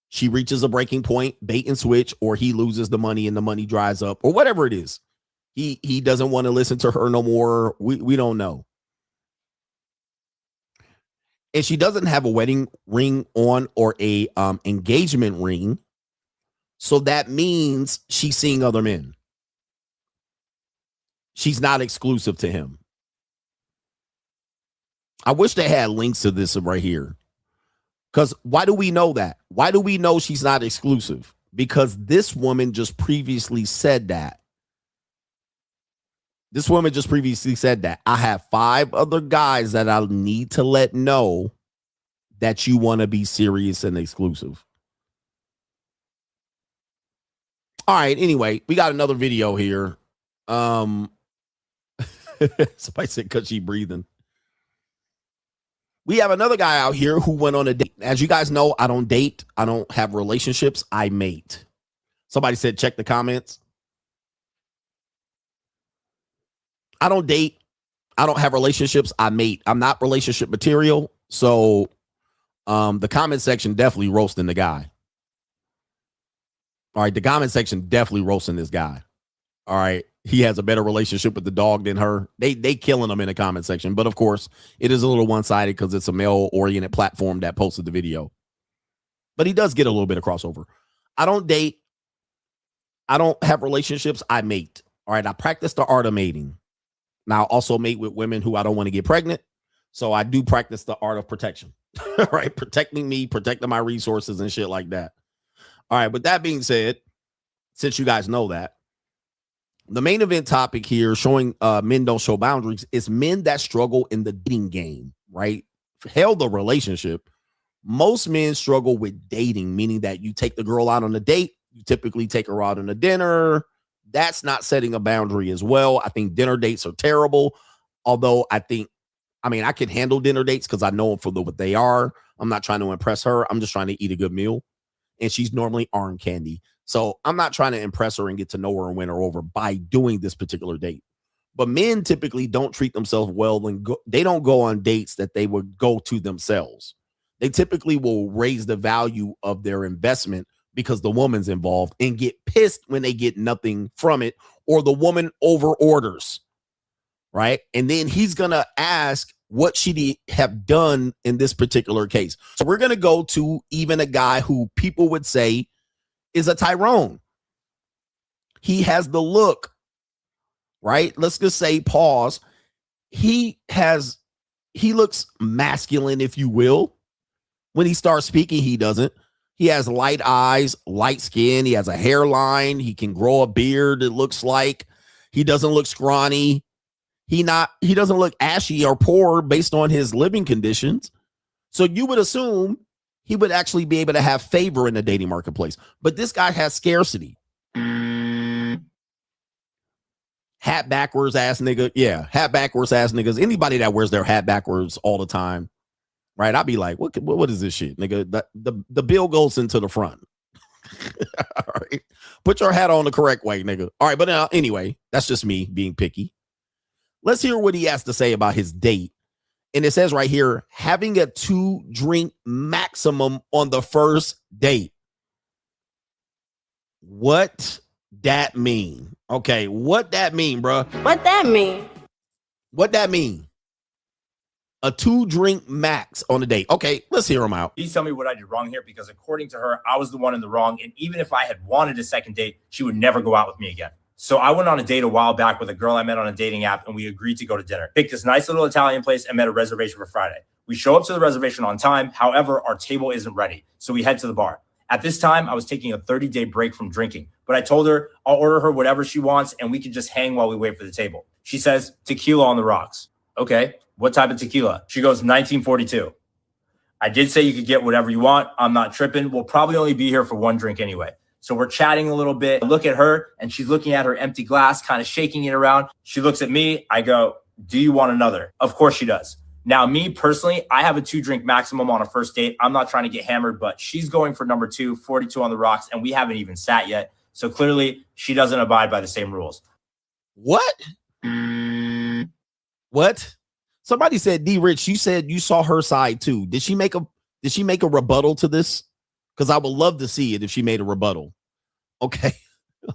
C: she reaches a breaking point, bait and switch, or he loses the money and the money dries up or whatever it is. He doesn't want to listen to her no more. We don't know. And she doesn't have a wedding ring on or a engagement ring. So that means she's seeing other men. She's not exclusive to him. I wish they had links to this right here. Because why do we know that? Why do we know she's not exclusive? Because this woman just previously said that. This woman just previously said that. I have 5 other guys that I need to let know that you want to be serious and exclusive. All right. Anyway, we got another video here. Somebody said, cause she breathing. We have another guy out here who went on a date. As you guys know, I don't date. I don't have relationships. I mate. Somebody said, check the comments. I don't date. I don't have relationships. I mate. I'm not relationship material. So the comment section definitely roasting the guy. All right. The comment section definitely roasting this guy. All right. He has a better relationship with the dog than her. They killing him in the comment section. But of course, it is a little one-sided because it's a male-oriented platform that posted the video. But he does get a little bit of crossover. I don't date. I don't have relationships. I mate. All right. I practice the art of mating. Now, I also mate with women who I don't want to get pregnant. So I do practice the art of protection. All right. Protecting me, protecting my resources and shit like that. All right. With that being said, since you guys know that, The main event topic here, showing men don't show boundaries, is men that struggle in the dating game, right? Hell, the relationship. Most men struggle with dating, meaning that you take the girl out on a date, you typically take her out on a dinner. That's not setting a boundary as well. I think dinner dates are terrible. Although I can handle dinner dates because I know them for what they are. I'm not trying to impress her. I'm just trying to eat a good meal. And she's normally arm candy. So I'm not trying to impress her and get to know her and win her over by doing this particular date. But men typically don't treat themselves well and they don't go on dates that they would go to themselves. They typically will raise the value of their investment because the woman's involved and get pissed when they get nothing from it or the woman over orders, right? And then he's going to ask what she have done in this particular case. So we're going to go to even a guy who people would say is a Tyrone. He has the look, right? Let's just say pause. He looks masculine, if you will. When he starts speaking, he doesn't. He has light eyes, light skin. He has a hairline. He can grow a beard. It looks like he doesn't look scrawny. He doesn't look ashy or poor based on his living conditions. So you would assume he would actually be able to have favor in the dating marketplace. But this guy has scarcity. Hat backwards ass nigga. Yeah, hat backwards ass niggas. Anybody that wears their hat backwards all the time, right? I'd be like, what is this shit, nigga? The bill goes into the front. All right. Put your hat on the correct way, nigga. All right, but anyway, that's just me being picky. Let's hear what he has to say about his date. And it says right here, having a 2-drink maximum on the first date. What that mean? Okay, what that mean, bro?
Q: What that mean?
C: What that mean? A 2-drink max on a date. Okay, let's hear him out.
F: Please tell me what I did wrong here, because according to her, I was the one in the wrong. And even if I had wanted a second date, she would never go out with me again. So I went on a date a while back with a girl I met on a dating app, and we agreed to go to dinner. Picked this nice little Italian place and met a reservation for Friday. We show up to the reservation on time. However, our table isn't ready. So we head to the bar. At this time, I was taking a 30-day break from drinking, but I told her I'll order her whatever she wants and we can just hang while we wait for the table. She says, tequila on the rocks. Okay, what type of tequila? She goes, 1942. I did say you could get whatever you want. I'm not tripping. We'll probably only be here for one drink anyway. So we're chatting a little bit. I look at her and she's looking at her empty glass, kind of shaking it around. She looks at me. I go, do you want another? Of course she does. Now, me personally, I have a 2-drink maximum on a first date. I'm not trying to get hammered, but she's going for number 2, 42 on the rocks, and we haven't even sat yet. So clearly she doesn't abide by the same rules.
C: What? What? Somebody said, D Rich, you said you saw her side too. Did she make a rebuttal to this? Because I would love to see it if she made a rebuttal. Okay.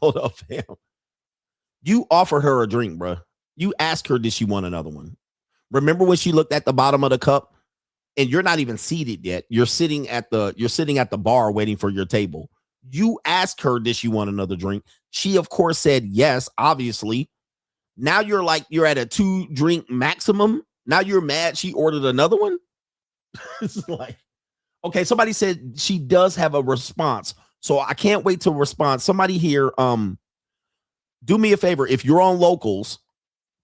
C: Hold up, fam. You offered her a drink, bro. You asked her, did she want another one? Remember when she looked at the bottom of the cup and you're not even seated yet? You're sitting at the bar waiting for your table. You asked her, did she want another drink? She, of course, said yes, obviously. Now you're at a 2-drink maximum. Now you're mad she ordered another one. It's like, okay, somebody said she does have a response. So I can't wait to respond. Somebody here, do me a favor. If you're on Locals,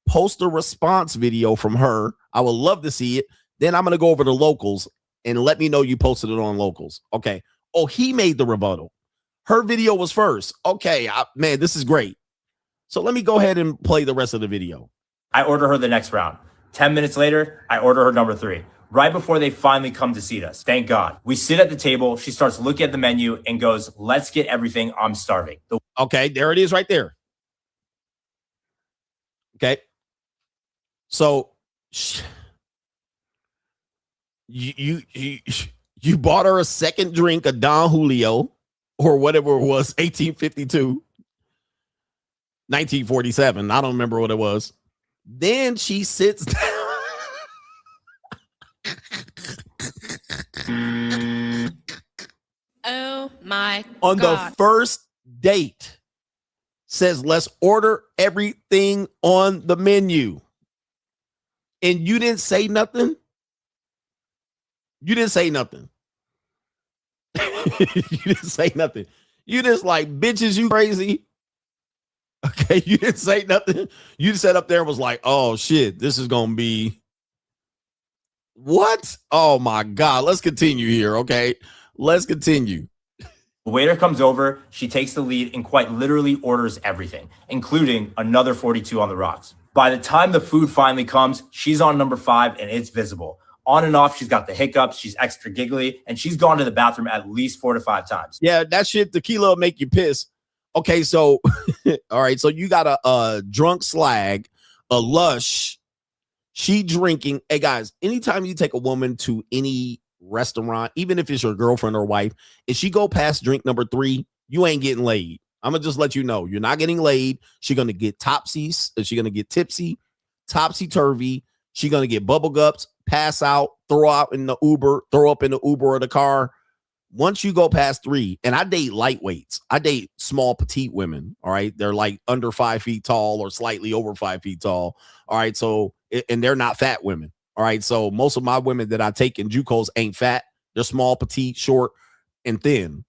C: post a response video from her. I would love to see it. Then I'm going to go over to Locals and let me know you posted it on Locals. Okay. Oh, he made the rebuttal. Her video was first. Okay, man, this is great. So let me go ahead and play the rest of the video.
F: I order her the next round. 10 minutes later, I order her number 3. Right before they finally come to seat us. Thank God. We sit at the table. She starts looking at the menu and goes, let's get everything. I'm starving.
C: Okay, there it is right there. Okay. So you bought her a second drink of Don Julio or whatever it was, 1852, 1947. I don't remember what it was. Then she sits down.
R: Oh my
C: On
R: God.
C: the first date, says, let's order everything on the menu. And you didn't say nothing? You didn't say nothing. You didn't say nothing. You just like, bitches, you crazy. Okay, you didn't say nothing. You just sat up there and was like, oh shit, this is gonna be what? Oh my God. Let's continue here. Okay. Let's continue.
F: The waiter comes over, she takes the lead and quite literally orders everything, including another 42 on the rocks. By the time the food finally comes, she's on number 5 and it's visible. On and off, she's got the hiccups, she's extra giggly, and she's gone to the bathroom at least 4 to 5 times.
C: Yeah, that shit, tequila will make you piss. Okay, so, all right, so you got a drunk slag, a lush, she drinking. Hey, guys, anytime you take a woman to any restaurant, even if it's your girlfriend or wife, if she go past drink number 3, you ain't getting laid. I'm going to just let you know. You're not getting laid. She's going to get topsies. She's going to get tipsy, topsy-turvy. She's going to get bubble guts, pass out, throw up in the Uber or the car. Once you go past 3, and I date lightweights. I date small, petite women, all right? They're like under 5 feet tall or slightly over 5 feet tall, all right? So, and they're not fat women, all right? So most of my women that I take in JUCOs ain't fat. They're small, petite, short, and thin.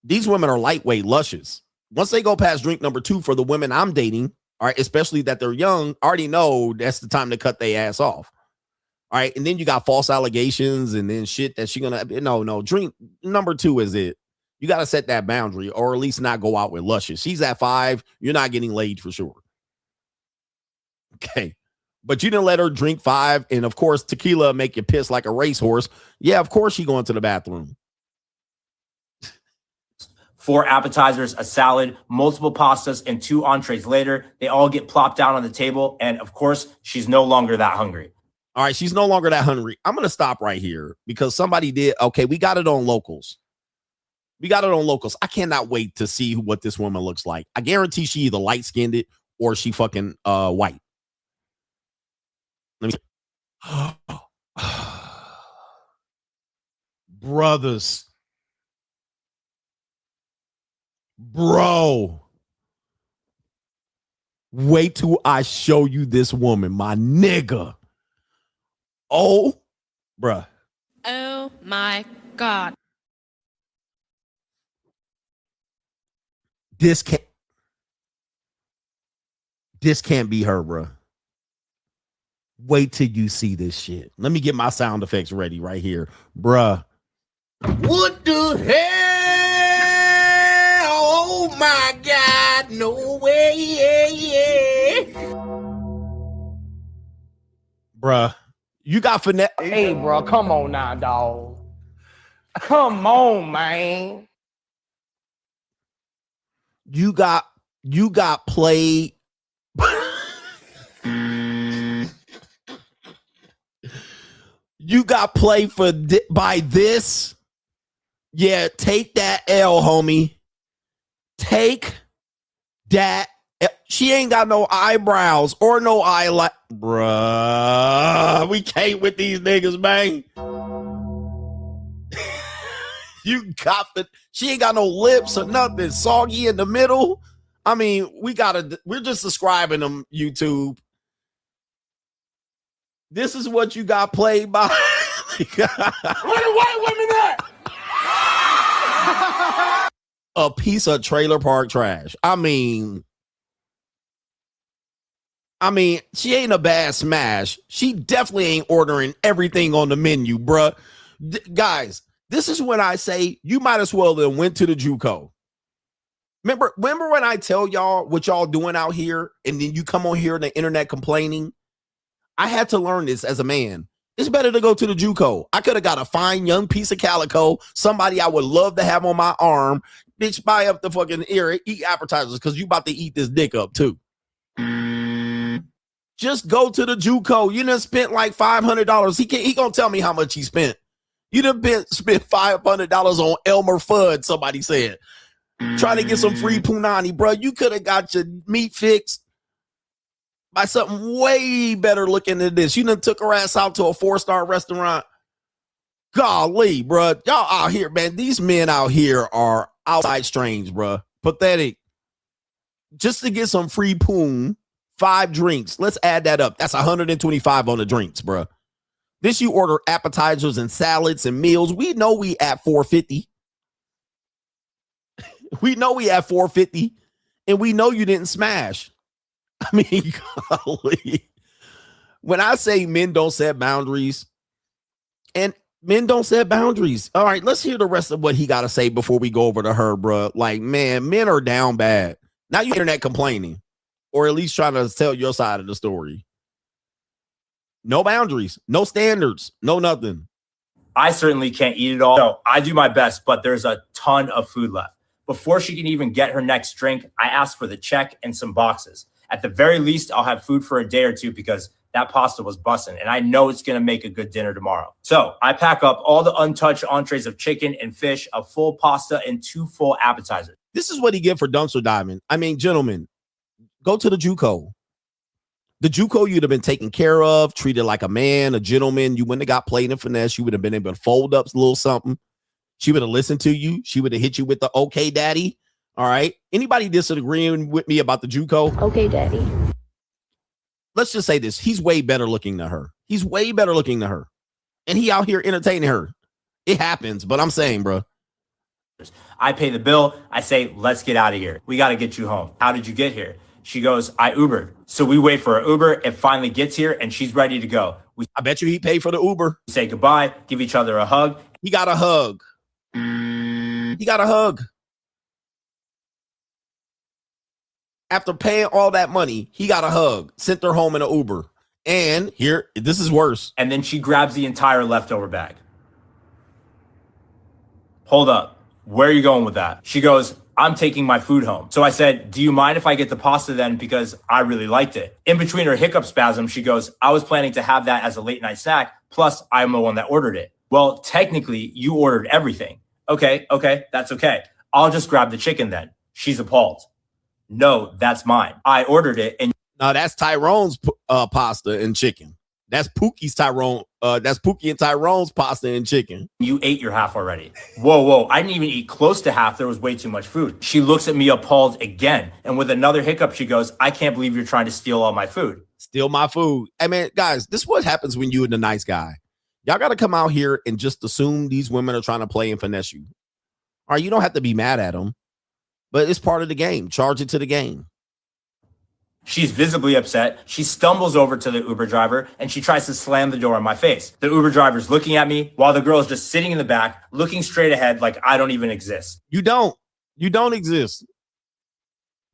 C: These women are lightweight, luscious. Once they go past drink number 2 for the women I'm dating, all right, especially that they're young, I already know that's the time to cut their ass off. All right, and then you got false allegations and then shit that she gonna no drink number 2 is it. You got to set that boundary or at least not go out with luscious. She's at 5, you're not getting laid for sure. Okay, but you didn't let her drink 5, and of course tequila make you piss like a racehorse. Yeah, of course she going to the bathroom.
F: 4 appetizers, a salad, multiple pastas, and 2 entrees later, they all get plopped down on the table, and of course she's no longer that hungry.
C: All right, she's no longer that hungry. I'm going to stop right here because somebody did. Okay, we got it on locals. I cannot wait to see what this woman looks like. I guarantee she either light-skinned or she fucking white. Let me brothers. Bro. Wait till I show you this woman, my nigga. Oh, bruh.
R: Oh my God.
C: This can't be her, bruh. Wait till you see this shit. Let me get my sound effects ready right here, bruh. What the hell? Oh my God, no way, yeah. Bruh. You got finesse.
L: Hey, bro, come on now, dog. Come on, man.
C: You got played. You got played by this. Yeah, take that L, homie. Take that. She ain't got no eyebrows or no eyelash. Bruh, we can't with these niggas, man. She ain't got no lips or nothing. Soggy in the middle. I mean, we're just describing them, YouTube. This is what you got played by.
E: Where the white women at?
C: A piece of trailer park trash. I mean, she ain't a bad smash. She definitely ain't ordering everything on the menu, bruh. Guys, this is when I say you might as well have went to the JUCO. Remember when I tell y'all what y'all doing out here and then you come on here on the internet complaining? I had to learn this as a man. It's better to go to the JUCO. I could have got a fine young piece of calico, somebody I would love to have on my arm. Bitch, buy up the fucking ear, eat appetizers because you about to eat this dick up too. Just go to the JUCO. You done spent like $500. He gonna tell me how much he spent. You done spent $500 on Elmer Fudd, somebody said. Trying to get some free punani, bro. You could have got your meat fixed by something way better looking than this. You done took her ass out to a 4-star restaurant. Golly, bro. Y'all out here, man. These men out here are outside strange, bro. Pathetic. Just to get some free poon, 5 drinks. Let's add that up. That's $125 on the drinks, bro. This you order appetizers and salads and meals. We know we at $450. We know we at $450. And we know you didn't smash. I mean, golly. When I say men don't set boundaries, and men don't set boundaries. All right, let's hear the rest of what he got to say before we go over to her, bro. Like, man, men are down bad. Now you internet complaining, or at least trying to tell your side of the story. No boundaries, no standards, no nothing.
F: I certainly can't eat it all. No, I do my best, but there's a ton of food left. Before she can even get her next drink, I ask for the check and some boxes. At the very least, I'll have food for a day or two because that pasta was busting, and I know it's going to make a good dinner tomorrow. So I pack up all the untouched entrees of chicken and fish, a full pasta, and 2 full appetizers.
C: This is what he get for dumpster diving. I mean, gentlemen, go to the JUCO. The JUCO, you'd have been taken care of, treated like a man, a gentleman. You wouldn't have got played in finesse. You would have been able to fold up a little something. She would have listened to you. She would have hit you with the okay, daddy. All right. Anybody disagreeing with me about the JUCO?
Q: Okay, daddy.
C: Let's just say this. He's way better looking than her. He's way better looking than her. And he out here entertaining her. It happens, but I'm saying, bro.
F: I pay the bill. I say, let's get out of here. We got to get you home. How did you get here? She goes, I Ubered. So we wait for an Uber. It finally gets here and she's ready to go.
C: I bet you he paid for the Uber.
F: Say goodbye, give each other a hug.
C: He got a hug. He got a hug. After paying all that money, he got a hug, sent her home in an Uber. And here, this is worse.
F: And then she grabs the entire leftover bag. Hold up. Where are you going with that? She goes, I'm taking my food home. So I said, do you mind if I get the pasta then? Because I really liked it. In between her hiccup spasm, she goes, I was planning to have that as a late night snack. Plus, I'm the one that ordered it. Well, technically, you ordered everything. Okay, that's okay. I'll just grab the chicken then. She's appalled. No, that's mine. I ordered it. And
C: no, that's Tyrone's pasta and chicken. That's Pookie's Tyrone. That's Pookie and Tyrone's pasta and chicken.
F: You ate your half already. Whoa. I didn't even eat close to half. There was way too much food. She looks at me appalled again. And with another hiccup, she goes, I can't believe you're trying to steal all my food.
C: Steal my food. I mean, guys, this is what happens when you and the nice guy. Y'all got to come out here and just assume these women are trying to play and finesse you. All right, you don't have to be mad at them, but it's part of the game. Charge it to the game.
F: She's visibly upset. She stumbles over to the Uber driver and she tries to slam the door in my face. The Uber driver's looking at me while the girl is just sitting in the back, looking straight ahead like I don't even exist.
C: You don't exist.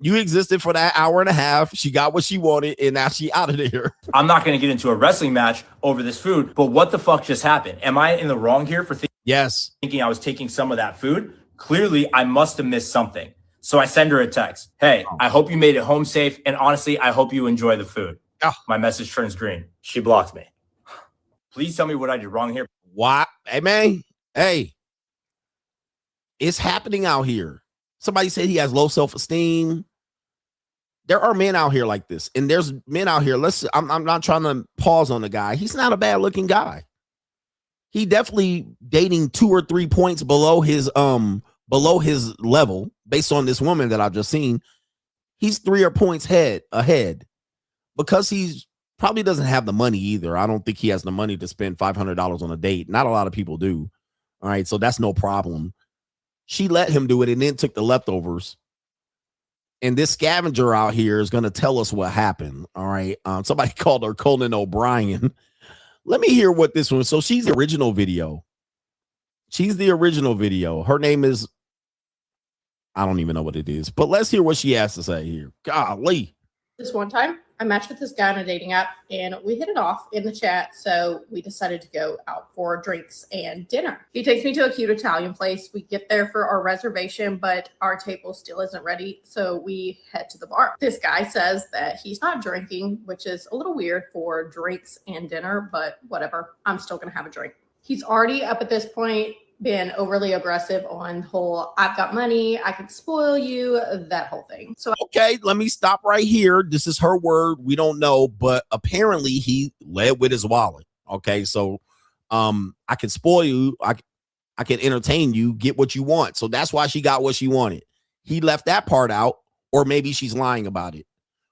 C: You existed for that hour and a half. She got what she wanted and now she out of there.
F: I'm not going to get into a wrestling match over this food, but what the fuck just happened? Am I in the wrong here for thinking I was taking some of that food? Clearly, I must have missed something. So I send her a text. Hey, I hope you made it home safe. And honestly, I hope you enjoy the food.
C: Oh.
F: My message turns green. She blocked me. Please tell me what I did wrong here.
C: Why? Hey, man. Hey. It's happening out here. Somebody said he has low self-esteem. There are men out here like this. And there's men out here. I'm not trying to pause on the guy. He's not a bad looking guy. He definitely dating 2 or 3 points below his level based on this woman that I've just seen. He's 3 or points ahead because he's probably doesn't have the money either. I don't think he has the money to spend $500 on a date. Not a lot of people do. All right. So that's no problem. She let him do it and then took the leftovers. And this scavenger out here is going to tell us what happened. All right. Somebody called her Conan O'Brien. Let me hear what this one. So she's the original video. She's the original video. Her name is, I don't even know what it is, but let's hear what she has to say here. Golly.
M: This one time, I matched with this guy on a dating app and we hit it off in the chat. So we decided to go out for drinks and dinner. He takes me to a cute Italian place. We get there for our reservation, but our table still isn't ready. So we head to the bar. This guy says that he's not drinking, which is a little weird for drinks and dinner, but whatever. I'm still going to have a drink. He's already up at this point been overly aggressive on whole, I've got money, I can spoil you, that whole thing. So
C: okay, let me stop right here. This is her word. We don't know, but apparently he led with his wallet. Okay, so I can spoil you, I can entertain you, get what you want. So that's why she got what she wanted. He left that part out, or maybe she's lying about it.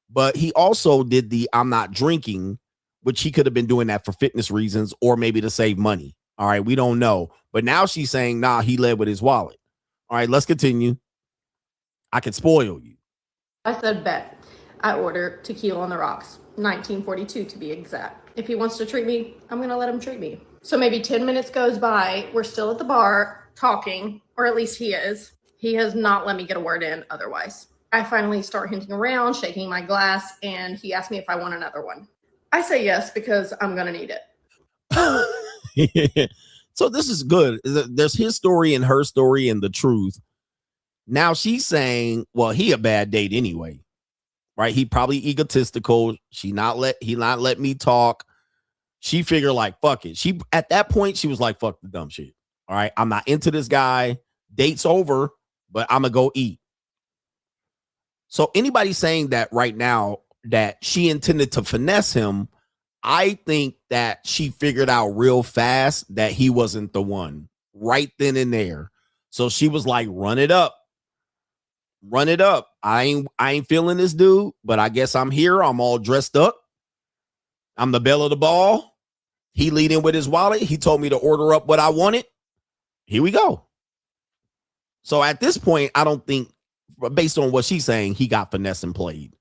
C: But he also did the I'm not drinking, which he could have been doing that for fitness reasons or maybe to save money. All right, we don't know. But now she's saying, nah, he led with his wallet. All right, let's continue. I can spoil you.
M: I said, bet. I order tequila on the rocks, 1942 to be exact. If he wants to treat me, I'm gonna let him treat me. So maybe 10 minutes goes by, we're still at the bar talking, or at least he is. He has not let me get a word in otherwise. I finally start hinting around, shaking my glass, and he asked me if I want another one. I say yes because I'm gonna need it.
C: So this is good. There's his story and her story and the truth. Now she's saying, well, he a bad date anyway, right? He probably egotistical. He not let me talk. She figured like, fuck it. She at that point, she was like, fuck the dumb shit. All right, I'm not into this guy. Date's over, but I'm gonna go eat. So anybody saying that right now that she intended to finesse him, I think that she figured out real fast that he wasn't the one right then and there. So she was like, run it up. Run it up. I ain't feeling this dude, but I guess I'm here. I'm all dressed up. I'm the belle of the ball. He leading with his wallet. He told me to order up what I wanted. Here we go. So at this point, I don't think, based on what she's saying, he got finesse and played.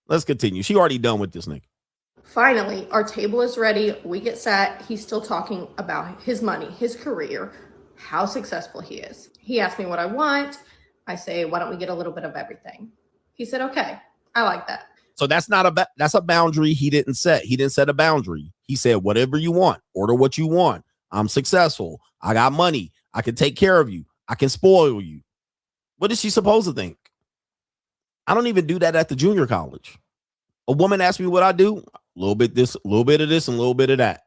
C: Let's continue. She already done with this nigga.
M: Finally, our table is ready. We get sat. He's still talking about his money, his career, how successful he is. He asked me what I want. I say, why don't we get a little bit of everything? He said, okay, I like that.
C: So that's not that's a boundary he didn't set. He didn't set a boundary. He said, whatever you want, order what you want. I'm successful. I got money. I can take care of you. I can spoil you. What is she supposed to think? I don't even do that at the junior college. A woman asks me what I do. A little bit this, a little bit of this, and a little bit of that.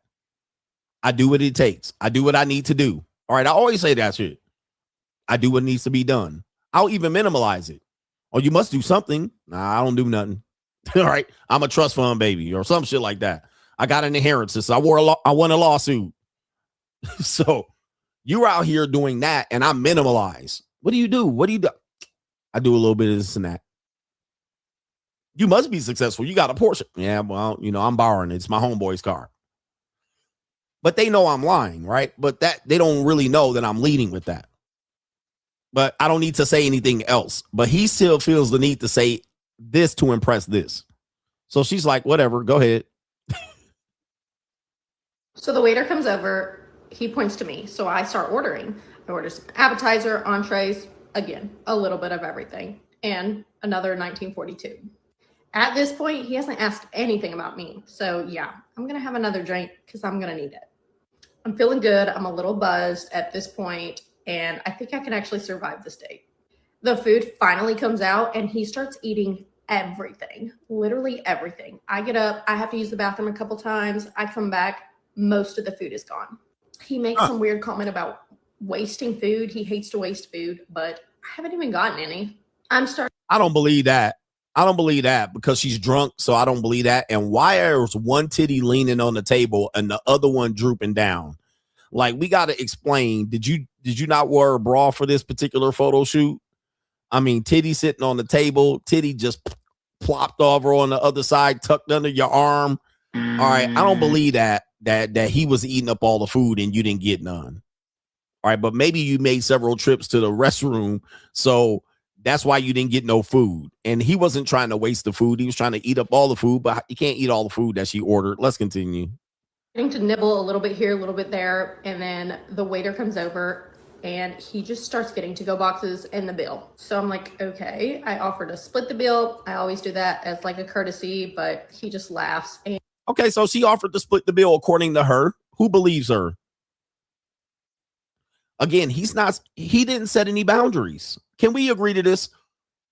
C: I do what it takes. I do what I need to do. All right. I always say that shit. I do what needs to be done. I'll even minimalize it. Oh, you must do something. Nah, I don't do nothing. All right. I'm a trust fund baby or some shit like that. I got an inheritance. I won a lawsuit. So you're out here doing that and I minimalize. What do you do? What do you do? I do a little bit of this and that. You must be successful. You got a Porsche. Yeah, well, I'm borrowing it. It's my homeboy's car. But they know I'm lying, right? But that they don't really know that I'm leading with that. But I don't need to say anything else. But he still feels the need to say this to impress this. So she's like, whatever, go ahead.
M: So the waiter comes over. He points to me. So I start ordering. I order some appetizer, entrees, again, a little bit of everything, and another 1942. At this point, he hasn't asked anything about me. So yeah, I'm going to have another drink because I'm going to need it. I'm feeling good. I'm a little buzzed at this point, and I think I can actually survive this date. The food finally comes out, and he starts eating everything, literally everything. I get up. I have to use the bathroom a couple times. I come back. Most of the food is gone. He makes some weird comment about wasting food. He hates to waste food, but I haven't even gotten any.
C: I don't believe that. I don't believe that because she's drunk, so I don't believe that. And why is one titty leaning on the table and the other one drooping down? Like, we got to explain. Did you not wear a bra for this particular photo shoot? I mean, titty sitting on the table, titty just plopped over on the other side, tucked under your arm. All right, I don't believe that he was eating up all the food and you didn't get none. All right, but maybe you made several trips to the restroom, so that's why you didn't get no food. And he wasn't trying to waste the food. He was trying to eat up all the food, but you can't eat all the food that she ordered. Let's continue.
M: Getting to nibble a little bit here, a little bit there, and then the waiter comes over and he just starts getting to-go boxes and the bill. So I'm like, okay. I offer to split the bill. I always do that as like a courtesy, but he just laughs. And
C: okay, so she offered to split the bill according to her. Who believes her? Again, he didn't set any boundaries. Can we agree to this?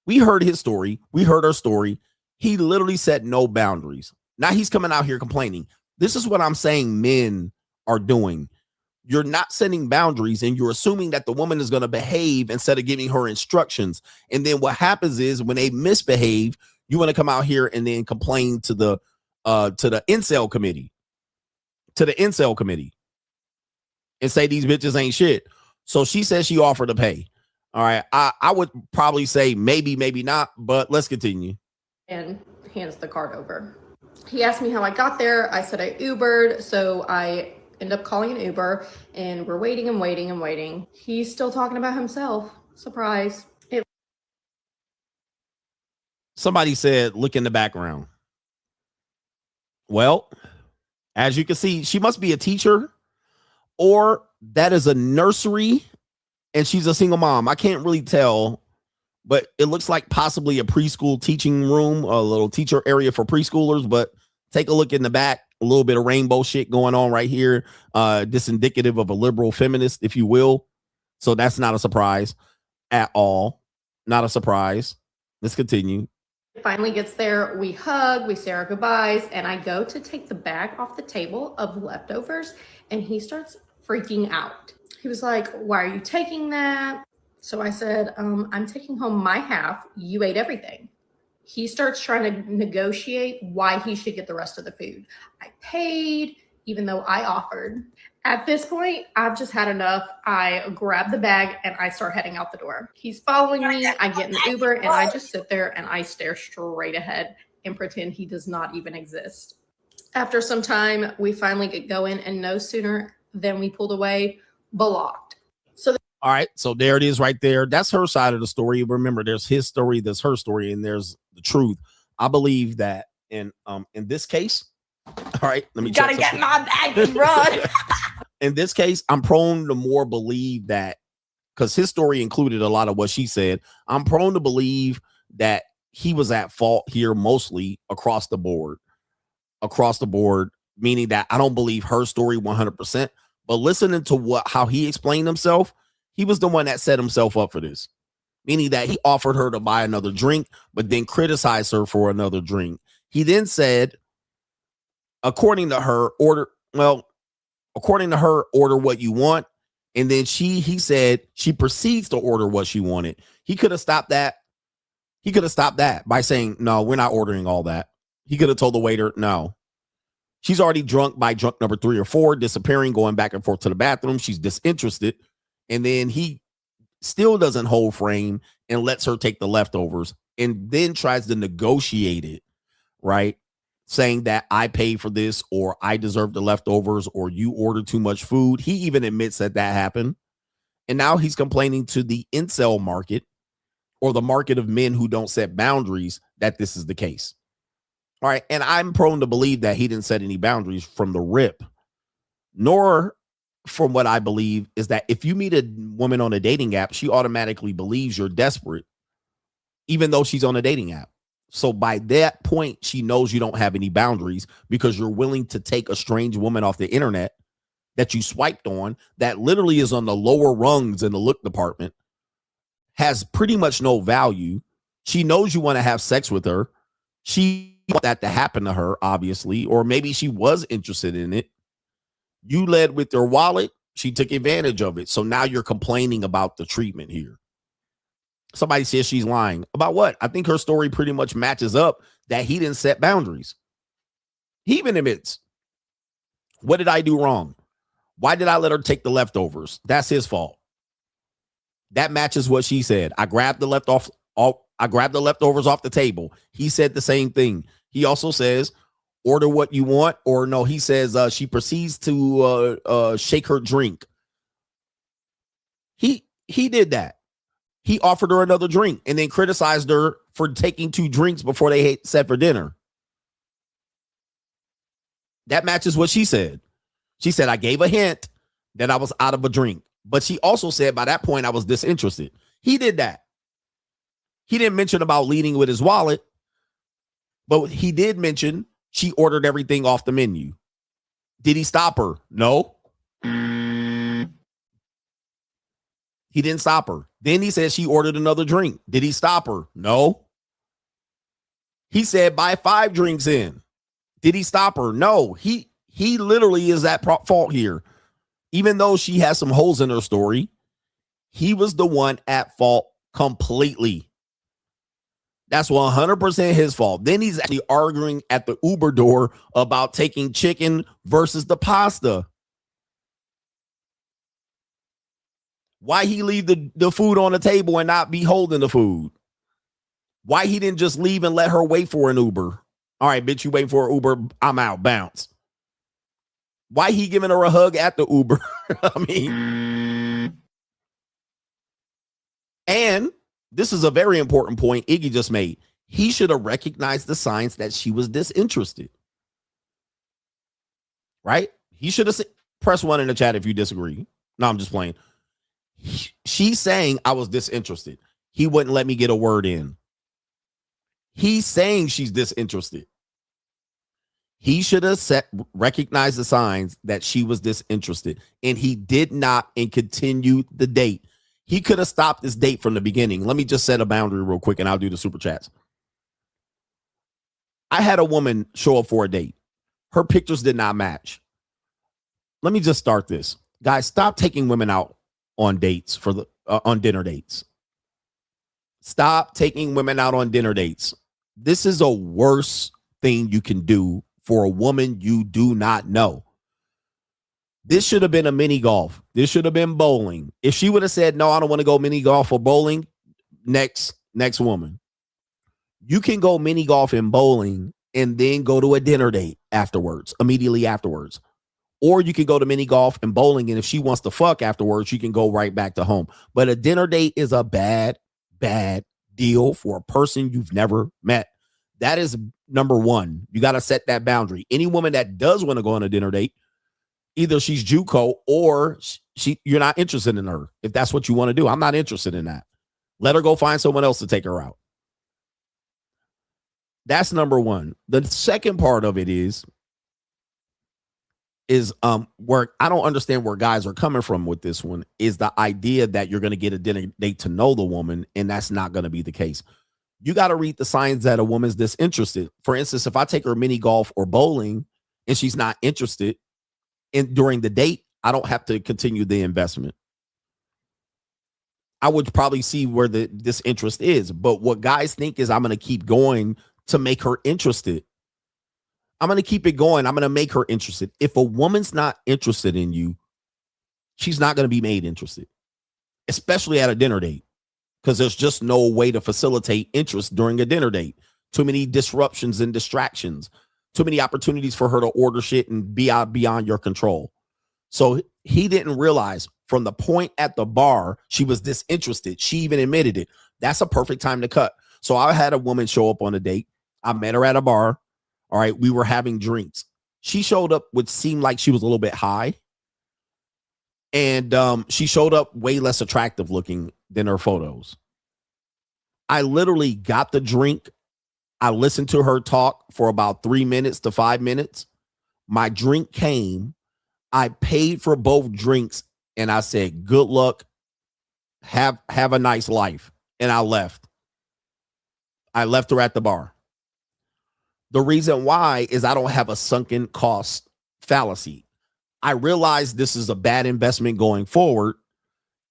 C: We heard his story. We heard her story. He literally set no boundaries. Now he's coming out here complaining. This is what I'm saying men are doing. You're not setting boundaries and you're assuming that the woman is going to behave instead of giving her instructions. And then what happens is when they misbehave, you want to come out here and then complain to the incel committee, and say these bitches ain't shit. So she says she offered to pay. All right. I would probably say maybe, maybe not, but let's continue.
M: And hands the card over. He asked me how I got there. I said I Ubered. So I end up calling an Uber and we're waiting and waiting and waiting. He's still talking about himself. Surprise.
C: Somebody said, look in the background. Well, as you can see, she must be a teacher, or that is a nursery and she's a single mom. I can't really tell, but it looks like possibly a preschool teaching room, a little teacher area for preschoolers. But take a look in the back, a little bit of rainbow shit going on right here. This indicative of a liberal feminist, if you will. So that's not a surprise at all. Not a surprise. Let's continue.
M: Finally gets there, we hug, we say our goodbyes, and I go to take the bag off the table of leftovers, and he starts freaking out. He was like, why are you taking that? So I said, I'm taking home my half. You ate everything. He starts trying to negotiate why he should get the rest of the food. I paid, even though I offered. At this point, I've just had enough. I grab the bag and I start heading out the door. He's following me. I get in the Uber and I just sit there and I stare straight ahead and pretend he does not even exist. After some time, we finally get going, and no sooner than we pulled away, blocked. So
C: all right, so there it is right there. That's her side of the story. Remember, there's his story, there's her story, and there's the truth. I believe that in this case, all right, let me
N: gotta get my bag and run.
C: In this case, I'm prone to more believe that, because his story included a lot of what she said. I'm prone to believe that he was at fault here, mostly across the board. Across the board, meaning that I don't believe her story 100%. But listening to how he explained himself, he was the one that set himself up for this. Meaning that he offered her to buy another drink, but then criticized her for another drink. He then said, according to her, order what you want. And then he said she proceeds to order what she wanted. He could have stopped that. He could have stopped that by saying, no, we're not ordering all that. He could have told the waiter, no. She's already drunk by drunk number 3 or 4, disappearing, going back and forth to the bathroom. She's disinterested. And then he still doesn't hold frame and lets her take the leftovers and then tries to negotiate it, right? Saying that I paid for this, or I deserve the leftovers, or you ordered too much food. He even admits that happened. And now he's complaining to the incel market, or the market of men who don't set boundaries, that this is the case. All right. And I'm prone to believe that he didn't set any boundaries from the rip, nor from what I believe is that if you meet a woman on a dating app, she automatically believes you're desperate, even though she's on a dating app. So by that point, she knows you don't have any boundaries, because you're willing to take a strange woman off the internet that you swiped on, that literally is on the lower rungs in the look department, has pretty much no value. She knows you want to have sex with her. She wants that to happen to her, obviously, or maybe she was interested in it. You led with your wallet. She took advantage of it. So now you're complaining about the treatment here. Somebody says she's lying. About what? I think her story pretty much matches up, that he didn't set boundaries. He even admits, what did I do wrong? Why did I let her take the leftovers? That's his fault. That matches what she said. I grabbed the leftovers off the table. He said the same thing. He also says, order what you want, or no, he says she proceeds to shake her drink. He did that. He offered her another drink and then criticized her for taking 2 drinks before they sat for dinner. That matches what she said. She said, I gave a hint that I was out of a drink. But she also said by that point I was disinterested. He did that. He didn't mention about leading with his wallet, but he did mention she ordered everything off the menu. Did he stop her? No. He didn't stop her. Then he said she ordered another drink. Did he stop her? No. He said buy 5 drinks in. Did he stop her? No. He literally is at fault here. Even though she has some holes in her story, he was the one at fault completely. That's 100% his fault. Then he's actually arguing at the Uber door about taking chicken versus the pasta. Why he leave the food on the table and not be holding the food? Why he didn't just leave and let her wait for an Uber? All right, bitch, you wait for an Uber. I'm out. Bounce. Why he giving her a hug at the Uber? I mean, and this is a very important point Iggy just made. He should have recognized the signs that she was disinterested. Right? He should have said, press 1 in the chat if you disagree. No, I'm just playing. She's saying I was disinterested. He wouldn't let me get a word in. He's saying she's disinterested. He should have recognized the signs that she was disinterested, and he did not, and continued the date. He could have stopped this date from the beginning. Let me just set a boundary real quick, and I'll do the super chats. I had a woman show up for a date. Her pictures did not match. Let me just start this. Guys, stop taking women out on dates for the on dinner dates. Stop taking women out on dinner dates. This is a worse thing you can do for a woman you do not know. This should have been a mini golf. This should have been bowling. If she would have said, no, I don't want to go mini golf or bowling, next woman. You can go mini golf and bowling and then go to a dinner date afterwards, immediately afterwards. Or you can go to mini golf and bowling, and if she wants to fuck afterwards, you can go right back to home. But a dinner date is a bad deal for a person you've never met. That is number one. You got to set that boundary. Any woman that does want to go on a dinner date, either she's JUCO or you're not interested in her. If that's what you want to do, I'm not interested in that. Let her go find someone else to take her out. That's number one. The second part of it is where I don't understand where guys are coming from with this one is the idea that you're going to get a dinner date to know the woman, and that's not going to be the case. You got to read the signs that a woman's disinterested. For instance, if I take her mini golf or bowling and she's not interested during the date, I don't have to continue the investment. I would probably see where the disinterest is. But what guys think is I'm going to keep going to make her interested. I'm going to keep it going. I'm going to make her interested. If a woman's not interested in you, she's not going to be made interested, especially at a dinner date, because there's just no way to facilitate interest during a dinner date. Too many disruptions and distractions, too many opportunities for her to order shit and be beyond your control. So he didn't realize from the point at the bar, she was disinterested. She even admitted it. That's a perfect time to cut. So I had a woman show up on a date. I met her at a bar. All right. We were having drinks. She showed up, which seemed like she was a little bit high. And she showed up way less attractive looking than her photos. I literally got the drink. I listened to her talk for about 3 minutes to 5 minutes. My drink came. I paid for both drinks. And I said, good luck. Have a nice life. And I left. I left her at the bar. The reason why is I don't have a sunken cost fallacy. I realize this is a bad investment going forward.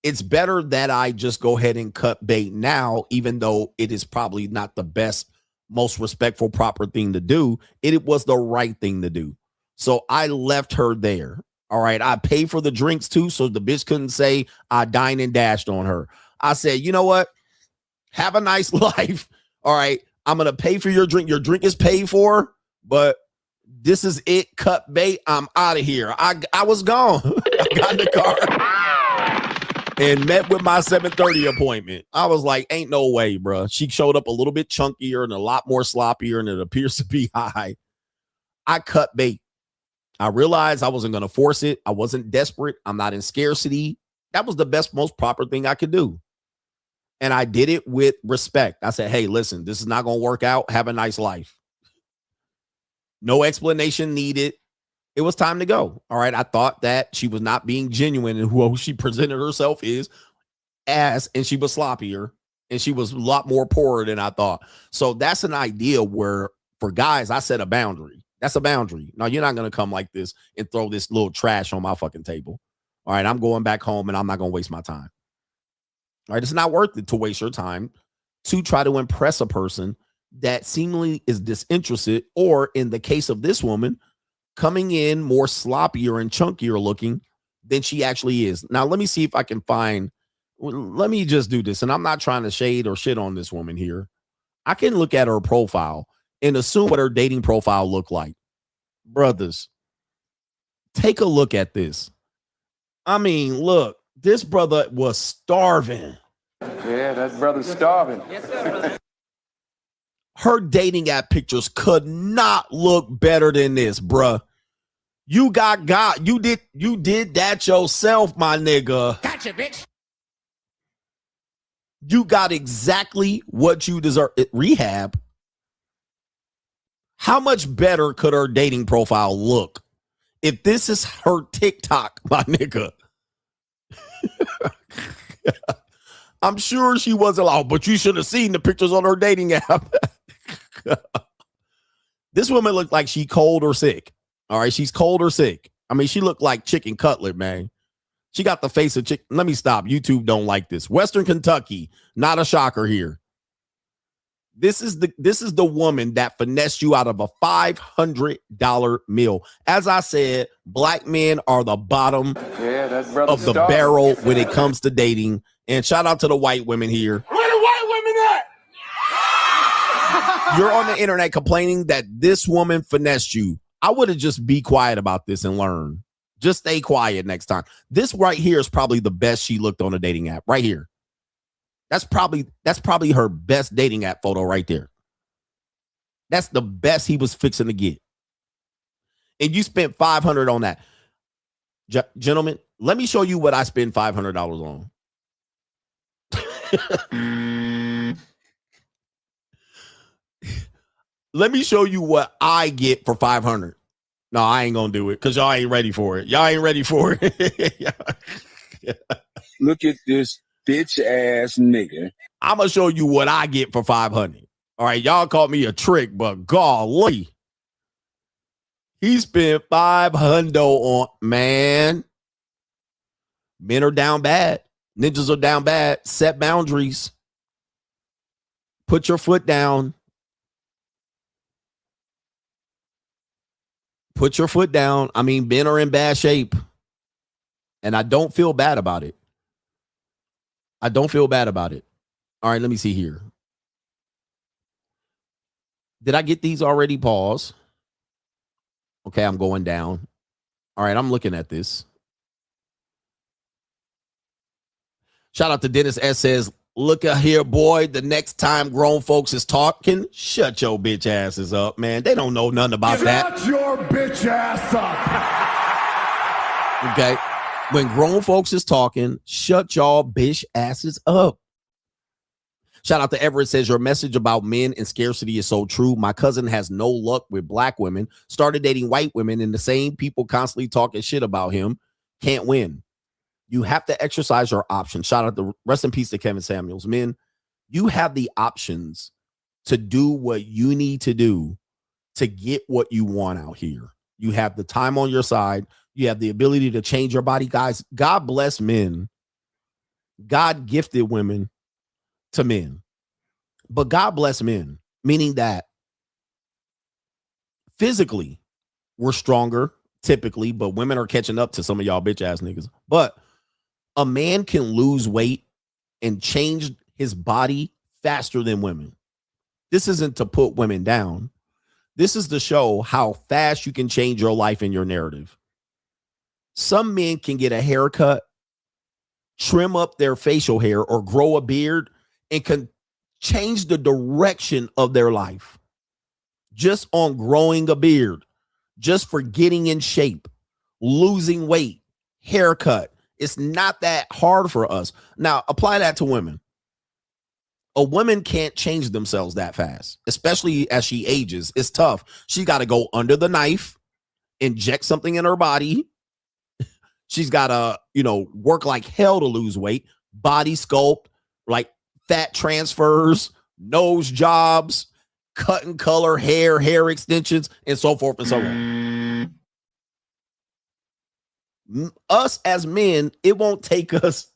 C: It's better that I just go ahead and cut bait now, even though it is probably not the best, most respectful, proper thing to do. It was the right thing to do. So I left her there. All right. I paid for the drinks too, so the bitch couldn't say I dined and dashed on her. I said, you know what? Have a nice life. All right. I'm going to pay for your drink. Your drink is paid for, but this is it. Cut bait. I'm out of here. I was gone. I got in the car and met with my 7:30 appointment. I was like, ain't no way, bro. She showed up a little bit chunkier and a lot more sloppier, and it appears to be high. I cut bait. I realized I wasn't going to force it. I wasn't desperate. I'm not in scarcity. That was the best, most proper thing I could do. And I did it with respect. I said, hey, listen, this is not going to work out. Have a nice life. No explanation needed. It was time to go. All right. I thought that she was not being genuine in who she presented herself as, and she was sloppier and she was a lot more poorer than I thought. So that's an idea where for guys, I set a boundary. That's a boundary. Now, you're not going to come like this and throw this little trash on my fucking table. All right. I'm going back home and I'm not going to waste my time. All right. It's not worth it to waste your time to try to impress a person that seemingly is disinterested, or in the case of this woman, coming in more sloppier and chunkier looking than she actually is. Now, let me see if I can find, let me just do this. And I'm not trying to shade or shit on this woman here. I can look at her profile and assume what her dating profile looked like. Brothers, take a look at this. I mean, look, this brother was starving.
D: Yeah, that brother's starving.
B: Yes, sir, brother.
C: Her dating app pictures could not look better than this, bruh. You did that yourself, my nigga.
E: Gotcha, bitch.
C: You got exactly what you deserve. Rehab. How much better could her dating profile look if this is her TikTok, my nigga? I'm sure she wasn't allowed, but you should have seen the pictures on her dating app. This woman looked like she cold or sick. All right, she's cold or sick. I mean, she looked like chicken cutlet, man. She got the face of chicken. Let me stop. YouTube don't like this. Western Kentucky, not a shocker here. This is the woman that finessed you out of a $500 meal. As I said, black men are the bottom of the barrel when it comes to dating. And shout out to the white women here.
E: Where the white women at?
C: You're on the internet complaining that this woman finessed you. I would have just be quiet about this and learn. Just stay quiet next time. This right here is probably the best she looked on a dating app. Right here. That's probably her best dating app photo right there. That's the best he was fixing to get. And you spent $500 on that. Gentlemen, let me show you what I spend $500 on. Let me show you what I get for $500. No, I ain't gonna do it because y'all ain't ready for it. Y'all ain't ready for it.
A: Look at this bitch ass nigga.
C: I'm gonna show you what I get for $500. All right, y'all called me a trick, but golly, he spent $500 on, man. Men are down bad. Ninjas are down bad. Set boundaries. Put your foot down. Put your foot down. I mean, men are in bad shape. And I don't feel bad about it. I don't feel bad about it. All right, let me see here. Did I get these already? Pause. Okay, I'm going down. All right, I'm looking at this. Shout out to Dennis S. says, look at here, boy. The next time grown folks is talking, shut your bitch asses up, man. They don't know nothing about that.
E: Shut your bitch ass up.
C: Okay. When grown folks is talking, shut y'all bitch asses up. Shout out to Everett says, your message about men and scarcity is so true. My cousin has no luck with black women, started dating white women, and the same people constantly talking shit about him can't win. You have to exercise your options. Shout out to rest in peace to Kevin Samuels. Men, you have the options to do what you need to do to get what you want out here. You have the time on your side. You have the ability to change your body. Guys, God bless men. God gifted women to men. But God bless men, meaning that physically we're stronger typically, but women are catching up to some of y'all bitch ass niggas. But a man can lose weight and change his body faster than women. This isn't to put women down. This is to show how fast you can change your life and your narrative. Some men can get a haircut, trim up their facial hair, or grow a beard and can change the direction of their life just on growing a beard, just for getting in shape, losing weight, haircut. It's not that hard for us. Now, apply that to women. A woman can't change themselves that fast, especially as she ages. It's tough. She got to go under the knife, inject something in her body. She's got to, work like hell to lose weight, body sculpt, like fat transfers, nose jobs, cut and color hair extensions, and so forth and so on. Us as men, it won't take us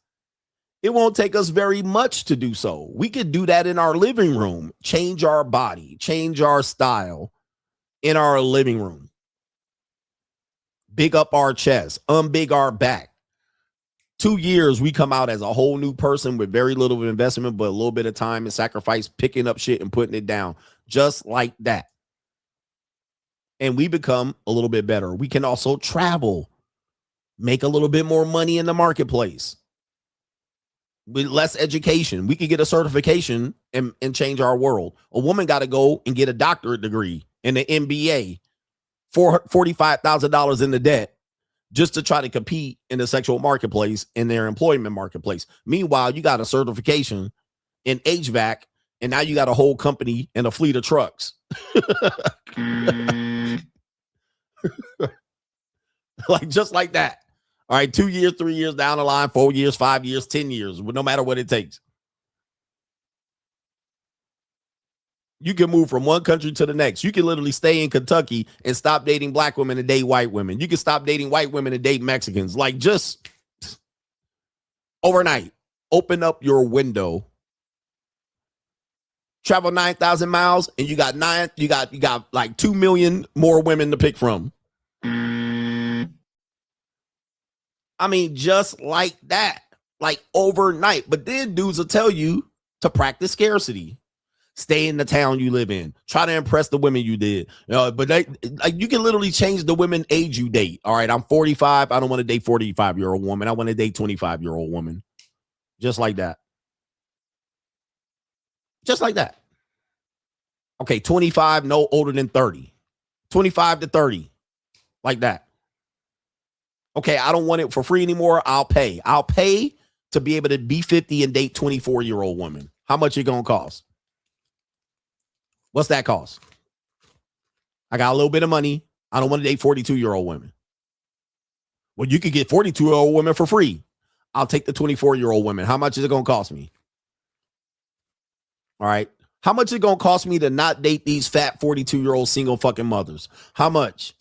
C: very much to do so. We could do that in our living room, change our body, change our style in our living room. Big up our chest, unbig our back. 2 years, we come out as a whole new person with very little investment, but a little bit of time and sacrifice, picking up shit and putting it down, just like that. And we become a little bit better. We can also travel, make a little bit more money in the marketplace. with less education. We could get a certification and change our world. A woman got to go and get a doctorate degree and an MBA, $45,000 in the debt just to try to compete in the sexual marketplace, in their employment marketplace. Meanwhile, you got a certification in HVAC, and now you got a whole company and a fleet of trucks. Like, just like that. All right, 2 years, 3 years down the line, 4 years, 5 years, 10 years, no matter what it takes. You can move from one country to the next. You can literally stay in Kentucky and stop dating black women and date white women. You can stop dating white women and date Mexicans. Like, just overnight, open up your window. Travel 9,000 miles and you got like 2 million more women to pick from. I mean, just like that, like overnight. But then dudes will tell you to practice scarcity. Stay in the town you live in. Try to impress the women you did. But you can literally change the women age you date. All right, I'm 45. I don't want to date 45-year-old woman. I want to date 25-year-old woman. Just like that. Just like that. Okay, 25, no older than 30. 25 to 30. Like that. Okay, I don't want it for free anymore. I'll pay. I'll pay to be able to be 50 and date 24-year-old woman. How much it gonna cost? What's that cost? I got a little bit of money. I don't want to date 42-year-old women. Well, you could get 42-year-old women for free. I'll take the 24-year-old women. How much is it gonna cost me? All right. How much is it gonna cost me to not date these fat 42-year-old single fucking mothers? How much?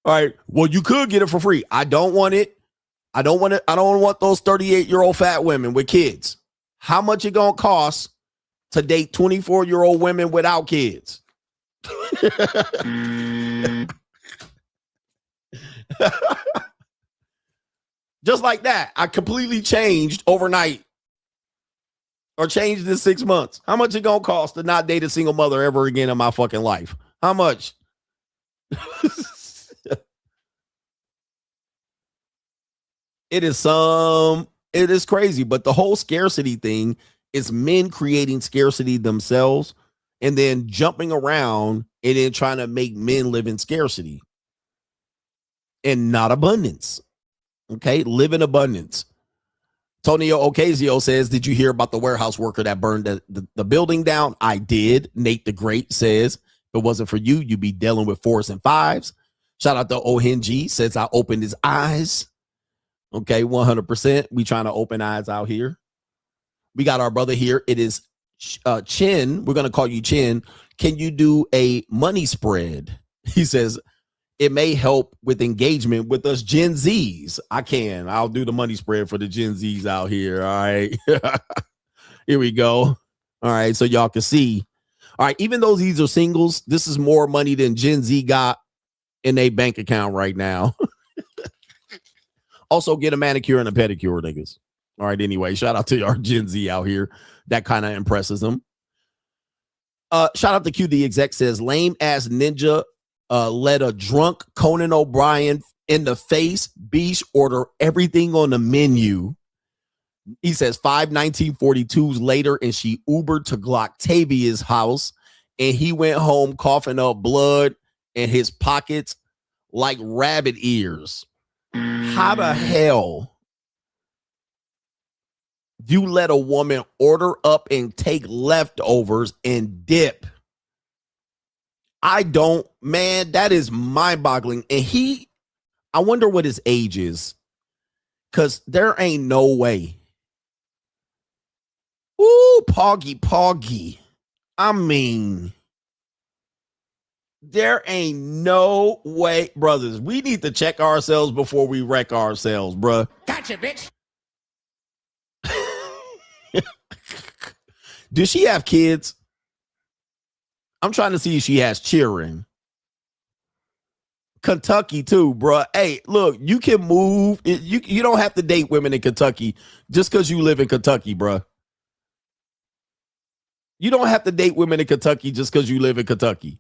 C: All right. Well, you could get it for free. I don't want it. I don't want it. I don't want those 38-year-old fat women with kids. How much it gonna cost to date 24-year-old women without kids? Just like that. I completely changed overnight. Or changed in 6 months. How much it gonna cost to not date a single mother ever again in my fucking life? How much? It is crazy, but the whole scarcity thing is men creating scarcity themselves and then jumping around and then trying to make men live in scarcity and not abundance. Okay, live in abundance. Tonio Ocasio says, did you hear about the warehouse worker that burned the building down? I did. Nate the Great says, if it wasn't for you, you'd be dealing with 4s and 5s. Shout out to Ohenji, says I opened his eyes. Okay, 100%. We trying to open eyes out here. We got our brother here. It is Chin. We're going to call you Chin. Can you do a money spread? He says, it may help with engagement with us Gen Zs. I can. I'll do the money spread for the Gen Zs out here. All right. Here we go. All right. So y'all can see. All right. Even though these are singles, this is more money than Gen Z got in a bank account right now. Also, get a manicure and a pedicure, niggas. All right. Anyway, shout out to our Gen Z out here. That kind of impresses them. Shout out to Q. The exec says, lame ass ninja let a drunk Conan O'Brien in the face. Beach order everything on the menu. He says 5/19/42s later, and she Ubered to Glocktavia's house, and he went home coughing up blood in his pockets like rabbit ears. How the hell you let a woman order up and take leftovers and dip? I don't, man, that is mind-boggling. And I wonder what his age is, because there ain't no way. Ooh, Poggy. I mean, there ain't no way, brothers. We need to check ourselves before we wreck ourselves, bruh.
E: Gotcha, bitch.
C: Does she have kids? I'm trying to see if she has children. Kentucky too, bruh. Hey, look, you can move. You don't have to date women in Kentucky just because you live in Kentucky, bruh. You don't have to date women in Kentucky just because you live in Kentucky.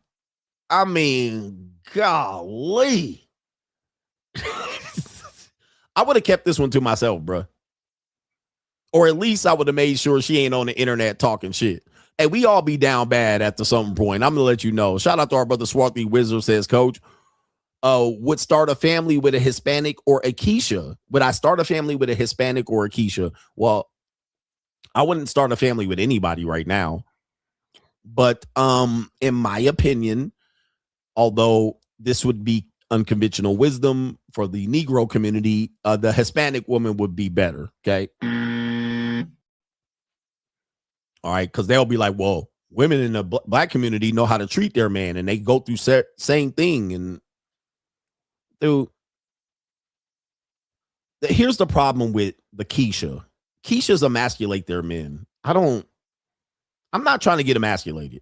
C: I mean, golly. I would have kept this one to myself, bro. Or at least I would have made sure she ain't on the internet talking shit. Hey, we all be down bad at some point. I'm gonna let you know. Shout out to our brother Swarthy Wizard says, Coach, would start a family with a Hispanic or a Keisha? Would I start a family with a Hispanic or a Keisha? Well, I wouldn't start a family with anybody right now. But in my opinion, although this would be unconventional wisdom for the Negro community, the Hispanic woman would be better. Okay. All right. Because they'll be like, well, women in the black community know how to treat their man and they go through same thing. And dude, here's the problem with the Keisha. Keishas emasculate their men. I'm not trying to get emasculated.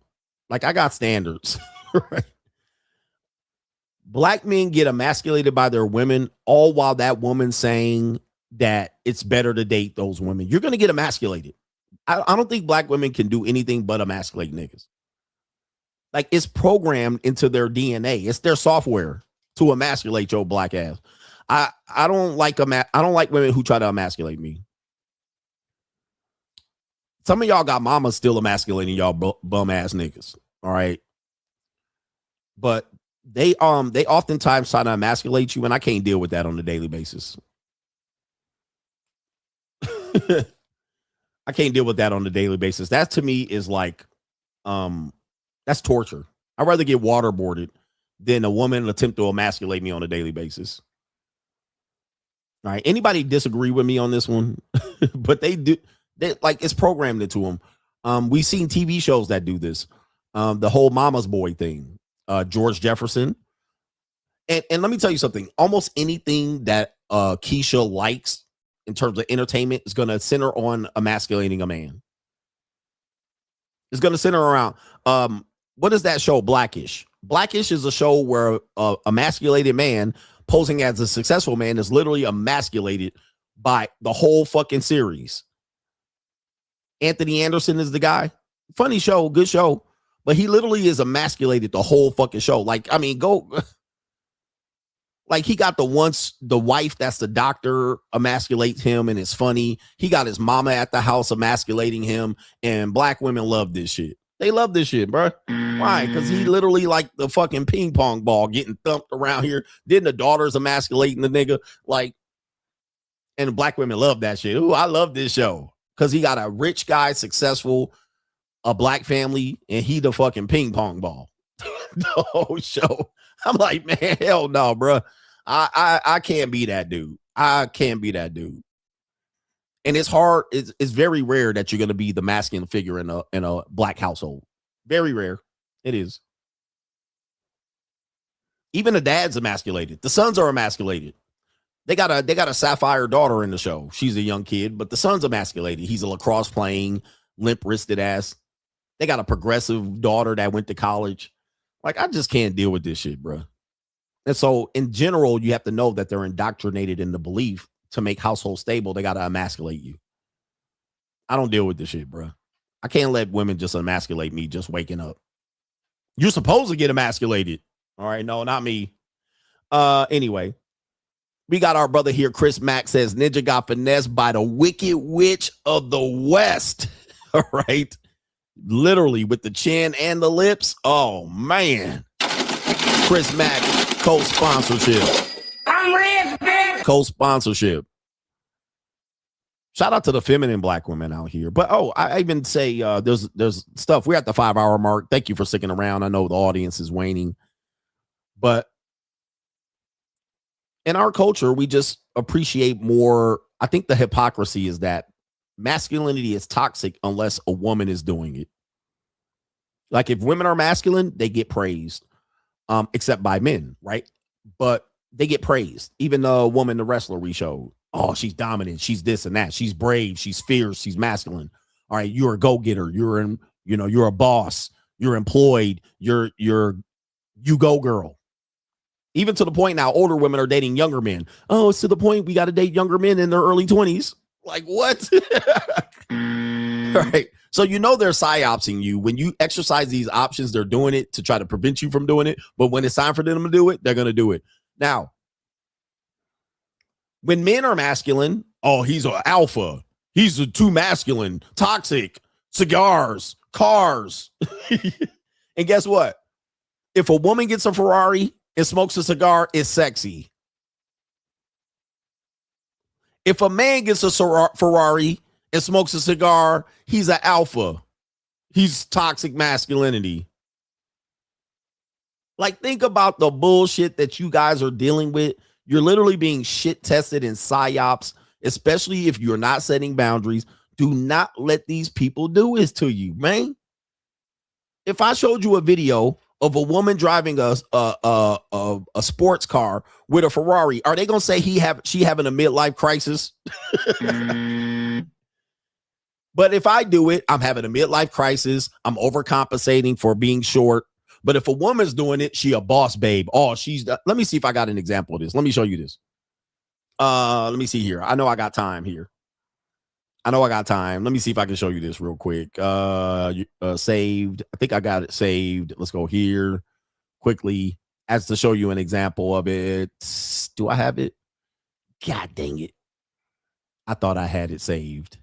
C: Like, I got standards. Right? Black men get emasculated by their women, all while that woman saying that it's better to date those women. You're going to get emasculated. I don't think black women can do anything but emasculate niggas. Like, it's programmed into their DNA. It's their software to emasculate your black ass. I don't like women who try to emasculate me. Some of y'all got mamas still emasculating y'all bum ass niggas. All right. But they oftentimes try to emasculate you, and I can't deal with that on a daily basis. I can't deal with that on a daily basis. That to me is like, that's torture. I'd rather get waterboarded than a woman attempt to emasculate me on a daily basis. All right. Anybody disagree with me on this one? But they do. Like, it's programmed into them. We've seen TV shows that do this. The whole mama's boy thing. George Jefferson. And let me tell you something. Almost anything that Keisha likes in terms of entertainment is going to center on emasculating a man. It's going to center around. What is that show? Blackish. Blackish is a show where a emasculated man posing as a successful man is literally emasculated by the whole fucking series. Anthony Anderson is the guy. Funny show, good show. But he literally is emasculated the whole fucking show. Like, I mean, like, he got the wife that's the doctor emasculates him, and it's funny. He got his mama at the house emasculating him, and black women love this shit. They love this shit, bro. Why? Because he literally like the fucking ping pong ball getting thumped around here. Then the daughter's emasculating the nigga. Like, and black women love that shit. Ooh, I love this show. Because he got a rich guy, successful, a black family, and he the fucking ping pong ball. The whole show. I'm like, man, hell no, bro. I can't be that dude. I can't be that dude. And it's hard. It's very rare that you're going to be the masculine figure in a black household. Very rare. It is. Even the dad's emasculated. The sons are emasculated. They got a sapphire daughter in the show. She's a young kid, but the son's emasculated. He's a lacrosse playing, limp wristed ass. They got a progressive daughter that went to college. Like, I just can't deal with this shit, bro. And so in general, you have to know that they're indoctrinated in the belief to make household stable. They got to emasculate you. I don't deal with this shit, bro. I can't let women just emasculate me just waking up. You're supposed to get emasculated. All right. No, not me. Anyway, we got our brother here. Chris Mack says Ninja got finessed by the wicked witch of the West. All right. Literally with the chin and the lips. Oh, man. Chris Mack, co-sponsorship.
G: I'm rich, bitch.
C: Co-sponsorship. Shout out to the feminine black women out here. But, I even say there's stuff. We're at the 5-hour mark. Thank you for sticking around. I know the audience is waning. But in our culture, we just appreciate more. I think the hypocrisy is that masculinity is toxic unless a woman is doing it. Like, if women are masculine, they get praised, except by men, right? But they get praised. Even the woman, the wrestler we showed, oh, she's dominant, she's this and that, she's brave, she's fierce, she's masculine. All right, you're a go-getter, you're a boss, you're employed, you go girl. Even to the point now, older women are dating younger men. Oh, it's to the point we got to date younger men in their early 20s. Like, what? Right. So, they're psyopsing you. When you exercise these options, they're doing it to try to prevent you from doing it. But when it's time for them to do it, they're going to do it. Now, When men are masculine, oh, he's an alpha. He's too masculine, toxic, cigars, cars. And guess what? If a woman gets a Ferrari and smokes a cigar, it's sexy. If a man gets a Ferrari and smokes a cigar, he's an alpha. He's toxic masculinity. Like, think about the bullshit that you guys are dealing with. You're literally being shit tested in psyops, especially if you're not setting boundaries. Do not let these people do this to you, man. If I showed you a video of a woman driving a sports car with a Ferrari, are they gonna say she having a midlife crisis? But if I do it, I'm having a midlife crisis. I'm overcompensating for being short. But if a woman's doing it, she a boss babe. Oh, let me see if I got an example of this. Let me show you this. Let me see here. I know I got time here. Let me see if I can show you this real quick. Saved. I think I got it saved. Let's go here quickly as to show you an example of it. Do I have it? God dang it. I thought I had it saved.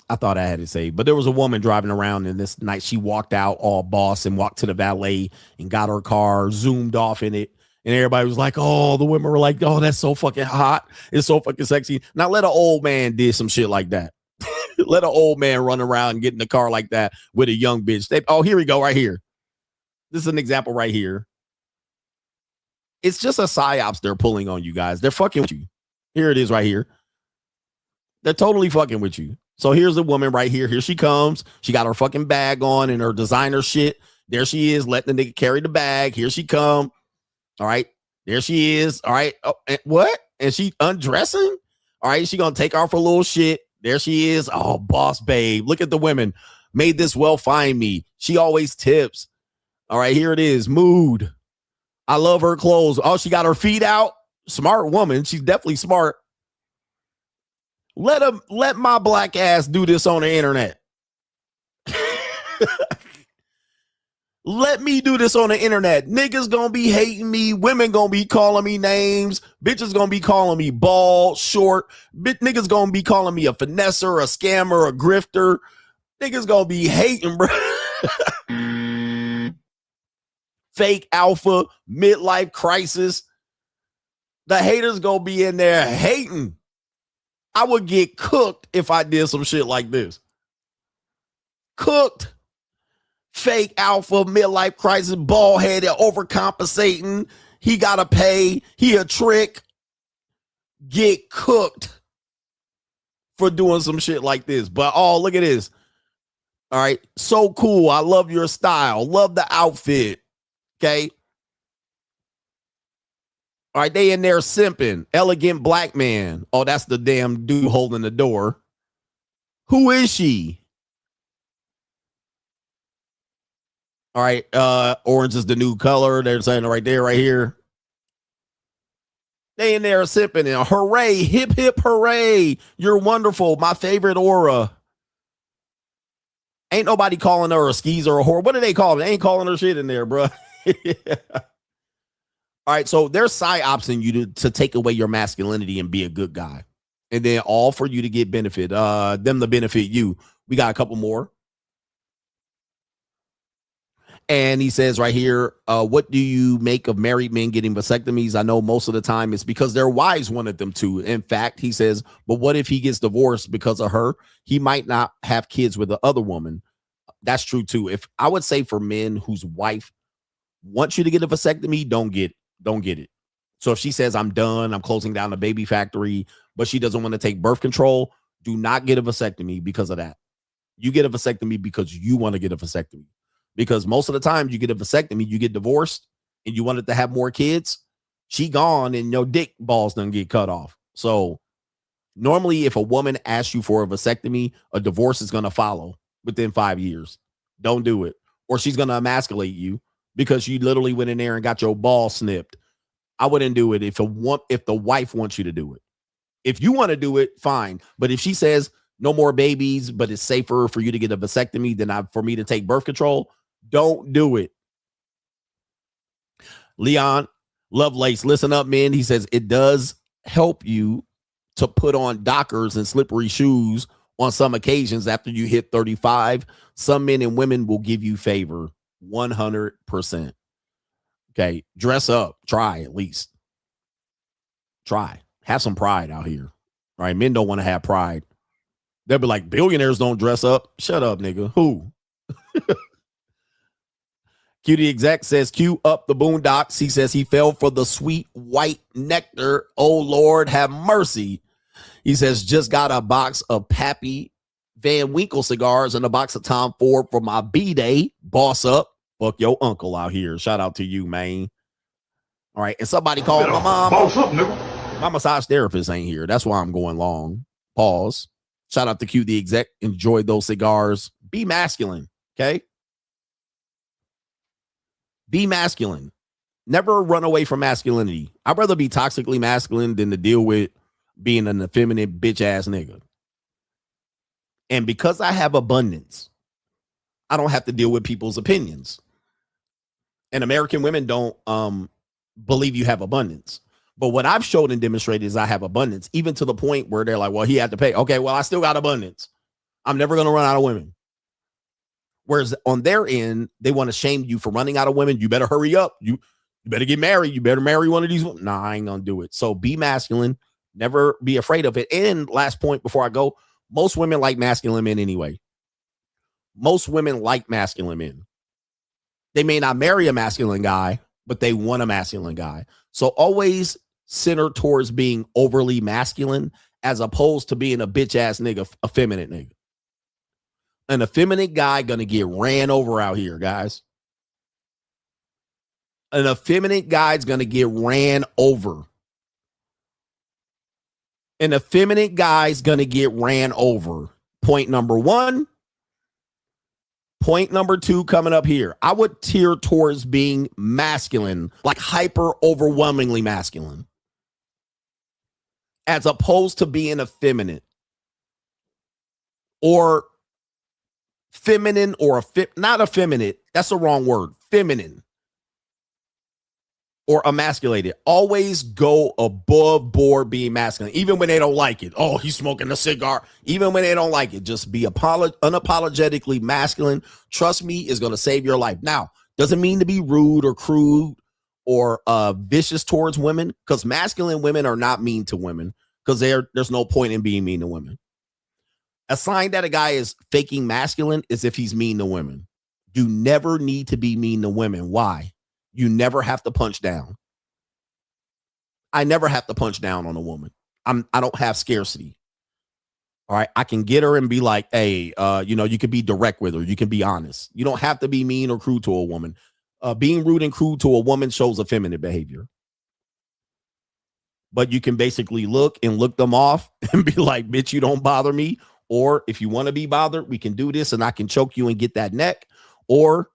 C: But there was a woman driving around, and this night she walked out all boss and walked to the valet and got her car, zoomed off in it. And everybody was like, oh, the women were like, oh, that's so fucking hot. It's so fucking sexy. Now let an old man do some shit like that. Let an old man run around and get in the car like that with a young bitch. Here we go right here. This is an example right here. It's just a psyops they're pulling on you guys. They're fucking with you. Here it is right here. They're totally fucking with you. So here's the woman right here. Here she comes. She got her fucking bag on and her designer shit. There she is, letting the nigga carry the bag. Here she come. All right. There she is. All right. Oh, and what? And she undressing? All right. She gonna take off her little shit. There she is. Oh, boss babe. Look at the women. Made this well find me. She always tips. All right. Here it is. Mood. I love her clothes. Oh, she got her feet out. Smart woman. She's definitely smart. Let my black ass do this on the internet. Let me do this on the internet. Niggas gonna be hating me. Women gonna be calling me names. Bitches gonna be calling me bald, short. Niggas gonna be calling me a finesser, a scammer, a grifter. Niggas gonna be hating, bro. Fake alpha, midlife crisis. The haters gonna be in there hating. I would get cooked if I did some shit like this. Cooked. Fake alpha, midlife crisis, bald headed, overcompensating. He got to pay. He a trick. Get cooked for doing some shit like this. But oh, look at this. All right. So cool. I love your style. Love the outfit. Okay. All right, they in there simping. Elegant black man. Oh, that's the damn dude holding the door. Who is she? All right, orange is the new color. They're saying it right there, right here. They in there simping. And hooray, hip, hip, hooray. You're wonderful. My favorite aura. Ain't nobody calling her a skis or a whore. What do they call it? They ain't calling her shit in there, bro. All right, so they're psyopsing you to take away your masculinity and be a good guy. And then all for you to get benefit, them to benefit you. We got a couple more. And he says right here, what do you make of married men getting vasectomies? I know most of the time it's because their wives wanted them to. In fact, he says, but what if he gets divorced because of her? He might not have kids with the other woman. That's true too. If I would say for men whose wife wants you to get a vasectomy, don't get it. So if she says, I'm done, I'm closing down the baby factory, but she doesn't want to take birth control, do not get a vasectomy because of that. You get a vasectomy because you want to get a vasectomy. Because most of the time you get a vasectomy, you get divorced and you wanted to have more kids. She gone and your dick balls done get cut off. So normally if a woman asks you for a vasectomy, a divorce is going to follow within 5 years. Don't do it. Or she's going to emasculate you because you literally went in there and got your ball snipped. I wouldn't do it if the wife wants you to do it. If you want to do it, fine. But if she says no more babies, but it's safer for you to get a vasectomy than for me to take birth control, don't do it. Leon Lovelace, listen up, men. He says it does help you to put on Dockers and slippery shoes on some occasions after you hit 35. Some men and women will give you favor 100%. Okay, dress up. Try at least. Try. Have some pride out here. All right, men don't want to have pride. They'll be like, billionaires don't dress up. Shut up, nigga. Who? Cutie Exec says, cue up the Boondocks. He says he fell for the sweet white nectar. Oh, Lord, have mercy. He says, just got a box of Pappy Van Winkle cigars and a box of Tom Ford for my B-Day. Boss up. Fuck your uncle out here. Shout out to you, man. All right. And somebody called my mom. Boss up, nigga. My massage therapist ain't here. That's why I'm going long. Pause. Shout out to Q the Exec. Enjoy those cigars. Be masculine. Okay. Be masculine. Never run away from masculinity. I'd rather be toxically masculine than to deal with being an effeminate bitch ass nigga. And because I have abundance, I don't have to deal with people's opinions. And American women don't believe you have abundance. But what I've showed and demonstrated is I have abundance, even to the point where they're like, well, he had to pay. Okay, well, I still got abundance. I'm never going to run out of women. Whereas on their end, they want to shame you for running out of women. You better hurry up. You better get married. You better marry one of these women. Nah, I ain't going to do it. So be masculine. Never be afraid of it. And last point before I go, most women like masculine men anyway. Most women like masculine men. They may not marry a masculine guy, but they want a masculine guy. So always center towards being overly masculine as opposed to being a bitch ass nigga, effeminate nigga. An effeminate guy gonna get ran over out here, guys. An effeminate guy's gonna get ran over. An effeminate guy's gonna get ran over. Point number one. Point number two coming up here. I would tear towards being masculine, like hyper overwhelmingly masculine, as opposed to being effeminate or feminine or not effeminate. That's the wrong word. Feminine or emasculated. Always go above board being masculine, even when they don't like it. Oh, he's smoking a cigar. Even when they don't like it, just be unapologetically masculine. Trust me, is going to save your life. Now, doesn't mean to be rude or crude or vicious towards women, because masculine women are not mean to women, because there's no point in being mean to women. A sign that a guy is faking masculine is if he's mean to women. You never need to be mean to women. Why? You never have to punch down. I never have to punch down on a woman. I don't have scarcity. All right. I can get her and be like, hey, you can be direct with her. You can be honest. You don't have to be mean or crude to a woman. Being rude and crude to a woman shows effeminate behavior. But you can basically look them off and be like, bitch, you don't bother me. Or if you want to be bothered, we can do this and I can choke you and get that neck. Or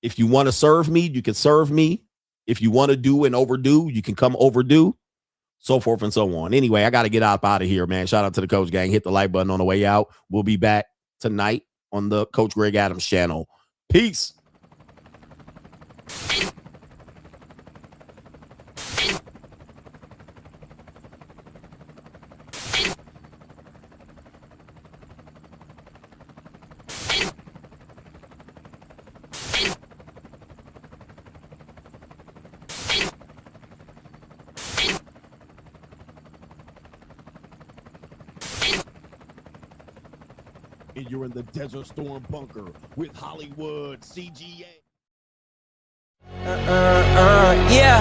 C: if you want to serve me, you can serve me. If you want to do and overdo, you can come overdo, so forth and so on. Anyway, I got to get out of here, man. Shout out to the Coach Gang. Hit the like button on the way out. We'll be back tonight on the Coach Greg Adams channel. Peace. And you're in the Desert Storm bunker with Hollywood CGA.
J: Yeah.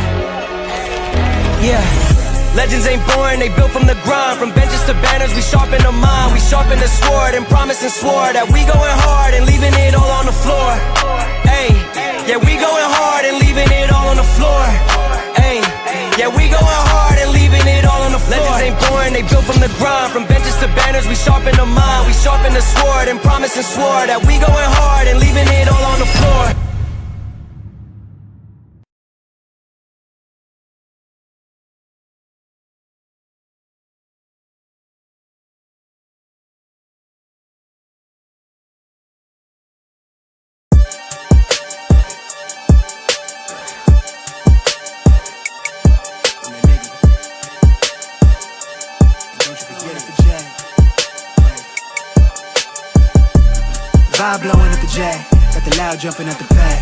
J: Legends ain't born, they built from the grind. From benches to banners, we sharpen the mind. We sharpen the sword and promise and swore that we going hard and leaving it all on the floor. Hey, yeah, we going hard and leaving it all on the floor. Hey, yeah, we going hard and leaving it all on the floor. Legends ain't born, they built from the grind. From benches to banners, we sharpen the mind. We sharpen the sword and promise and swore that we going hard and leaving it all on the floor. Vibe blowing at the J, got the loud jumping at the bag.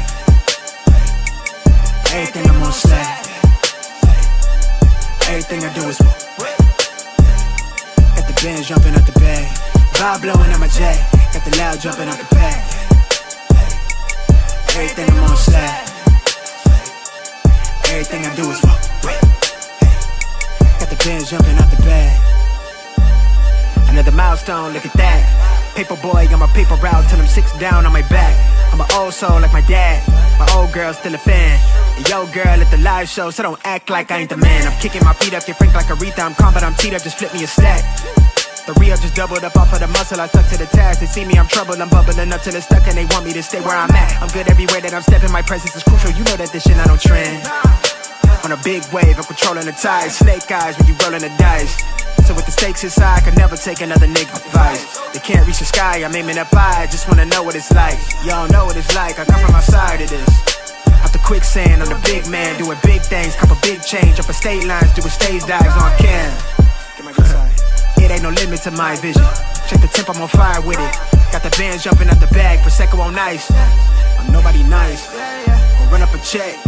J: Everything I'm on slack. Everything I do is got the Benz jumping at the bag. Vibe blowing at my J, got the loud jumping at the bag. Everything I'm on slack. Everything I do is got the Benz jumping out the bag. Another milestone, look at that. Paper boy on my paper route till I'm 6 down on my back. I'm an old soul like my dad. My old girl's still a fan. And yo girl at the live show, so don't act like I ain't the man. I'm kicking my feet up, get frank like Aretha. I'm calm but I'm teed up, just flip me a stack. The re-up just doubled up off of the muscle, I stuck to the task. They see me, I'm troubled, I'm bubbling up till it's stuck. And they want me to stay where I'm at. I'm good everywhere that I'm stepping, my presence is crucial. You know that this shit not no trend. On a big wave, I'm controlling the tide. Snake eyes when you rolling the dice. So with the stakes inside, I could never take another nigga advice. They can't reach the sky, I'm aiming up high. Just wanna know what it's like. Y'all know what it's like, I come from outside of this. Out the quicksand, I'm the big man, doing big things. Couple big change, up a state lines, doing stage dives on cam. It ain't no limit to my vision. Check the temp, I'm on fire with it. Got the bands jumping out the bag, Prosecco on ice. I'm nobody nice, gonna run up a check.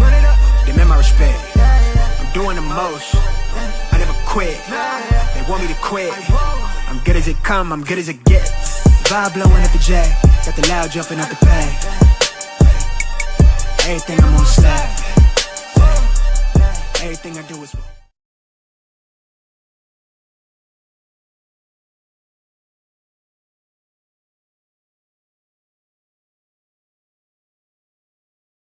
J: Demand my respect, I'm doing the most. I never quit, they want me to quit. I'm good as it come, I'm good as it gets. Vibe blowing at the J, got the loud jumping out the bag. Everything I'm on slack. Everything I do is